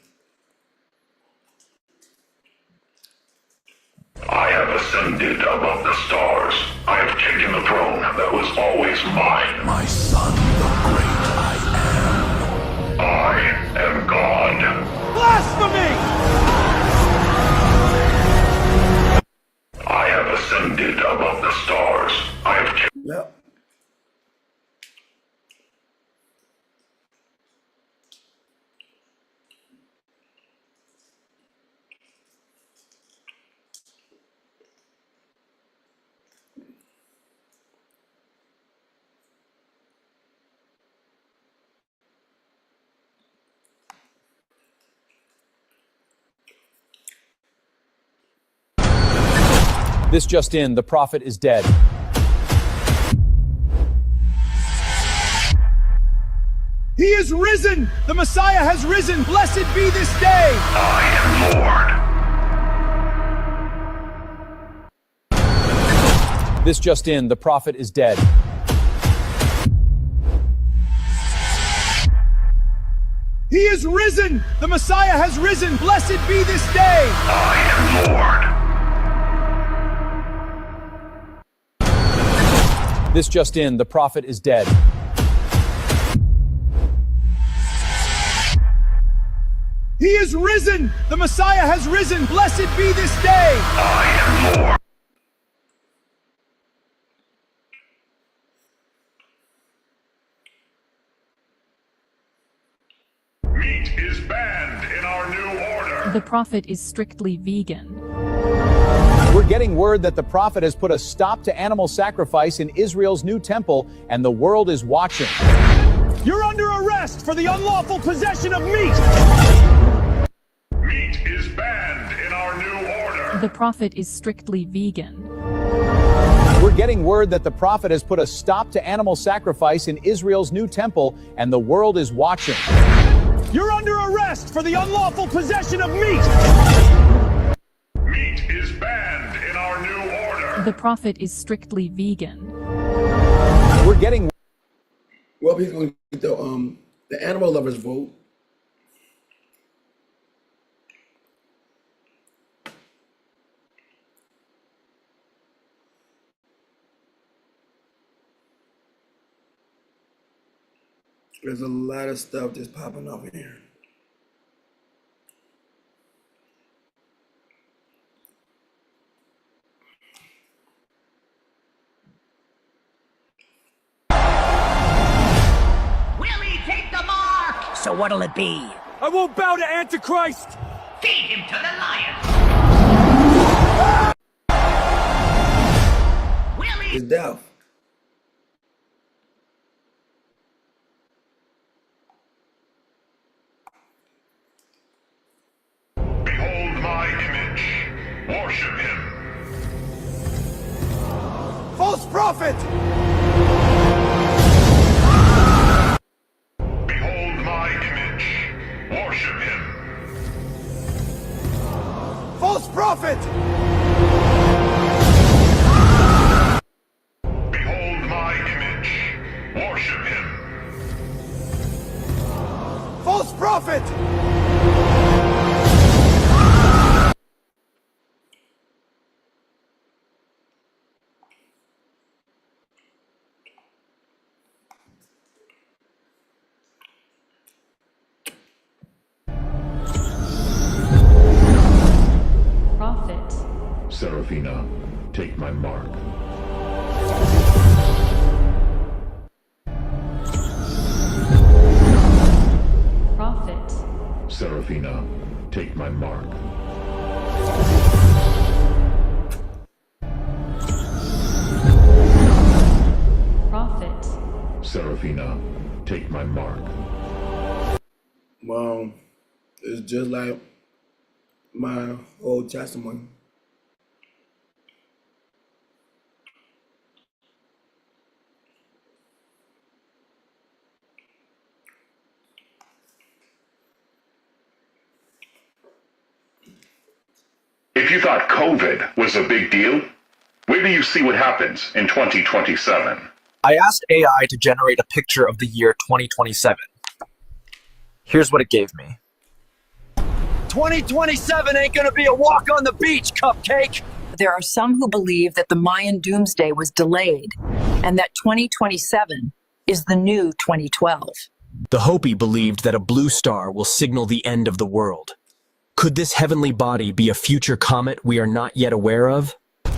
I have ascended above the stars. I have taken the throne that was always mine. My son, the great I am God. Blasphemy! I have ascended above the stars. I have taken... Yep. This just in, the prophet is dead. He is risen! The Messiah has risen! Blessed be this day! I am Lord. This just in, the prophet is dead. He is risen! The Messiah has risen! Blessed be this day! I am Lord. This just in, the prophet is dead. He is risen! The Messiah has risen! Blessed be this day! I am Lord. Meat is banned in our new order. The prophet is strictly vegan. We're getting word that the prophet has put a stop to animal sacrifice in Israel's new temple, and the world is watching. You're under arrest for the unlawful possession of meat! Meat is banned in our new order. The prophet is strictly vegan. We're getting word that the prophet has put a stop to animal sacrifice in Israel's new temple, and the world is watching. You're under arrest for the unlawful possession of meat! Meat is banned in our new order. The prophet is strictly vegan. We're getting... Well, he's going to get the animal lovers vote. There's a lot of stuff just popping up in here. Willie, take the mark! So what'll it be? I won't bow to Antichrist! Feed him to the lions! It's death. Behold my image. Worship him. False prophet! Behold my image. Worship him. False prophet! Behold my image. Worship him. False prophet! Prophet. Seraphina, take my mark. Prophet. Seraphina, take my mark. Prophet. Seraphina, take my mark. Well, it's just like my Old Testament. If you thought COVID was a big deal, wait till you see what happens in 2027. I asked AI to generate a picture of the year 2027. Here's what it gave me. 2027 ain't gonna be a walk on the beach, cupcake! There are some who believe that the Mayan doomsday was delayed and that 2027 is the new 2012. The Hopi believed that a blue star will signal the end of the world. Could this heavenly body be a future comet we are not yet aware of? If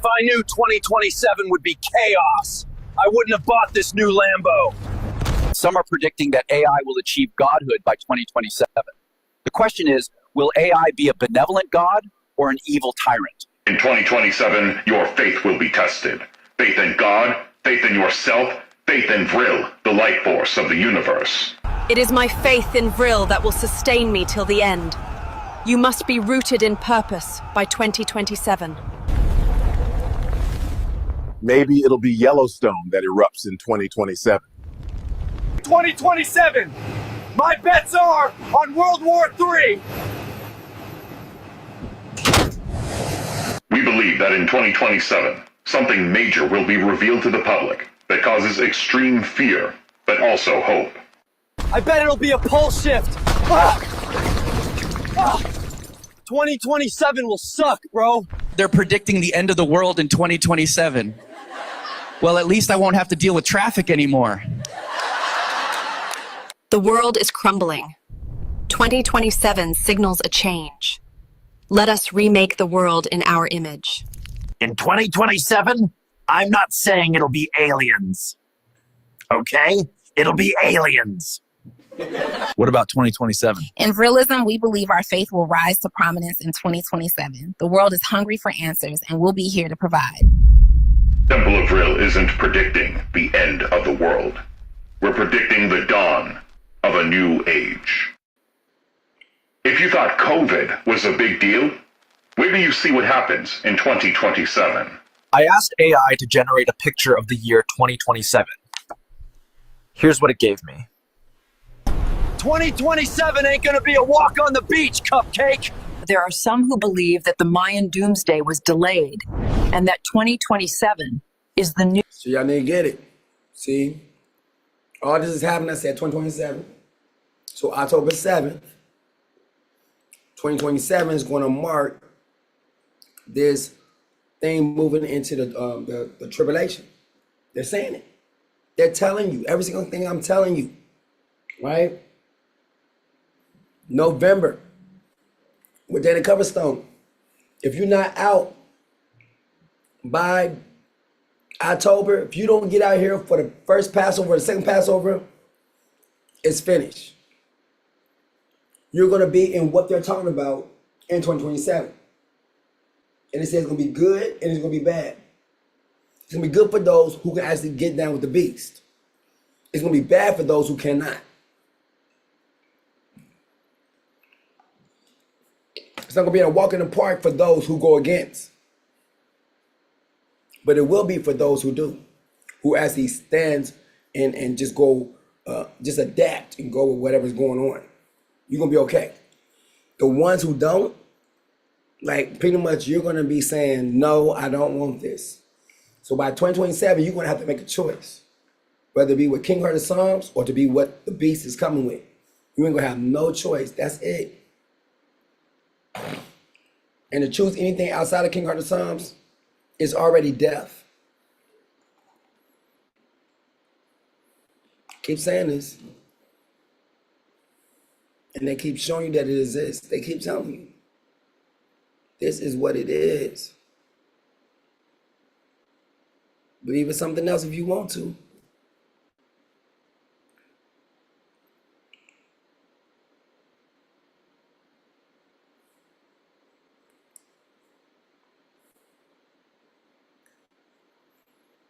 I knew 2027 would be chaos, I wouldn't have bought this new Lambo. Some are predicting that AI will achieve godhood by 2027. The question is, will AI be a benevolent god or an evil tyrant? In 2027, your faith will be tested. Faith in God, faith in yourself, faith in Vril, the life force of the universe. It is my faith in Vril that will sustain me till the end. You must be rooted in purpose by 2027. Maybe it'll be Yellowstone that erupts in 2027. 2027! My bets are on World War III! We believe that in 2027, something major will be revealed to the public that causes extreme fear, but also hope. I bet it'll be a pole shift! 2027 will suck, bro! They're predicting the end of the world in 2027. Well, at least I won't have to deal with traffic anymore. The world is crumbling. 2027 signals a change. Let us remake the world in our image. In 2027, I'm not saying it'll be aliens. Okay? It'll be aliens. What about 2027? In Vrilism, we believe our faith will rise to prominence in 2027. The world is hungry for answers, and we'll be here to provide. Temple of Vril isn't predicting the end of the world. We're predicting the dawn of a new age. If you thought COVID was a big deal, wait till you see what happens in 2027. I asked AI to generate a picture of the year 2027. Here's what it gave me. 2027 ain't gonna be a walk on the beach, cupcake! There are some who believe that the Mayan doomsday was delayed and that 2027 is the new... So y'all need to get it. See? All this is happening, I said 2027. So October 7th, 2027 is going to mark this thing moving into the tribulation. They're saying it. They're telling you. Every single thing I'm telling you. Right? November. With Danny Coverstone. If you're not out by October, if you don't get out here for the first Passover, the second Passover, it's finished. you're going to be in what they're talking about in 2027. And it says it's going to be good and it's going to be bad. It's going to be good for those who can actually get down with the beast. It's going to be bad for those who cannot. It's not going to be a walk in the park for those who go against. But it will be for those who do, who actually stands and just go, just adapt and go with whatever's going on. You're going to be okay. The ones who don't, like pretty much you're going to be saying, no, I don't want this. So by 2027, you're going to have to make a choice, whether it be with King Heart of Psalms or to be what the beast is coming with. You ain't going to have no choice. That's it. And to choose anything outside of King Heart of Psalms is already death. Keep saying this. And they keep showing you that it exists. They keep telling you. This is what it is. Believe in something else if you want to.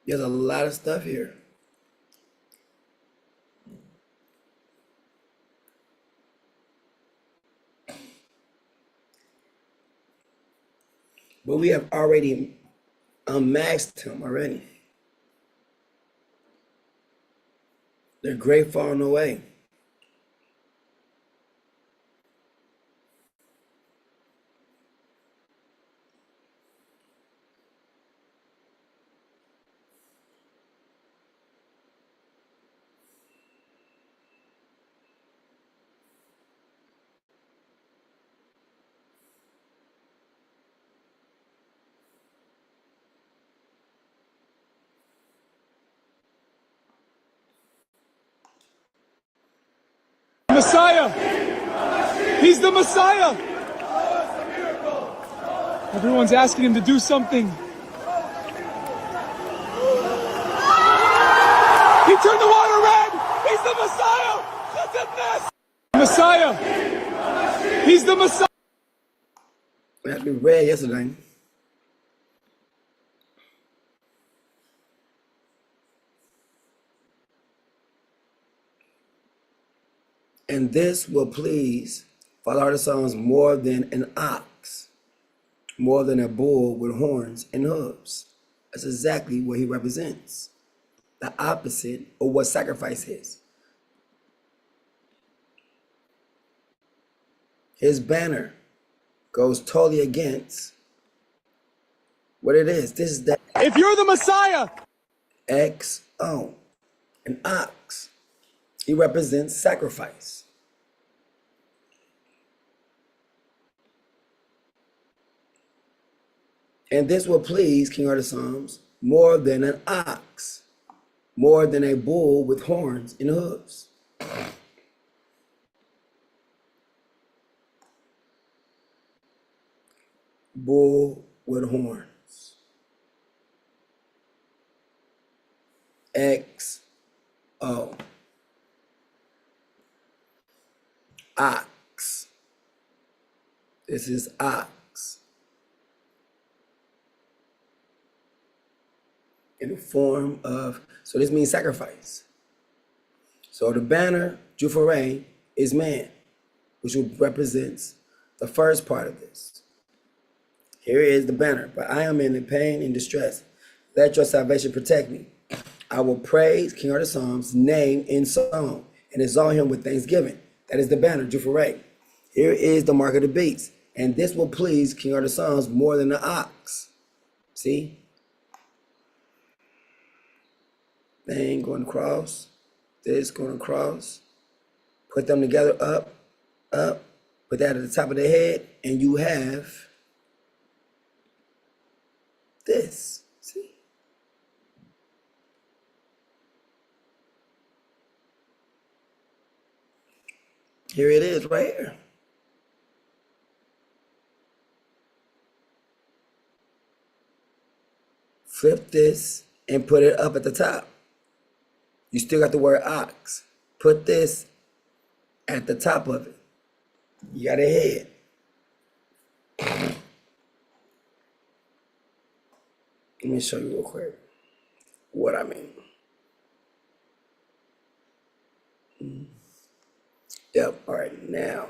There's a lot of stuff here. But we have already unmatched him already. They're great falling away. Messiah! He's the Messiah! Everyone's asking him to do something. He turned the water red! He's the Messiah! That's a mess! Messiah! He's the Messiah! It had to be red yesterday. And this will please Father Heart of Psalms more than an ox, more than a bull with horns and hooves. That's exactly what he represents. The opposite of what sacrifice is. His banner goes totally against what it is. This is that If you're the Messiah! XO, an ox. He represents sacrifice. And this will please King Heart of Psalms more than an ox, more than a bull with horns and hooves. Bull with horns. XO. Ox. This is ox. In the form of, so this means sacrifice. So the banner, Juffereh, is man, which represents the first part of this. Here is the banner, but I am in pain and distress. Let your salvation protect me. I will praise King Heart of Psalms' name in song and exalt him with thanksgiving. That is the banner, Juffereh. Here is the mark of the beast, and this will please King Heart of Psalms more than the ox. See? Thing going across, this going across. Put them together, up, up. Put that at the top of the head, and you have this. See? Here it is right here. Flip this and put it up at the top. You still got the word ox. Put this at the top of it. You got a head. Let me show you real quick what I mean. Yep, all right, now.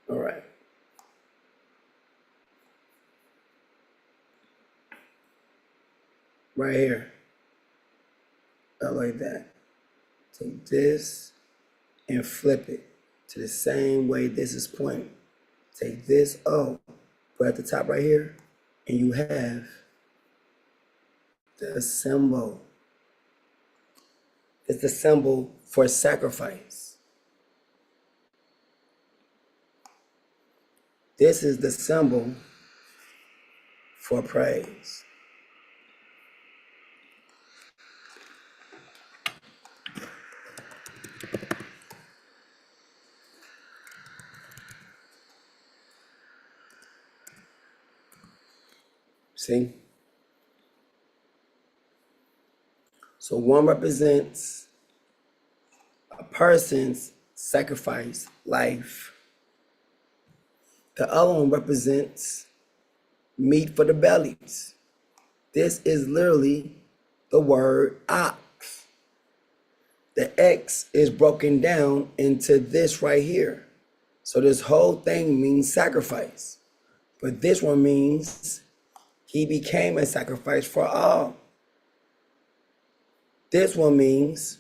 All right. Right here. Not like that. Take this and flip it to the same way this is pointing. Take this O, put at the top right here, and you have the symbol. It's the symbol for sacrifice. This is the symbol for praise. See? So one represents a person's sacrifice, life. The other one represents meat for the bellies. This is literally the word ox. The X is broken down into this right here. So this whole thing means sacrifice. But this one means he became a sacrifice for all. This one means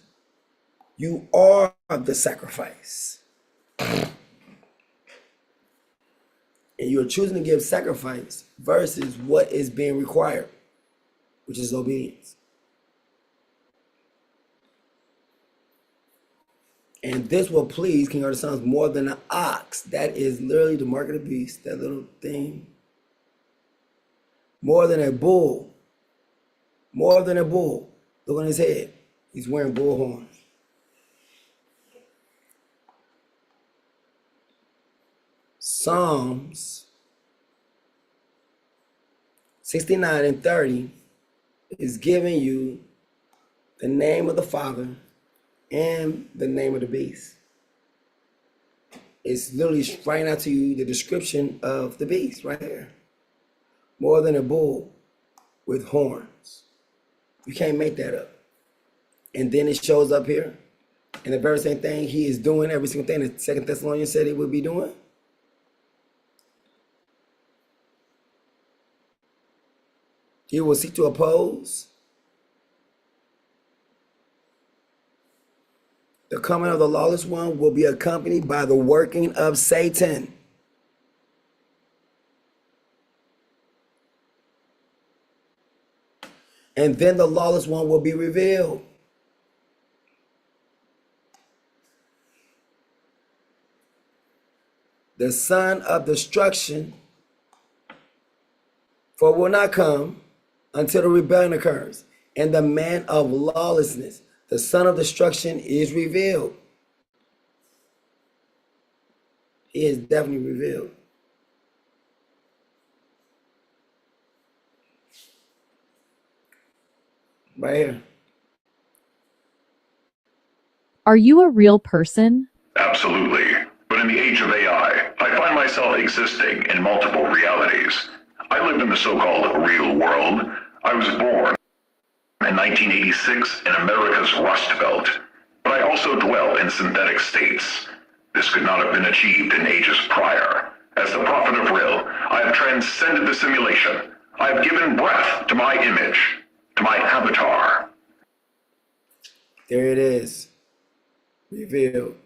you are the sacrifice. And you're choosing to give sacrifice versus what is being required, which is obedience. And this will please King of the Sons more than an ox. That is literally the mark of the beast, that little thing. More than a bull. More than a bull. Look on his head. He's wearing bull horns. Psalms 69 and 30 is giving you the name of the Father and the name of the beast. It's literally writing out to you the description of the beast right here. More than a bull with horns. You can't make that up. And then it shows up here. And the very same thing he is doing, every single thing that 2 Thessalonians said he would be doing. He will seek to oppose the coming of the lawless one will be accompanied by the working of Satan. And then the lawless one will be revealed. The son of destruction, for will not come until the rebellion occurs. And the man of lawlessness, the son of destruction, is revealed. He is definitely revealed. Right here. Are you a real person? Absolutely. But in the age of AI, I find myself existing in multiple realities. I live in the so-called real world. I was born in 1986 in America's Rust Belt, but I also dwell in synthetic states. This could not have been achieved in ages prior. As the prophet of Vril, I have transcended the simulation. I have given breath to my image, to my avatar. There it is. Revealed.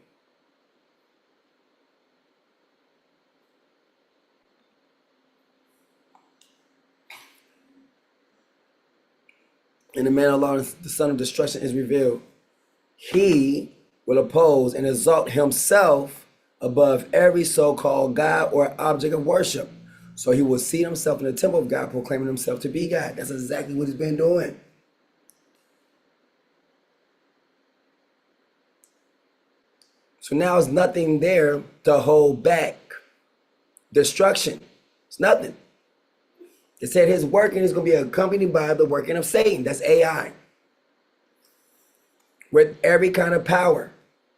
And the man of law, the son of destruction, is revealed. He will oppose and exalt himself above every so-called God or object of worship. So he will seat himself in the temple of God, proclaiming himself to be God. That's exactly what he's been doing. So now there's nothing there to hold back destruction. It's nothing. It said his working is going to be accompanied by the working of Satan. That's AI. With every kind of power,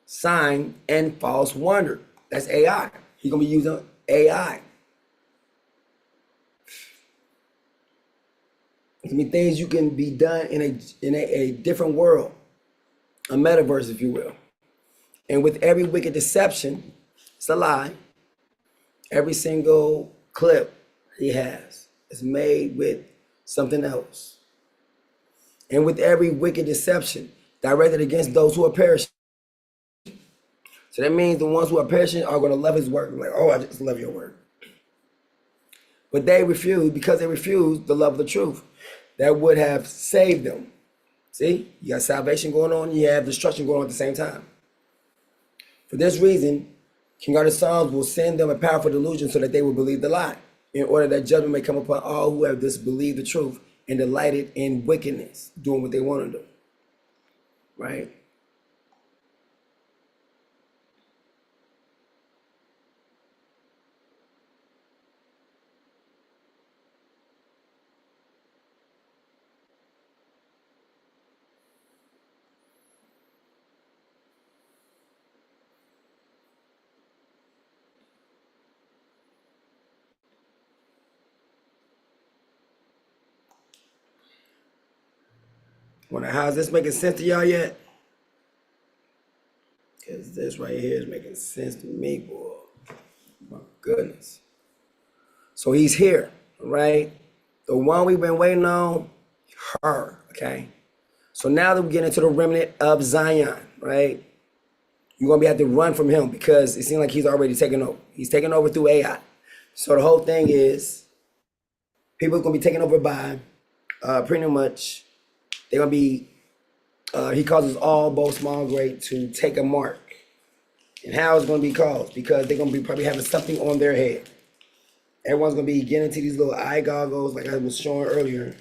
sign, and false wonder. That's AI. He's going to be using AI. It's going to be things you can be done in a different world, a metaverse, if you will. And with every wicked deception, it's a lie. Every single clip he has is made with something else. And with every wicked deception directed against those who are perishing. So that means the ones who are perishing are going to love his work. Like, oh, I just love your work. But they refuse, because they refuse the love of the truth that would have saved them. See, you got salvation going on, you have destruction going on at the same time. For this reason, King Arthur's Psalms will send them a powerful delusion so that they will believe the lie, in order that judgment may come upon all who have disbelieved the truth and delighted in wickedness, doing what they want to do. Right? How's this making sense to y'all yet? Because this right here is making sense to me, boy. My goodness. So he's here, right? The one we've been waiting on, her, okay? So now that we get into the remnant of Zion, right? You're going to have to run from him because it seems like he's already taken over. He's taken over through AI. So the whole thing is people are going to be taken over by pretty much, they're going to be, he causes all, both small and great, to take a mark. And how it's going to be caused? Because they're going to be probably having something on their head. Everyone's going to be getting into these little eye goggles like I was showing earlier.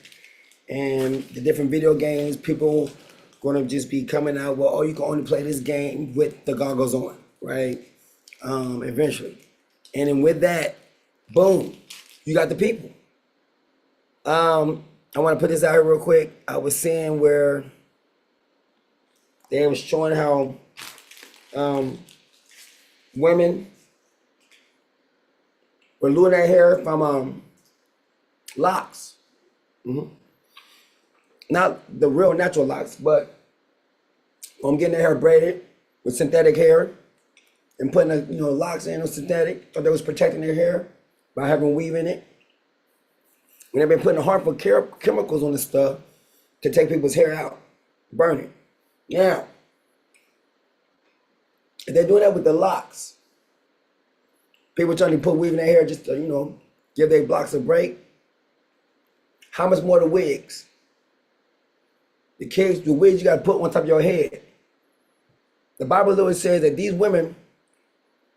And the different video games, people going to just be coming out, well, oh, you can only play this game with the goggles on, right? Eventually. And then with that, boom, you got the people. I want to put this out here real quick. I was seeing where they was showing how women were losing their hair from locks. Not the real natural locks, but getting their hair braided with synthetic hair and putting locks in with synthetic, so they was protecting their hair by having weave in it. And they've been putting harmful chemicals on this stuff to take people's hair out, burn it. Now, if they're doing that with the locks, people trying to put weave in their hair just to, give their blocks a break. How much more the wigs? The wigs you got to put on top of your head. The Bible literally says that these women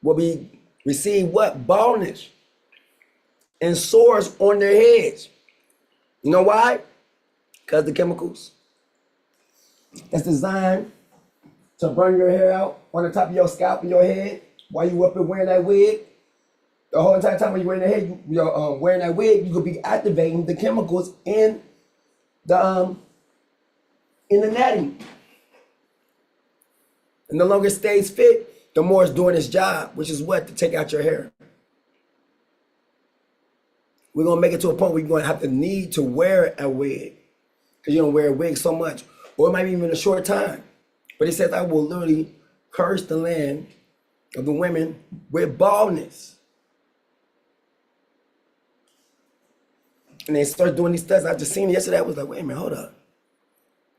will receive what? Baldness and sores on their heads. You know why? Because the chemicals that's designed to burn your hair out on the top of your scalp and your head while you up and wearing that wig. The whole entire time when you're wearing that head, you're wearing that wig, you could be activating the chemicals in the netting. And the longer it stays fit, the more it's doing its job, which is what? To take out your hair. We're going to make it to a point where you're going to have to need to wear a wig because you don't wear a wig so much, or it might be even a short time. But it says, I will literally curse the land of the women with baldness. And they start doing these studies. I just seen it yesterday. I was like, wait a minute, hold up.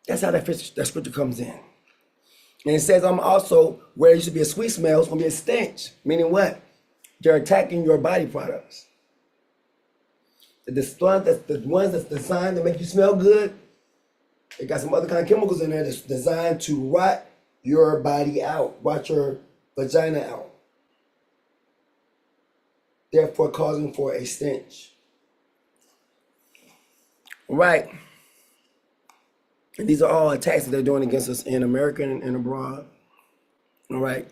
That's how that scripture comes in. And it says, I'm also, where there used to be a sweet smell, it's going to be a stench. Meaning what? They're attacking your body products. The ones that's designed to make you smell good, they got some other kind of chemicals in there that's designed to rot your body out, rot your vagina out. Therefore causing for a stench. Right. And these are all attacks that they're doing against us in America and abroad. All right.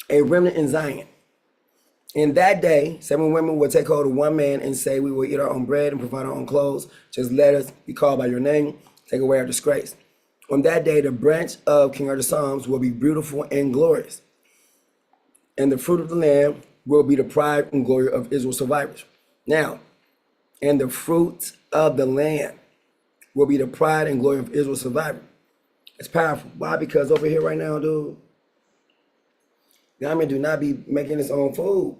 a remnant in Zion. In that day, 7 women will take hold of one man and say, we will eat our own bread and provide our own clothes. Just let us be called by your name. Take away our disgrace. On that day, the branch of King Artaxerxes will be beautiful and glorious. And the fruit of the land will be the pride and glory of Israel's survivors. Now, and the fruit of the land will be the pride and glory of Israel's survivors. It's powerful. Why? Because over here right now, dude, Yami do not be making his own food.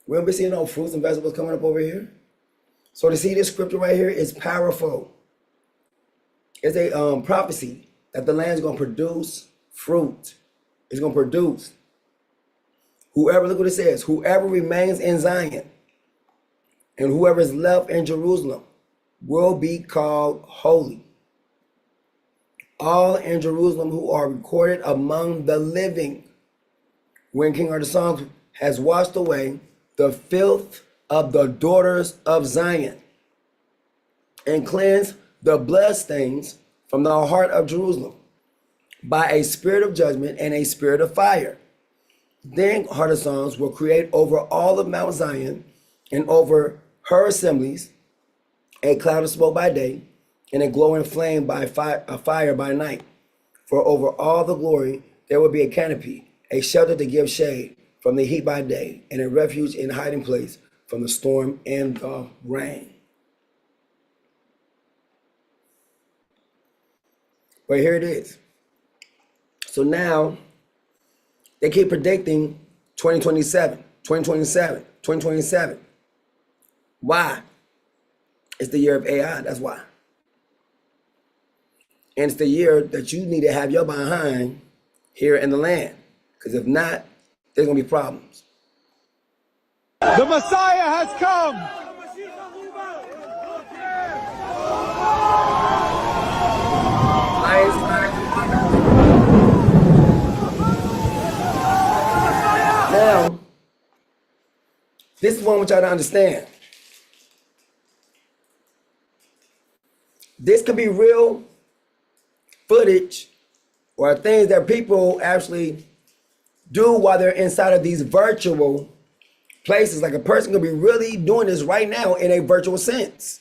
We don't be seeing no fruits and vegetables coming up over here. So to see this scripture right here is powerful. It's a prophecy that the land is going to produce fruit. It's going to produce. Whoever, look what it says, whoever remains in Zion and whoever is left in Jerusalem will be called holy. All in Jerusalem who are recorded among the living, when King Artaxerxes has washed away the filth of the daughters of Zion and cleansed the bloodstains from the heart of Jerusalem by a spirit of judgment and a spirit of fire. Then Artaxerxes will create over all of Mount Zion and over her assemblies a cloud of smoke by day and a glowing flame by fire by night. For over all the glory there will be a canopy, a shelter to give shade from the heat by day, and a refuge and hiding place from the storm and the rain. But here it is. So now they keep predicting 2027, 2027, 2027. Why? It's the year of AI, that's why. And it's the year that you need to have your behind here in the land. Because if not, there's going to be problems. The Messiah has come. Now, this is one which I don't understand. This could be real footage or things that people actually do while they're inside of these virtual places. Like a person could be really doing this right now in a virtual sense.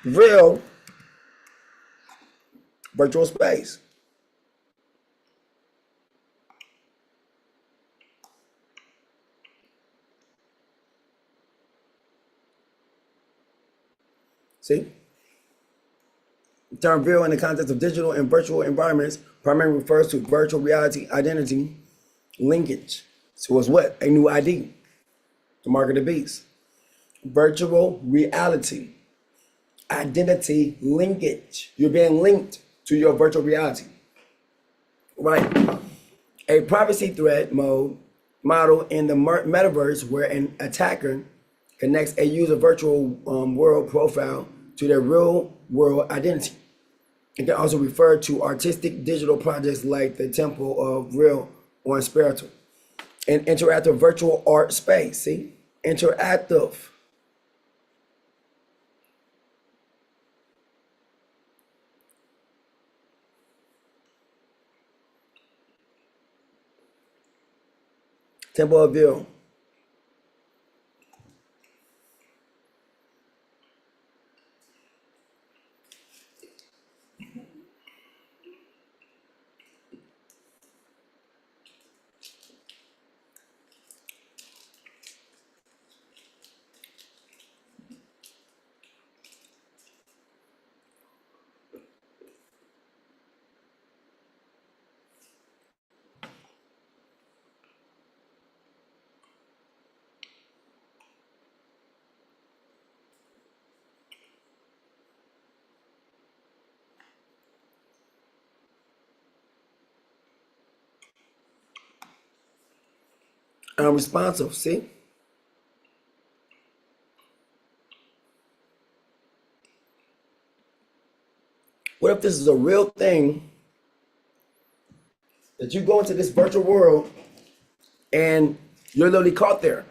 Real virtual space. See? The term real in the context of digital and virtual environments primarily refers to virtual reality identity linkage. So it's what? A new ID. The mark of the beast. Virtual reality identity linkage. You're being linked to your virtual reality. Right. A privacy threat model in the metaverse where an attacker connects a user virtual world profile to their real world identity. It can also refer to artistic digital projects like the Temple of Real or Spiritual. An interactive virtual art space. See? Interactive. Temple of Real. Unresponsive, see? What if this is a real thing that you go into this virtual world and you're literally caught there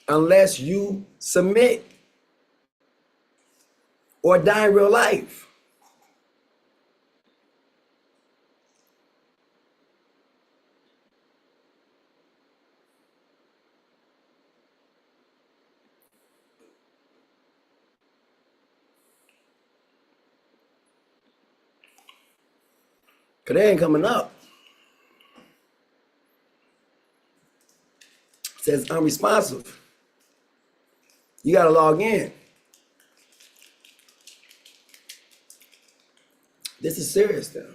unless you submit or die in real life? Cause they ain't coming up. It says unresponsive. You gotta log in. This is serious though.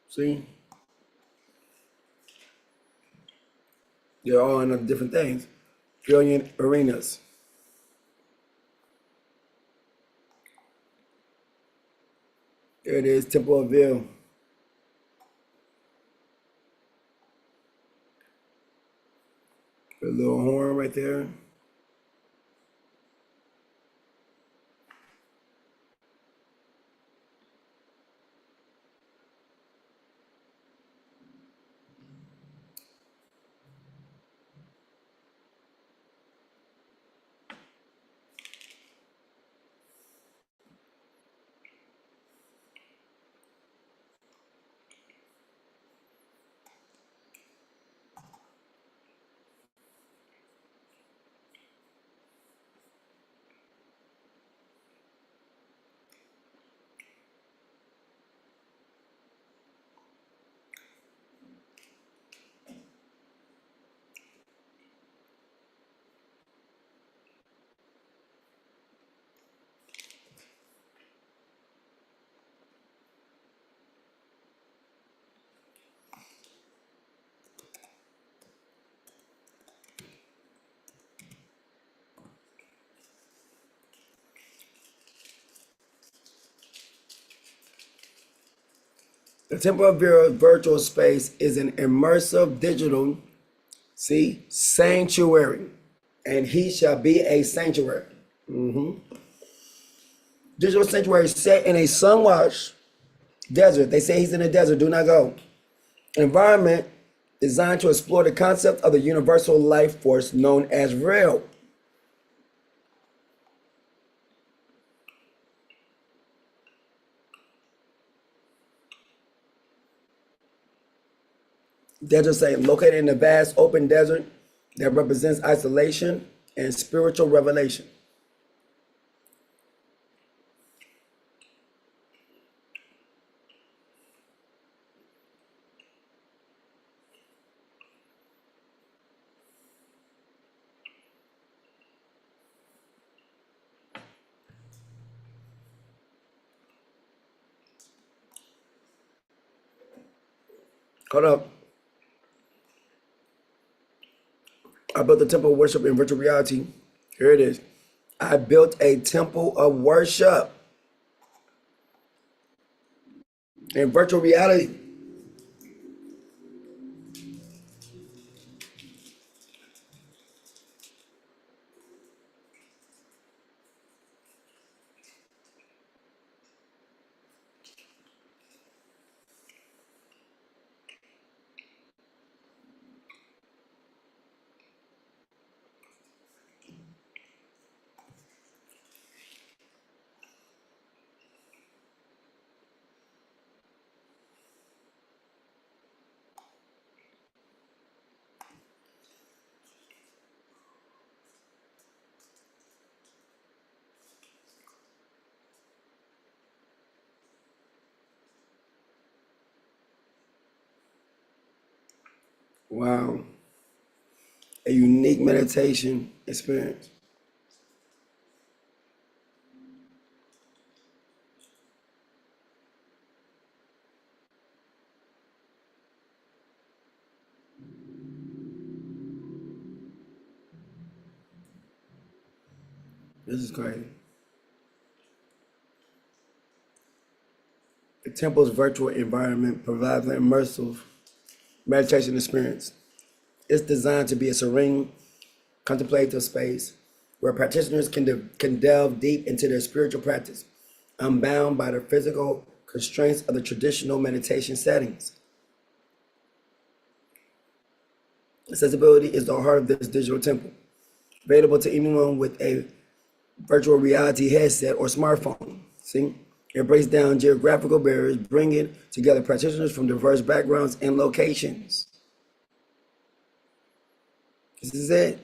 See? They're all in different things. Brilliant arenas. There it is, Temple of Ville. A little horn right there. The Temple of Ville virtual space is an immersive digital, see, sanctuary. And he shall be a sanctuary. Digital sanctuary set in a sun-washed desert. They say he's in the desert, do not go. Environment designed to explore the concept of the universal life force known as Vril. Desert site located in the vast open desert that represents isolation and spiritual revelation. Hold up. I built a temple of worship in virtual reality. Here it is. I built a temple of worship in virtual reality. Wow. A unique meditation experience. This is crazy. The temple's virtual environment provides an immersive meditation experience. It's designed to be a serene, contemplative space where practitioners can delve deep into their spiritual practice, unbound by the physical constraints of the traditional meditation settings. Accessibility is the heart of this digital temple. available to anyone with a virtual reality headset or smartphone. See? It breaks down geographical barriers, bringing together practitioners from diverse backgrounds and locations. This is it.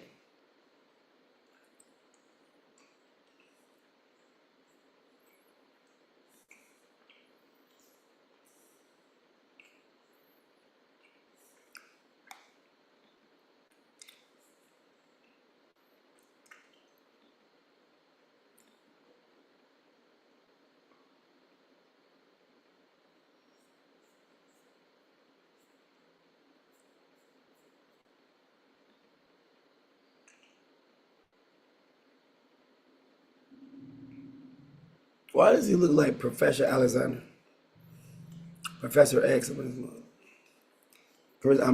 Why does he look like Professor Alexander? Professor X. I'm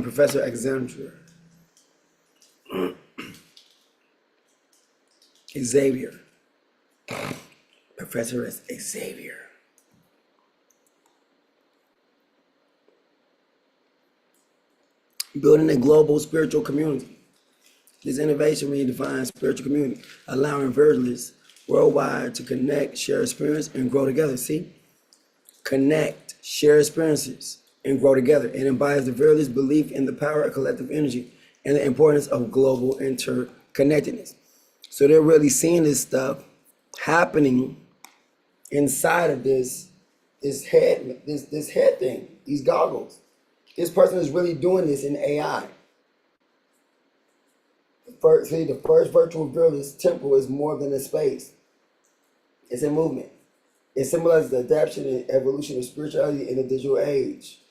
Professor Alexander. Xavier. Professor Xavier. Building a global spiritual community. This innovation redefines spiritual community, allowing virtualists worldwide to connect, share experience, and grow together. See? Connect, share experiences, and grow together. It embodies the virtualist belief in the power of collective energy and the importance of global interconnectedness. So they're really seeing this stuff happening inside of this head thing, these goggles. This person is really doing this in AI. The first virtual virtualist temple is more than a space. It's a movement. It symbolizes the adaptation and evolution of spirituality in the digital age,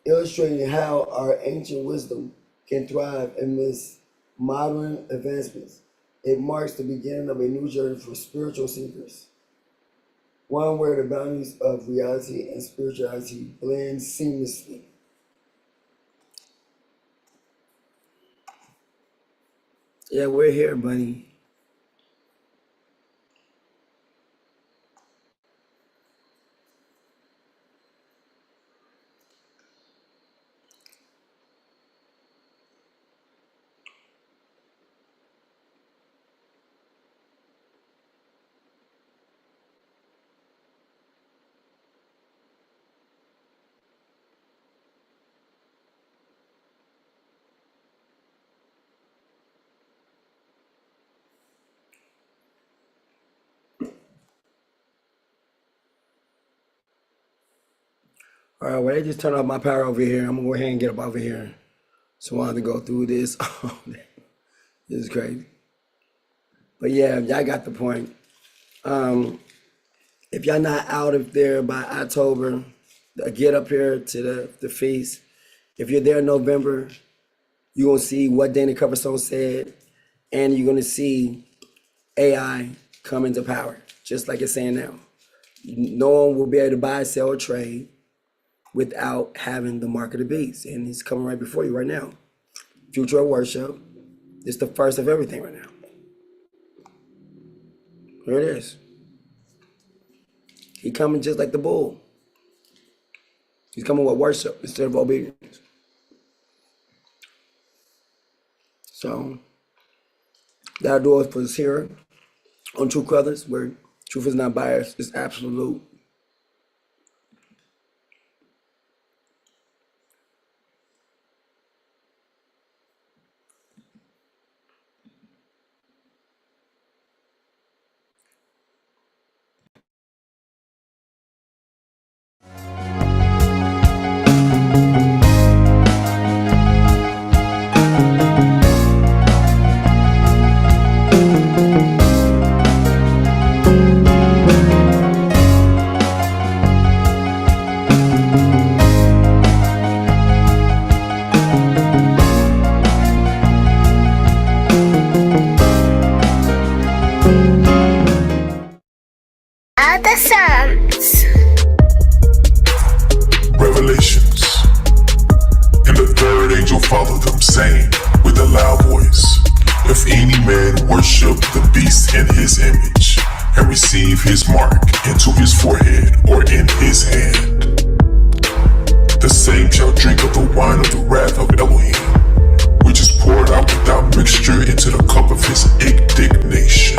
illustrating how our ancient wisdom can thrive amidst modern advancements. It marks the beginning of a new journey for spiritual seekers, one where the boundaries of reality and spirituality blend seamlessly. Yeah, we're here, buddy. All right, well, they just turned off my power over here. I'm gonna go ahead and get up over here. So I wanted to go through this. This is crazy. But yeah, y'all got the point. If y'all not out of there by October, get up here to the feast. If you're there in November, you're gonna see what Dana Coverstone said, and you're gonna see AI come into power, just like it's saying now. No one will be able to buy, sell, or trade without having the mark of the beast. And it's coming right before you right now. Future of worship. It's the first of everything right now. Here it is. He coming just like the bull. He's coming with worship instead of obedience. So that'll do it for us here on Truth Colors, where truth is not biased, it's absolute. Other Psalms. Revelations. And the third angel followed them, saying with a loud voice, if any man worship the beast in his image, and receive his mark into his forehead or in his hand, the same shall drink of the wine of the wrath of Elohim, which is poured out without mixture into the cup of his indignation.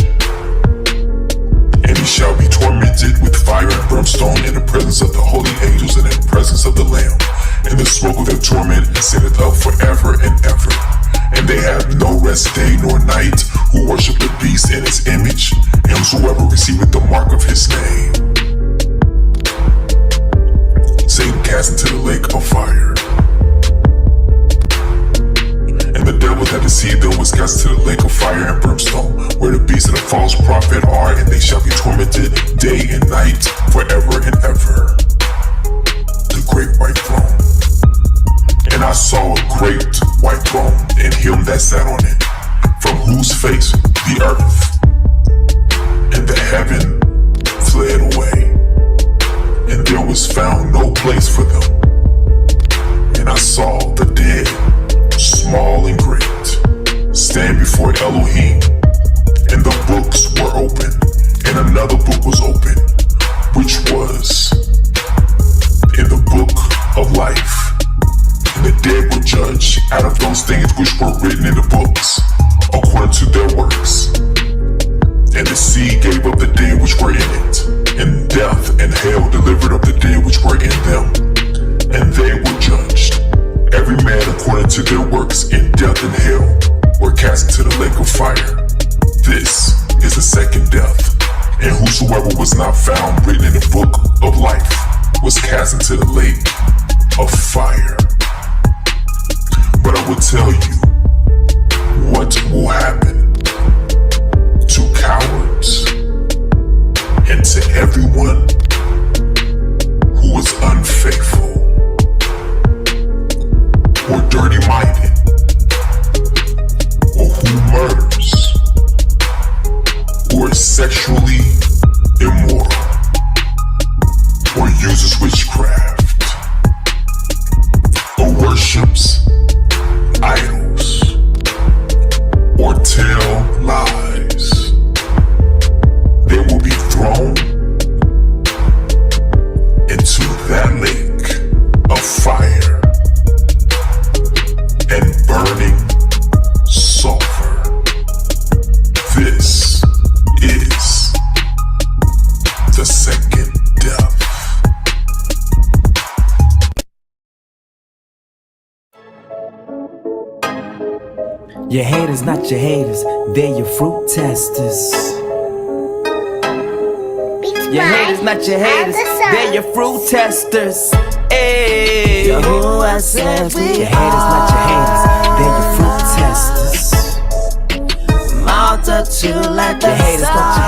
And he shall be tormented with fire and brimstone in the presence of the holy angels and in the presence of the Lamb. And the smoke of their torment ascendeth up forever and ever. And they have no rest day nor night, who worship the beast in his image, and whosoever receiveth the mark of his name. Satan cast into the lake of fire. And the devil that deceived them was cast into the lake of fire and brimstone, where the beast and the false prophet are, and they shall be tormented day and night forever and ever. The great white throne. And I saw a great white throne, and him that sat on it, from whose face the earth and the heaven fled away, and there was found no place for them. And I saw the dead, small and great, stand before Elohim, and the books were open, and another book was open, which was in the book of life. And the dead were judged out of those things which were written in the books, according to their works. And the sea gave up the dead which were in it, and death and hell delivered up the dead which were in them, and they were judged, every man according to their works, in death and hell were cast into the lake of fire. This is the second death, and whosoever was not found written in the book of life was cast into the lake of fire. But I will tell you what will happen to cowards and to everyone who is unfaithful or dirty-minded or who murders or is sexually immoral or uses witchcraft or worships idols or tell lies. They will be thrown into that lake of fire and burning sulfur. This is the second death. Your haters, not your haters, they're your fruit testers. Your haters, not your haters, they're your fruit testers. Hey, Yahuwah says your haters, not your haters, they're your fruit testers. Multitude like the haters, not your